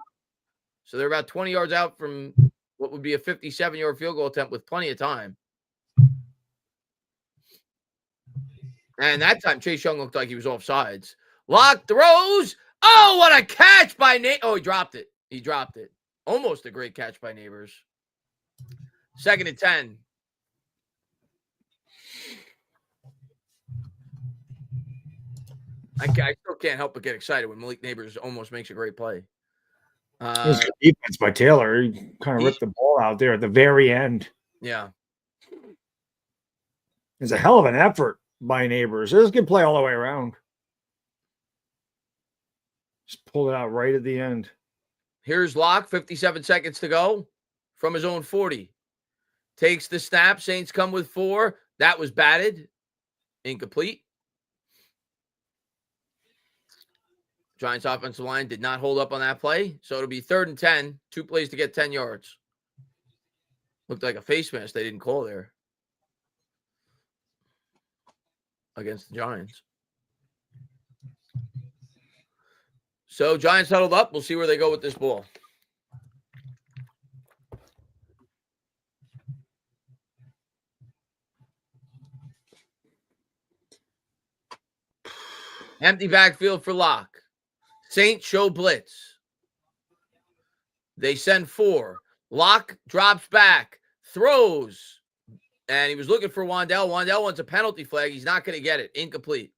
So they're about 20 yards out from what would be a 57-yard field goal attempt with plenty of time. And that time, Chase Young looked like he was offsides. Locke throws. Oh, what a catch by Nate. Oh, he dropped it. He dropped it. Almost a great catch by Neighbors. 2nd and 10. I still can't help but get excited when Malik Neighbors almost makes a great play. It was good defense by Taylor. He kind of ripped the ball out there at the very end. Yeah. It's a hell of an effort by Neighbors. It was a good play all the way around. Just pulled it out right at the end. Here's Locke, 57 seconds to go from his own 40. Takes the snap. Saints come with 4. That was batted. Incomplete. Giants offensive line did not hold up on that play. So it'll be 3rd and 10. 2 plays to get 10 yards. Looked like a face mask they didn't call there against the Giants. So Giants huddled up. We'll see where they go with this ball. Empty backfield for Locke. Saints show blitz. They send 4. Locke drops back, throws, and he was looking for Wandell. Wandell wants a penalty flag. He's not going to get it. Incomplete.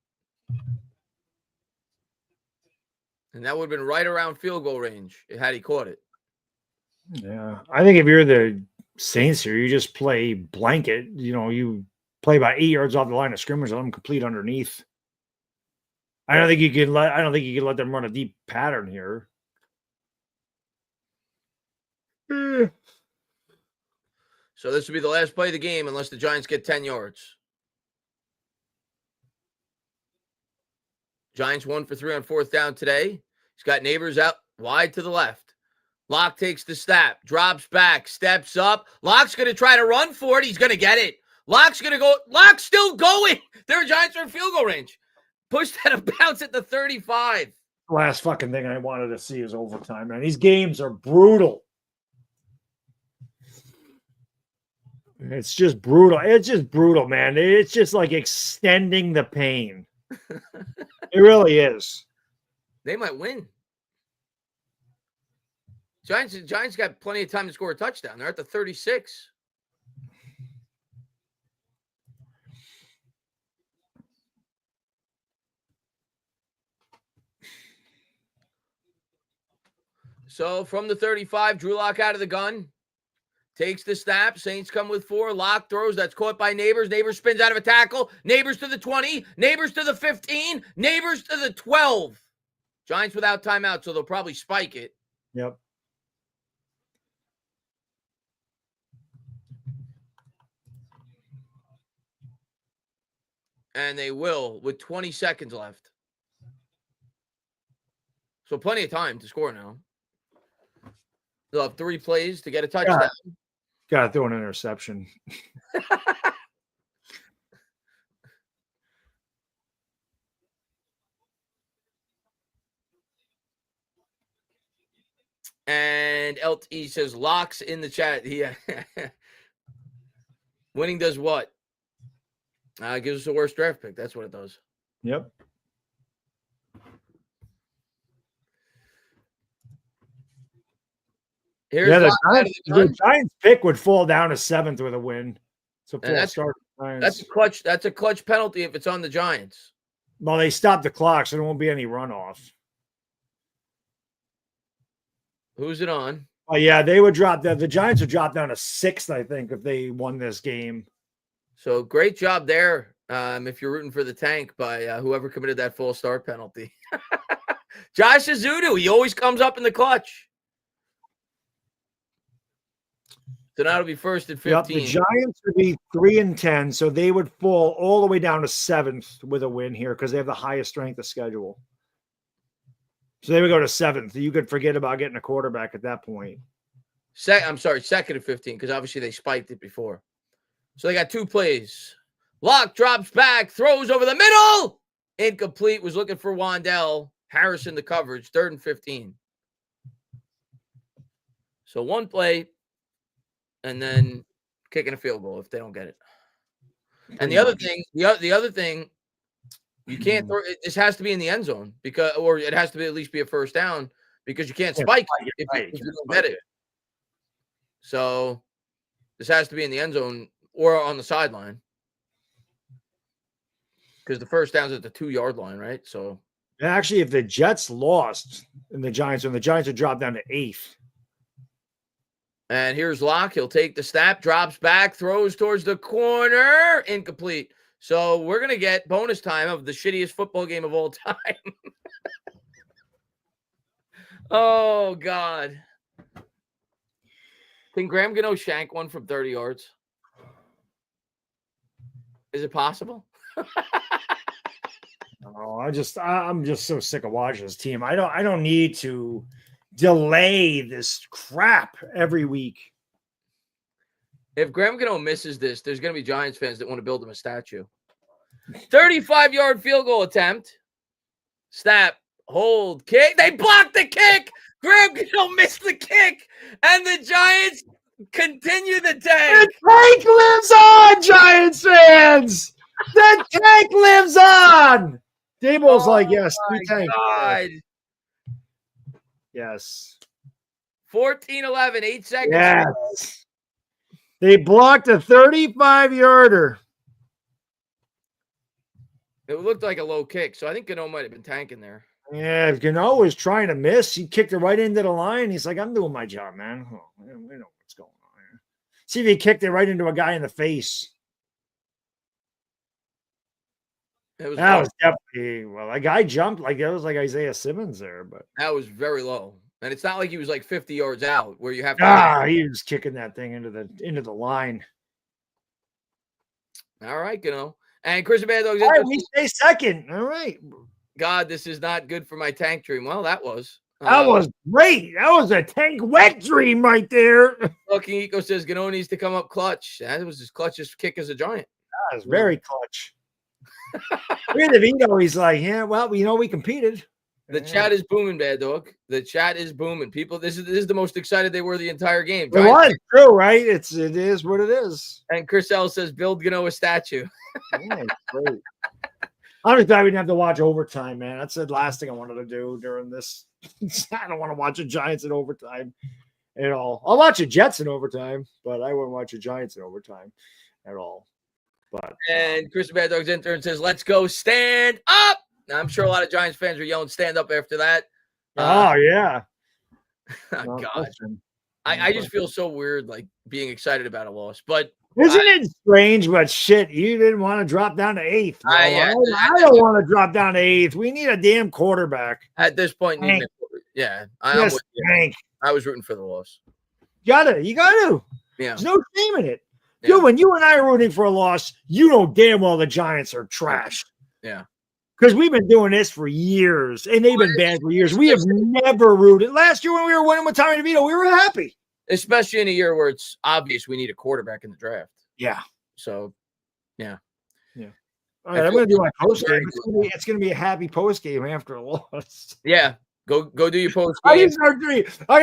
And that would have been right around field goal range had he caught it. Yeah. I think if you're the Saints here, you just play blanket. You play about 8 yards off the line of scrimmage, let them complete underneath. I don't think you can let them run a deep pattern here. So this will be the last play of the game unless the Giants get 10 yards. Giants 1 for 3 on 4th down today. He's got Neighbors out wide to the left. Locke takes the snap, drops back, steps up. Locke's going to try to run for it. He's going to get it. Locke's going to go. Locke's still going. Their Giants are in field goal range. Pushed out of bounds at the 35. Last fucking thing I wanted to see is overtime, man. These games are brutal. It's just brutal. It's just brutal, man. It's just like extending the pain. It really is. They might win. Giants got plenty of time to score a touchdown. They're at the 36. So from the 35, Drew Lock out of the gun. Takes the snap. Saints come with 4. Lock throws. That's caught by Neighbors. Neighbors spins out of a tackle. Neighbors to the 20. Neighbors to the 15. Neighbors to the 12. Giants without timeout, so they'll probably spike it. Yep. And they will with 20 seconds left. So plenty of time to score now. They'll have 3 plays to get a touchdown. Got to throw an interception. And LT says Locks in the chat. Yeah. Winning does what? Gives us a worse draft pick. That's what it does. Yep. Here's the Giants pick would fall down to 7th with a win. So that's a clutch penalty if it's on the Giants. Well, they stopped the clock, so there won't be any runoff. Who's it on? Oh yeah, they would drop that. The Giants would drop down to 6th, I think, if they won this game. So great job there. If you're rooting for the tank by whoever committed that false start penalty. Josh Azudu, he always comes up in the clutch. So now it'll be 1st and 15. Yep, the Giants would be 3-10, so they would fall all the way down to 7th with a win here because they have the highest strength of schedule. So they would go to 7th. You could forget about getting a quarterback at that point. 2nd and 15 because obviously they spiked it before. So they got 2 plays. Lock drops back, throws over the middle. Incomplete. Was looking for Wandell. Harrison the coverage. 3rd and 15. So 1 play. And then kicking a field goal if they don't get it. And the other thing, you can't throw it. This has to be in the end zone or it has to be at least be a first down because you can't spike it if you don't get it. So this has to be in the end zone or on the sideline because the first down's at the 2-yard line, right? So actually, if the Jets lost and the Giants would drop down to 8th. And here's Locke. He'll take the snap, drops back, throws towards the corner. Incomplete. So we're going to get bonus time of the shittiest football game of all time. Oh, God. Can Graham Gano shank one from 30 yards? Is it possible? Oh, I'm just so sick of watching this team. I don't need to delay this crap every week. If Graham Gano misses this, there's going to be Giants fans that want to build him a statue. 35-yard field goal attempt. Snap, hold, kick. They blocked the kick. Graham Gano missed the kick. And the Giants continue the tank. The tank lives on, Giants fans. The tank lives on. Daboll's like, yes, the tank. God. Yes. 14-11, 8 seconds. Yes. They blocked a 35-yarder. It looked like a low kick, so I think Gano might have been tanking there. Yeah, if Gano was trying to miss, he kicked it right into the line. He's like, I'm doing my job, man. Oh, we know what's going on here. See if he kicked it right into a guy in the face. That was definitely, well, a guy jumped like it was like Isaiah Simmons there, but that was very low. And it's not like he was like 50 yards out where you have to. He was kicking that thing into the line. All right, Gano. And Chris Bad Dogs. All right, we stay second. All right. God, this is not good for my tank dream. Well, that was. That was great. That was a tank wet dream right there. Fucking Eco says Gano needs to come up clutch. That was his clutchest kick as a Giant. That was very clutch. Read the Vito, he's like, yeah, well, we competed. The chat is booming, Bad Dog. The chat is booming. People, this is the most excited they were the entire game. It was true, right? It is what it is. And Chris L says, build Gano a statue. Yeah, great. I'm just glad we didn't have to watch overtime, man. That's the last thing I wanted to do during this. I don't want to watch the Giants in overtime at all. I'll watch the Jets in overtime, but I wouldn't watch the Giants in overtime at all. But and Chris Bad Dog's intern says, let's go stand up. Now, I'm sure a lot of Giants fans are yelling stand up after that. Yeah. Oh, God. I just feel so weird, like being excited about a loss. But isn't it strange? But shit, you didn't want to drop down to 8th. I don't want to drop down to 8th. We need a damn quarterback at this point. I'm with you. I was rooting for the loss. You gotta. Yeah. There's no shame in it. Yeah. Dude, when you and I are rooting for a loss, you know damn well the Giants are trash. Yeah. Because we've been doing this for years, and they've been bad for years. We have never rooted. Last year when we were winning with Tommy DeVito, we were happy. Especially in a year where it's obvious we need a quarterback in the draft. Yeah. So, yeah. All right, I'm going to do my post game. It's going to be a happy post game after a loss. Yeah. Go do your post game. I'm going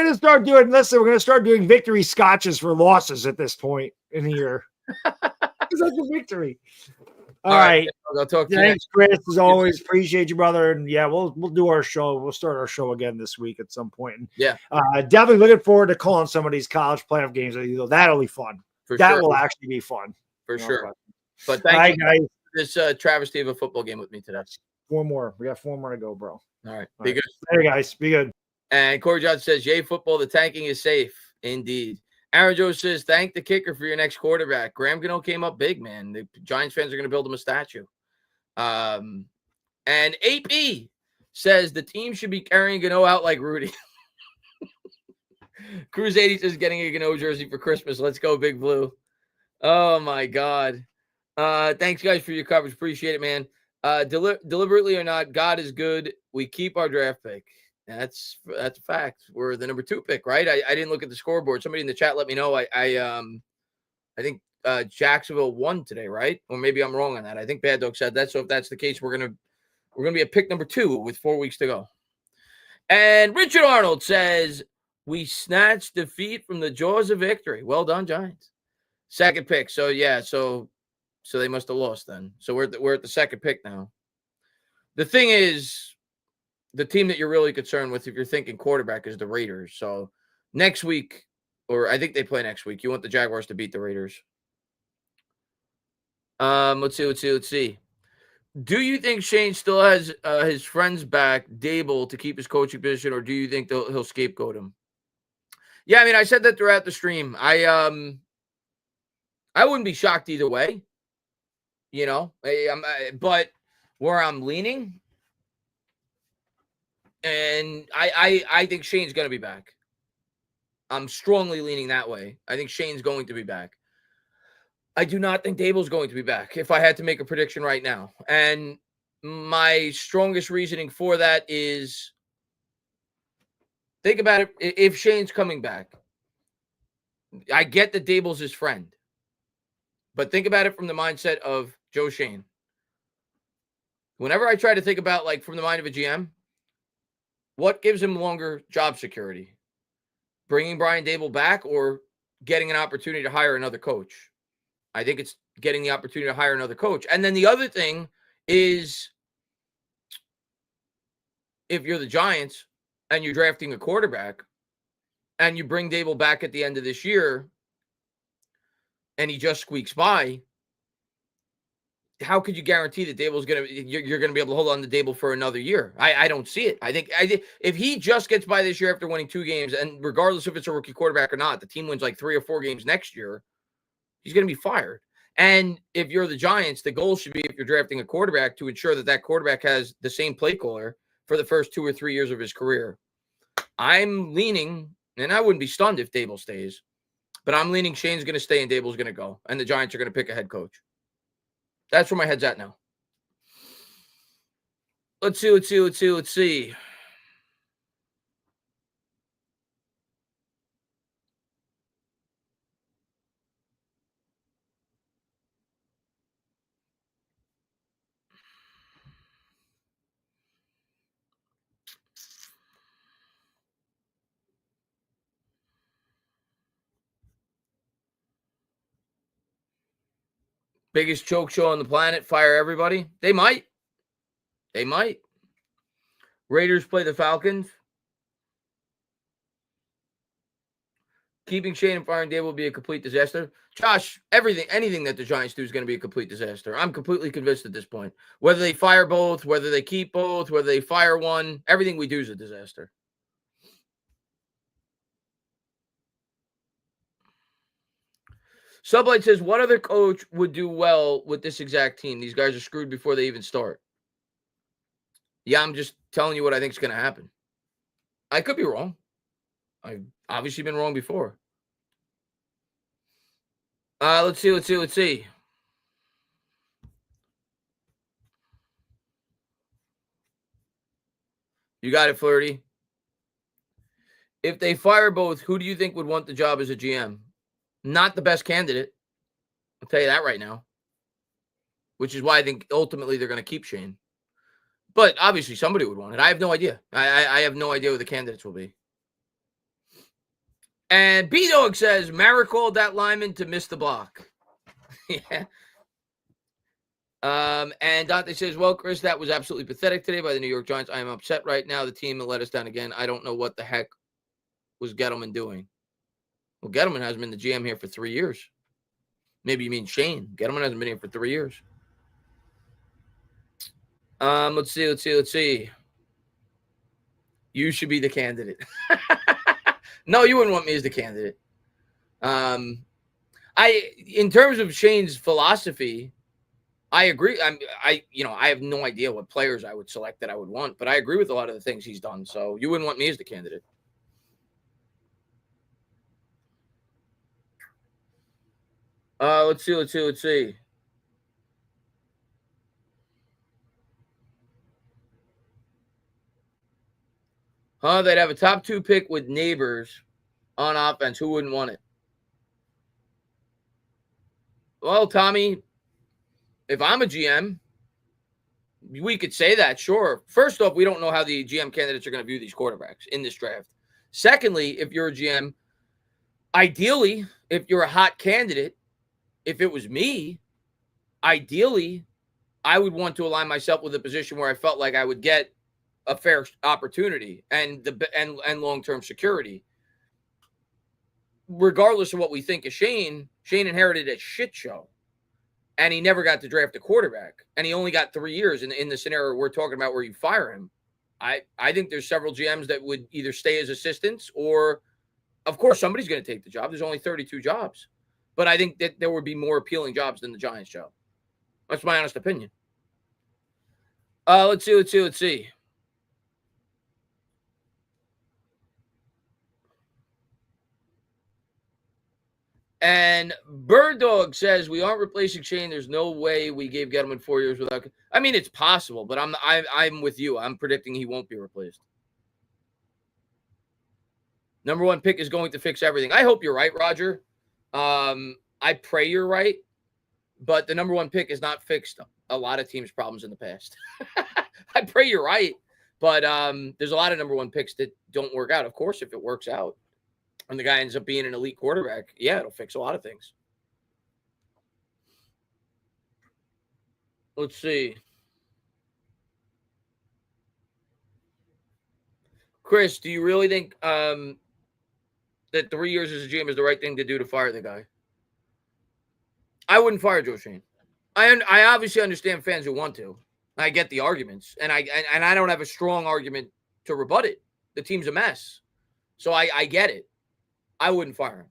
to start doing, listen, we're going to start doing victory scotches for losses at this point in the year. Because that's a victory. All right. I'll talk to you. Thanks, Chris. As always, appreciate you, brother. And yeah, we'll do our show. We'll start our show again this week at some point. Yeah. Definitely looking forward to calling some of these college playoff games. That'll be fun. That will actually be fun. For sure. But thank you guys for this travesty of a football game with me today. 4 more. We got 4 more to go, bro. All right. Be good. Hey, guys. Be good. And Corey Johnson says, yay, football. The tanking is safe. Indeed. Aaron Joe says, thank the kicker for your next quarterback. Graham Gano came up big, man. The Giants fans are going to build him a statue. And AP says the team should be carrying Gano out like Rudy. Cruz 80 says, getting a Gano jersey for Christmas. Let's go, Big Blue. Oh, my God. Thanks, guys, for your coverage. Appreciate it, man. Deliberately or not, God is good. We keep our draft pick. That's a fact. We're the number 2 pick, right? I didn't look at the scoreboard. Somebody in the chat let me know. I think Jacksonville won today, right? Or maybe I'm wrong on that. I think Bad Dog said that. So if that's the case, we're gonna be a pick number 2 with 4 weeks to go. And Richard Arnold says we snatched defeat from the jaws of victory. Well done, Giants. Second pick. So yeah, so they must have lost then. So we're at the second pick now. The thing is, the team that you're really concerned with, if you're thinking quarterback, is the Raiders. So next week, or I think they play next week, you want the Jaguars to beat the Raiders. Let's see. Do you think Shane still has his friends back, Dable, to keep his coaching position, or do you think he'll scapegoat him? Yeah, I mean, I said that throughout the stream. I wouldn't be shocked either way. You know, but where I'm leaning, and I think Shane's going to be back. I'm strongly leaning that way. I think Shane's going to be back. I do not think Dable's going to be back, if I had to make a prediction right now. And my strongest reasoning for that is, think about it. If Shane's coming back, I get that Dable's his friend. But think about it from the mindset of Joe Schoen. Whenever I try to think about, like, from the mind of a GM, what gives him longer job security? Bringing Brian Dable back or getting an opportunity to hire another coach? I think it's getting the opportunity to hire another coach. And then the other thing is, if you're the Giants and you're drafting a quarterback and you bring Dable back at the end of this year and he just squeaks by, how could you guarantee that Dable's you're going to be able to hold on to Dable for another year? I don't see it. I think if he just gets by this year after winning 2 games, and regardless if it's a rookie quarterback or not, the team wins like 3 or 4 games next year, he's going to be fired. And if you're the Giants, the goal should be, if you're drafting a quarterback, to ensure that that quarterback has the same play caller for the first 2 or 3 years of his career. I'm leaning, and I wouldn't be stunned if Dable stays, but I'm leaning Shane's going to stay and Dable's going to go, and the Giants are going to pick a head coach. That's where my head's at now. Let's see. Biggest choke show on the planet. Fire everybody. They might. They might. Raiders play the Falcons. Keeping Shane and firing Dave will be a complete disaster. Josh, anything that the Giants do is going to be a complete disaster. I'm completely convinced at this point. Whether they fire both, whether they keep both, whether they fire one, everything we do is a disaster. Sublight says, what other coach would do well with this exact team? These guys are screwed before they even start. Yeah, I'm just telling you what I think is going to happen. I could be wrong. I've obviously been wrong before. Let's see. You got it, Flirty. If they fire both, who do you think would want the job as a GM? Not the best candidate. I'll tell you that right now. Which is why I think ultimately they're going to keep Shane. But obviously somebody would want it. I have no idea. I have no idea who the candidates will be. And B-Dog says, Mara called that lineman to miss the block. Yeah. And Dante says, well, Chris, that was absolutely pathetic today by the New York Giants. I am upset right now. The team let us down again. I don't know what the heck was Gettleman doing. Well, Gettleman hasn't been the GM here for 3 years. Maybe you mean Shane. Gettleman hasn't been here for 3 years. Let's see. You should be the candidate. No, you wouldn't want me as the candidate. In terms of Shane's philosophy, I agree. I have no idea what players I would select that I would want, but I agree with a lot of the things he's done. So you wouldn't want me as the candidate. Let's see. They'd have a top 2 pick with Neighbors on offense. Who wouldn't want it? Well, Tommy, if I'm a GM, we could say that, sure. First off, we don't know how the GM candidates are going to view these quarterbacks in this draft. Secondly, if you're a GM, ideally, if you're a hot candidate, if it was me, ideally, I would want to align myself with a position where I felt like I would get a fair opportunity and long-term security. Regardless of what we think of Shane inherited a shit show. And he never got to draft a quarterback. And he only got 3 years in the scenario we're talking about where you fire him. I think there's several GMs that would either stay as assistants or, of course, somebody's going to take the job. There's only 32 jobs. But I think that there would be more appealing jobs than the Giants job. That's my honest opinion. Let's see. And Bird Dog says we aren't replacing Shane. There's no way we gave Gettleman 4 years without. I mean, it's possible, but I'm with you. I'm predicting he won't be replaced. Number 1 pick is going to fix everything. I hope you're right, Roger. I pray you're right, but the number 1 pick has not fixed a lot of teams' problems in the past. I pray you're right, but there's a lot of number 1 picks that don't work out. Of course, if it works out and the guy ends up being an elite quarterback, yeah, it'll fix a lot of things. Let's see. Chris, do you really think that 3 years as a GM is the right thing to do to fire the guy? I wouldn't fire Joe Schoen. I obviously understand fans who want to. I get the arguments, and I don't have a strong argument to rebut it. The team's a mess. So I get it. I wouldn't fire him.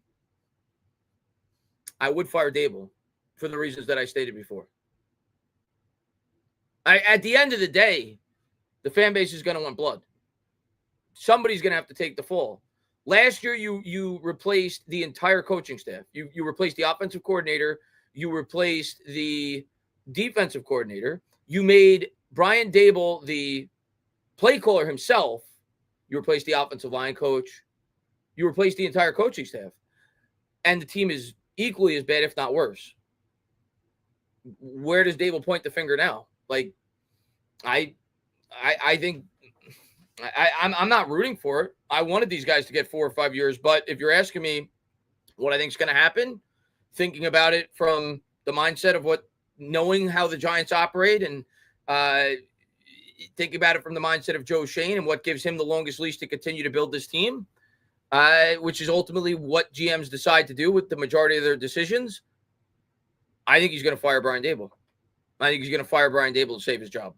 I would fire Dable for the reasons that I stated before. At the end of the day, the fan base is going to want blood. Somebody's going to have to take the fall. Last year, you replaced the entire coaching staff. You replaced the offensive coordinator. You replaced the defensive coordinator. You made Brian Dable the play caller himself. You replaced the offensive line coach. You replaced the entire coaching staff. And the team is equally as bad, if not worse. Where does Dable point the finger now? Like, I think I'm not rooting for it. I wanted these guys to get 4 or 5 years. But if you're asking me what I think is going to happen, thinking about it from the mindset of knowing how the Giants operate and think about it from the mindset of Joe Schoen and what gives him the longest leash to continue to build this team, which is ultimately what GMs decide to do with the majority of their decisions. I think he's going to fire Brian Daboll. I think he's going to fire Brian Daboll to save his job.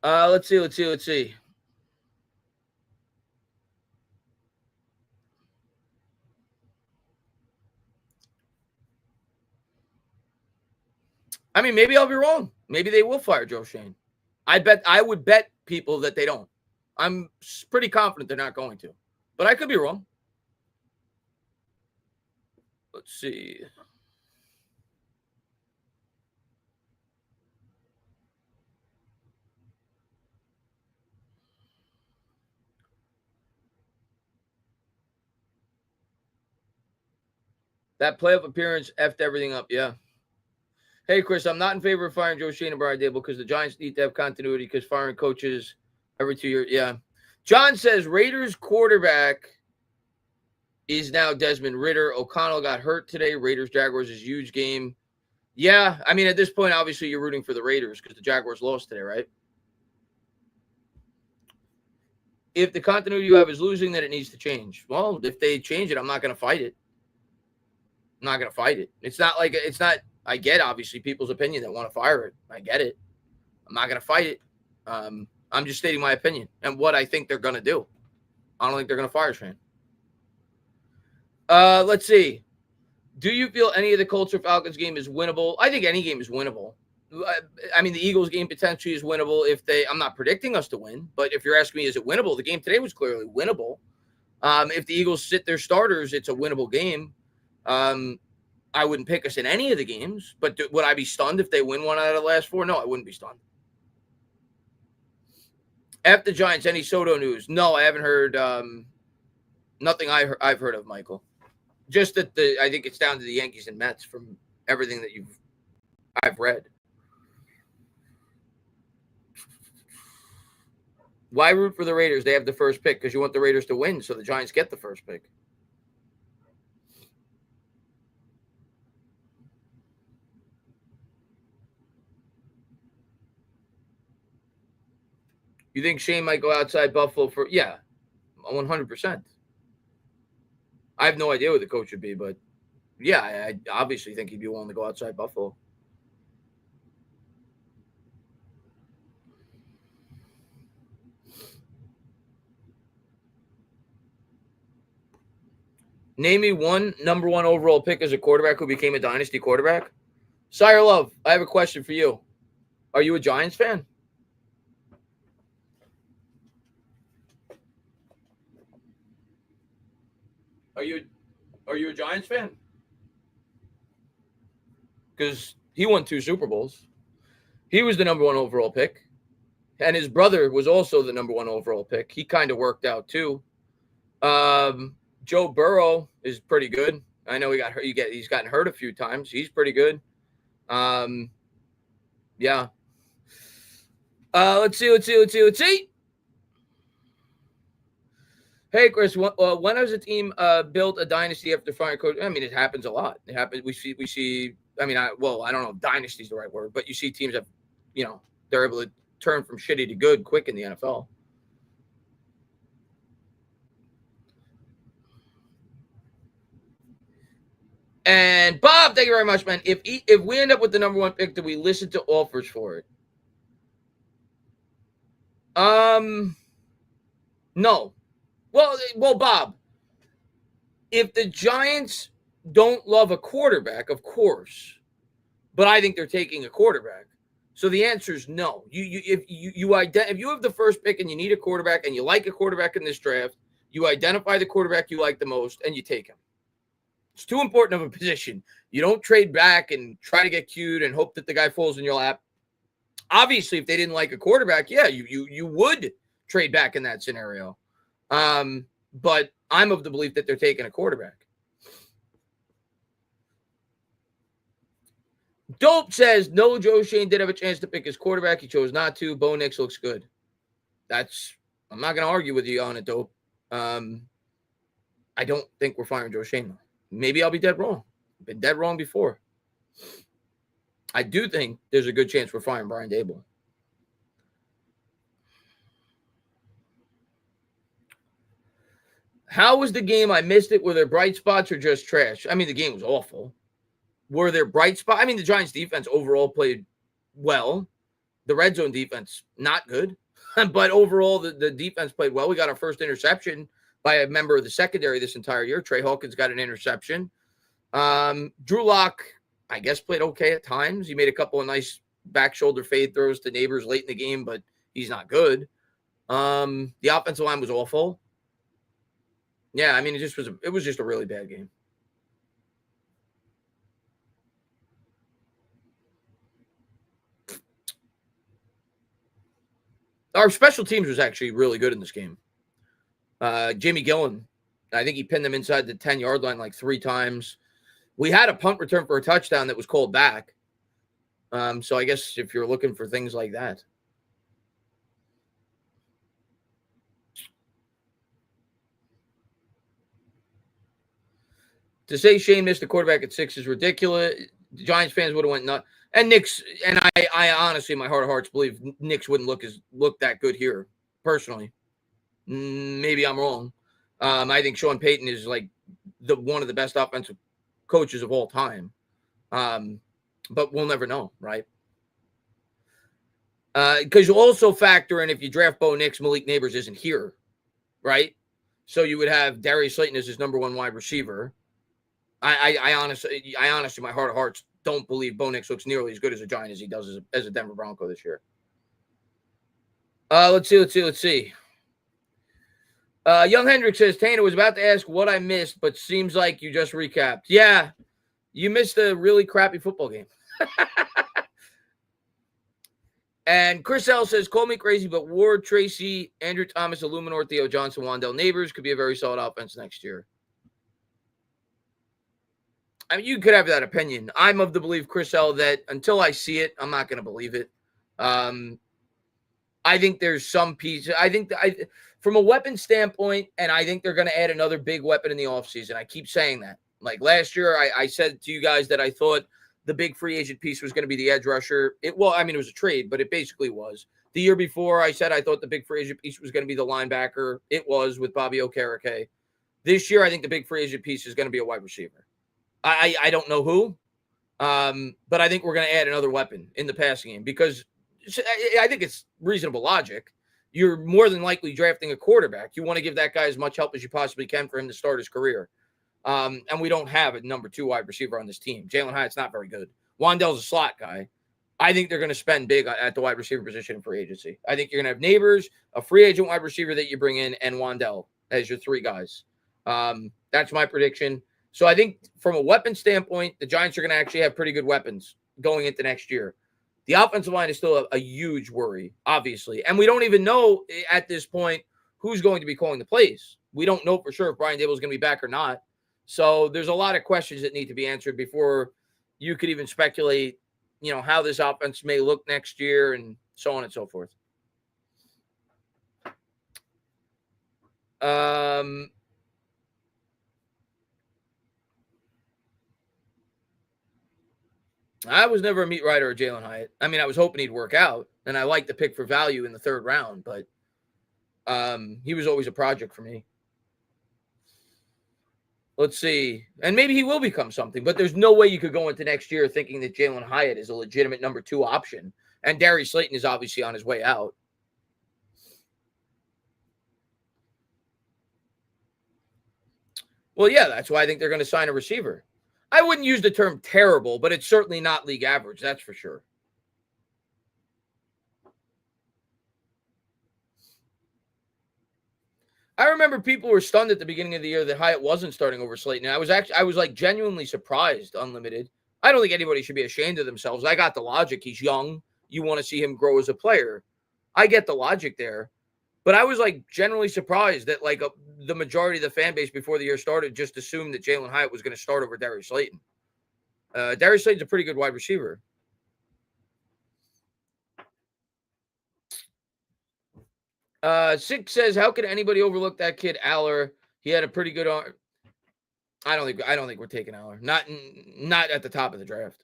Let's see. I mean, maybe I'll be wrong. Maybe they will fire Joe Schoen. I would bet people that they don't. I'm pretty confident they're not going to, but I could be wrong. Let's see. That playoff appearance effed everything up. Yeah. Hey, Chris, I'm not in favor of firing Joe Schoen and Brian Daboll because the Giants need to have continuity because firing coaches every 2 years. Yeah. John says Raiders quarterback is now Desmond Ridder. O'Connell got hurt today. Raiders-Jaguars is a huge game. Yeah. I mean, at this point, obviously, you're rooting for the Raiders because the Jaguars lost today, right? If the continuity you have is losing, then it needs to change. Well, if they change it, I'm not going to fight it. I'm not going to fight it. It's not. I get, obviously, people's opinion that want to fire it. I get it. I'm not going to fight it. I'm just stating my opinion and what I think they're going to do. I don't think they're going to fire Schoen. Let's see. Do you feel any of the Colts or Falcons game is winnable? I think any game is winnable. I mean, the Eagles game potentially is winnable I'm not predicting us to win, but if you're asking me, is it winnable? The game today was clearly winnable. If the Eagles sit their starters, it's a winnable game. I wouldn't pick us in any of the games, but would I be stunned if they win one out of the last four? No, I wouldn't be stunned. After the Giants, any Soto news? No, I haven't heard. Nothing I've heard of, Michael. Just that I think it's down to the Yankees and Mets from everything that I've read. Why root for the Raiders? They have the first pick because you want the Raiders to win, so the Giants get the first pick. You think Shane might go outside Buffalo for? Yeah, 100%. I have no idea what the coach would be, but yeah, I obviously think he'd be willing to go outside Buffalo. Name me one number one overall pick as a quarterback who became a dynasty quarterback. Sire Love, I have a question for you. Are you a Giants fan? Are you a Giants fan? Because he won 2 Super Bowls. He was the number one overall pick. And his brother was also the number one overall pick. He kind of worked out too. Joe Burrow is pretty good. I know he got hurt. He's gotten hurt a few times. He's pretty good. Yeah. Let's see. Hey, Chris, when has a team built a dynasty after firing coach? I mean, it happens a lot. It happens. We see. I mean, I don't know if dynasty is the right word, but you see teams that, they're able to turn from shitty to good quick in the NFL. And Bob, thank you very much, man. If we end up with the number one pick, do we listen to offers for it? No. Well, Bob, if the Giants don't love a quarterback, of course, but I think they're taking a quarterback. So the answer is no. If you have the first pick and you need a quarterback and you like a quarterback in this draft, you identify the quarterback you like the most and you take him. It's too important of a position. You don't trade back and try to get cute and hope that the guy falls in your lap. Obviously, if they didn't like a quarterback, yeah, you would trade back in that scenario. But I'm of the belief that they're taking a quarterback. Dope says, no, Joe Schoen did have a chance to pick his quarterback. He chose not to. Bo Nix looks good. I'm not going to argue with you on it, Dope. I don't think we're firing Joe Schoen. Maybe I'll be dead wrong. Been dead wrong before. I do think there's a good chance we're firing Brian Daboll. How was the game? I missed it. Were there bright spots or just trash? I mean, the game was awful. Were there bright spots? I mean, the Giants defense overall played well. The red zone defense, not good. But overall, the defense played well. We got our first interception by a member of the secondary this entire year. Trey Hawkins got an interception. Drew Lock, I guess, played okay at times. He made a couple of nice back shoulder fade throws to Neighbors late in the game, but he's not good. The offensive line was awful. Yeah, I mean, it was just a really bad game. Our special teams was actually really good in this game. Jamie Gillen, I think he pinned them inside the 10-yard line like 3 times. We had a punt return for a touchdown that was called back. So I guess if you're looking for things like that. To say Shane missed the quarterback at 6 is ridiculous. The Giants fans would have went nuts. And Nick's, and I honestly, in my heart of hearts, believe Nick's wouldn't look that good here, personally. Maybe I'm wrong. I think Sean Payton is like one of the best offensive coaches of all time. But we'll never know, right? Because you also factor in if you draft Bo Nix, Malik Neighbors isn't here, right? So you would have Darius Slayton as his number 1 wide receiver. I honestly, my heart of hearts, don't believe Bo Nix looks nearly as good as a Giant as he does as a Denver Bronco this year. Let's see. Young Hendrick says, Tanner was about to ask what I missed, but seems like you just recapped. Yeah, you missed a really crappy football game. And Chris L says, call me crazy, but Ward, Tracy, Andrew Thomas, Illuminor, Theo Johnson, Wandell Neighbors could be a very solid offense next year. I mean, you could have that opinion. I'm of the belief, Chris L, that until I see it, I'm not going to believe it. I think there's some piece. I think from a weapon standpoint, and I think they're going to add another big weapon in the offseason. I keep saying that. Like last year, I said to you guys that I thought the big free agent piece was going to be the edge rusher. It was a trade, but it basically was. The year before, I said I thought the big free agent piece was going to be the linebacker. It was with Bobby Okereke. This year, I think the big free agent piece is going to be a wide receiver. I don't know who, but I think we're going to add another weapon in the passing game because I think it's reasonable logic. You're more than likely drafting a quarterback. You want to give that guy as much help as you possibly can for him to start his career. And we don't have a number 2 wide receiver on this team. Jalen Hyatt's not very good. Wandell's a slot guy. I think they're going to spend big at the wide receiver position in free agency. I think you're going to have Neighbors, a free agent wide receiver that you bring in, and Wandell as your 3 guys. That's my prediction. So I think from a weapon standpoint, the Giants are going to actually have pretty good weapons going into next year. The offensive line is still a huge worry, obviously. And we don't even know at this point who's going to be calling the plays. We don't know for sure if Brian Daboll is going to be back or not. So there's a lot of questions that need to be answered before you could even speculate, how this offense may look next year and so on and so forth. I was never a meat rider of Jalen Hyatt. I mean, I was hoping he'd work out, and I like the pick for value in the 3rd round, but he was always a project for me. Let's see. And maybe he will become something, but there's no way you could go into next year thinking that Jalen Hyatt is a legitimate number 2 option. And Darius Slayton is obviously on his way out. Well, yeah, that's why I think they're going to sign a receiver. I wouldn't use the term terrible, but it's certainly not league average. That's for sure. I remember people were stunned at the beginning of the year that Hyatt wasn't starting over Slayton. I was like genuinely surprised, Unlimited. I don't think anybody should be ashamed of themselves. I got the logic. He's young. You want to see him grow as a player. I get the logic there. But I was like generally surprised that the majority of the fan base before the year started just assumed that Jalen Hyatt was going to start over Darius Slayton. Darius Slayton's a pretty good wide receiver. Six says, how could anybody overlook that kid, Aller? He had a pretty good arm. I don't think we're taking Aller. Not at the top of the draft.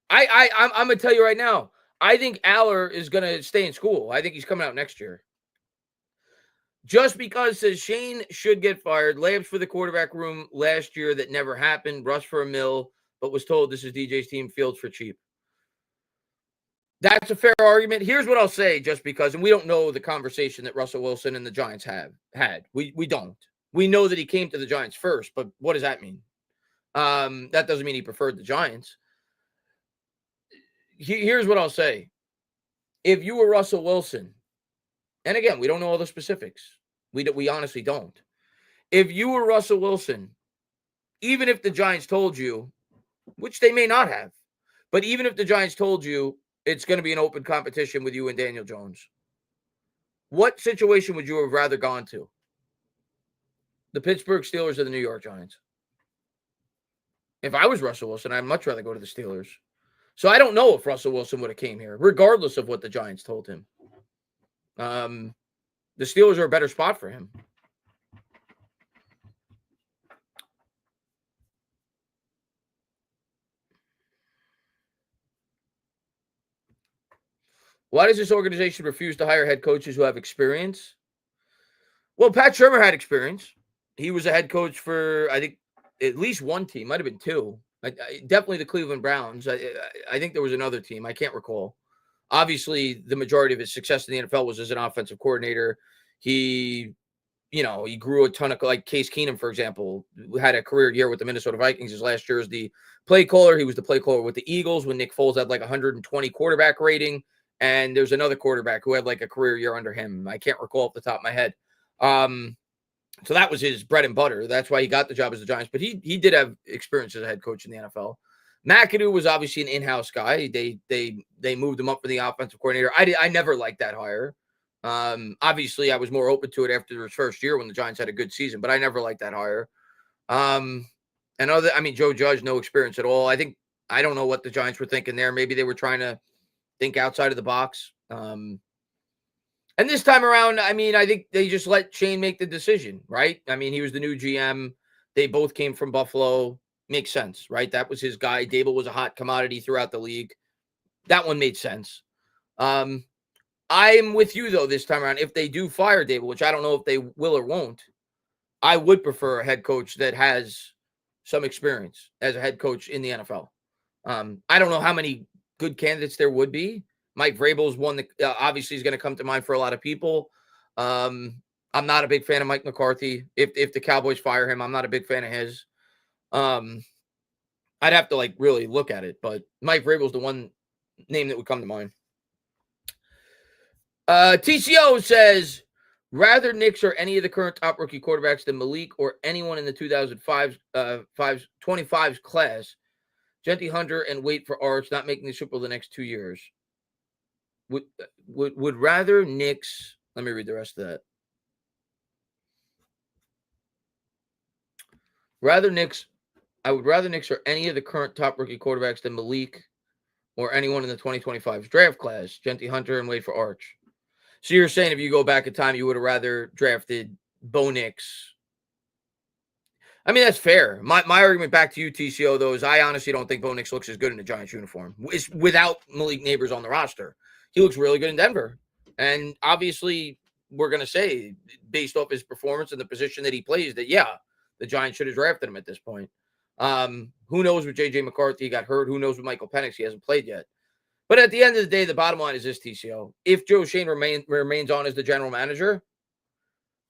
I'm gonna tell you right now. I think Aller is gonna stay in school. I think he's coming out next year. Just because says Shane should get fired. Labs for the quarterback room last year that never happened. Russ for a mill, but was told this is DJ's team. Fields for cheap. That's a fair argument. Here's what I'll say, just because, and we don't know the conversation that Russell Wilson and the Giants have had. We don't. We know that he came to the Giants first, but what does that mean? That doesn't mean he preferred the Giants. Here's what I'll say. If you were Russell Wilson, and again, we don't know all the specifics. We honestly don't. If you were Russell Wilson, even if the Giants told you, which they may not have, but even if the Giants told you it's going to be an open competition with you and Daniel Jones, what situation would you have rather gone to? The Pittsburgh Steelers or the New York Giants? If I was Russell Wilson, I'd much rather go to the Steelers. So I don't know if Russell Wilson would have came here, regardless of what the Giants told him. The Steelers are a better spot for him. Why does this organization refuse to hire head coaches who have experience? Well, Pat Shurmur had experience. He was a head coach for, I think, at least one team. Might have been two. Definitely the Cleveland Browns. I think there was another team. I can't recall. Obviously, the majority of his success in the NFL was as an offensive coordinator. He grew a ton of, like Case Keenum, for example, had a career year with the Minnesota Vikings. His last year as the play caller. He was the play caller with the Eagles when Nick Foles had like 120 quarterback rating. And there's another quarterback who had like a career year under him. I can't recall off the top of my head. So that was his bread and butter. That's why he got the job as the Giants. But he did have experience as a head coach in the NFL. McAdoo was obviously an in-house guy. They moved him up for the offensive coordinator. I never liked that hire. Obviously, I was more open to it after his first year when the Giants had a good season, but I never liked that hire. Joe Judge, no experience at all. I don't know what the Giants were thinking there. Maybe they were trying to think outside of the box. And this time around, I think they just let Shane make the decision, right? He was the new GM. They both came from Buffalo. Makes sense, right? That was his guy. Dable was a hot commodity throughout the league. That one made sense. I'm with you, though, this time around. If they do fire Dable, which I don't know if they will or won't, I would prefer a head coach that has some experience as a head coach in the NFL. I don't know how many good candidates there would be. Mike Vrabel is one that obviously is going to come to mind for a lot of people. I'm not a big fan of Mike McCarthy. If the Cowboys fire him, I'm not a big fan of his. I'd have to really look at it, but Mike Vrabel is the one name that would come to mind. TCO says, rather Knicks or any of the current top rookie quarterbacks than Malik or anyone in the 25's class. Genty Hunter and wait for Arch, not making the Super Bowl the next 2 years. Would rather Knicks. Let me read the rest of that. I would rather Knicks or any of the current top rookie quarterbacks than Malik or anyone in the 2025 draft class. Genty Hunter and wait for Arch. So you're saying if you go back in time, you would have rather drafted Bo Nix. That's fair. My argument back to you, TCO, though, is I honestly don't think Bo Nix looks as good in a Giants uniform. It's without Malik Neighbors on the roster. He looks really good in Denver. And obviously, we're going to say, based off his performance and the position that he plays, that, yeah, the Giants should have drafted him at this point. Who knows with J.J. McCarthy? He got hurt. Who knows with Michael Penix? He hasn't played yet. But at the end of the day, the bottom line is this, TCO. If Joe Schoen remains on as the general manager,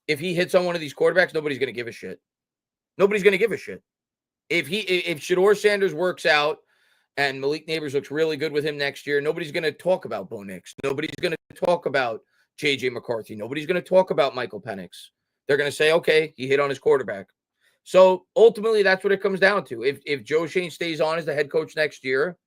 if he hits on one of these quarterbacks, nobody's going to give a shit. Nobody's going to give a shit. If Shedeur Sanders works out and Malik Neighbors looks really good with him next year, nobody's going to talk about Bo Nix. Nobody's going to talk about J.J. McCarthy. Nobody's going to talk about Michael Penix. They're going to say, okay, he hit on his quarterback. So ultimately, that's what it comes down to. If Joe Schoen stays on as the head coach next year,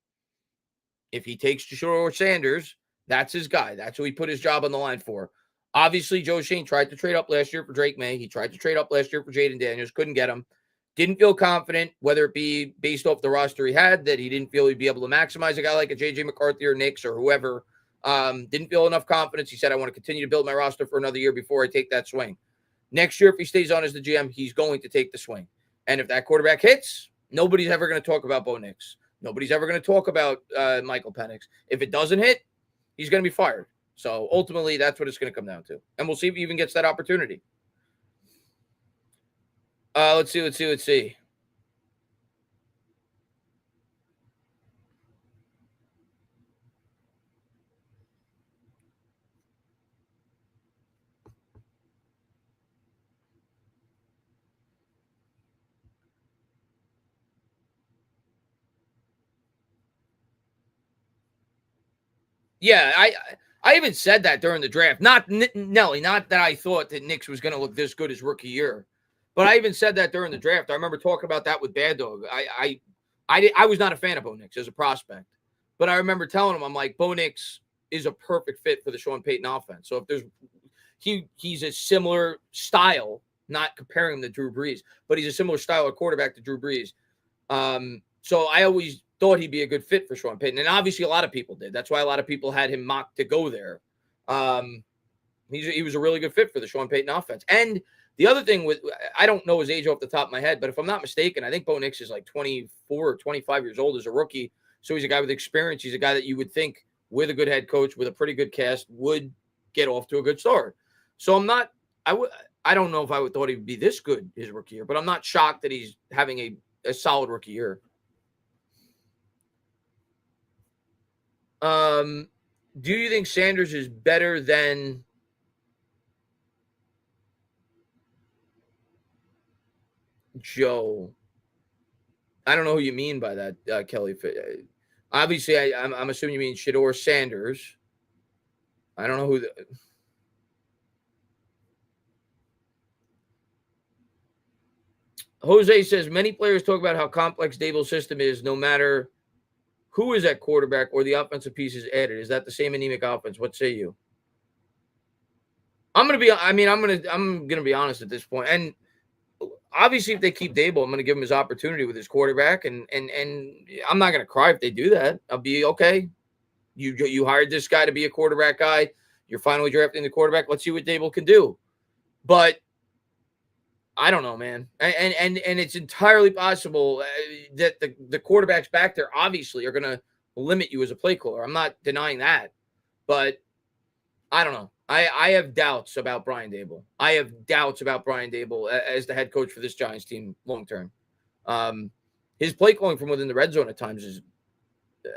if he takes Shedeur Sanders, that's his guy. That's who he put his job on the line for. Obviously, Joe Schoen tried to trade up last year for Drake May. He tried to trade up last year for Jaden Daniels. Couldn't get him. Didn't feel confident, whether it be based off the roster he had, that he didn't feel he'd be able to maximize a guy like a J.J. McCarthy or Knicks or whoever. Didn't feel enough confidence. He said, I want to continue to build my roster for another year before I take that swing. Next year, if he stays on as the GM, he's going to take the swing. And if that quarterback hits, nobody's ever going to talk about Bo Nix. Nobody's ever going to talk about Michael Penix. If it doesn't hit, he's going to be fired. So ultimately, that's what it's going to come down to. And we'll see if he even gets that opportunity. Let's see. Yeah, I even said that during the draft. Not Nelly, not that I thought that Nix was going to look this good his rookie year, but I even said that during the draft. I remember talking about that with Bad Dog. I was not a fan of Bo Nix as a prospect, but I remember telling him, I'm like, Bo Nix is a perfect fit for the Sean Payton offense. So if there's he's a similar style, not comparing him to Drew Brees, but he's a similar style of quarterback to Drew Brees. So I always thought he'd be a good fit for Sean Payton. And obviously a lot of people did. That's why a lot of people had him mocked to go there. He was a really good fit for the Sean Payton offense. And the other thing with, I don't know his age off the top of my head, but if I'm not mistaken, I think Bo Nix is like 24 or 25 years old as a rookie. So he's a guy with experience. He's a guy that you would think with a good head coach, with a pretty good cast, would get off to a good start. So I don't know if I would thought he'd be this good his rookie year, but I'm not shocked that he's having a solid rookie year. Do you think Sanders is better than Joe? I don't know who you mean by that, Kelly. Obviously, I'm assuming you mean Shedeur Sanders. I don't know who. Jose says many players talk about how complex Daboll's system is, no matter who is at quarterback or the offensive pieces added. Is that the same anemic offense? What say you? I'm gonna be honest at this point. And obviously, if they keep Daboll, I'm gonna give him his opportunity with his quarterback, and I'm not gonna cry if they do that. I'll be okay. You hired this guy to be a quarterback guy. You're finally drafting the quarterback. Let's see what Daboll can do. But I don't know, man. And it's entirely possible that the quarterbacks back there obviously are going to limit you as a play caller. I'm not denying that. But I don't know. I have doubts about Brian Daboll. I have doubts about Brian Daboll as the head coach for this Giants team long term. His play calling from within the red zone at times is,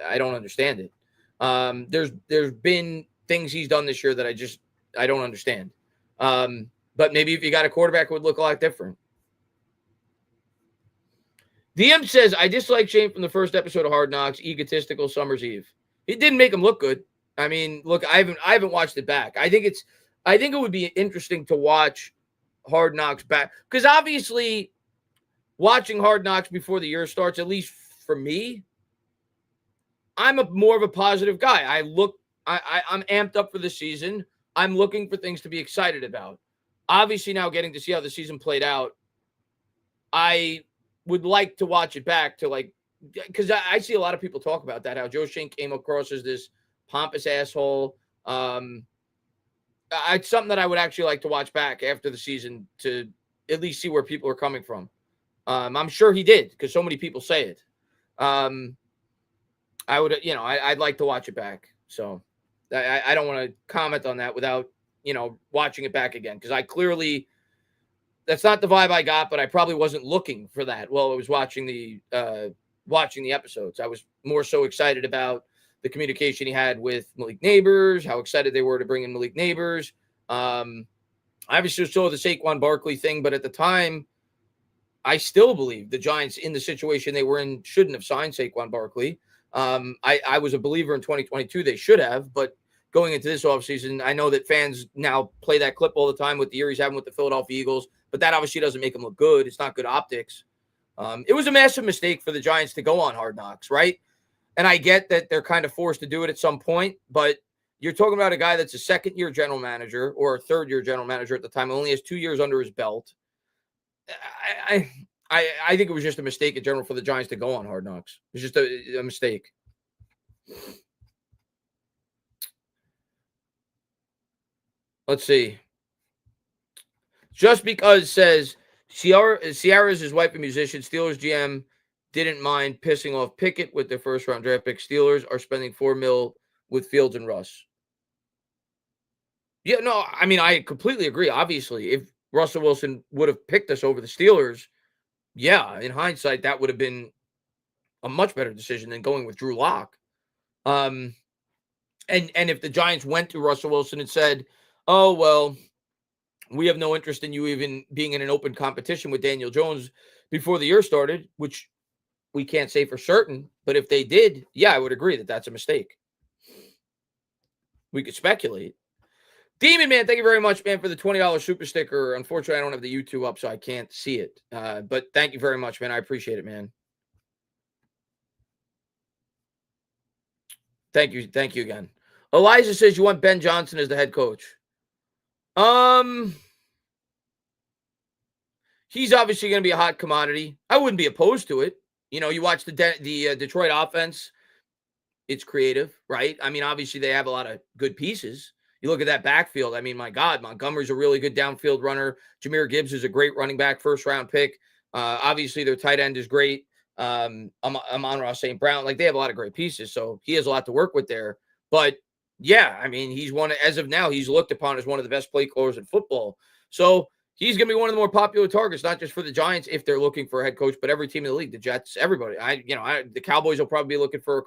I don't understand it. There's been things he's done this year that I don't understand. But maybe if you got a quarterback, it would look a lot different. DM says, I dislike Shane from the first episode of Hard Knocks, egotistical Summer's Eve. It didn't make him look good. I mean, look, I haven't watched it back. I think it would be interesting to watch Hard Knocks back. Because obviously, watching Hard Knocks before the year starts, at least for me, I'm more of a positive guy. I'm amped up for the season. I'm looking for things to be excited about. Obviously, now getting to see how the season played out, I would like to watch it back to because I see a lot of people talk about that, how Joe Schoen came across as this pompous asshole. It's something that I would actually like to watch back after the season to at least see where people are coming from. I'm sure he did because so many people say it. I'd like to watch it back. So I don't want to comment on that without, watching it back again. Because that's not the vibe I got, but I probably wasn't looking for that while I was watching the episodes. I was more so excited about the communication he had with Malik Neighbors, how excited they were to bring in Malik Neighbors. I obviously saw the Saquon Barkley thing, but at the time, I still believe the Giants in the situation they were in shouldn't have signed Saquon Barkley. I was a believer in 2022 they should have, but going into this offseason, I know that fans now play that clip all the time with the year he's having with the Philadelphia Eagles, but that obviously doesn't make him look good. It's not good optics. It was a massive mistake for the Giants to go on Hard Knocks, right? And I get that they're kind of forced to do it at some point, but you're talking about a guy that's a second-year general manager or a third-year general manager at the time, only has 2 years under his belt. I think it was just a mistake in general for the Giants to go on Hard Knocks. It was just a mistake. Let's see. Just because says Sierra's his wife, a musician. Steelers GM didn't mind pissing off Pickett with their first-round draft pick. Steelers are spending $4 million with Fields and Russ. Yeah, no, I mean, I completely agree. Obviously, if Russell Wilson would have picked us over the Steelers, yeah, in hindsight, that would have been a much better decision than going with Drew Lock. And if the Giants went to Russell Wilson and said, "Oh well, we have no interest in you even being in an open competition with Daniel Jones before the year started," which we can't say for certain, but if they did, yeah, I would agree that that's a mistake. We could speculate. Demon Man, thank you very much, man, for the $20 super sticker. Unfortunately, I don't have the YouTube up, so I can't see it. But thank you very much, man. I appreciate it, man. Thank you. Thank you again. Eliza says you want Ben Johnson as the head coach. He's obviously going to be a hot commodity. I wouldn't be opposed to it. You know, you watch the Detroit offense. It's creative, right? I mean, obviously they have a lot of good pieces. You look at that backfield. I mean, my God, Montgomery's a really good downfield runner. Jahmyr Gibbs is a great running back, first-round pick. Obviously, their tight end is great. Amon-Ra St. Brown. Like, they have a lot of great pieces, so he has a lot to work with there. But, yeah, I mean, as of now, he's looked upon as one of the best play callers in football. So he's going to be one of the more popular targets, not just for the Giants if they're looking for a head coach, but every team in the league, the Jets, everybody. The Cowboys will probably be looking for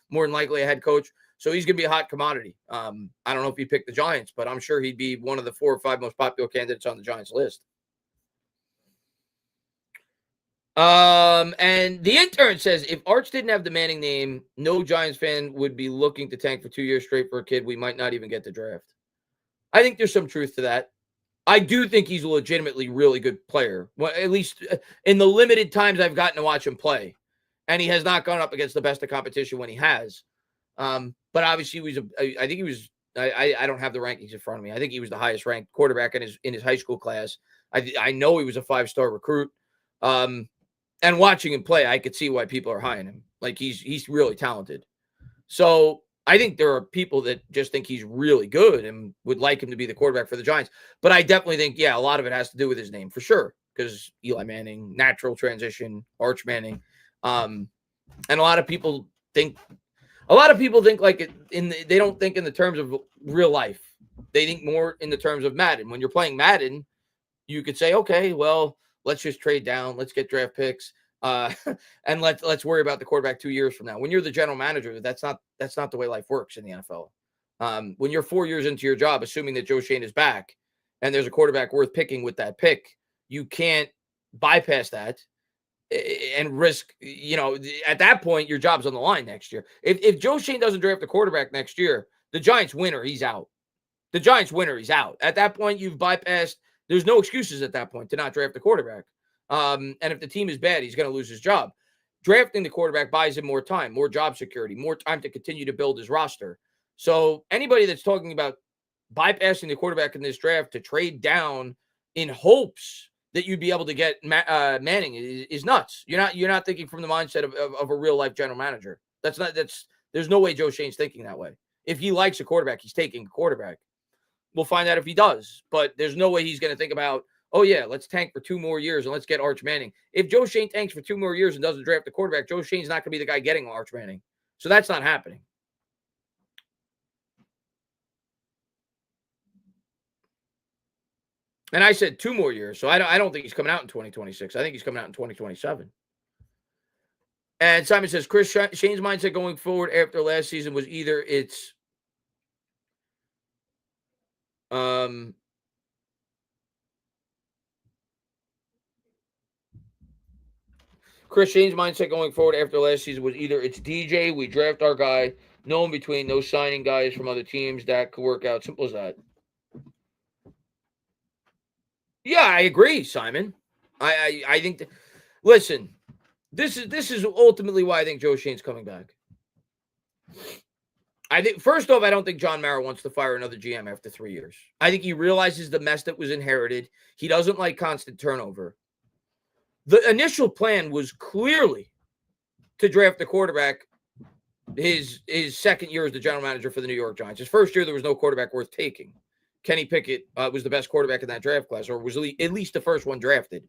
more than likely a head coach. So he's going to be a hot commodity. I don't know if he picked the Giants, but I'm sure he'd be one of the 4 or 5 most popular candidates on the Giants list. And the intern says, if Arch didn't have the Manning name, no Giants fan would be looking to tank for 2 years straight for a kid we might not even get the draft. I think there's some truth to that. I do think he's a legitimately really good player. Well, at least in the limited times I've gotten to watch him play. And he has not gone up against the best of competition when he has. But obviously I don't have the rankings in front of me. I think he was the highest ranked quarterback in his high school class. I know he was a 5-star recruit. And watching him play, I could see why people are high on him. Like he's really talented. So I think there are people that just think he's really good and would like him to be the quarterback for the Giants. But I definitely think, yeah, a lot of it has to do with his name for sure. Because Eli Manning, natural transition, Arch Manning. And a lot of people think like they don't think in the terms of real life. They think more in the terms of Madden. When you're playing Madden, you could say, okay, well, let's just trade down. Let's get draft picks. And let's worry about the quarterback 2 years from now. When you're the general manager, that's not the way life works in the NFL. When you're 4 years into your job, assuming that Joe Schoen is back and there's a quarterback worth picking with that pick, you can't bypass that and risk, at that point, your job's on the line next year. If Joe Schoen doesn't draft the quarterback next year, the Giants winner, he's out. The Giants winner, he's out. At that point, you've bypassed. There's no excuses at that point to not draft the quarterback. And if the team is bad, he's going to lose his job. Drafting the quarterback buys him more time, more job security, more time to continue to build his roster. So anybody that's talking about bypassing the quarterback in this draft to trade down in hopes that you'd be able to get Manning is nuts. You're not thinking from the mindset of a real life general manager. There's no way Joe Schoen's thinking that way. If he likes a quarterback, he's taking a quarterback. We'll find out if he does, but there's no way he's going to think about, oh yeah, let's tank for 2 more years and let's get Arch Manning. If Joe Schoen tanks for 2 more years and doesn't draft the quarterback, Joe Schoen's not going to be the guy getting Arch Manning. So that's not happening. And I said 2 more years, so I don't think he's coming out in 2026. I think he's coming out in 2027. And Simon says, Chris, Shane's mindset going forward after last season was either it's Chris Shane's mindset going forward after last season was either it's DJ, we draft our guy, no in between, no signing guys from other teams that could work out. Simple as that. Yeah, I agree, Simon. I think listen, this is ultimately why I think Joe Schoen's coming back. I think first off, I don't think John Mara wants to fire another GM after 3 years. I think he realizes the mess that was inherited. He doesn't like constant turnover. The initial plan was clearly to draft the quarterback his second year as the general manager for the New York Giants. His first year, there was no quarterback worth taking. Kenny Pickett was the best quarterback in that draft class, or was at least the first one drafted.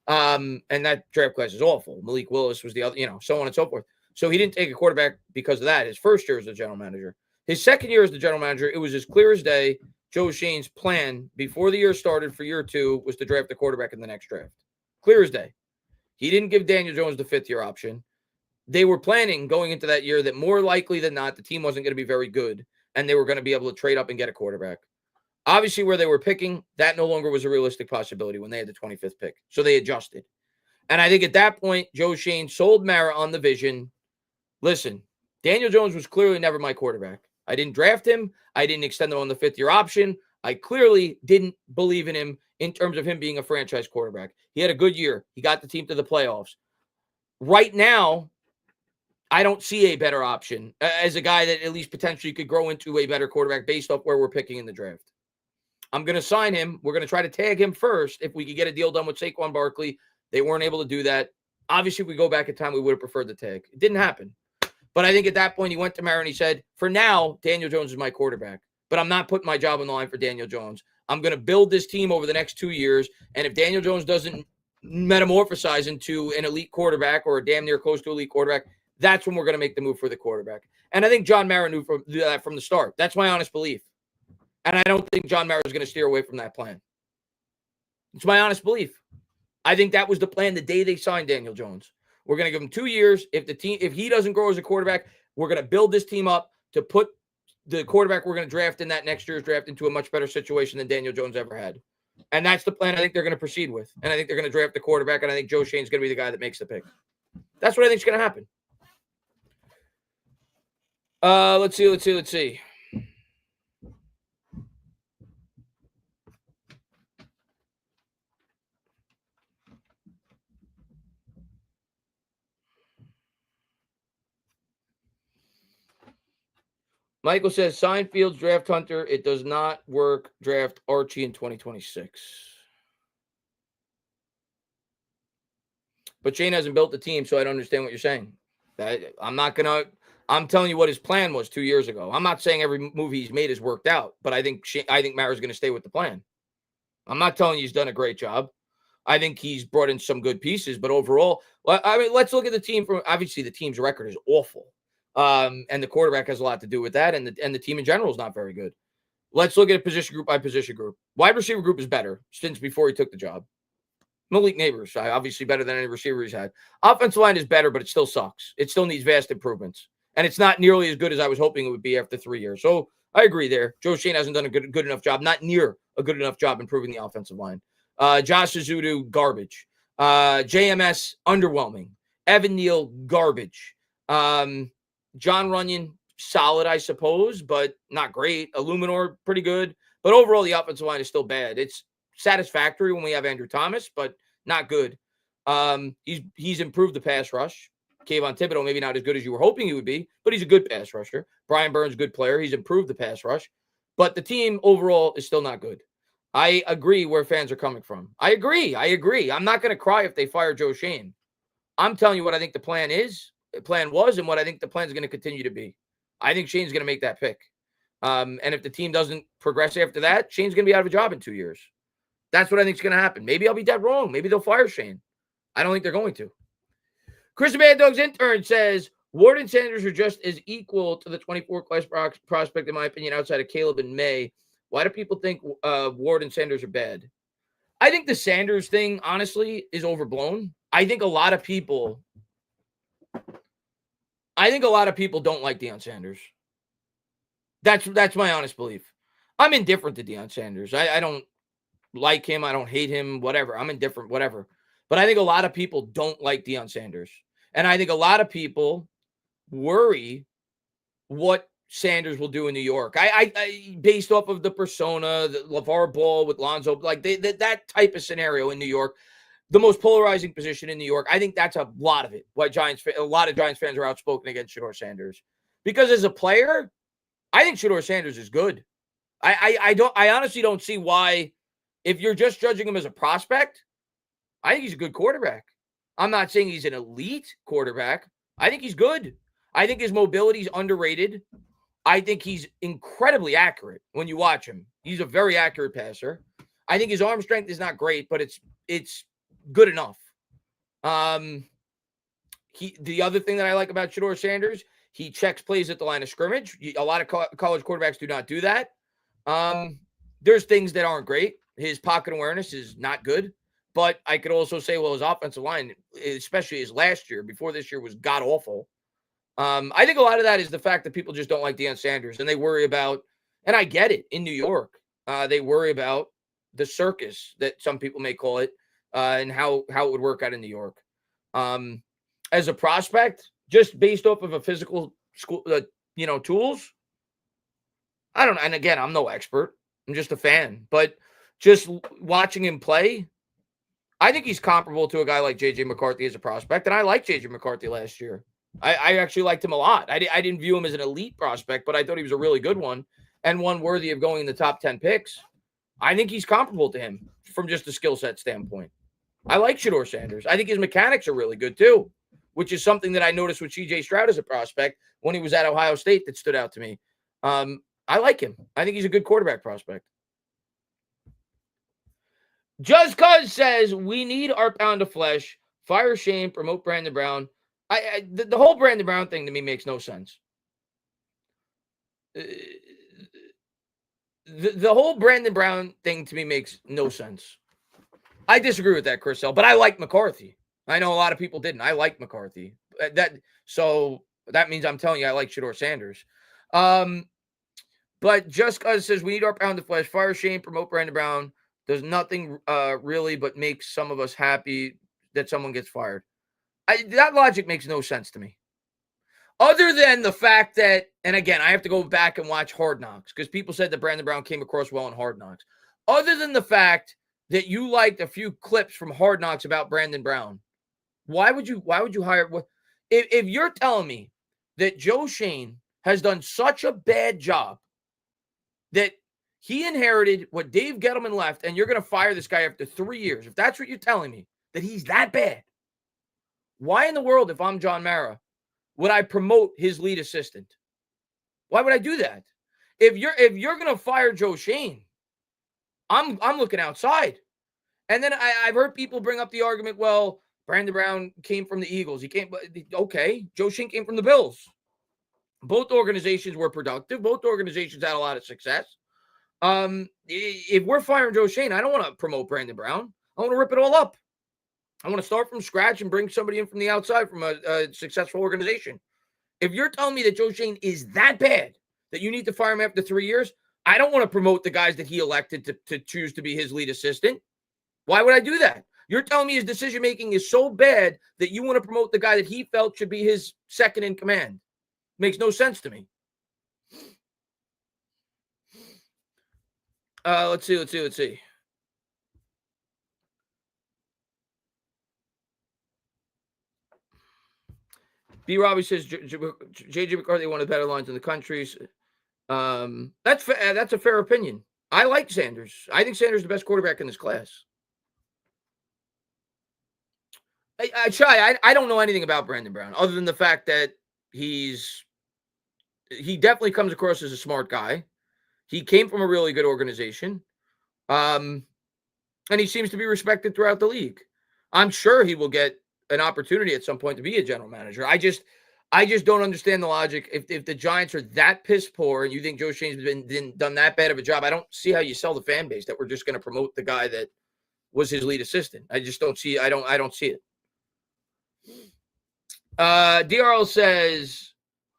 And that draft class is awful. Malik Willis was the other, so on and so forth. So he didn't take a quarterback because of that. His first year as the general manager. His second year as the general manager, it was as clear as day. Joe Schoen's plan before the year started for year 2 was to draft the quarterback in the next draft. Clear as day. He didn't give Daniel Jones the 5th-year option. They were planning going into that year that more likely than not, the team wasn't going to be very good, and they were going to be able to trade up and get a quarterback. Obviously, where they were picking, that no longer was a realistic possibility when they had the 25th pick. So they adjusted. And I think at that point, Joe Schoen sold Mara on the vision. Listen, Daniel Jones was clearly never my quarterback. I didn't draft him. I didn't extend him on the 5th-year option. I clearly didn't believe in him in terms of him being a franchise quarterback. He had a good year. He got the team to the playoffs. Right now, I don't see a better option as a guy that at least potentially could grow into a better quarterback based off where we're picking in the draft. I'm going to sign him. We're going to try to tag him first if we could get a deal done with Saquon Barkley. They weren't able to do that. Obviously, if we go back in time, we would have preferred the tag. It didn't happen. But I think at that point, he went to Mara and he said, for now, Daniel Jones is my quarterback. But I'm not putting my job on the line for Daniel Jones. I'm going to build this team over the next 2 years. And if Daniel Jones doesn't metamorphosize into an elite quarterback or a damn near close to elite quarterback, that's when we're going to make the move for the quarterback. And I think John Mara knew from the start. That's my honest belief. And I don't think John Mara is going to steer away from that plan. It's my honest belief. I think that was the plan the day they signed Daniel Jones. We're going to give him 2 years. If he doesn't grow as a quarterback, we're going to build this team up to put the quarterback we're going to draft in that next year's draft into a much better situation than Daniel Jones ever had. And that's the plan I think they're going to proceed with. And I think they're going to draft the quarterback, and I think Joe Schoen's going to be the guy that makes the pick. That's what I think is going to happen. Let's see. Michael says, sign Fields, draft Hunter. It does not work. Draft Archie in 2026. But Shane hasn't built the team, so I don't understand what you're saying. I'm telling you what his plan was 2 years ago. I'm not saying every move he's made has worked out, but I think Mara's going to stay with the plan. I'm not telling you he's done a great job. I think he's brought in some good pieces, but overall, let's look at the team. Obviously, the team's record is awful. And the quarterback has a lot to do with that, and the team in general is not very good. Let's look at it position group by position group. Wide receiver group is better since before he took the job. Malik Neighbors, obviously better than any receiver he's had. Offensive line is better, but it still sucks. It still needs vast improvements. And it's not nearly as good as I was hoping it would be after 3 years. So I agree there. Joe Schoen hasn't done a good enough job, not near a good enough job improving the offensive line. Josh Azudu, garbage. JMS, underwhelming. Evan Neal, garbage. John Runyon, solid, I suppose, but not great. Illuminor, pretty good. But overall, the offensive line is still bad. It's satisfactory when we have Andrew Thomas, but not good. He's improved the pass rush. Kayvon Thibodeau, maybe not as good as you were hoping he would be, but he's a good pass rusher. Brian Burns, good player. He's improved the pass rush. But the team overall is still not good. I agree where fans are coming from. I agree. I'm not going to cry if they fire Joe Schoen. I'm telling you what I think the plan was, and what I think the plan is going to continue to be. I think Shane's going to make that pick. And if the team doesn't progress after that, Shane's going to be out of a job in 2 years. That's what I think is going to happen. Maybe I'll be dead wrong. Maybe they'll fire Shane. I don't think they're going to. Chris the Bad Dog's intern says, Ward and Sanders are just as equal to the 24 class prospect, in my opinion, outside of Caleb and May. Why do people think Ward and Sanders are bad? I think the Sanders thing, honestly, is overblown. I think a lot of people don't like Deion Sanders. That's my honest belief. I'm indifferent to Deion Sanders. I don't like him. I don't hate him, whatever. I'm indifferent, whatever. But I think a lot of people don't like Deion Sanders. And I think a lot of people worry what Sanders will do in New York. I based off of the persona, the LeVar Ball with Lonzo, like that type of scenario in New York, the most polarizing position in New York. I think that's a lot of it. Why a lot of Giants fans are outspoken against Shedeur Sanders. Because as a player, I think Shedeur Sanders is good. I honestly don't see why, if you're just judging him as a prospect, I think he's a good quarterback. I'm not saying he's an elite quarterback. I think he's good. I think his mobility is underrated. I think he's incredibly accurate when you watch him. He's a very accurate passer. I think his arm strength is not great, but it's good enough. The other thing that I like about Shedeur Sanders, he checks plays at the line of scrimmage. A lot of college quarterbacks do not do that. There's things that aren't great. His pocket awareness is not good. But I could also say, well, his offensive line, especially his last year, before this year, was god-awful. I think a lot of that is the fact that people just don't like Deion Sanders, and they worry about, and I get it, in New York, they worry about the circus that some people may call it, and how it would work out in New York. As a prospect, just based off of a physical school, tools, I don't know. And again, I'm no expert. I'm just a fan. But just watching him play, I think he's comparable to a guy like J.J. McCarthy as a prospect. And I liked J.J. McCarthy last year. I actually liked him a lot. I didn't view him as an elite prospect, but I thought he was a really good one and one worthy of going in the top 10 picks. I think he's comparable to him from just a skill set standpoint. I like Shedeur Sanders. I think his mechanics are really good too, which is something that I noticed with C.J. Stroud as a prospect when he was at Ohio State that stood out to me. I like him. I think he's a good quarterback prospect. Just Cuz says, we need our pound of flesh. Fire Shane, promote Brandon Brown. The whole Brandon Brown thing to me makes no sense. The whole Brandon Brown thing to me makes no sense. I disagree with that, Chris L, but I like McCarthy. I know a lot of people didn't. I like McCarthy. So that means I'm telling you I like Shedeur Sanders. But Just Cuz says, we need our pound of flesh. Fire Shane, promote Brandon Brown. There's nothing really but makes some of us happy that someone gets fired. That logic makes no sense to me. Other than the fact that, and again, I have to go back and watch Hard Knocks because people said that Brandon Brown came across well in Hard Knocks. Other than the fact that you liked a few clips from Hard Knocks about Brandon Brown, why would you hire? If you're telling me that Joe Schoen has done such a bad job that he inherited what Dave Gettleman left, and you're going to fire this guy after 3 years, if that's what you're telling me, that he's that bad, why in the world, if I'm John Mara, would I promote his lead assistant? Why would I do that? If you're going to fire Joe Schoen, I'm looking outside. And then I've heard people bring up the argument, well, Brandon Brown came from the Eagles. Okay, Joe Schoen came from the Bills. Both organizations were productive. Both organizations had a lot of success. If we're firing Joe Schoen, I don't want to promote Brandon Brown. I want to rip it all up. I want to start from scratch and bring somebody in from the outside from a successful organization. If you're telling me that Joe Schoen is that bad that you need to fire him after 3 years, I don't want to promote the guys that he elected to choose to be his lead assistant. Why would I do that? You're telling me his decision-making is so bad that you want to promote the guy that he felt should be his second in command. Makes no sense to me. Let's see. B. Robbie says J.J. McCarthy, one of the better lines in the country. That's a fair opinion. I like Sanders. I think Sanders is the best quarterback in this class. I don't know anything about Brandon Brown other than the fact that he definitely comes across as a smart guy. He came from a really good organization. And he seems to be respected throughout the league. I'm sure he will get an opportunity at some point to be a general manager. I just don't understand the logic. If the Giants are that piss poor and you think Joe Schoen's done that bad of a job, I don't see how you sell the fan base that we're just going to promote the guy that was his lead assistant. I just don't see. I don't see it. DRL says,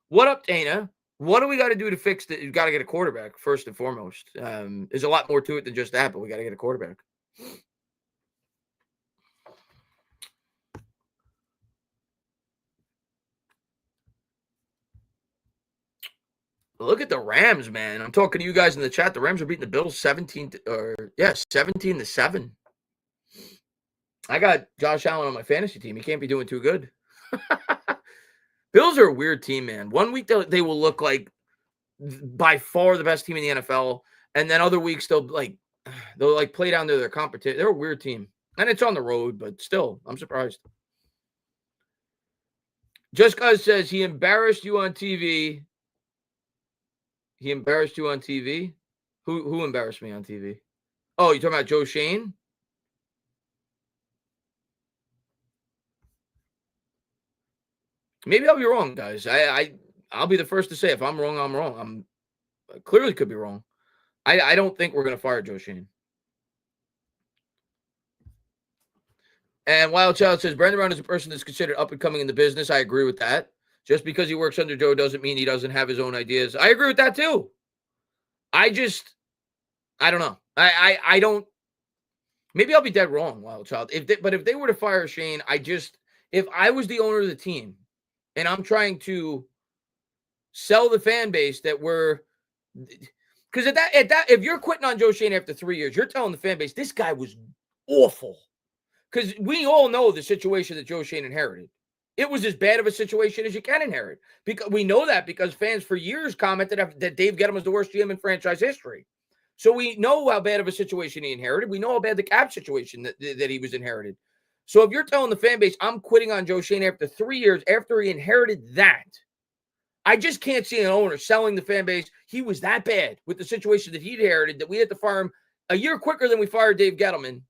"What up, Dana? What do we got to do to fix that? You got to get a quarterback first and foremost. There's a lot more to it than just that, but we got to get a quarterback." Look at the Rams, man. I'm talking to you guys in the chat. The Rams are beating the Bills 17-7. I got Josh Allen on my fantasy team. He can't be doing too good. Bills are a weird team, man. 1 week they will look like by far the best team in the NFL, and then other weeks they'll play down to their competition. They're a weird team, and it's on the road, but still, I'm surprised. Just Cuz says he embarrassed you on TV. He embarrassed you on TV? Who embarrassed me on TV? Oh, you're talking about Joe Schoen? Maybe I'll be wrong, guys. I'll be the first to say if I'm wrong, I'm wrong. I clearly could be wrong. I don't think we're going to fire Joe Schoen. And Wild Child says, Brandon Brown is a person that's considered up and coming in the business. I agree with that. Just because he works under Joe doesn't mean he doesn't have his own ideas. I agree with that too. I don't know. I don't. Maybe I'll be dead wrong, Wild Child. But if they were to fire Shane, if I was the owner of the team and I'm trying to sell the fan base that we're, because at that if you're quitting on Joe Schoen after 3 years, you're telling the fan base this guy was awful. Because we all know the situation that Joe Schoen inherited. It was as bad of a situation as you can inherit. Because we know that because fans for years commented that Dave Gettleman was the worst GM in franchise history. So we know how bad of a situation he inherited. We know how bad the cap situation that he was inherited. So if you're telling the fan base, I'm quitting on Joe Schoen after 3 years after he inherited that, I just can't see an owner selling the fan base. He was that bad with the situation that he inherited that we had to fire him a year quicker than we fired Dave Gettleman,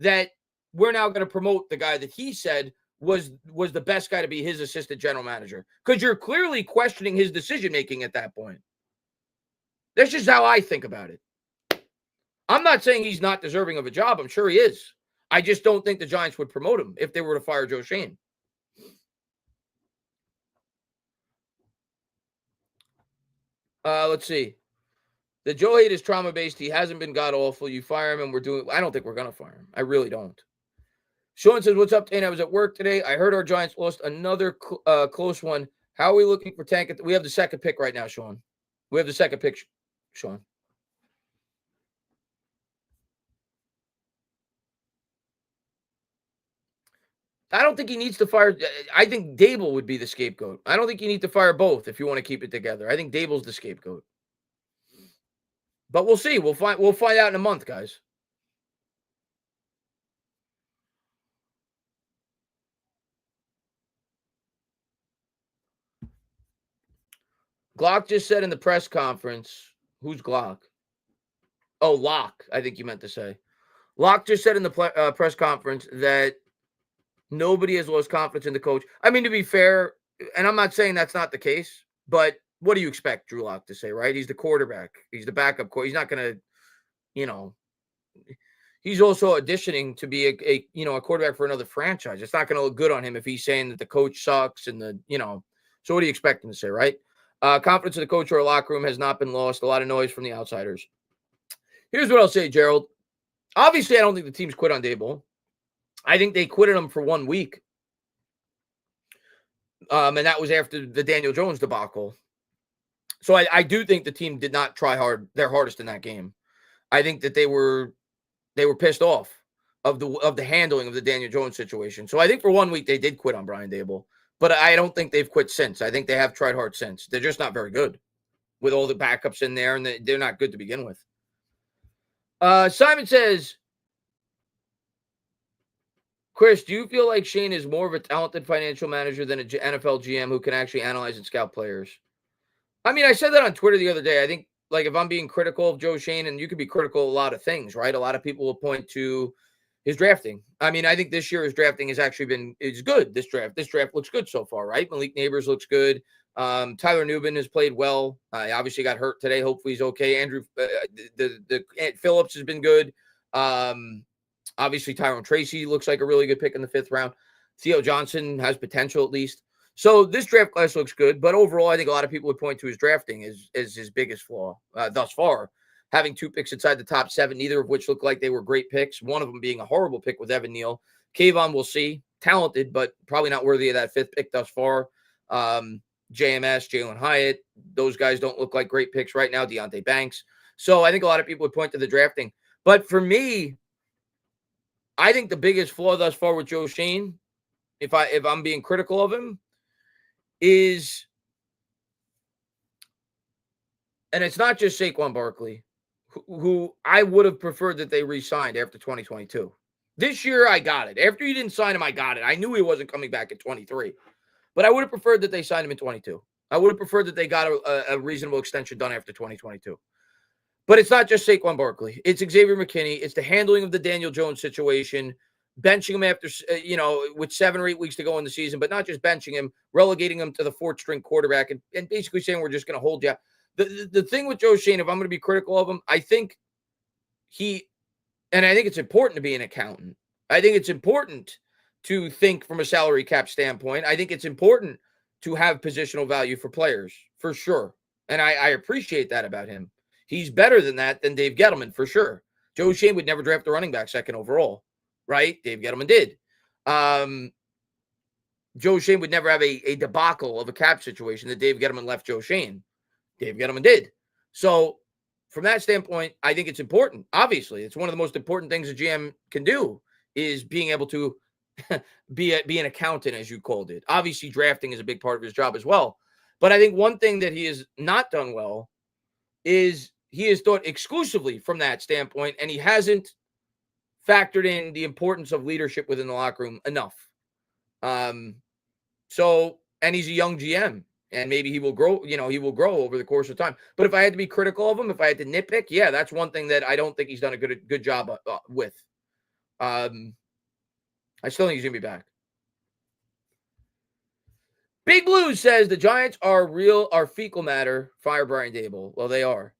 that we're now going to promote the guy that he said was the best guy to be his assistant general manager. Because you're clearly questioning his decision-making at that point. That's just how I think about it. I'm not saying he's not deserving of a job. I'm sure he is. I just don't think the Giants would promote him if they were to fire Joe Schoen. Let's see. The Joe hate is trauma-based. He hasn't been god-awful. You fire him and I don't think we're going to fire him. I really don't. Sean says, what's up, Dane? I was at work today. I heard our Giants lost another close one. How are we looking for tank? We have the second pick right now, Sean. We have the second pick, Sean. I don't think he needs to fire. I think Dable would be the scapegoat. I don't think you need to fire both if you want to keep it together. I think Dable's the scapegoat. But we'll see. We'll find out in a month, guys. Glock just said in the press conference, who's Glock? Oh, Locke, I think you meant to say. Locke just said in the press conference that nobody has lost confidence in the coach. I mean, to be fair, and I'm not saying that's not the case, but what do you expect Drew Lock to say, right? He's the quarterback. He's the backup. He's not going to, he's also auditioning to be a quarterback for another franchise. It's not going to look good on him if he's saying that the coach sucks and so what do you expect him to say, right? Confidence in the coach or locker room has not been lost. A lot of noise from the outsiders. Here's what I'll say, Gerald. Obviously, I don't think the team's quit on Dable. I think they quitted him for 1 week. And that was after the Daniel Jones debacle. So I do think the team did not try their hardest in that game. I think that they were pissed off of the handling of the Daniel Jones situation. So I think for 1 week they did quit on Brian Dable. But I don't think they've quit since. I think they have tried hard since. They're just not very good with all the backups in there, and they're not good to begin with. Simon says, Chris, do you feel like Shane is more of a talented financial manager than an NFL GM who can actually analyze and scout players? I mean, I said that on Twitter the other day. I think, like, if I'm being critical of Joe Schoen, and you could be critical of a lot of things, right? A lot of people will point to his drafting. I mean, I think this year his drafting has actually is good. This draft looks good so far, right? Malik Neighbors looks good. Tyler Newman has played well. He obviously got hurt today. Hopefully he's okay. Andrew, the Phillips has been good. Obviously Tyrone Tracy looks like a really good pick in the 5th round. Theo Johnson has potential at least. So this draft class looks good, but overall, I think a lot of people would point to his drafting as his biggest flaw thus far. Having 2 picks inside the top 7, neither of which looked like they were great picks. One of them being a horrible pick with Evan Neal. Kayvon, we'll see. Talented, but probably not worthy of that 5th pick thus far. JMS, Jalen Hyatt, those guys don't look like great picks right now. Deontay Banks. So I think a lot of people would point to the drafting. But for me, I think the biggest flaw thus far with Joe Schoen, if I'm being critical of him, is, and it's not just Saquon Barkley, who I would have preferred that they re-signed after 2022. This year, I got it. After you didn't sign him, I got it. I knew he wasn't coming back at 23. But I would have preferred that they signed him in 22. I would have preferred that they got a reasonable extension done after 2022. But it's not just Saquon Barkley. It's Xavier McKinney. It's the handling of the Daniel Jones situation, benching him after, with 7 or 8 weeks to go in the season, but not just benching him, relegating him to the 4th-string quarterback and basically saying we're just going to hold you. The thing with Joe Schoen, if I'm going to be critical of him, I think I think it's important to be an accountant. I think it's important to think from a salary cap standpoint. I think it's important to have positional value for players, for sure. And I appreciate that about him. He's better than that than Dave Gettleman, for sure. Joe Schoen would never draft a running back 2nd overall, right? Dave Gettleman did. Joe Schoen would never have a debacle of a cap situation that Dave Gettleman left Joe Schoen. Dave Gettleman did. So from that standpoint, I think it's important. Obviously, it's one of the most important things a GM can do is being able to be an accountant, as you called it. Obviously, drafting is a big part of his job as well. But I think one thing that he has not done well is he has thought exclusively from that standpoint, and he hasn't factored in the importance of leadership within the locker room enough. And he's a young GM, and maybe he will grow, he will grow over the course of time. But if I had to be critical of him, if I had to nitpick, yeah, that's one thing that I don't think he's done a good job with. I still think he's going to be back. Big Blue says the Giants are fecal matter. Fire Brian Daboll. Well, they are.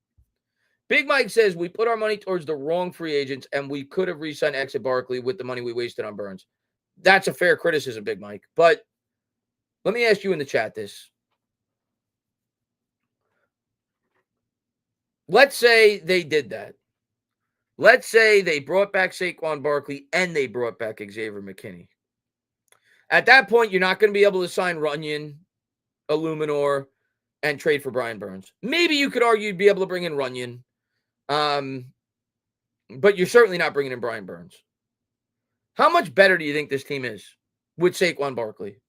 Big Mike says we put our money towards the wrong free agents, and we could have re-signed Exit Barkley with the money we wasted on Burns. That's a fair criticism, Big Mike. But let me ask you in the chat this. Let's say they did that. Let's say they brought back Saquon Barkley and they brought back Xavier McKinney. At that point, you're not going to be able to sign Runyon, Illuminor, and trade for Brian Burns. Maybe you could argue you'd be able to bring in Runyon, but you're certainly not bringing in Brian Burns. How much better do you think this team is with Saquon Barkley?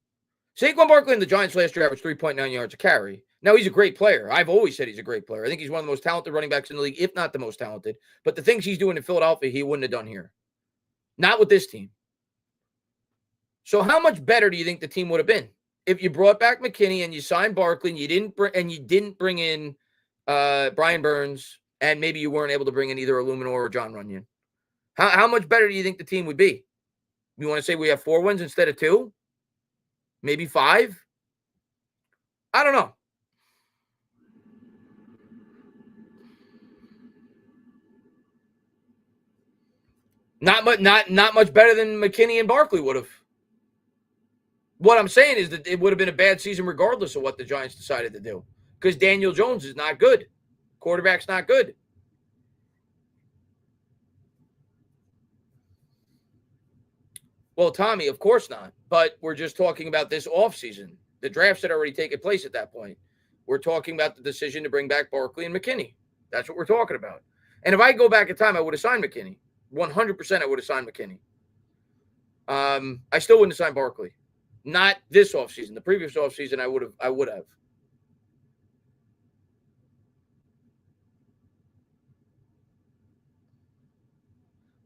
Saquon Barkley and the Giants last year averaged 3.9 yards a carry. Now, he's a great player. I've always said he's a great player. I think he's one of the most talented running backs in the league, if not the most talented. But the things he's doing in Philadelphia, he wouldn't have done here. Not with this team. So how much better do you think the team would have been if you brought back McKinney and you signed Barkley and you didn't bring in Brian Burns, and maybe you weren't able to bring in either Illuminor or John Runyon? How much better do you think the team would be? You want to say we have 4 wins instead of 2? Maybe 5? I don't know. Not much better than McKinney and Barkley would have. What I'm saying is that it would have been a bad season regardless of what the Giants decided to do, because Daniel Jones is not good. Quarterback's not good. Well, Tommy, of course not. But we're just talking about this offseason. The drafts had already taken place at that point. We're talking about the decision to bring back Barkley and McKinney. That's what we're talking about. And if I go back in time, I would have signed McKinney. 100% I would have signed McKinney. I still wouldn't have signed Barkley. Not this offseason. The previous offseason, I would have.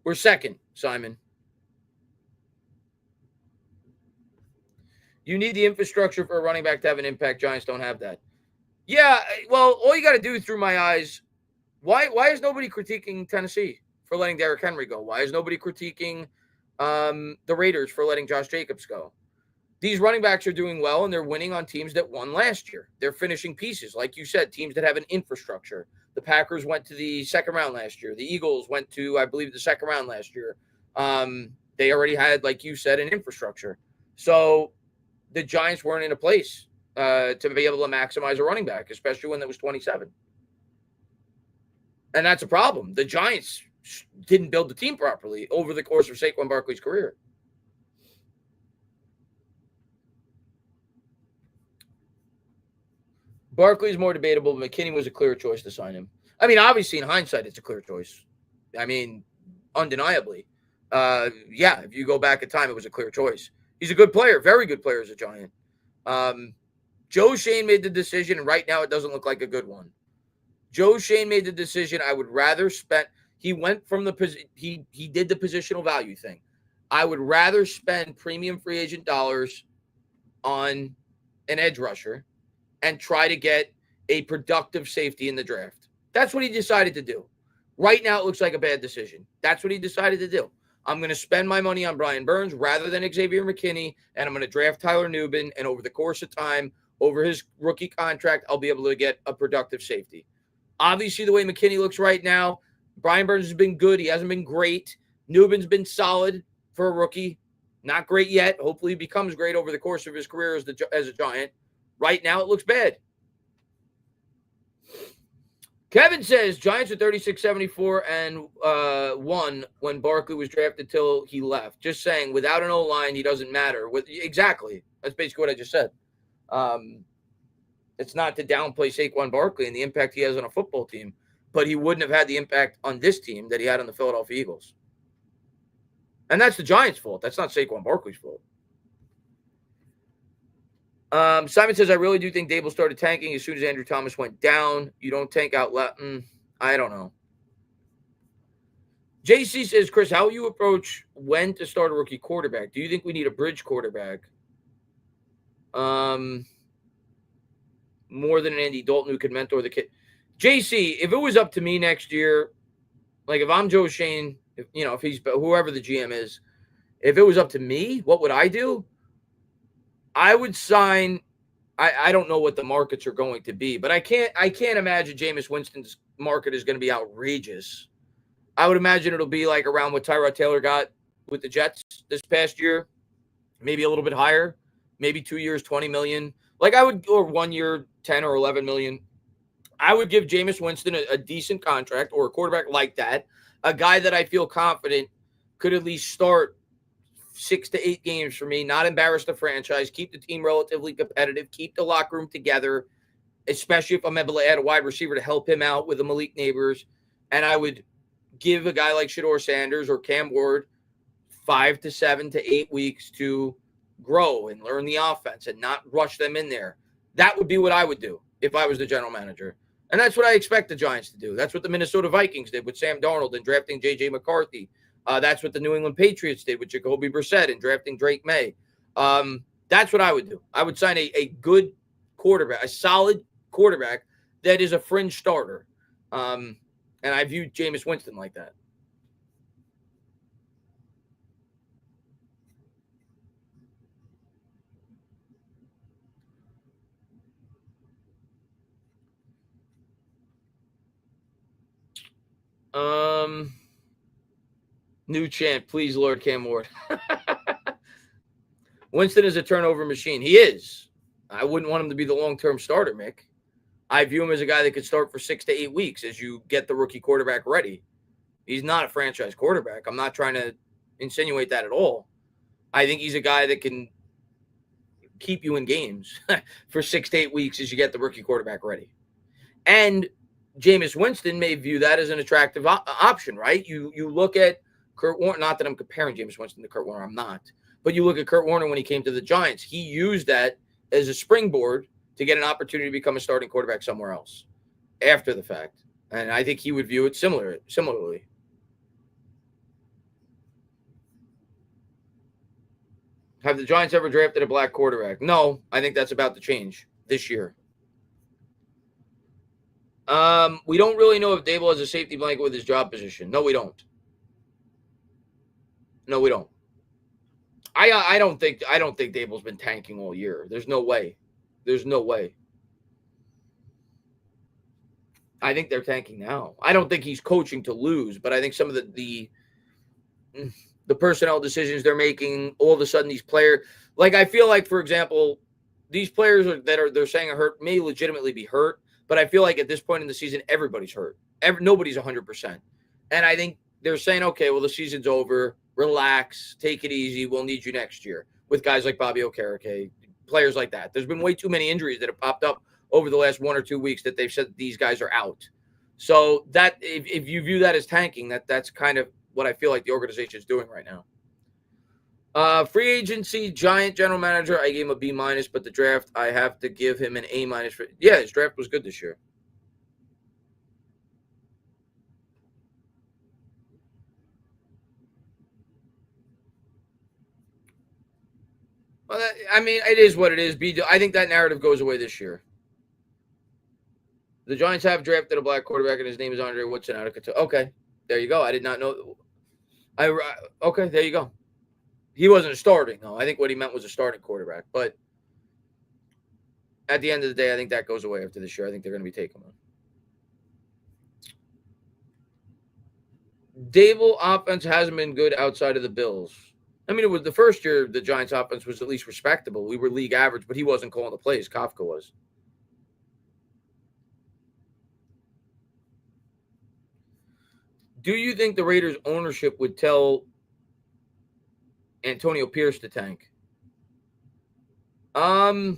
We're second, Simon. You need the infrastructure for a running back to have an impact. Giants don't have that. Yeah, well, all you got to do through my eyes, why is nobody critiquing Tennessee for letting Derrick Henry go? Why is nobody critiquing the Raiders for letting Josh Jacobs go? These running backs are doing well, and they're winning on teams that won last year. They're finishing pieces. Like you said, teams that have an infrastructure. The Packers went to the second round last year. The Eagles went to, I believe, the second round last year. They already had, like you said, an infrastructure. So the Giants weren't in a place to be able to maximize a running back, especially when it was 27. And that's a problem. The Giants didn't build the team properly over the course of Saquon Barkley's career. Barkley is more debatable, but McKinney was a clear choice to sign him. I mean, obviously, in hindsight, it's a clear choice. I mean, undeniably. Yeah, if you go back in time, it was a clear choice. He's a good player, very good player as a Giant. Joe Schoen made the decision, and right now it doesn't look like a good one. Joe Schoen made the decision. I would rather spend – he went from the – he did the positional value thing. I would rather spend premium free agent dollars on an edge rusher and try to get a productive safety in the draft. That's what he decided to do. Right now, it looks like a bad decision. That's what he decided to do. I'm going to spend my money on Brian Burns rather than Xavier McKinney, and I'm going to draft Tyler Nubin, and over the course of time, over his rookie contract, I'll be able to get a productive safety. Obviously, the way McKinney looks right now, Brian Burns has been good. He hasn't been great. Nubin's been solid for a rookie. Not great yet. Hopefully he becomes great over the course of his career as a Giant. Right now, it looks bad. Kevin says Giants are 36-74 and won when Barkley was drafted till he left. Just saying, without an O-line, he doesn't matter. Exactly. That's basically what I just said. It's not to downplay Saquon Barkley and the impact he has on a football team, but he wouldn't have had the impact on this team that he had on the Philadelphia Eagles. And that's the Giants' fault. That's not Saquon Barkley's fault. Simon says, I really do think Dable started tanking as soon as Andrew Thomas went down. You don't tank out loud. I don't know. JC says, Chris, how will you approach when to start a rookie quarterback? Do you think we need a bridge quarterback? More than an Andy Dalton who could mentor the kid. JC, if it was up to me next year, like if I'm Joe Schoen, if he's whoever the GM is, if it was up to me, what would I do? I would sign. I don't know what the markets are going to be, but I can't imagine Jameis Winston's market is going to be outrageous. I would imagine it'll be like around what Tyrod Taylor got with the Jets this past year, maybe a little bit higher, maybe 2 years, $20 million. Like I would, or 1 year, 10 or 11 million. I would give Jameis Winston a decent contract or a quarterback like that, a guy that I feel confident could at least start 6 to 8 games for me, not embarrass the franchise, keep the team relatively competitive, keep the locker room together, especially if I'm able to add a wide receiver to help him out with the Malik Neighbors. And I would give a guy like Shedeur Sanders or Cam Ward 5 to 7 to 8 weeks to grow and learn the offense and not rush them in there. That would be what I would do if I was the general manager. And that's what I expect the Giants to do. That's what the Minnesota Vikings did with Sam Darnold and drafting J.J. McCarthy. That's what the New England Patriots did with Jacoby Brissett and drafting Drake May. That's what I would do. I would sign a good quarterback, a solid quarterback that is a fringe starter. And I view Jameis Winston like that. New chant, please, Lord Cam Ward. Winston is a turnover machine. He is. I wouldn't want him to be the long-term starter, Mick. I view him as a guy that could start for 6 to 8 weeks as you get the rookie quarterback ready. He's not a franchise quarterback. I'm not trying to insinuate that at all. I think he's a guy that can keep you in games for 6 to 8 weeks as you get the rookie quarterback ready. And Jameis Winston may view that as an attractive option, right? You look at Kurt Warner, not that I'm comparing Jameis Winston to Kurt Warner, I'm not. But you look at Kurt Warner when he came to the Giants, he used that as a springboard to get an opportunity to become a starting quarterback somewhere else after the fact. And I think he would view it similarly. Have the Giants ever drafted a black quarterback? No, I think that's about to change this year. We don't really know if Dable has a safety blanket with his job position. No, we don't. I don't think Dable's been tanking all year. There's no way. I think they're tanking now. I don't think he's coaching to lose, but I think some of the personnel decisions they're making, all of a sudden these players, like I feel like, for example, these players they're saying are hurt may legitimately be hurt, but I feel like at this point in the season, everybody's hurt. Nobody's 100%. And I think they're saying, okay, well, the season's over. Relax. Take it easy. We'll need you next year with guys like Bobby Okereke, players like that. There's been way too many injuries that have popped up over the last 1 or 2 weeks that they've said these guys are out. So that if you view that as tanking, that's kind of what I feel like the organization is doing right now. Free agency, Giant general manager, I gave him a B-, but the draft, I have to give him an A-. Yeah, his draft was good this year. Well, I mean, it is what it is. I think that narrative goes away this year. The Giants have drafted a black quarterback, and his name is Andre Woodson out of Kentucky. Okay, there you go. I did not know. Okay, there you go. He wasn't starting, though. I think what he meant was a starting quarterback. But at the end of the day, I think that goes away after this year. I think they're going to be taking one. Dable offense hasn't been good outside of the Bills. I mean, it was the first year the Giants offense was at least respectable. We were league average, but he wasn't calling the plays. Kafka was. Do you think the Raiders ownership would tell Antonio Pierce to tank? I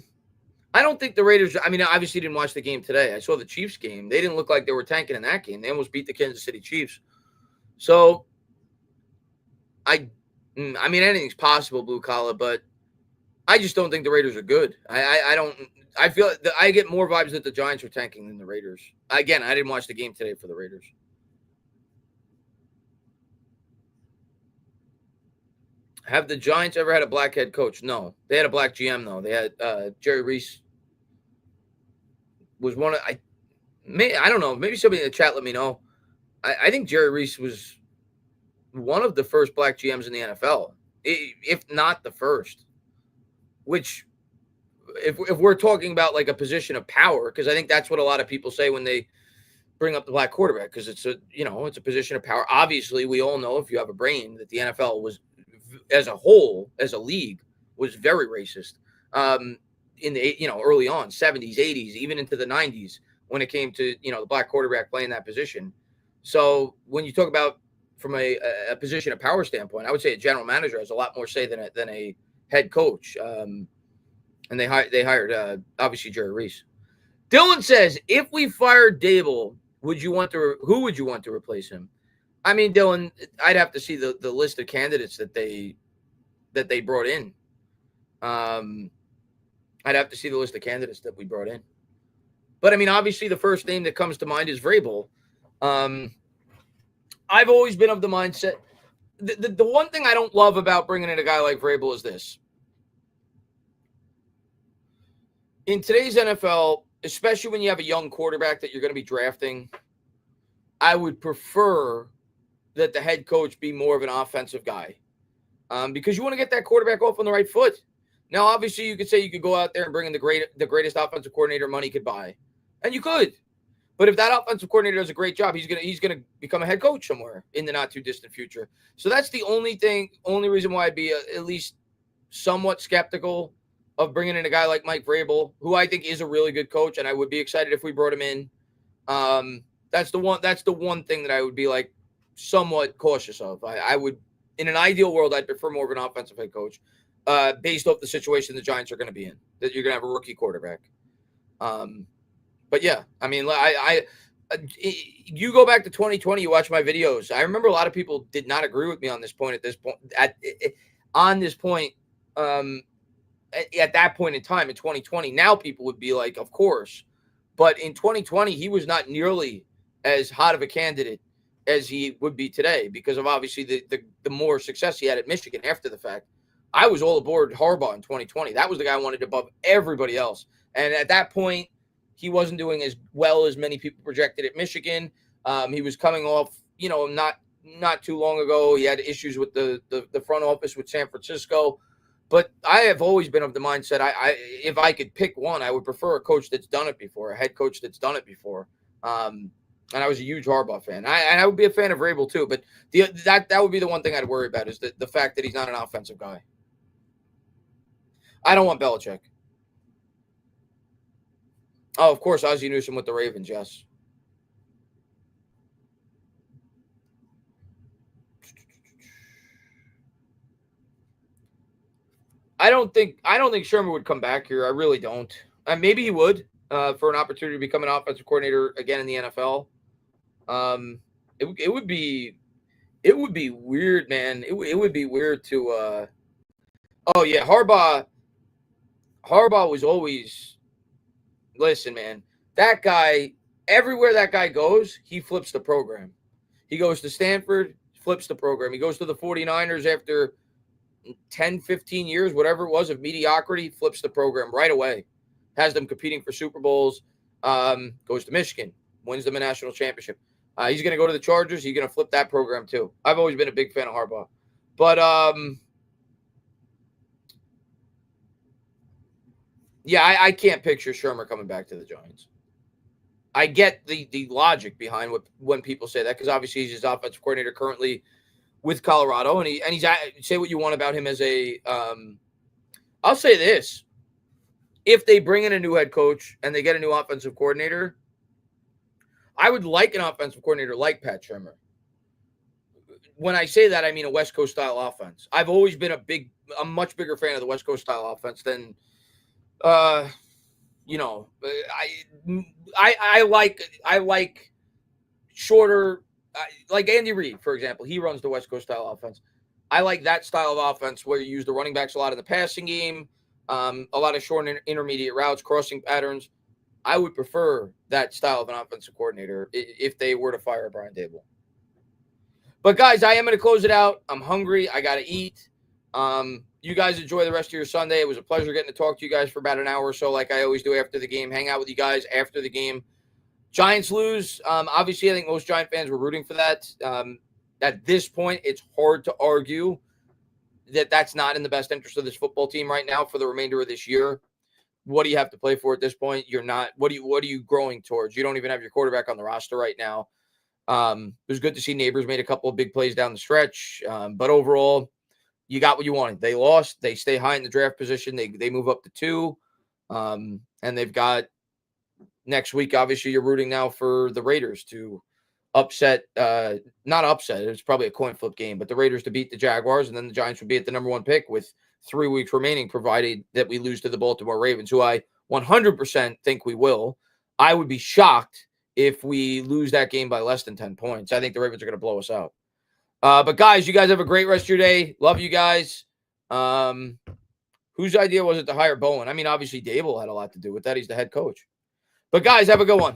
don't think the Raiders, I mean, I obviously didn't watch the game today. I saw the Chiefs game. They didn't look like they were tanking in that game. They almost beat the Kansas City Chiefs. So, I mean, anything's possible, blue collar, but I just don't think the Raiders are good. I feel I get more vibes that the Giants are tanking than the Raiders. Again, I didn't watch the game today for the Raiders. Have the Giants ever had a black head coach? No. They had a black GM, though. They had Jerry Reese was one of I don't know. Maybe somebody in the chat let me know. I think Jerry Reese was one of the first black GMs in the NFL, if not the first. Which, if we're talking about like a position of power, because I think that's what a lot of people say when they bring up the black quarterback, because it's a position of power. Obviously, we all know, if you have a brain, that the NFL was, as a whole, as a league, was very racist in the early on, 70s, 80s, even into the 90s, when it came to the black quarterback playing that position. So when you talk about from a position of power standpoint, I would say a general manager has a lot more say than a head coach. And they hired obviously Jerry Reese. Dylan says, if we fired Dable, who would you want to replace him? I mean, Dylan, I'd have to see the list of candidates that they brought in. I'd have to see the list of candidates that we brought in. But I mean, obviously, the first name that comes to mind is Vrabel. I've always been of the mindset. The one thing I don't love about bringing in a guy like Vrabel is this. In today's NFL, especially when you have a young quarterback that you're going to be drafting, I would prefer that the head coach be more of an offensive guy, because you want to get that quarterback off on the right foot. Now, obviously, you could say you could go out there and bring in the greatest offensive coordinator money could buy, and you could. But if that offensive coordinator does a great job, he's gonna become a head coach somewhere in the not too distant future. So that's the only reason why I'd be at least somewhat skeptical of bringing in a guy like Mike Vrabel, who I think is a really good coach, and I would be excited if we brought him in. That's the one thing that I would be like somewhat cautious of. I would, in an ideal world, I'd prefer more of an offensive head coach, based off the situation the Giants are going to be in, that you're going to have a rookie quarterback. But yeah, I mean, you go back to 2020, you watch my videos. I remember a lot of people did not agree with me on this point. At that point in time in 2020, now people would be like, of course. But in 2020, he was not nearly as hot of a candidate as he would be today, because of obviously the more success he had at Michigan after the fact. I was all aboard Harbaugh in 2020. That was the guy I wanted above everybody else. And at that point, he wasn't doing as well as many people projected at Michigan. He was coming off, not too long ago. He had issues with the front office with San Francisco. But I have always been of the mindset, if I could pick one, I would prefer a coach that's done it before, a head coach that's done it before. And I was a huge Harbaugh fan. I would be a fan of Vrabel too. But that would be the one thing I'd worry about, is the fact that he's not an offensive guy. I don't want Belichick. Oh, of course, Ozzie Newsome with the Ravens, yes. I don't think Sherman would come back here. I really don't. Maybe he would for an opportunity to become an offensive coordinator again in the NFL. It would be weird, man. It would be weird to. Oh yeah, Harbaugh was always. Listen, man, that guy, everywhere that guy goes, he flips the program. He goes to Stanford, flips the program. He goes to the 49ers after 10, 15 years, whatever it was, of mediocrity, flips the program right away. Has them competing for Super Bowls. goes to Michigan, wins them a national championship. He's going to go to the Chargers. He's going to flip that program too. I've always been a big fan of Harbaugh. But, yeah, I can't picture Shermer coming back to the Giants. I get the logic behind when people say that, because obviously he's his offensive coordinator currently with Colorado, and he's say what you want about him as a I'll say this. If they bring in a new head coach and they get a new offensive coordinator, I would like an offensive coordinator like Pat Shermer. When I say that, I mean a West Coast style offense. I've always been a much bigger fan of the West Coast style offense than, I like shorter, like Andy Reid, for example. He runs the West Coast style offense. I like that style of offense where you use the running backs a lot in the passing game, a lot of short and intermediate routes, crossing patterns. I would prefer that style of an offensive coordinator if they were to fire Brian Daboll. But, guys, I am going to close it out. I'm hungry. I got to eat. You guys enjoy the rest of your Sunday. It was a pleasure getting to talk to you guys for about an hour or so, like I always do after the game. Hang out with you guys after the game. Giants lose. Obviously, I think most Giant fans were rooting for that. At this point, it's hard to argue that that's not in the best interest of this football team right now for the remainder of this year. What do you have to play for at this point? You're not. What are you growing towards? You don't even have your quarterback on the roster right now. It was good to see Neighbors made a couple of big plays down the stretch. But overall, you got what you wanted. They lost. They stay high in the draft position. They move up to 2. And they've got next week, obviously, you're rooting now for the Raiders to upset, not upset. It's probably a coin flip game, but the Raiders to beat the Jaguars, and then the Giants would be at the number 1 pick with 3 weeks remaining, provided that we lose to the Baltimore Ravens, who I 100% think we will. I would be shocked if we lose that game by less than 10 points. I think the Ravens are going to blow us out. But, guys, you guys have a great rest of your day. Love you guys. Whose idea was it to hire Bowen? I mean, obviously, Daboll had a lot to do with that. He's the head coach. But, guys, have a good one.